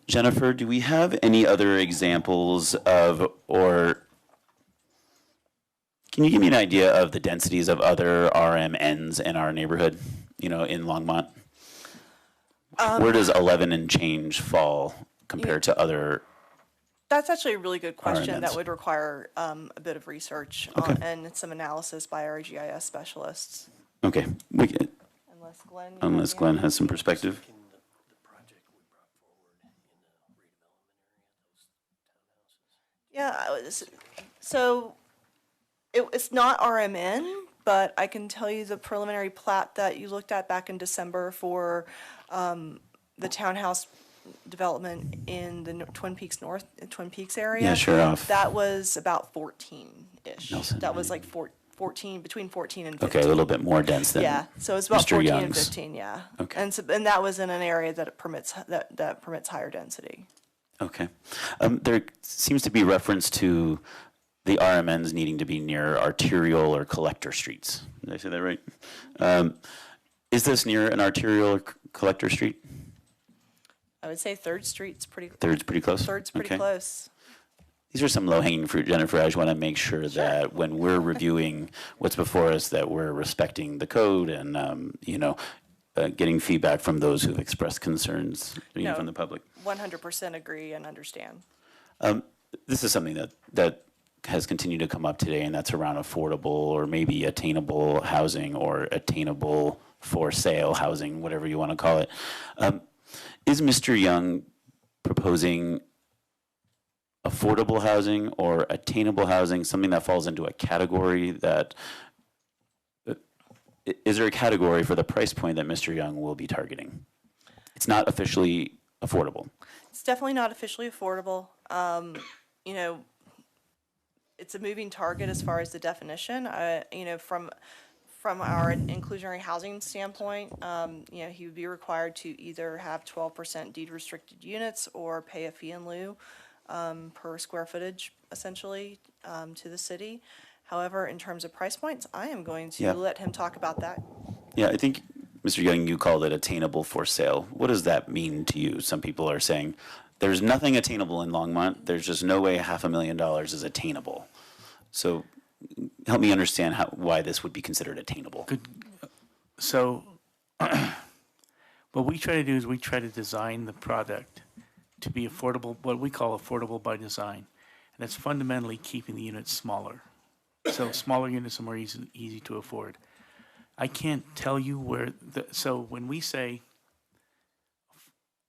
Jennifer, do we have any other examples of, or can you give me an idea of the densities of other RMNs in our neighborhood, in Longmont? Where does 11 and change fall compared to other? That's actually a really good question RMNs. that would require a bit of research and some analysis by our GIS specialists. Okay, we can, Unless Glenn has some perspective. Yeah, so it's not RMN, but I can tell you the preliminary plat that you looked at back in December for the townhouse development in the Twin Peaks Twin Peaks area. Yeah, sure off. That was about 14-ish. Nelson, That was like 14, between 14 and 15. Okay, a little bit more dense than Yeah, so it's about Mr. 14 and Young's. 15, yeah. Okay. And that was in an area that permits higher density. Okay. There seems to be reference to the RMNs needing to be near arterial or collector streets. Did I say that right? Is this near an arterial or collector street? I would say Third Street's pretty. Third's pretty close? Third's pretty Okay. close. These are some low-hanging fruit, Jennifer. I just want to make sure that when we're reviewing what's before us, that we're respecting the code and, getting feedback from those who've expressed concerns No. from the public. 100% agree and understand. This is something that has continued to come up today, and that's around affordable or maybe attainable housing or attainable for sale housing, whatever you want to call it. Is Mr. Young proposing affordable housing or attainable housing, something that falls into a category that, is there a category for the price point that Mr. Young will be targeting? It's not officially affordable. It's definitely not officially affordable. It's a moving target as far as the definition. From our inclusionary housing standpoint, he would be required to either have 12% deed restricted units or pay a fee in lieu per square footage, essentially, to the city. However, in terms of price points, I am going to let him talk about that. Yeah, I think, Mr. Young, you called it attainable for sale. What does that mean to you? Some people are saying there's nothing attainable in Longmont. There's just no way $500,000 is attainable. So help me understand why this would be considered attainable. Good. So what we try to do is we try to design the product to be affordable, what we call affordable by design. And that's fundamentally keeping the units smaller. So smaller units are more easy to afford. I can't tell you where, so when we say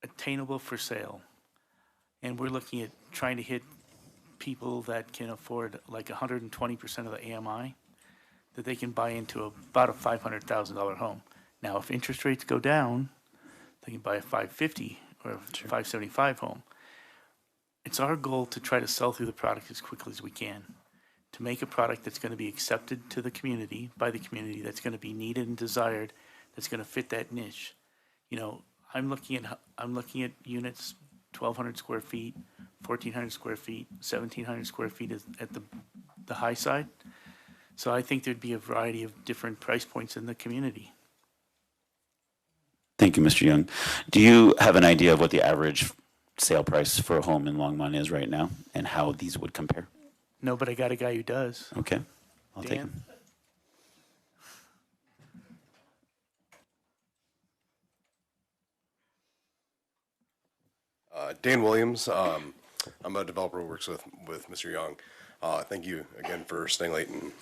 attainable for sale, and we're looking at trying to hit people that can afford like 120% of the AMI, that they can buy into about a $500,000 home. Now, if interest rates go down, they can buy a $550,000 or a $575,000 home. It's our goal to try to sell through the product as quickly as we can, to make a product that's going to be accepted to the community, by the community, that's going to be needed and desired, that's going to fit that niche. I'm looking at units, 1,200 square feet, 1,400 square feet, 1,700 square feet at the high side. So I think there'd be a variety of different price points in the community. Thank you, Mr. Young. Do you have an idea of what the average sale price for a home in Longmont is right now and how these would compare? No, but I got a guy who does. Okay, I'll take Dan? him. Dan Williams. I'm a developer who works with Mr. Young. Thank you again for staying late and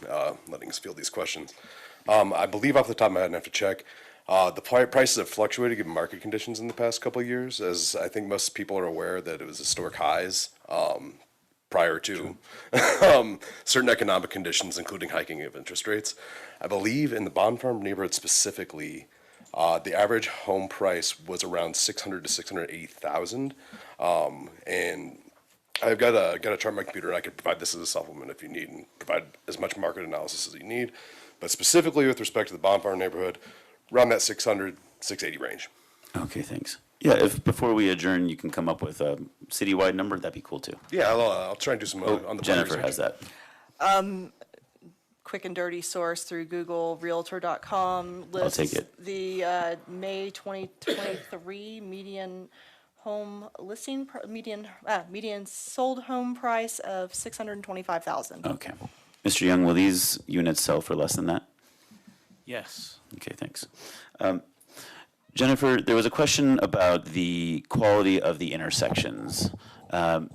letting us field these questions. I believe off the top of my head, and I have to check, the prices have fluctuated given market conditions in the past couple of years, as I think most people are aware that it was historic highs prior to certain economic conditions, including hiking of interest rates. I believe in the Bond Farm neighborhood specifically, the average home price was around 600 to 680,000, and I've got a chart on my computer, and I could provide this as a supplement if you need, and provide as much market analysis as you need. But specifically with respect to the Bond Farm neighborhood, around that 600, 680 range. Okay, thanks. Yeah, if before we adjourn, you can come up with a citywide number, that'd be cool too. Yeah, I'll try and do some on the Jennifer planning has that. Quick and dirty source through Google, Realtor.com lists take it. the May 2023 median home listing, median sold home price of $625,000. Okay. Mr. Young, will these units sell for less than that? Yes. Okay, thanks. Jennifer, there was a question about the quality of the intersections. Dare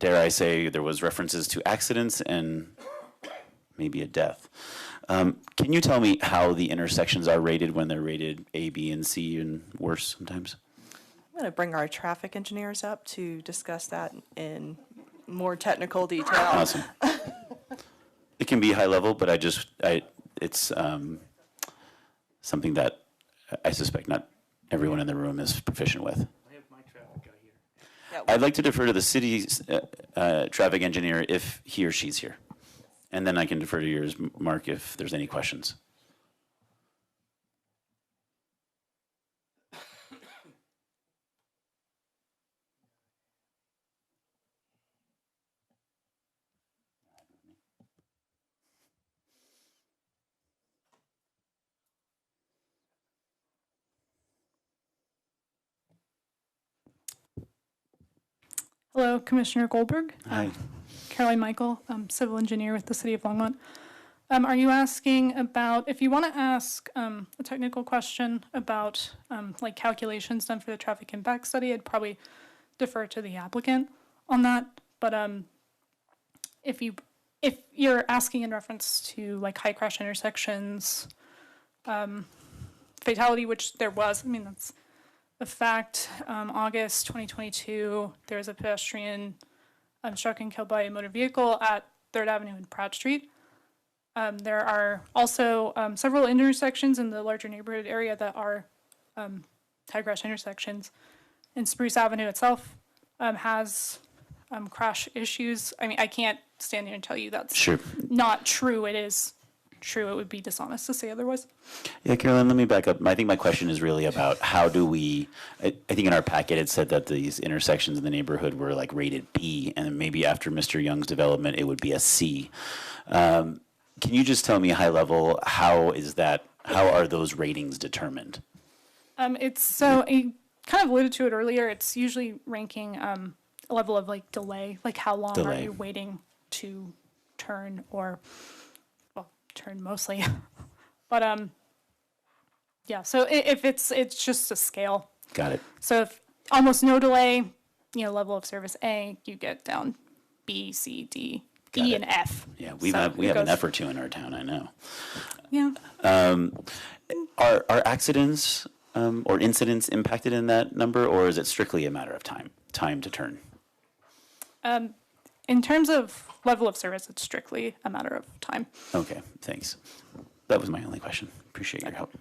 I say there was references to accidents and maybe a death. Can you tell me how the intersections are rated when they're rated A, B, and C and worse sometimes? I'm going to bring our traffic engineers up to discuss that in more technical detail. Awesome. It can be high level, but it's something that I suspect not everyone in the room is proficient with. I have my traffic guy here. I'd like to defer to the city's traffic engineer if he or she's here. And then I can defer to yours, Mark, if there's any questions. Hello, Commissioner Goldberg. Hi. Caroline Michael, civil engineer with the City of Longmont. Are you asking about, if you want to ask a technical question about like calculations done for the traffic impact study, I'd probably defer to the applicant on that. But if you're asking in reference to like high crash intersections, fatality, which there was, I mean, that's a fact. August 2022, there was a pedestrian struck and killed by a motor vehicle at 3rd Avenue and Pratt Street. There are also several intersections in the larger neighborhood area that are high crash intersections. And Spruce Avenue itself has crash issues. I mean, I can't stand here and tell you that's not true. It is true. It would be dishonest to say otherwise. Yeah, Carolyn, let me back up. I think my question is really about how do we, I think in our packet it said that these intersections in the neighborhood were like rated B, and maybe after Mr. Young's development it would be a C. Can you just tell me high level, how are those ratings determined? It's so, I kind of alluded to it earlier, it's usually ranking a level of like delay, like how long are you waiting to turn or, well, turn mostly. But yeah, so if it's just a scale. Got it. So if almost no delay, level of service A, you get down B, C, D, E, and F. Yeah, we have an F or two in our town, I know. Yeah. Are accidents or incidents impacted in that number, or is it strictly a matter of time to turn? In terms of level of service, it's strictly a matter of time. Okay, thanks. That was my only question. Appreciate your help.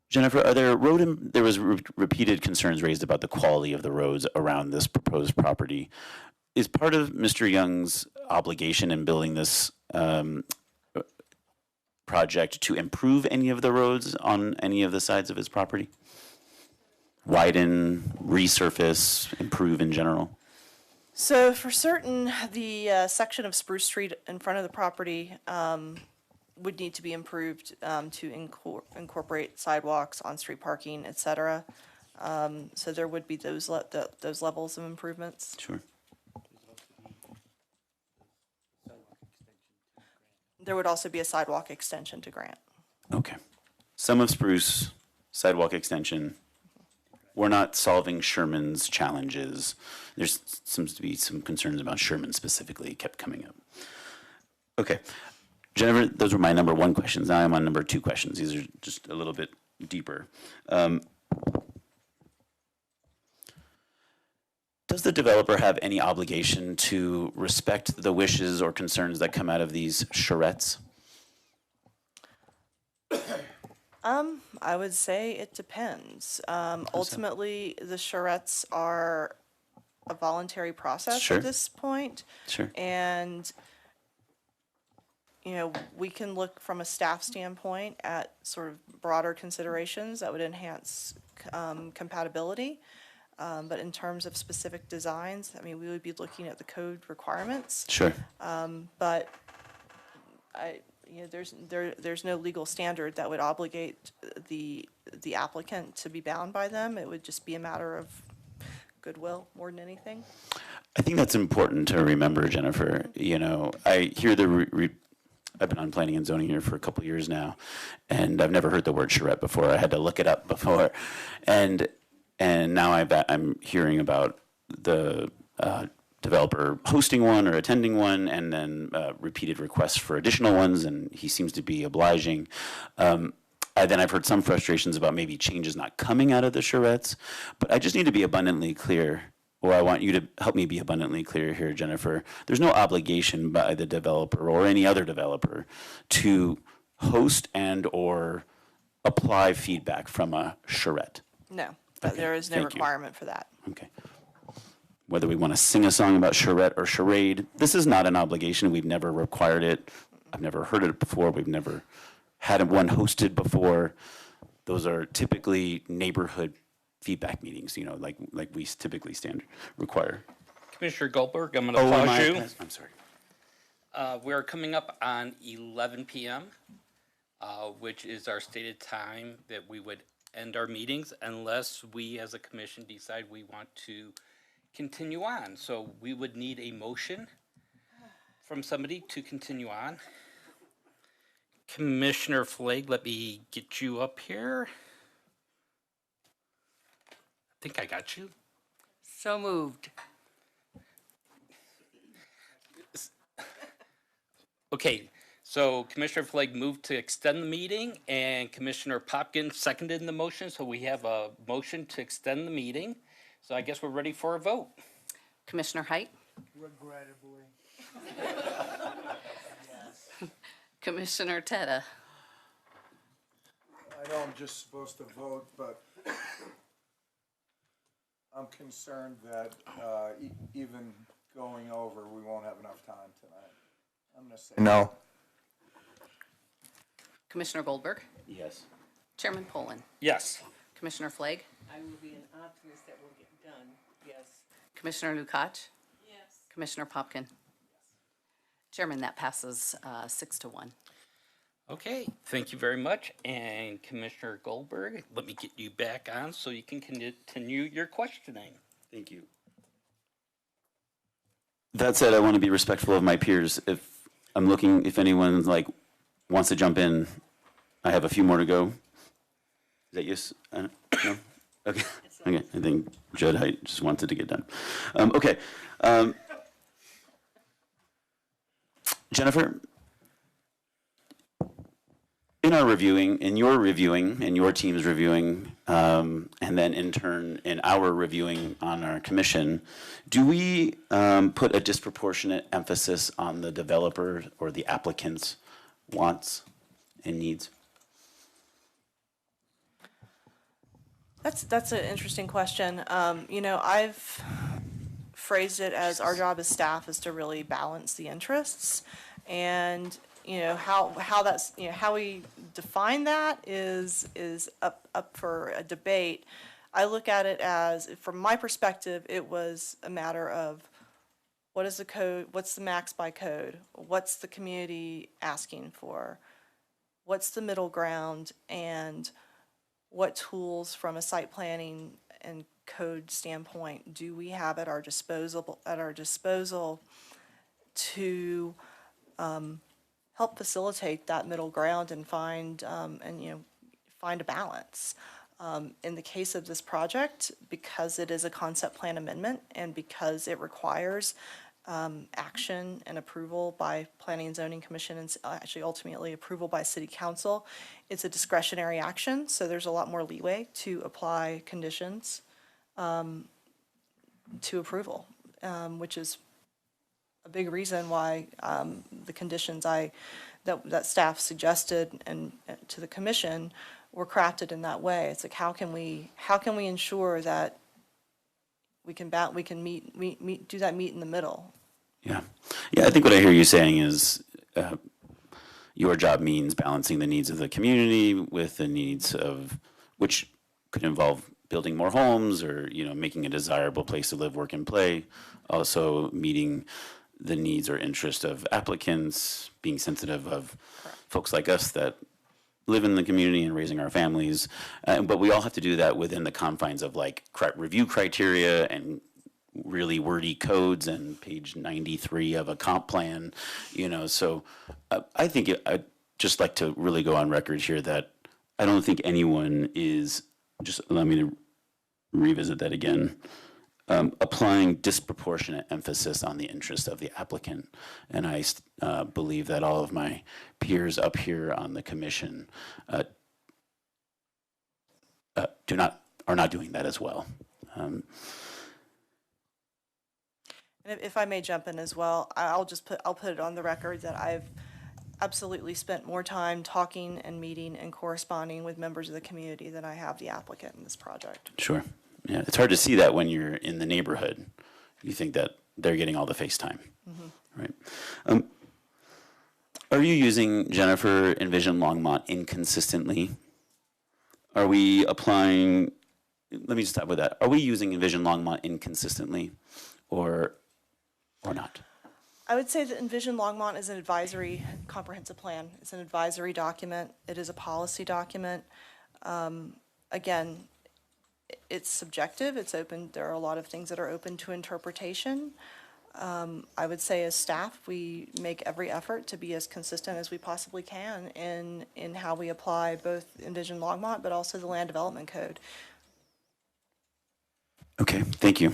Jennifer, there was repeated concerns raised about the quality of the roads around this proposed property. Is part of Mr. Young's obligation in building this project to improve any of the roads on any of the sides of his property? Widen, resurface, improve in general? So for certain, the section of Spruce Street in front of the property, would need to be improved to incorporate sidewalks, on-street parking, et cetera. So there would be those levels of improvements. Sure. There would also be a sidewalk extension to Grant. Okay. Some of Spruce, sidewalk extension. We're not solving Sherman's challenges. There's seems to be some concerns about Sherman specifically kept coming up. Okay. Jennifer, those were my number 1 questions. Now I'm on number 2 questions. These are just a little bit deeper. Does the developer have any obligation to respect the wishes or concerns that come out of these charrettes? I would say it depends. Ultimately, the charrettes are a voluntary process Sure. at this point. Sure. And, you know, we can look from a staff standpoint at sort of broader considerations that would enhance compatibility. But in terms of specific designs, I mean, we would be looking at the code requirements. Sure. But there's no legal standard that would obligate the applicant to be bound by them. It would just be a matter of goodwill more than anything. I think that's important to remember, Jennifer. You know, I hear I've been on planning and zoning here for a couple of years now, and I've never heard the word charrette before. I had to look it up before, and now I'm hearing about the developer hosting one or attending one, and then repeated requests for additional ones, and he seems to be obliging. Then I've heard some frustrations about maybe changes not coming out of the charrettes, but I just need to be abundantly clear, or I want you to help me be abundantly clear here, Jennifer. There's no obligation by the developer or any other developer to host and or apply feedback from a charrette. No, Okay, there is no thank you. requirement for that. Okay. Whether we want to sing a song about charrette or charade, this is not an obligation. We've never required it. I've never heard it before. We've never had one hosted before. Those are typically neighborhood feedback meetings, you know, like we typically require. Commissioner Goldberg, I'm going to pause you. I'm sorry. We're coming up on 11 p.m., which is our stated time that we would end our meetings unless we as a commission decide we want to continue on. So we would need a motion from somebody to continue on. Commissioner Flake, let me get you up here. I think I got you. So moved. Okay, so Commissioner Flake moved to extend the meeting, and Commissioner Popkin seconded the motion, so we have a motion to extend the meeting. So I guess we're ready for a vote. Commissioner Height? Regrettably. Commissioner Teta? I know I'm just supposed to vote, but I'm concerned that even going over, we won't have enough time tonight. I'm going to say no. Commissioner Goldberg? Yes. Chairman Poland? Yes. Commissioner Flake? I will be an optimist that will get done, yes. Commissioner Lukacs? Yes. Commissioner Popkin? Chairman, that passes 6-1. Okay, thank you very much. And Commissioner Goldberg, let me get you back on so you can continue your questioning. Thank you. That said, I want to be respectful of my peers. If anyone wants to jump in, I have a few more to go. Is that yes? No? Okay. Okay. I think Judd Height just wanted to get done. Okay. Jennifer, in our reviewing, in your reviewing, and your team's reviewing, and then in turn in our reviewing on our commission, do we put a disproportionate emphasis on the developer or the applicant's wants and needs? That's an interesting question. I've phrased it as our job as staff is to really balance the interests, and how that's how we define that is up for a debate. I look at it as, from my perspective, it was a matter of what is the code, what's the max by code, what's the community asking for, what's the middle ground, and what tools from a site planning and code standpoint do we have at our disposal to help facilitate that middle ground and find find a balance. In the case of this project, because it is a concept plan amendment and because it requires action and approval by Planning and Zoning Commission and actually ultimately approval by City Council, it's a discretionary action, so there's a lot more leeway to apply conditions to approval, which is a big reason why the conditions that staff suggested and to the commission were crafted in that way. It's like, how can we ensure that we can do that meet in the middle? Yeah. I think what I hear you saying is your job means balancing the needs of the community with the needs of, which could involve building more homes or, making a desirable place to live, work, and play. Also meeting the needs or interest of applicants, being sensitive of folks like us that live in the community and raising our families. But we all have to do that within the confines of review criteria and really wordy codes and page 93 of a comp plan, So I think I'd just like to really go on record here that I don't think anyone is, just allow me to revisit that again, applying disproportionate emphasis on the interest of the applicant. And I believe that all of my peers up here on the commission are not doing that as well. And if I may jump in as well, I'll put it on the record that I've absolutely spent more time talking and meeting and corresponding with members of the community than I have the applicant in this project. Sure. Yeah, it's hard to see that when you're in the neighborhood. You think that they're getting all the FaceTime, right? Are you using, Jennifer, Envision Longmont inconsistently? Are we applying, let me just stop with that. Are we using Envision Longmont inconsistently or not? I would say that Envision Longmont is an advisory comprehensive plan. It's an advisory document. It is a policy document. Again, it's subjective, it's open, there are a lot of things that are open to interpretation. I would say as staff, we make every effort to be as consistent as we possibly can in how we apply both Envision Longmont, but also the Land Development Code. Okay, thank you.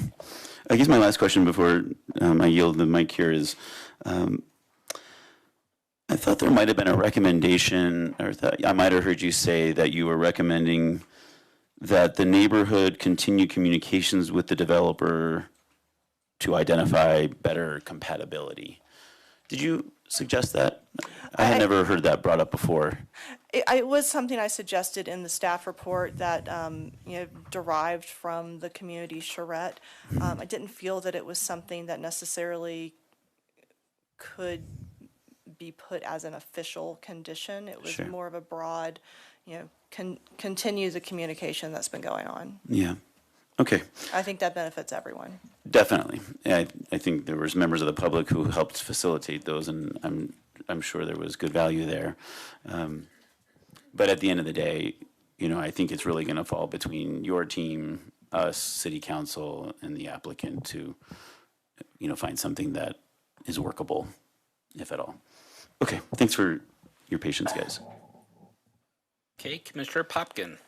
I guess my last question before I yield the mic here is, I thought there might have been a recommendation, or I might have heard you say that you were recommending that the neighborhood continue communications with the developer to identify better compatibility. Did you suggest that? I had never heard that brought up before. It was something I suggested in the staff report that derived from the community charrette. I didn't feel that it was something that necessarily could be put as an official condition. It was Sure. more of a broad, continue the communication that's been going on. Yeah. Okay. I think that benefits everyone. Definitely. I think there was members of the public who helped facilitate those, and I'm sure there was good value there. But at the end of the day, I think it's really going to fall between your team, us, city council, and the applicant to, find something that is workable, if at all. Okay. Thanks for your patience, guys. Okay, Commissioner Popkin.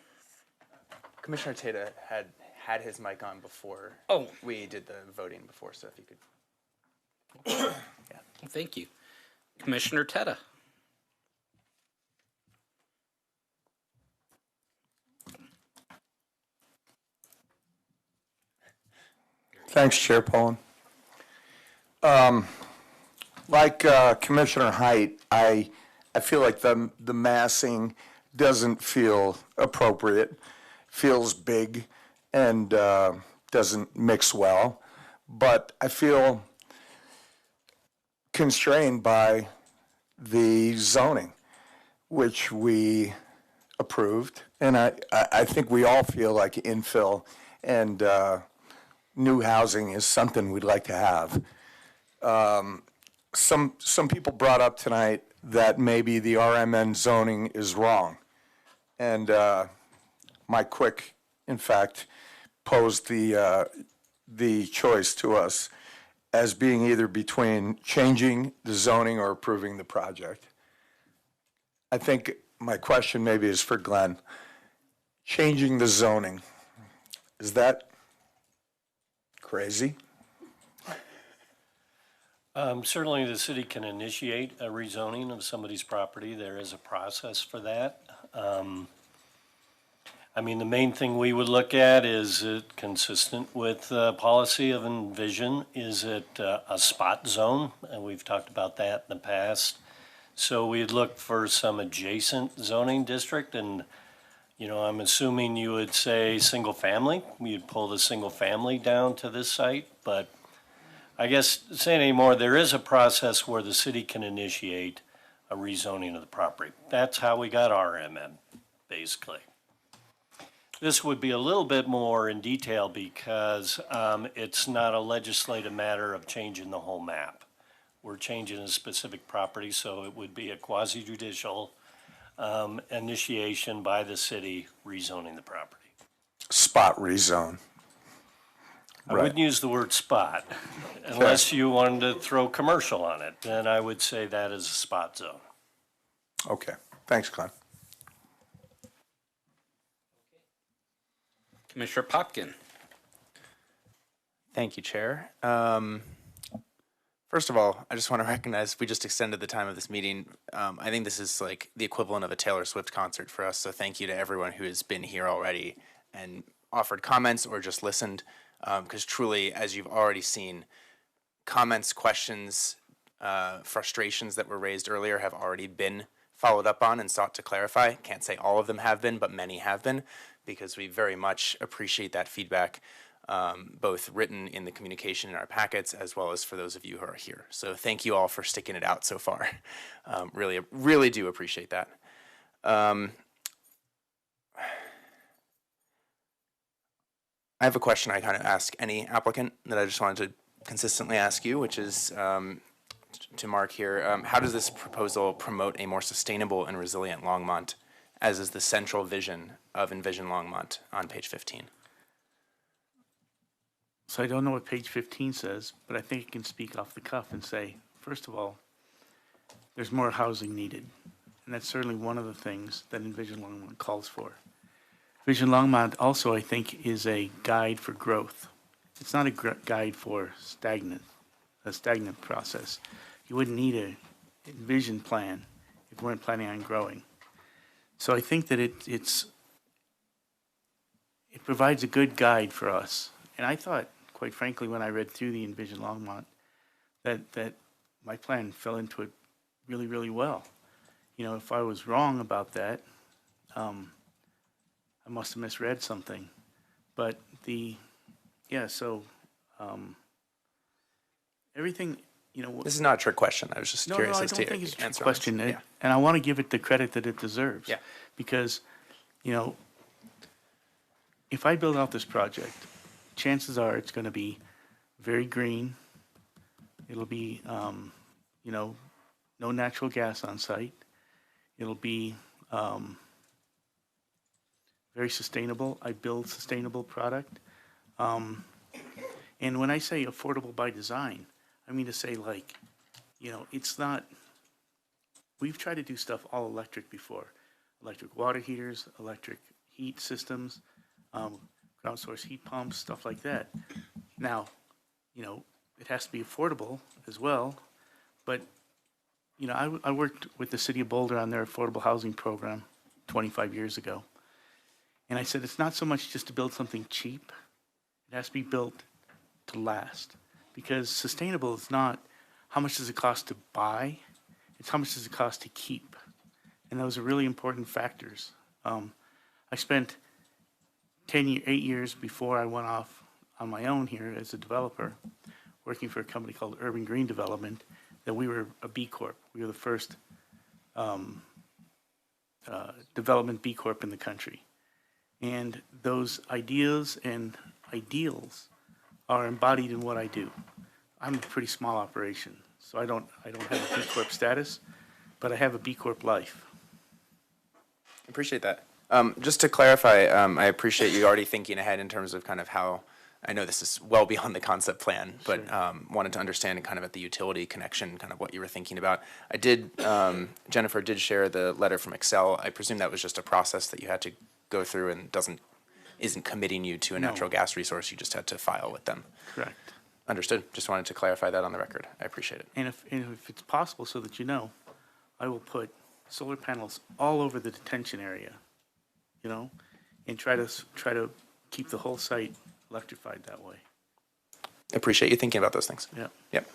Commissioner Tata had his mic on before we did the voting before, so if you could. Thank you. Commissioner Teta. Thanks, Chair Pullen. Like Commissioner Height, I feel like the massing doesn't feel appropriate, feels big, and doesn't mix well. But I feel constrained by the zoning, which we approved. And I think we all feel like infill and new housing is something we'd like to have. Some people brought up tonight that maybe the RMN zoning is wrong. And Mike Quick, in fact, posed the choice to us as being either between changing the zoning or approving the project. I think my question maybe is for Glenn. Changing the zoning, is that crazy? Certainly, the city can initiate a rezoning of somebody's property. There is a process for that. I mean, the main thing we would look at, is it consistent with the policy of Envision? Is it a spot zone? And we've talked about that in the past. So we'd look for some adjacent zoning district, and, you know, I'm assuming you would say single family. You'd pull the single family down to this site, but I guess saying anymore, there is a process where the city can initiate a rezoning of the property. That's how we got RMN, basically. This would be a little bit more in detail because it's not a legislative matter of changing the whole map. We're changing a specific property, so it would be a quasi-judicial initiation by the city rezoning the property. Spot rezone. I wouldn't use the word spot unless you wanted to throw commercial on it. Then I would say that is a spot zone. Okay, thanks, Glenn. Commissioner Popkin. Thank you, Chair. First of all, I just want to recognize we just extended the time of this meeting. I think this is like the equivalent of a Taylor Swift concert for us. So thank you to everyone who has been here already and offered comments or just listened. Because truly, as you've already seen, comments, questions, frustrations that were raised earlier have already been followed up on and sought to clarify. Can't say all of them have been, but many have been, because we very much appreciate that feedback, both written in the communication in our packets as well as for those of you who are here. So thank you all for sticking it out so far. Really do appreciate that. I have a question I kind of ask any applicant that I just wanted to consistently ask you, which is to Mark here. How does this proposal promote a more sustainable and resilient Longmont, as is the central vision of Envision Longmont on page 15? So I don't know what page 15 says, but I think I can speak off the cuff and say, first of all, there's more housing needed. And that's certainly one of the things that Envision Longmont calls for. Vision Longmont also, I think, is a guide for growth. It's not a guide for a stagnant process. You wouldn't need a vision plan if you weren't planning on growing. So I think that it provides a good guide for us. And I thought, quite frankly, when I read through the Envision Longmont, that my plan fell into it really, really well. You know, if I was wrong about that, I must have misread something. But everything, you know. This is not a trick question. I was just curious I as don't to think it's a trick answer. question. Yeah. And I want to give it the credit that it deserves. Yeah. Because, you know, if I build out this project, chances are it's going to be very green. It'll be, you know, no natural gas on site. It'll be very sustainable. I build sustainable product. And when I say affordable by design, I mean to say, like, you know, it's not, we've tried to do stuff all electric before. Electric water heaters, electric heat systems, ground source heat pumps, stuff like that. Now, you know, it has to be affordable as well. But, you know, I worked with the city of Boulder on their affordable housing program 25 years ago. And I said, it's not so much just to build something cheap. It has to be built to last. Because sustainable is not how much does it cost to buy, it's how much does it cost to keep. And those are really important factors. I spent 8 years before I went off on my own here as a developer, working for a company called Urban Green Development, that we were a B Corp. We were the first development B Corp in the country. And those ideas and ideals are embodied in what I do. I'm a pretty small operation, so I don't have a B Corp status, but I have a B Corp life. Appreciate that. Just to clarify, I appreciate you already thinking ahead in terms of kind of how, I know this is well beyond the concept plan, but wanted to understand kind of at the utility connection, kind of what you were thinking about. I did, Jennifer did share the letter from Excel. I presume that was just a process that you had to go through and isn't committing you to a natural gas resource. You just had to file with them. Correct. Understood. Just wanted to clarify that on the record. I appreciate it. And if it's possible, so that you know, I will put solar panels all over the detention area, you know, and try to keep the whole site electrified that way. Appreciate you thinking about those things. Yeah. Yep.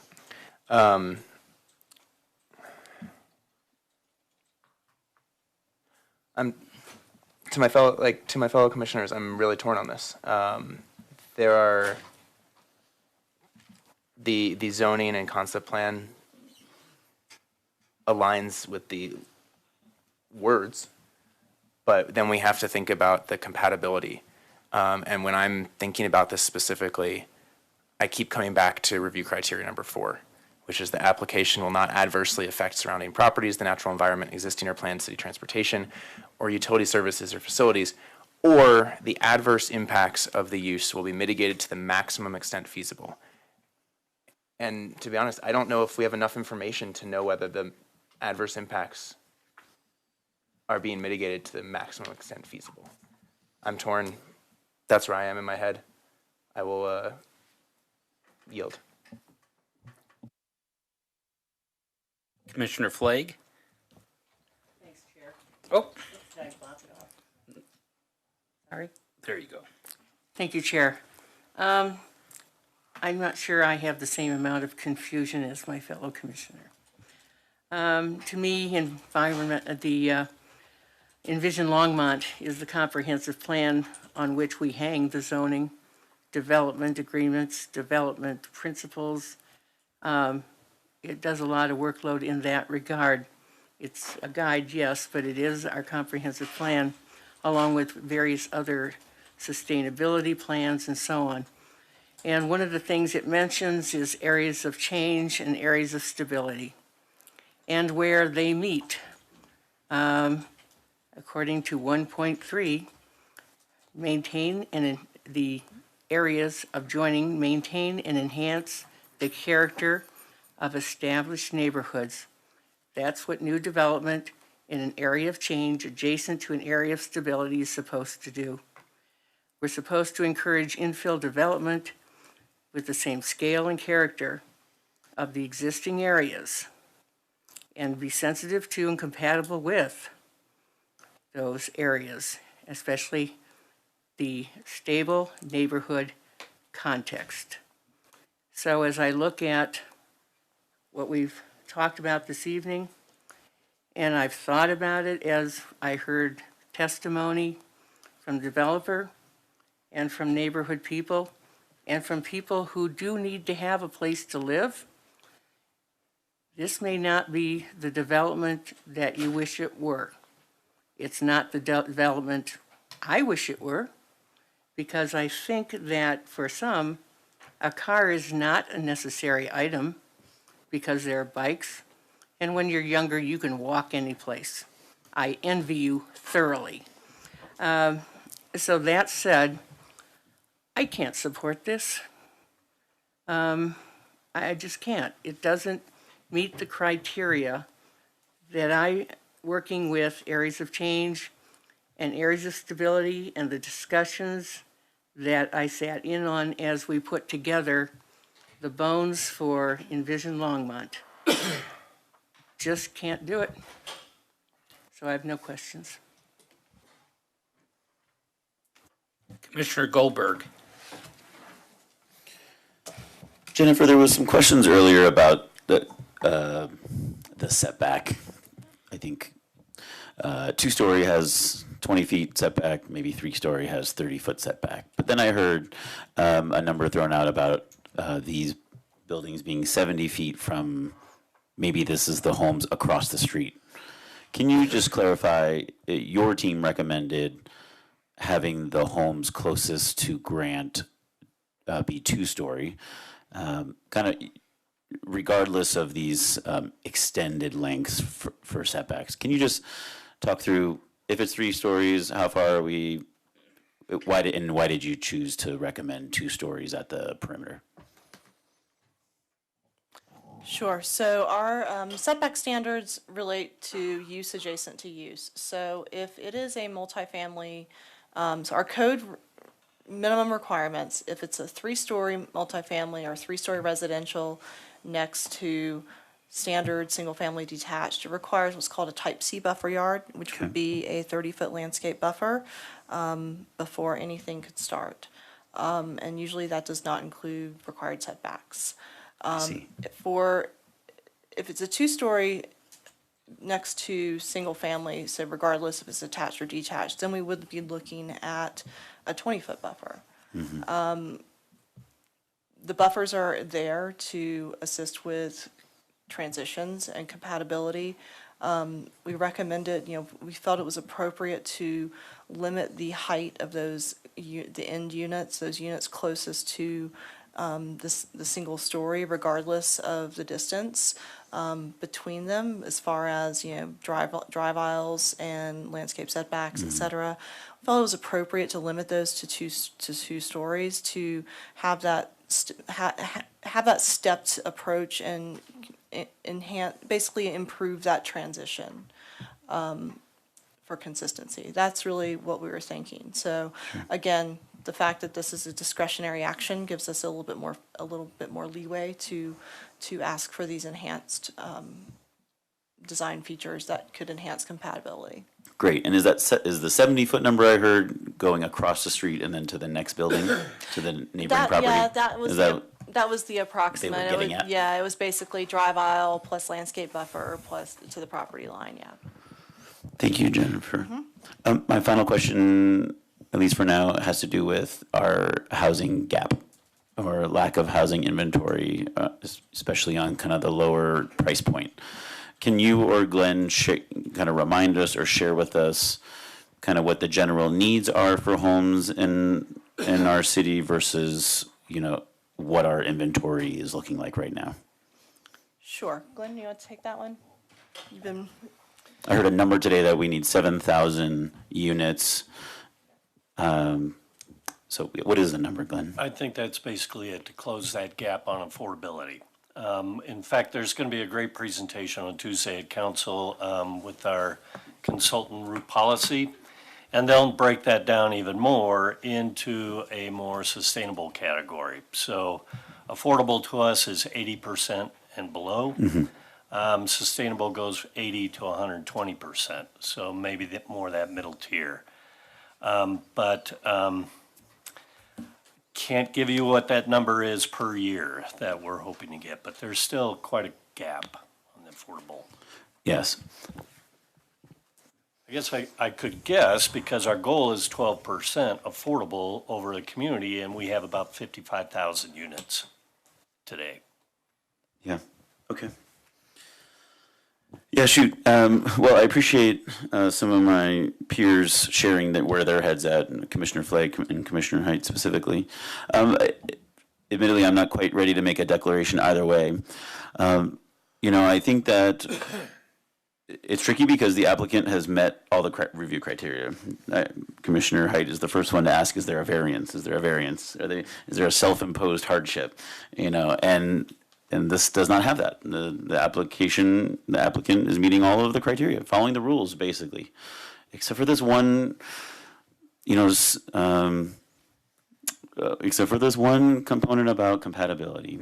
To my fellow commissioners, I'm really torn on this. There are the zoning and concept plan aligns with the words, but then we have to think about the compatibility. And when I'm thinking about this specifically, I keep coming back to review criteria number 4, which is the application will not adversely affect surrounding properties, the natural environment, existing or planned city transportation, or utility services or facilities, or the adverse impacts of the use will be mitigated to the maximum extent feasible. And to be honest, I don't know if we have enough information to know whether the adverse impacts are being mitigated to the maximum extent feasible. I'm torn. That's where I am in my head. I will yield. Commissioner Flagg? Thanks, Chair. Oh. Did I block it off? Sorry. There you go. Thank you, Chair. I'm not sure I have the same amount of confusion as my fellow commissioner. To me, the Envision Longmont is the comprehensive plan on which we hang the zoning, development agreements, development principles. It does a lot of workload in that regard. It's a guide, yes, but it is our comprehensive plan, along with various other sustainability plans and so on. And one of the things it mentions is areas of change and areas of stability, and where they meet. According to 1.3, maintain and the areas of joining, maintain and enhance the character of established neighborhoods. That's what new development in an area of change adjacent to an area of stability is supposed to do. We're supposed to encourage infill development with the same scale and character of the existing areas and be sensitive to and compatible with those areas, especially the stable neighborhood context. So as I look at what we've talked about this evening, and I've thought about it as I heard testimony from the developer and from neighborhood people and from people who do need to have a place to live, this may not be the development that you wish it were. It's not the development I wish it were, because I think that for some, a car is not a necessary item because there are bikes, and when you're younger, you can walk any place. I envy you thoroughly. So that said, I can't support this. I just can't. It doesn't meet the criteria that working with areas of change and areas of stability and the discussions that I sat in on as we put together the bones for Envision Longmont. Just can't do it. So I have no questions. Commissioner Goldberg. Jennifer, there was some questions earlier about the setback. I think 2-story has 20 feet setback, maybe 3-story has 30-foot setback. But then I heard a number thrown out about these buildings being 70 feet from, maybe this is the homes across the street. Can you just clarify, your team recommended having the homes closest to Grant be 2-story. Kind of regardless of these extended lengths for setbacks, can you just talk through, if it's 3 stories, how far are we, why did you choose to recommend 2 stories at the perimeter? Sure. So our setback standards relate to use adjacent to use. So if it is a multifamily, so our code minimum requirements, if it's a 3-story multifamily or 3-story residential next to standard single-family detached, it requires what's called a type C buffer yard, which would be a 30-foot landscape buffer before anything could start. And usually that does not include required setbacks. If it's a 2-story next to single family, so regardless if it's attached or detached, then we would be looking at a 20-foot buffer. The buffers are there to assist with transitions and compatibility. We recommended, we felt it was appropriate to limit the height of those, the end units, those units closest to the single story, regardless of the distance between them, as far as drive aisles and landscape setbacks, et cetera. We felt it was appropriate to limit those to two stories to have that have that stepped approach and basically improve that transition. For consistency. That's really what we were thinking. So again, the fact that this is a discretionary action gives us a little bit more leeway to ask for these enhanced design features that could enhance compatibility. Great. And is the 70-foot number I heard going across the street and then to the next building, to the neighboring property? Yeah, that was the approximate. They were getting at? Yeah, it was basically drive aisle plus landscape buffer plus to the property line. Yeah. Thank you, Jennifer. My final question, at least for now, has to do with our housing gap or lack of housing inventory, especially on kind of the lower price point. Can you or Glenn kind of remind us or share with us kind of what the general needs are for homes in our city versus, what our inventory is looking like right now? Sure. Glenn, you want to take that one? I heard a number today that we need 7,000 units. So what is the number, Glenn? I think that's basically it, to close that gap on affordability. In fact, there's going to be a great presentation on Tuesday at Council with our consultant route policy, and they'll break that down even more into a more sustainable category. So affordable to us is 80% and below. Sustainable goes 80 to 120%, so maybe more that middle tier. But can't give you what that number is per year that we're hoping to get, but there's still quite a gap on the affordable. Yes. I guess I could guess, because our goal is 12% affordable over the community, and we have about 55,000 units today. Yeah, okay. Yeah, shoot. Well, I appreciate some of my peers sharing where their head's at, Commissioner Flake and Commissioner Height specifically. Admittedly, I'm not quite ready to make a declaration either way. I think that it's tricky because the applicant has met all the review criteria. Commissioner Height is the first one to ask, is there a variance? Is there a variance? Is there a self-imposed hardship? And this does not have that. The applicant is meeting all of the criteria, following the rules basically, except for this one, except for this one component about compatibility.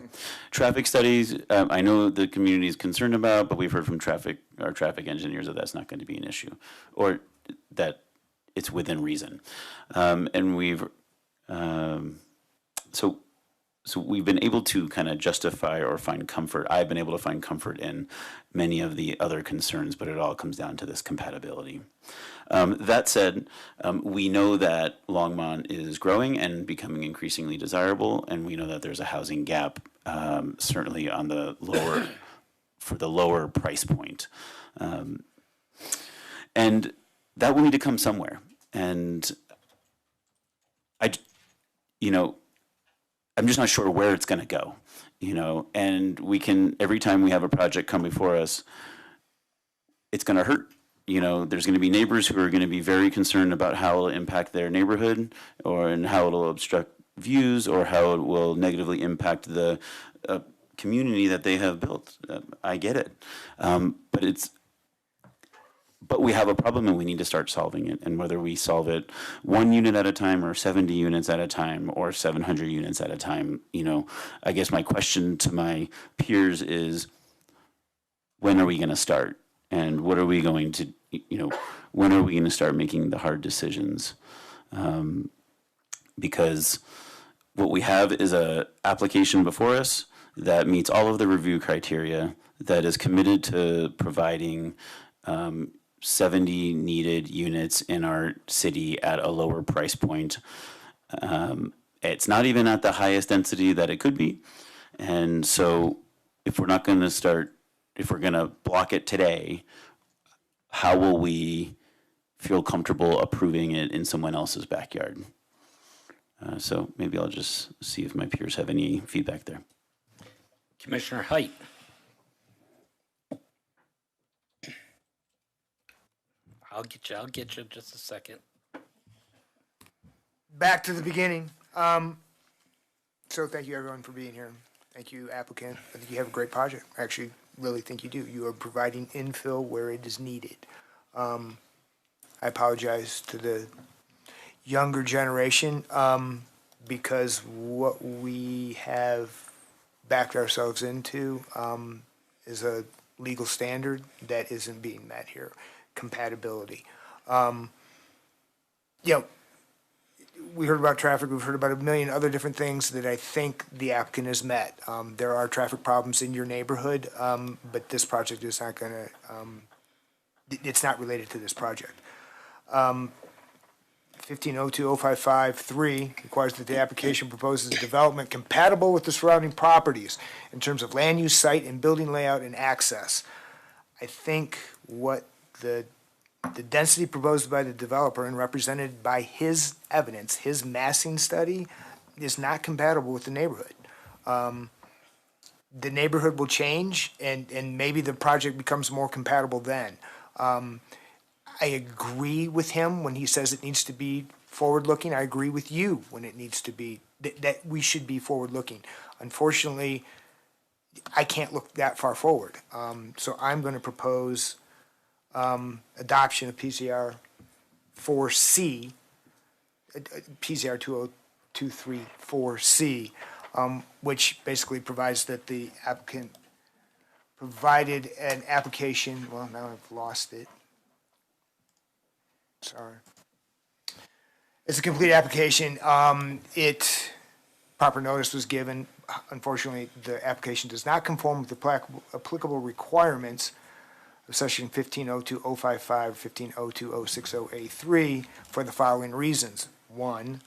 Traffic studies, I know the community is concerned about, but we've heard from our traffic engineers that that's not going to be an issue, or that it's within reason. And So we've been able to kind of justify or find comfort. I've been able to find comfort in many of the other concerns, but it all comes down to this compatibility. That said, we know that Longmont is growing and becoming increasingly desirable, and we know that there's a housing gap, certainly on the lower price point. And that will need to come somewhere. And I'm just not sure where it's going to go, and we can, every time we have a project come before us, it's going to hurt. There's going to be neighbors who are going to be very concerned about how it'll impact their neighborhood, and how it'll obstruct views, or how it will negatively impact the community that they have built. I get it, but we have a problem and we need to start solving it. And whether we solve it 1 unit at a time, or 70 units at a time, or 700 units at a time, I guess my question to my peers is, when are we going to start? And what are we going to, when are we going to start making the hard decisions? Because what we have is a application before us that meets all of the review criteria, that is committed to providing 70 needed units in our city at a lower price point. It's not even at the highest density that it could be. And so if we're not going to start, if we're going to block it today, how will we feel comfortable approving it in someone else's backyard? So maybe I'll just see if my peers have any feedback there. Commissioner Height. I'll get you in just a second. Back to the beginning. So thank you everyone for being here. Thank you, applicant. I think you have a great project. I actually really think you do. You are providing infill where it is needed. I apologize to the younger generation because what we have backed ourselves into is a legal standard that isn't being met here. Compatibility. We heard about traffic, we've heard about a million other different things that I think the applicant has met. There are traffic problems in your neighborhood, but this project is not gonna, it's not related to this project. 1502-055-3 requires that the application proposes development compatible with the surrounding properties in terms of land use, site, and building layout and access. I think what the density proposed by the developer and represented by his evidence, his massing study, is not compatible with the neighborhood. The neighborhood will change, and maybe the project becomes more compatible then. I agree with him when he says it needs to be forward-looking. I agree with you when it needs to be, that we should be forward-looking. Unfortunately, I can't look that far forward. So I'm going to propose adoption of PCR 4C, PCR 20234C, which basically provides that the applicant provided an application, well, now I've lost it. Sorry. It's a complete application. Proper notice was given. Unfortunately, the application does not conform with the applicable requirements of section 1502-055, 1502-060A3 for the following reasons. One,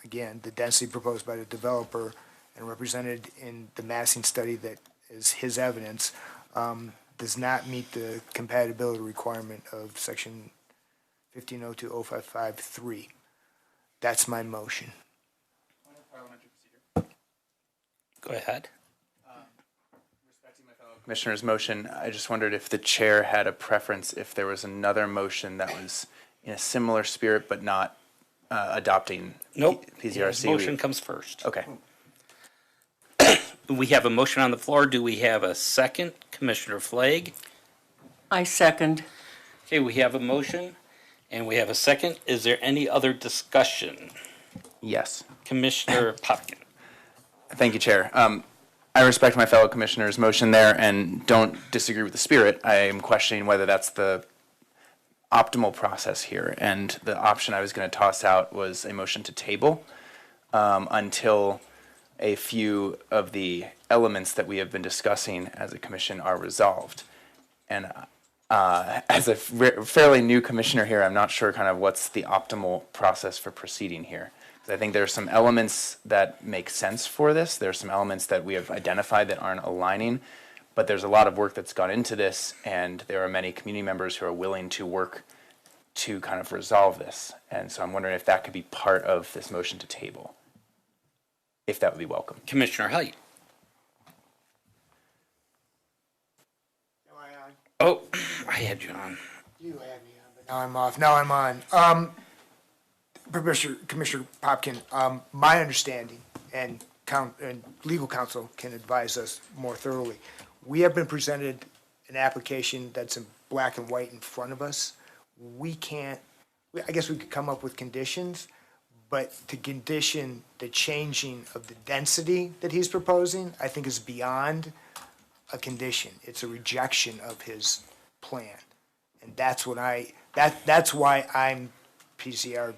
again, the density proposed by the developer and represented in the massing study that is his evidence does not meet the compatibility requirement of section 1502-055-3. That's my motion. Go ahead. Commissioner's motion, I just wondered if the chair had a preference if there was another motion that was in a similar spirit but not adopting Nope. PZRC. Motion comes first. Okay. We have a motion on the floor. Do we have a second? Commissioner Flagg? I second. Okay, we have a motion and we have a second. Is there any other discussion? Yes. Commissioner Popkin. Thank you, Chair. I respect my fellow commissioner's motion there and don't disagree with the spirit. I am questioning whether that's the optimal process here. And the option I was going to toss out was a motion to table until a few of the elements that we have been discussing as a commission are resolved. And as a fairly new commissioner here, I'm not sure kind of what's the optimal process for proceeding here. I think there are some elements that make sense for this. There are some elements that we have identified that aren't aligning, but there's a lot of work that's gone into this, and there are many community members who are willing to work to kind of resolve this. And so I'm wondering if that could be part of this motion to table. if that would be welcome. Commissioner Height. Oh, I had you on. You had me on, but now I'm off. Now I'm on. Commissioner Popkin, my understanding, and legal counsel can advise us more thoroughly. We have been presented an application that's in black and white in front of us. We can't, I guess we could come up with conditions, but to condition the changing of the density that he's proposing, I think is beyond a condition. It's a rejection of his plan. And that's what that's why I'm PCR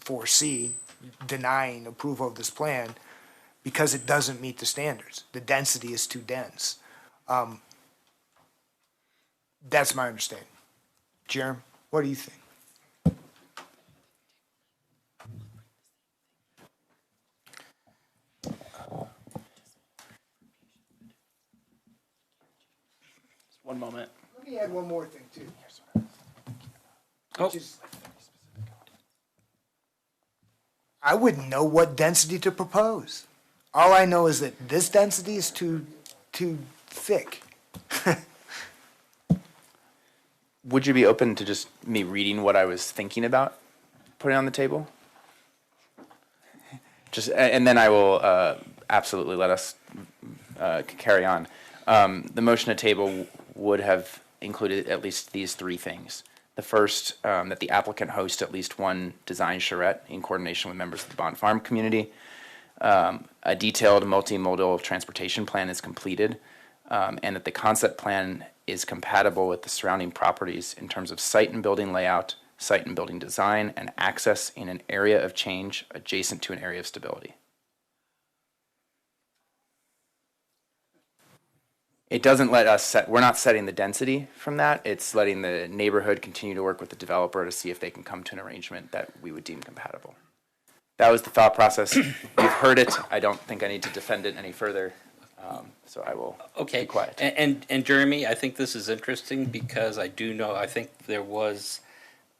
4C denying approval of this plan, because it doesn't meet the standards. The density is too dense. That's my understanding. Jerem, what do you think? One moment. Let me add one more thing too. Oh. I wouldn't know what density to propose. All I know is that this density is too thick. Would you be open to just me reading what I was thinking about putting on the table? Just, and then I will absolutely let us carry on. The motion to table would have included at least these three things. The first, that the applicant host at least one design charrette in coordination with members of the Bond Farm community. A detailed multimodal transportation plan is completed, and that the concept plan is compatible with the surrounding properties in terms of site and building layout, site and building design, and access in an area of change adjacent to an area of stability. It doesn't let us set, we're not setting the density from that. It's letting the neighborhood continue to work with the developer to see if they can come to an arrangement that we would deem compatible. That was the thought process. You've heard it. I don't think I need to defend it any further. So I will be quiet. And Jeremy, I think this is interesting because I do know, I think there was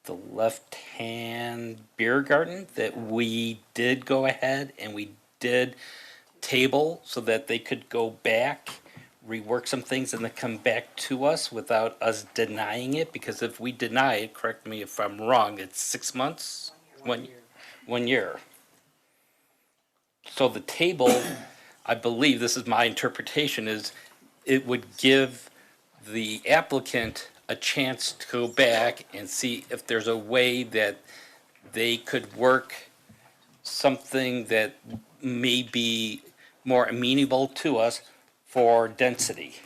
the left-hand beer garden that we did go ahead and we did table so that they could go back, rework some things, and then come back to us without us denying it. Because if we deny it, correct me if I'm wrong, it's 6 months? 1 year. So the table, I believe, this is my interpretation, is it would give the applicant a chance to go back and see if there's a way that they could work something that may be more amenable to us for density.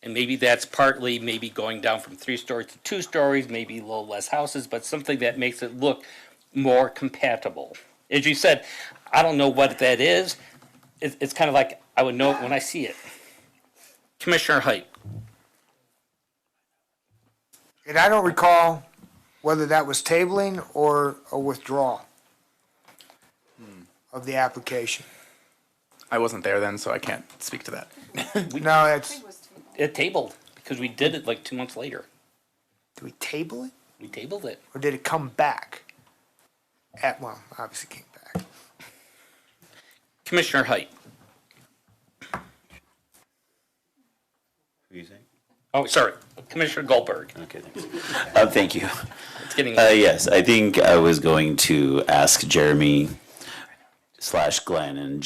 And maybe that's partly maybe going down from 3 stories to 2 stories, maybe a little less houses, but something that makes it look more compatible. As you said, I don't know what that is. It's kind of like I would know it when I see it. Commissioner Height. And I don't recall whether that was tabling or a withdrawal of the application. I wasn't there then, so I can't speak to that. No, it's. It tabled because we did it like 2 months later. Did we table it? We tabled it. Or did it come back? Well, obviously came back. Commissioner Height. Who are you saying? Oh, sorry. Commissioner Goldberg. Okay, thanks. Thank you. It's getting yes, I think I was going to ask Jeremy / Glenn and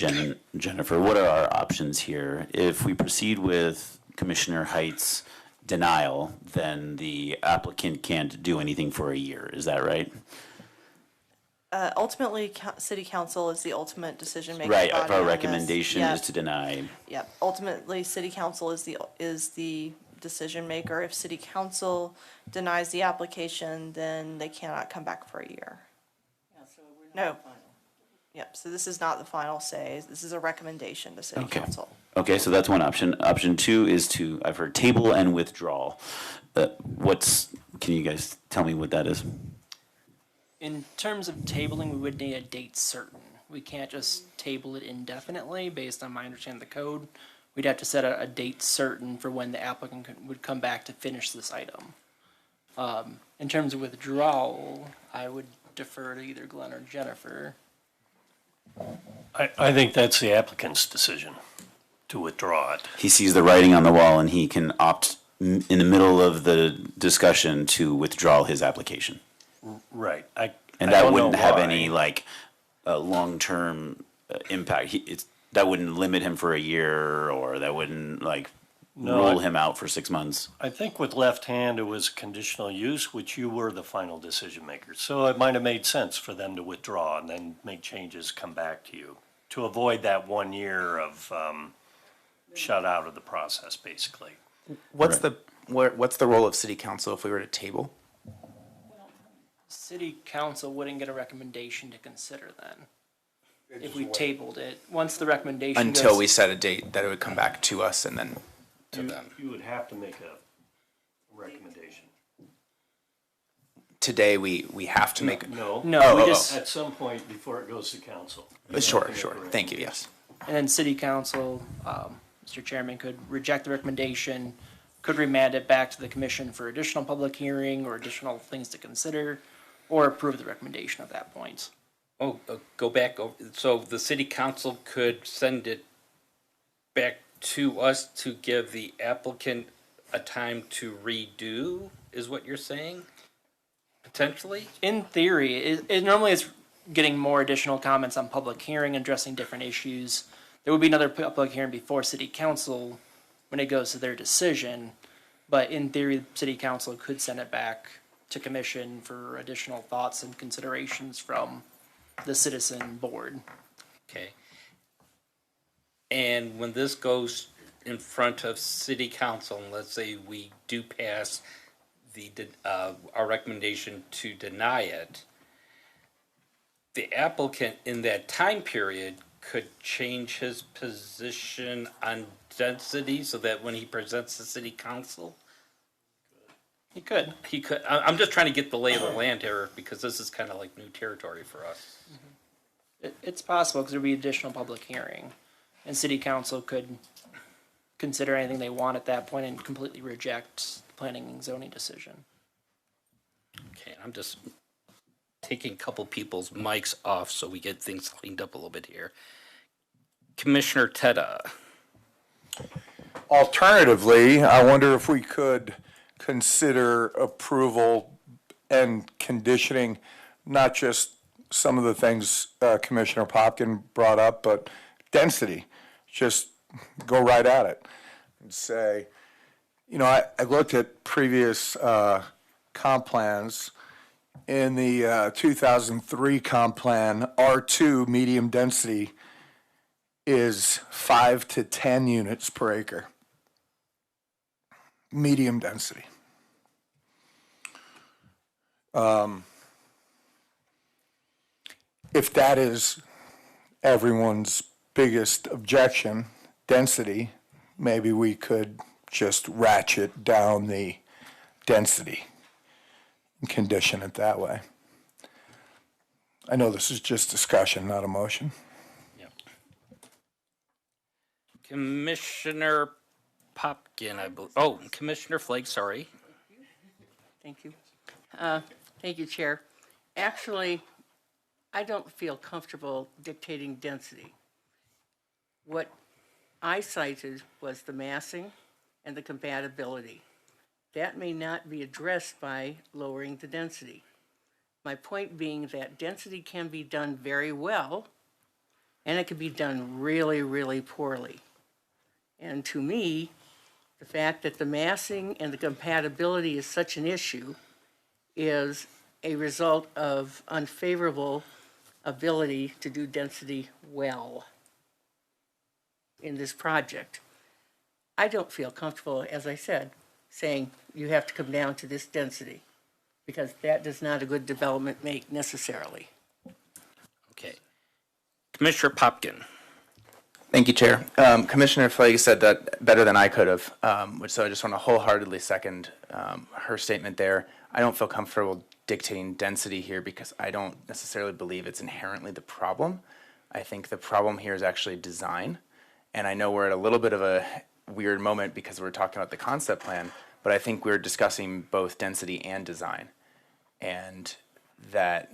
Jennifer, what are our options here? If we proceed with Commissioner Height's denial, then the applicant can't do anything for a year. Is that right? Ultimately, city council is the ultimate decision maker. Right. If our recommendation is to deny. Yep. Ultimately, city council is the decision maker. If city council denies the application, then they cannot come back for a year. No. Yep. So this is not the final say. This is a recommendation to city council. Okay, so that's one option. Option 2 is to, I've heard table and withdrawal. Can you guys tell me what that is? In terms of tabling, we would need a date certain. We can't just table it indefinitely based on my understanding of the code. We'd have to set a date certain for when the applicant would come back to finish this item. In terms of withdrawal, I would defer to either Glenn or Jennifer. I think that's the applicant's decision to withdraw it. He sees the writing on the wall and he can opt in the middle of the discussion to withdraw his application. Right. And that wouldn't have any like long-term impact. That wouldn't limit him for a year, or that wouldn't like rule him out for 6 months. I think with Left Hand, it was conditional use, which you were the final decision maker. So it might have made sense for them to withdraw and then make changes, come back to you, to avoid that 1 year of shut out of the process, basically. What's the role of city council if we were to table? City council wouldn't get a recommendation to consider then. If we tabled it, once the recommendation Until goes, we set a date that it would come back to us and then to You, them. you would have to make a recommendation. Today, we have to make. No. No, we just- At some point before it goes to council. Sure. Thank you, yes. and then city council, Mr. Chairman, could reject the recommendation, could remand it back to the commission for additional public hearing or additional things to consider, or approve the recommendation at that point. Go back over, so the city council could send it back to us to give the applicant a time to redo, is what you're saying? Potentially? In theory, it normally is getting more additional comments on public hearing, addressing different issues. There would be another public hearing before city council when it goes to their decision, but in theory, city council could send it back to commission for additional thoughts and considerations from the citizen board. Okay. And when this goes in front of city council, and let's say we do pass our recommendation to deny it, the applicant in that time period could change his position on density so that when he presents to city council, he could. I'm just trying to get the lay of the land here because this is kind of like new territory for us. It's possible because there'd be additional public hearing, and city council could consider anything they want at that point and completely reject the planning and zoning decision. Okay, I'm just taking a couple people's mics off so we get things cleaned up a little bit here. Commissioner Tedda. Alternatively, I wonder if we could consider approval and conditioning, not just some of the things Commissioner Popkin brought up, but density. Just go right at it and say, I looked at previous comp plans. In the 2003 comp plan, R2 medium density is 5 to 10 units per acre. Medium density. If that is everyone's biggest objection, density, maybe we could just ratchet down the density and condition it that way. I know this is just discussion, not a motion. Commissioner Popkin, I believe. Commissioner Flake, sorry. Thank you. Thank you, Chair. Actually, I don't feel comfortable dictating density. What I cited was the massing and the compatibility. That may not be addressed by lowering the density. My point being that density can be done very well, and it can be done really, really poorly. And to me, the fact that the massing and the compatibility is such an issue is a result of unfavorable ability to do density well in this project. I don't feel comfortable, as I said, saying you have to come down to this density, because that does not a good development make necessarily. Okay. Commissioner Popkin. Thank you, Chair. Commissioner Flake said that better than I could have, so I just want to wholeheartedly second her statement there. I don't feel comfortable dictating density here because I don't necessarily believe it's inherently the problem. I think the problem here is actually design, and I know we're at a little bit of a weird moment because we're talking about the concept plan, but I think we're discussing both density and design, and that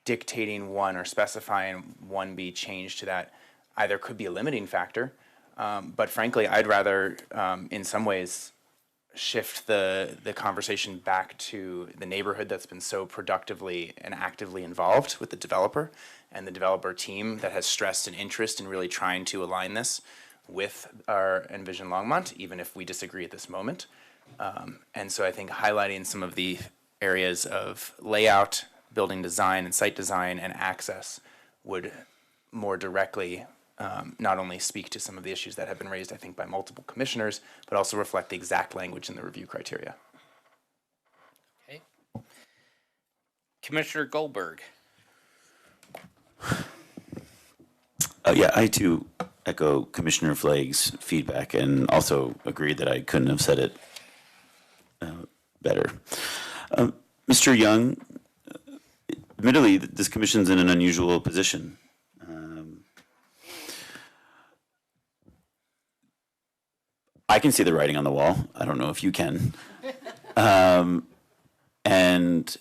dictating one or specifying one be changed to that either could be a limiting factor, but frankly, I'd rather, in some ways, shift the conversation back to the neighborhood that's been so productively and actively involved with the developer and the developer team that has stressed an interest in really trying to align this with our Envision Longmont, even if we disagree at this moment. And so I think highlighting some of the areas of layout, building design and site design and access would more directly not only speak to some of the issues that have been raised, I think, by multiple commissioners, but also reflect the exact language in the review criteria. Okay. Commissioner Goldberg. Yeah, I too echo Commissioner Flagg's feedback and also agree that I couldn't have said it better. Mr. Young, admittedly, this commission's in an unusual position. I can see the writing on the wall. I don't know if you can. And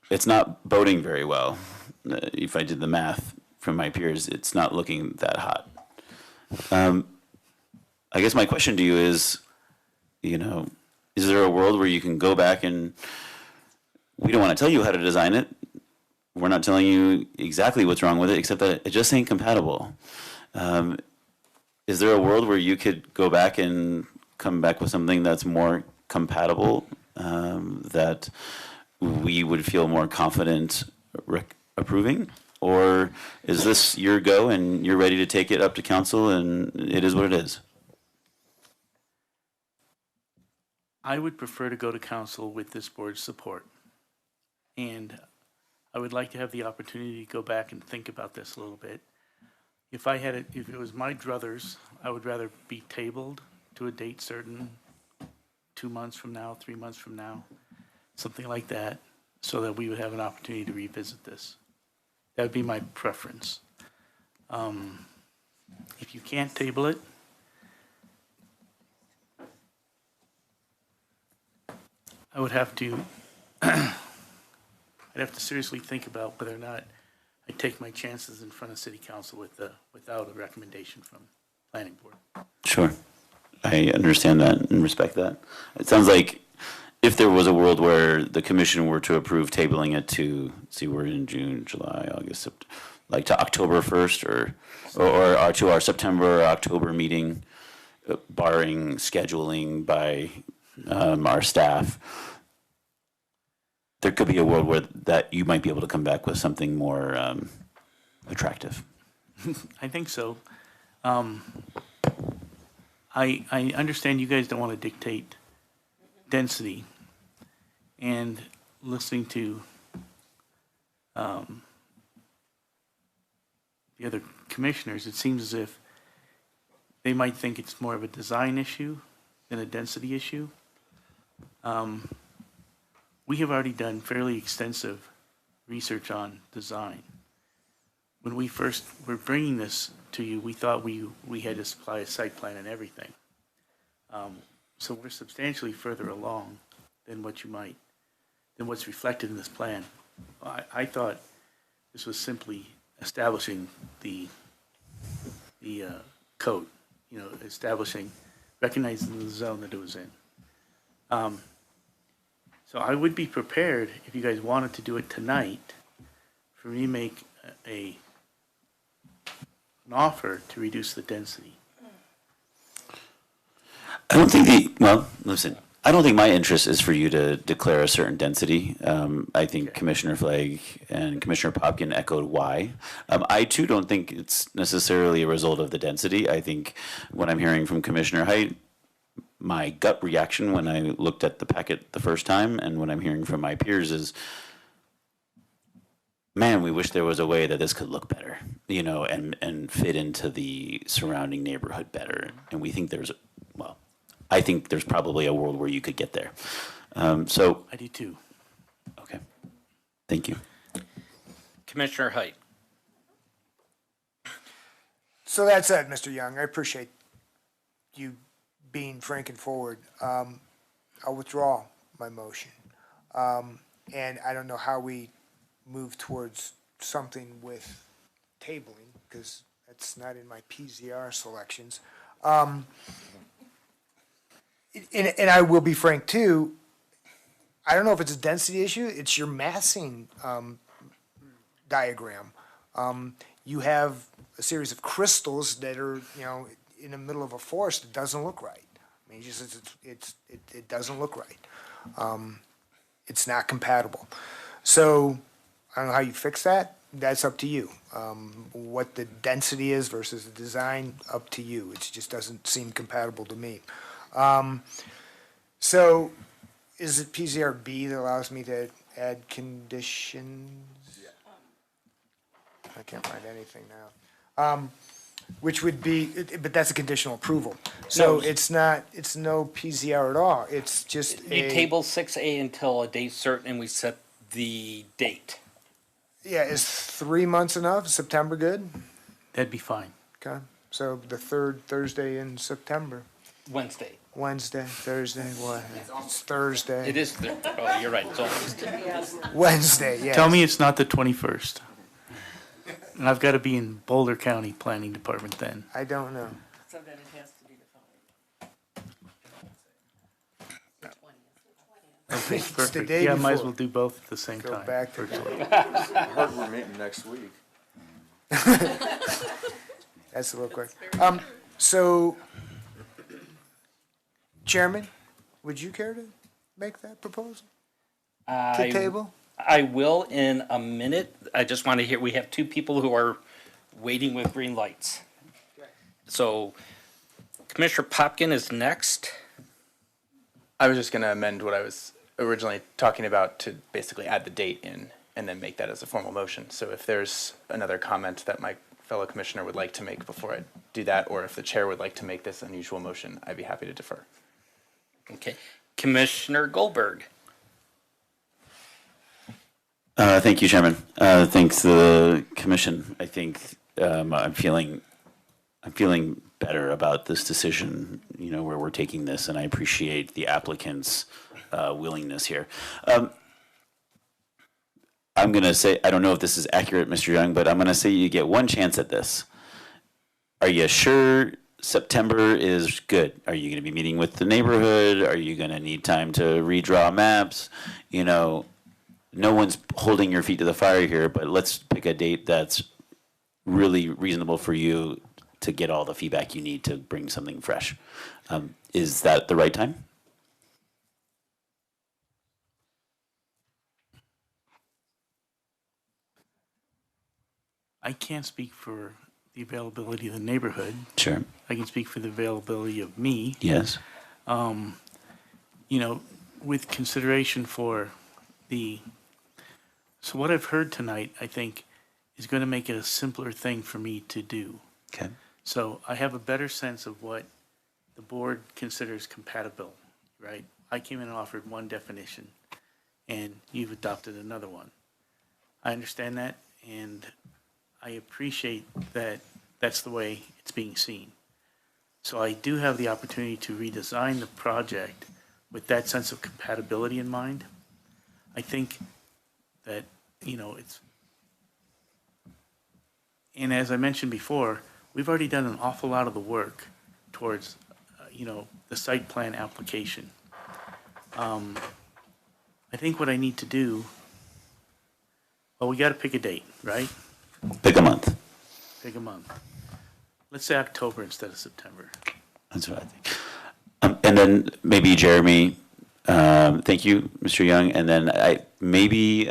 it's not boding very well. If I did the math from my peers, it's not looking that hot. I guess my question to you is, is there a world where you can go back and we don't want to tell you how to design it. We're not telling you exactly what's wrong with it, except that it just ain't compatible. Is there a world where you could go back and come back with something that's more compatible, that we would feel more confident approving? Or is this your go and you're ready to take it up to council and it is what it is? I would prefer to go to council with this board's support. And I would like to have the opportunity to go back and think about this a little bit. If it was my druthers, I would rather be tabled to a date certain, 2 months from now, 3 months from now, something like that, so that we would have an opportunity to revisit this. That would be my preference. If you can't table it, I would have to, I'd have to seriously think about whether or not I take my chances in front of city council without a recommendation from planning board. Sure. I understand that and respect that. It sounds like if there was a world where the commission were to approve tabling it to, see, we're in June, July, August, like to October 1st or to our September or October meeting, barring scheduling by our staff, there could be a world where that you might be able to come back with something more attractive. I think so. I understand you guys don't want to dictate density, and listening to the other commissioners, it seems as if they might think it's more of a design issue than a density issue. We have already done fairly extensive research on design. When we first were bringing this to you, we thought we had to supply a site plan and everything. So we're substantially further along than what's reflected in this plan. I thought this was simply establishing the code, recognizing the zone that it was in. So I would be prepared, if you guys wanted to do it tonight, for me to make an offer to reduce the density. I don't think I don't think my interest is for you to declare a certain density. I think Commissioner Flagg and Commissioner Popkin echoed why. I too don't think it's necessarily a result of the density. I think what I'm hearing from Commissioner Height, my gut reaction when I looked at the packet the first time and what I'm hearing from my peers is, man, we wish there was a way that this could look better, and fit into the surrounding neighborhood better. And we think I think there's probably a world where you could get there. So I do too. Okay. Thank you. Commissioner Height. So that said, Mr. Young, I appreciate you being frank and forward. I'll withdraw my motion. And I don't know how we move towards something with tabling, because that's not in my PZR selections. And I will be frank too, I don't know if it's a density issue, it's your massing diagram. You have a series of crystals that are, in the middle of a forest. It doesn't look right. I mean, it doesn't look right. It's not compatible. So I don't know how you fix that. That's up to you. What the density is versus the design, up to you. It just doesn't seem compatible to me. So is it PZRB that allows me to add conditions? I can't find anything now. Which would be, but that's a conditional approval. So No. it's no PZR at all. It's just You table 6A until a date certain, and we set the date. Yeah, is 3 months enough? September good? That'd be fine. Okay, so the third Thursday in September. Wednesday. Wednesday, Thursday, what? It's Thursday. It is, oh, you're right, it's almost. Wednesday, yes. Tell me it's not the 21st. And I've got to be in Boulder County Planning Department then. I don't know. So then it has to be the Okay, It's the perfect. day Yeah, might as before. well do both at the same Go time. back to virtually. Heard we're meeting next week. That's a little quick. So, Chairman, would you care to make that proposal? To table? I will in a minute. I just want to hear, we have two people who are waiting with green lights. So Commissioner Popkin is next. I was just going to amend what I was originally talking about to basically add the date in and then make that as a formal motion. So if there's another comment that my fellow commissioner would like to make before I do that, or if the chair would like to make this unusual motion, I'd be happy to defer. Okay. Commissioner Goldberg. Thank you, Chairman. Thanks to the commission. I think I'm feeling better about this decision, where we're taking this, and I appreciate the applicant's willingness here. I'm going to say, I don't know if this is accurate, Mr. Young, but I'm going to say you get one chance at this. Are you sure September is good? Are you going to be meeting with the neighborhood? Are you going to need time to redraw maps? No one's holding your feet to the fire here, but let's pick a date that's really reasonable for you to get all the feedback you need to bring something fresh. Is that the right time? I can't speak for the availability of the neighborhood. Sure. I can speak for the availability of me. Yes. With consideration for so what I've heard tonight, I think, is going to make it a simpler thing for me to do. Okay. So I have a better sense of what the board considers compatible, right? I came in and offered one definition, and you've adopted another one. I understand that, and I appreciate that that's the way it's being seen. So I do have the opportunity to redesign the project with that sense of compatibility in mind. I think that, and as I mentioned before, we've already done an awful lot of the work towards, the site plan application. I think what I need to do, we got to pick a date, right? Pick a month. Pick a month. Let's say October instead of September. That's what I think. And then maybe Jeremy, thank you, Mr. Young. And then maybe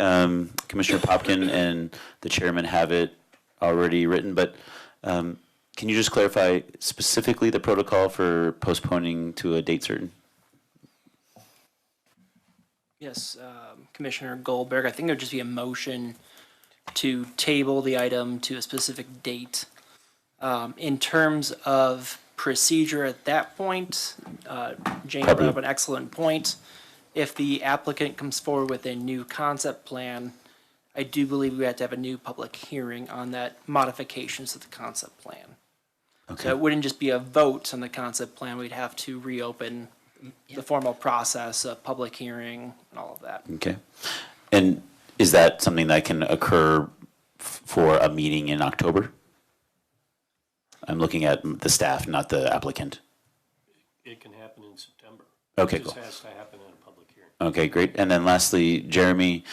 Commissioner Popkin and the chairman have it already written, but can you just clarify specifically the protocol for postponing to a date certain? Yes, Commissioner Goldberg, I think it would just be a motion to table the item to a specific date. In terms of procedure at that point, Jane brought up an excellent point. If the applicant comes forward with a new concept plan, I do believe we have to have a new public hearing on that modifications to the concept plan. Okay. So it wouldn't just be a vote on the concept plan, we'd have to reopen the formal process of public hearing and all of that. Okay. And is that something that can occur for a meeting in October? I'm looking at the staff, not the applicant. It can happen in September. Okay, It just cool. has to happen in a public hearing. Okay, great. And then lastly, Jeremy,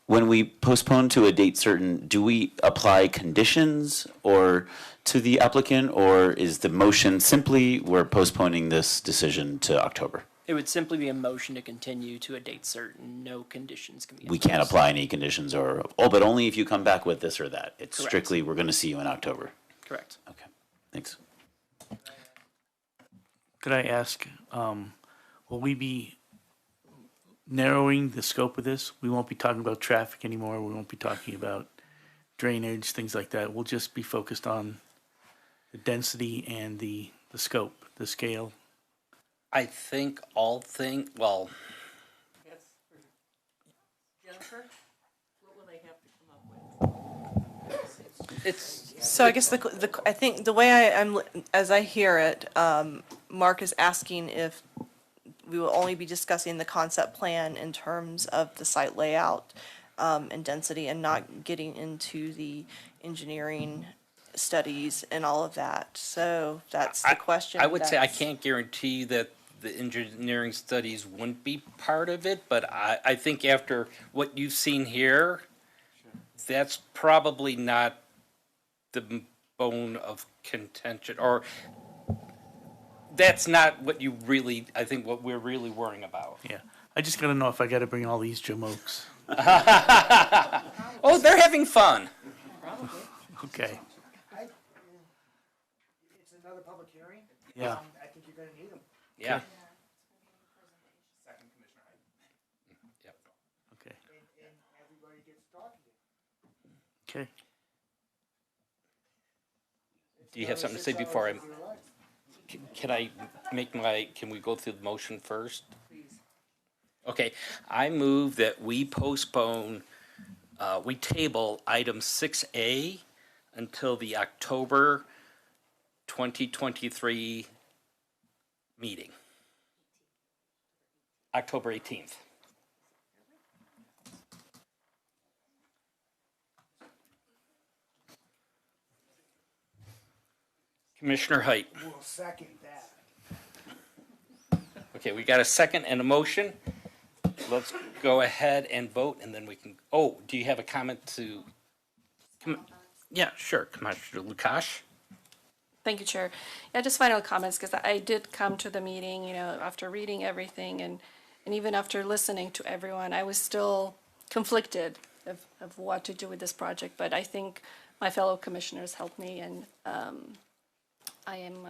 when we postpone to a date certain, do we apply conditions or to the applicant, or is the motion simply we're postponing this decision to October? It would simply be a motion to continue to a date certain. No conditions can be We can't imposed. apply any conditions or, oh, but only if you come back with this or that. It's Correct. strictly, we're going to see you in October. Correct. Okay, thanks. Could I ask, will we be narrowing the scope of this? We won't be talking about traffic anymore. We won't be talking about drainage, things like that. We'll just be focused on the density and the scope, the scale. I think well, Jennifer, what will they have to come up with? it's. So I guess I think the way as I hear it, Mark is asking if we will only be discussing the concept plan in terms of the site layout and density, and not getting into the engineering studies and all of that. So that's the question. I would say I can't guarantee that the engineering studies wouldn't be part of it, but I think after what you've seen here, that's probably not the bone of contention, or that's not what you really, I think what we're really worrying about. Yeah, I just gotta know if I gotta bring all these jamokes. Oh, they're having fun. Okay, It's another public hearing. yeah. I think you're gonna need them. Yeah. Okay, And everybody gets talking. okay. Do you have something to say before I, can I can we go through the motion first? Okay, I move that we postpone, we table item 6A until the October 2023 meeting. October 18th. Commissioner Height. We'll second that. Okay, we got a second and a motion. Let's go ahead and vote, and then we can, oh, do you have a comment to? Yeah, sure, Commissioner Lukash. Thank you, Chair. Yeah, just final comments, because I did come to the meeting, after reading everything and even after listening to everyone, I was still conflicted of what to do with this project, but I think my fellow commissioners helped me, and I am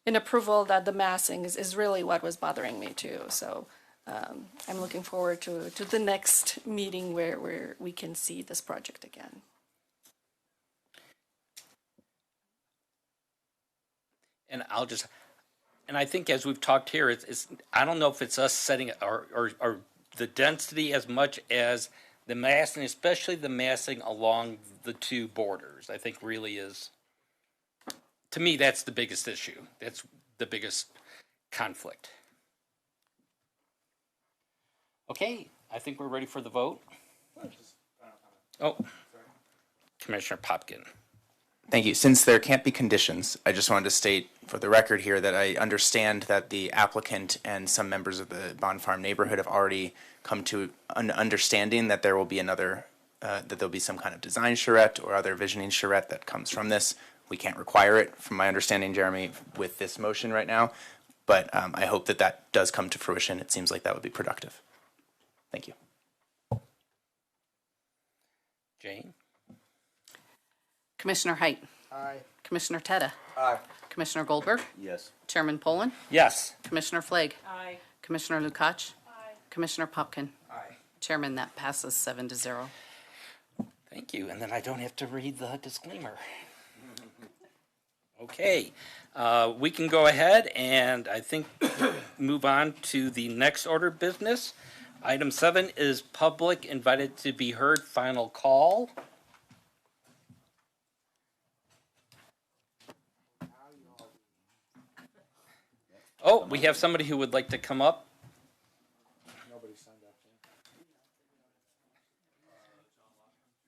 in approval that the massing is really what was bothering me too. So I'm looking forward to the next meeting where we can see this project again. And I think as we've talked here, it's I don't know if it's us setting or the density as much as the massing, especially the massing along the two borders, I think really is, to me, that's the biggest issue. That's the biggest conflict. Okay, I think we're ready for the vote. Oh, Commissioner Popkin. Thank you. Since there can't be conditions, I just wanted to state for the record here that I understand that the applicant and some members of the Bond Farm neighborhood have already come to an understanding that there will be another, that there'll be some kind of design charrette or other visioning charrette that comes from this. We can't require it, from my understanding, Jeremy, with this motion right now, but I hope that that does come to fruition. It seems like that would be productive. Thank you. Jane? Commissioner Height. Aye. Commissioner Tedda. Aye. Commissioner Goldberg. Yes. Chairman Poland. Yes. Commissioner Flake. Aye. Commissioner Lukacs. Aye. Commissioner Popkin. Aye. Chairman, that passes 7-0. Thank you, and then I don't have to read the disclaimer. Okay, we can go ahead and I think move on to the next order of business. Item 7 is public invited to be heard, final call. Oh, we have somebody who would like to come up.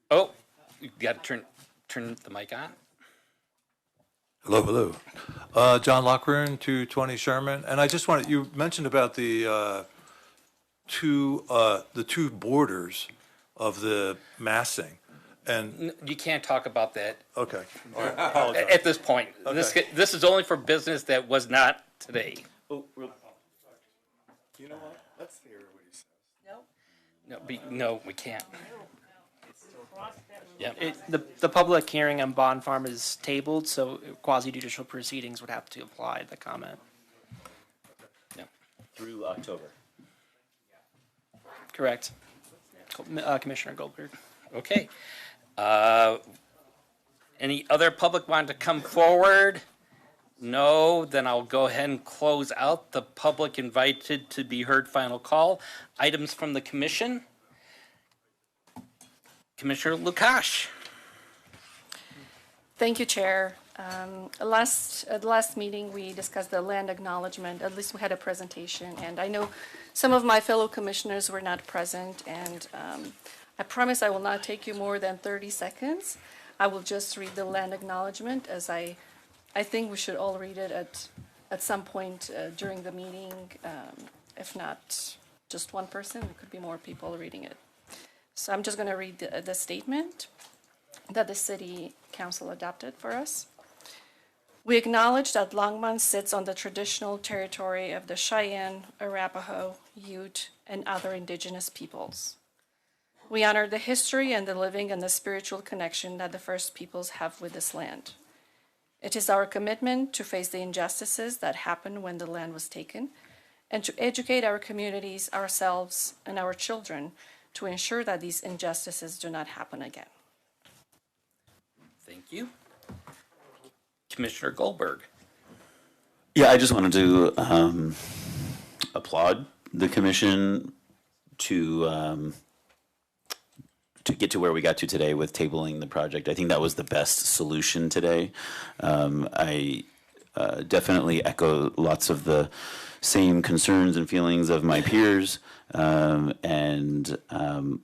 Oh, got to turn the mic on. Hello, hello. John Lockburn, 220 Sherman. And I just wanted, you mentioned about the two borders of the massing. And You can't talk about that. Okay. All right. Apologize. At this point. Okay. This is only for business that was not today. Oh, You know what? Let's hear what he says. No, we can't. Yeah. The public hearing on Bond Farm is tabled, so quasi-judicial proceedings would have to apply the comment. Through October. Correct. Commissioner Goldberg. Okay. Any other public want to come forward? No, then I'll go ahead and close out the public invited to be heard final call. Items from the commission. Commissioner Lukash. Thank you, Chair. At the last meeting, we discussed the land acknowledgement. At least we had a presentation, and I know some of my fellow commissioners were not present, and I promise I will not take you more than 30 seconds. I will just read the land acknowledgement, as I think we should all read it at some point during the meeting. If not just one person, there could be more people reading it. So I'm just going to read the statement that the City Council adopted for us. We acknowledge that Longmont sits on the traditional territory of the Cheyenne, Arapaho, Ute, and other indigenous peoples. We honor the history and the living and the spiritual connection that the First Peoples have with this land. It is our commitment to face the injustices that happened when the land was taken, and to educate our communities, ourselves, and our children to ensure that these injustices do not happen again. Thank you. Commissioner Goldberg. Yeah, I just wanted to applaud the commission to get to where we got to today with tabling the project. I think that was the best solution today. I definitely echo lots of the same concerns and feelings of my peers. And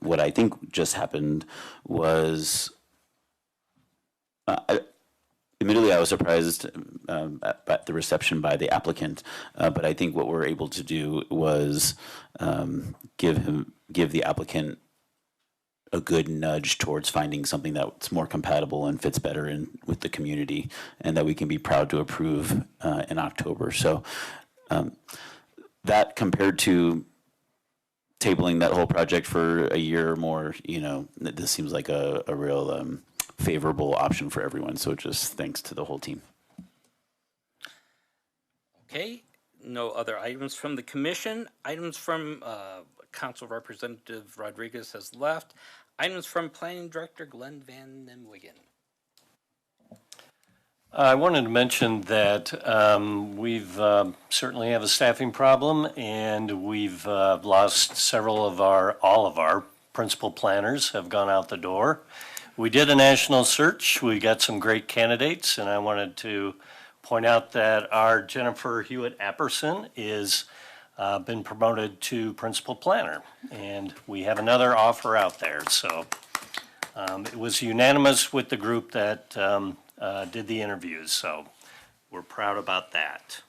what I think just happened was, admittedly, I was surprised at the reception by the applicant, but I think what we're able to do was give the applicant a good nudge towards finding something that's more compatible and fits better in with the community, and that we can be proud to approve in October. So that compared to tabling that whole project for a year or more, this seems like a real favorable option for everyone. So just thanks to the whole team. Okay, no other items from the commission. Items from Council Representative Rodriguez has left. Items from Planning Director Glenn Van Nimwegen. I wanted to mention that we've certainly have a staffing problem, and we've lost all of our principal planners have gone out the door. We did a national search. We got some great candidates, and I wanted to point out that our Jennifer Hewitt-Apperson is been promoted to principal planner, and we have another offer out there. So it was unanimous with the group that did the interviews, so we're proud about that.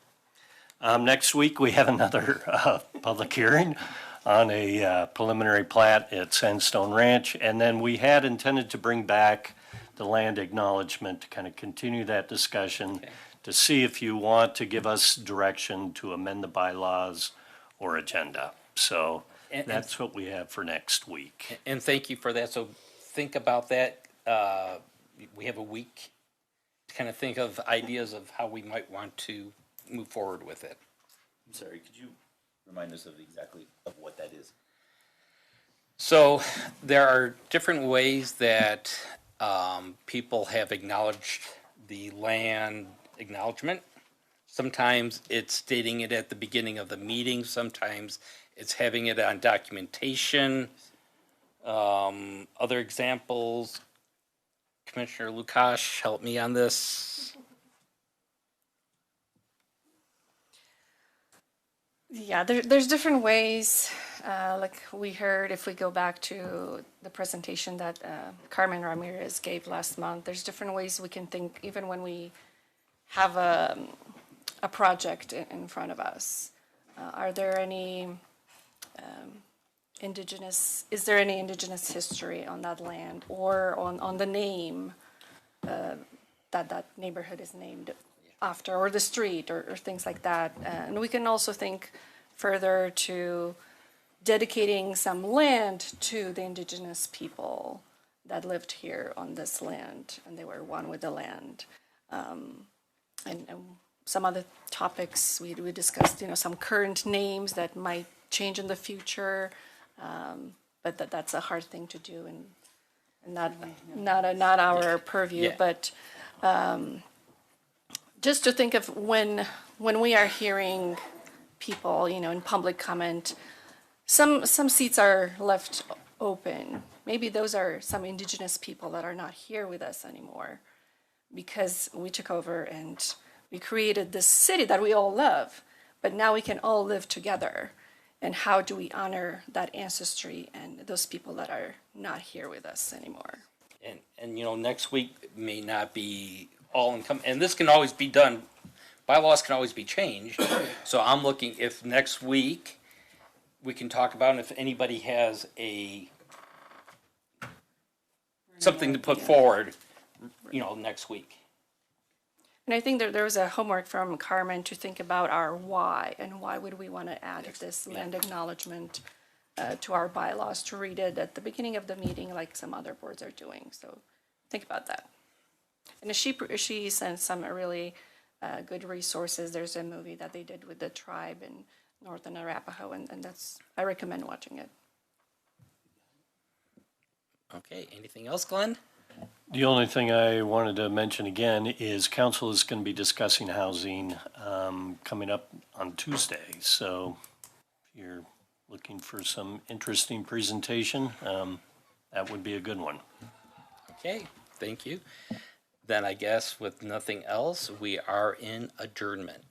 Next week, we have another public hearing on a preliminary plat at Sandstone Ranch, and then we had intended to bring back the land acknowledgement to kind of continue that discussion, to see if you want to give us direction to amend the bylaws or agenda. So that's what we have for next week. And thank you for that. So think about that. We have a week to kind of think of ideas of how we might want to move forward with it. I'm sorry, could you remind us of exactly of what that is? So there are different ways that people have acknowledged the land acknowledgement. Sometimes it's stating it at the beginning of the meeting. Sometimes it's having it on documentation. Other examples, Commissioner Lukash, help me on this. Yeah, there's different ways like we heard, if we go back to the presentation that Carmen Ramirez gave last month, there's different ways we can think, even when we have a project in front of us. Are there any is there any indigenous history on that land or on the name that neighborhood is named after, or the street, or things like that? And we can also think further to dedicating some land to the indigenous people that lived here on this land, and they were one with the land. And some other topics we discussed, some current names that might change in the future, but that's a hard thing to do and not our purview. Yeah. But just to think of when we are hearing people, in public comment, some seats are left open. Maybe those are some indigenous people that are not here with us anymore, because we took over and we created this city that we all love, but now we can all live together. And how do we honor that ancestry and those people that are not here with us anymore? And next week may not be all income, and this can always be done. Bylaws can always be changed. So I'm looking if next week we can talk about, and if anybody has something to put forward, next week. And I think there was a homework from Carmen to think about our why, and why would we want to add this land acknowledgement to our bylaws, to read it at the beginning of the meeting like some other boards are doing. So think about that. And she sent some really good resources. There's a movie that they did with the tribe in Northern Arapaho, and I recommend watching it. Okay, anything else, Glenn? The only thing I wanted to mention again is council is going to be discussing housing coming up on Tuesday. So if you're looking for some interesting presentation, that would be a good one. Okay, thank you. Then I guess with nothing else, we are in adjournment.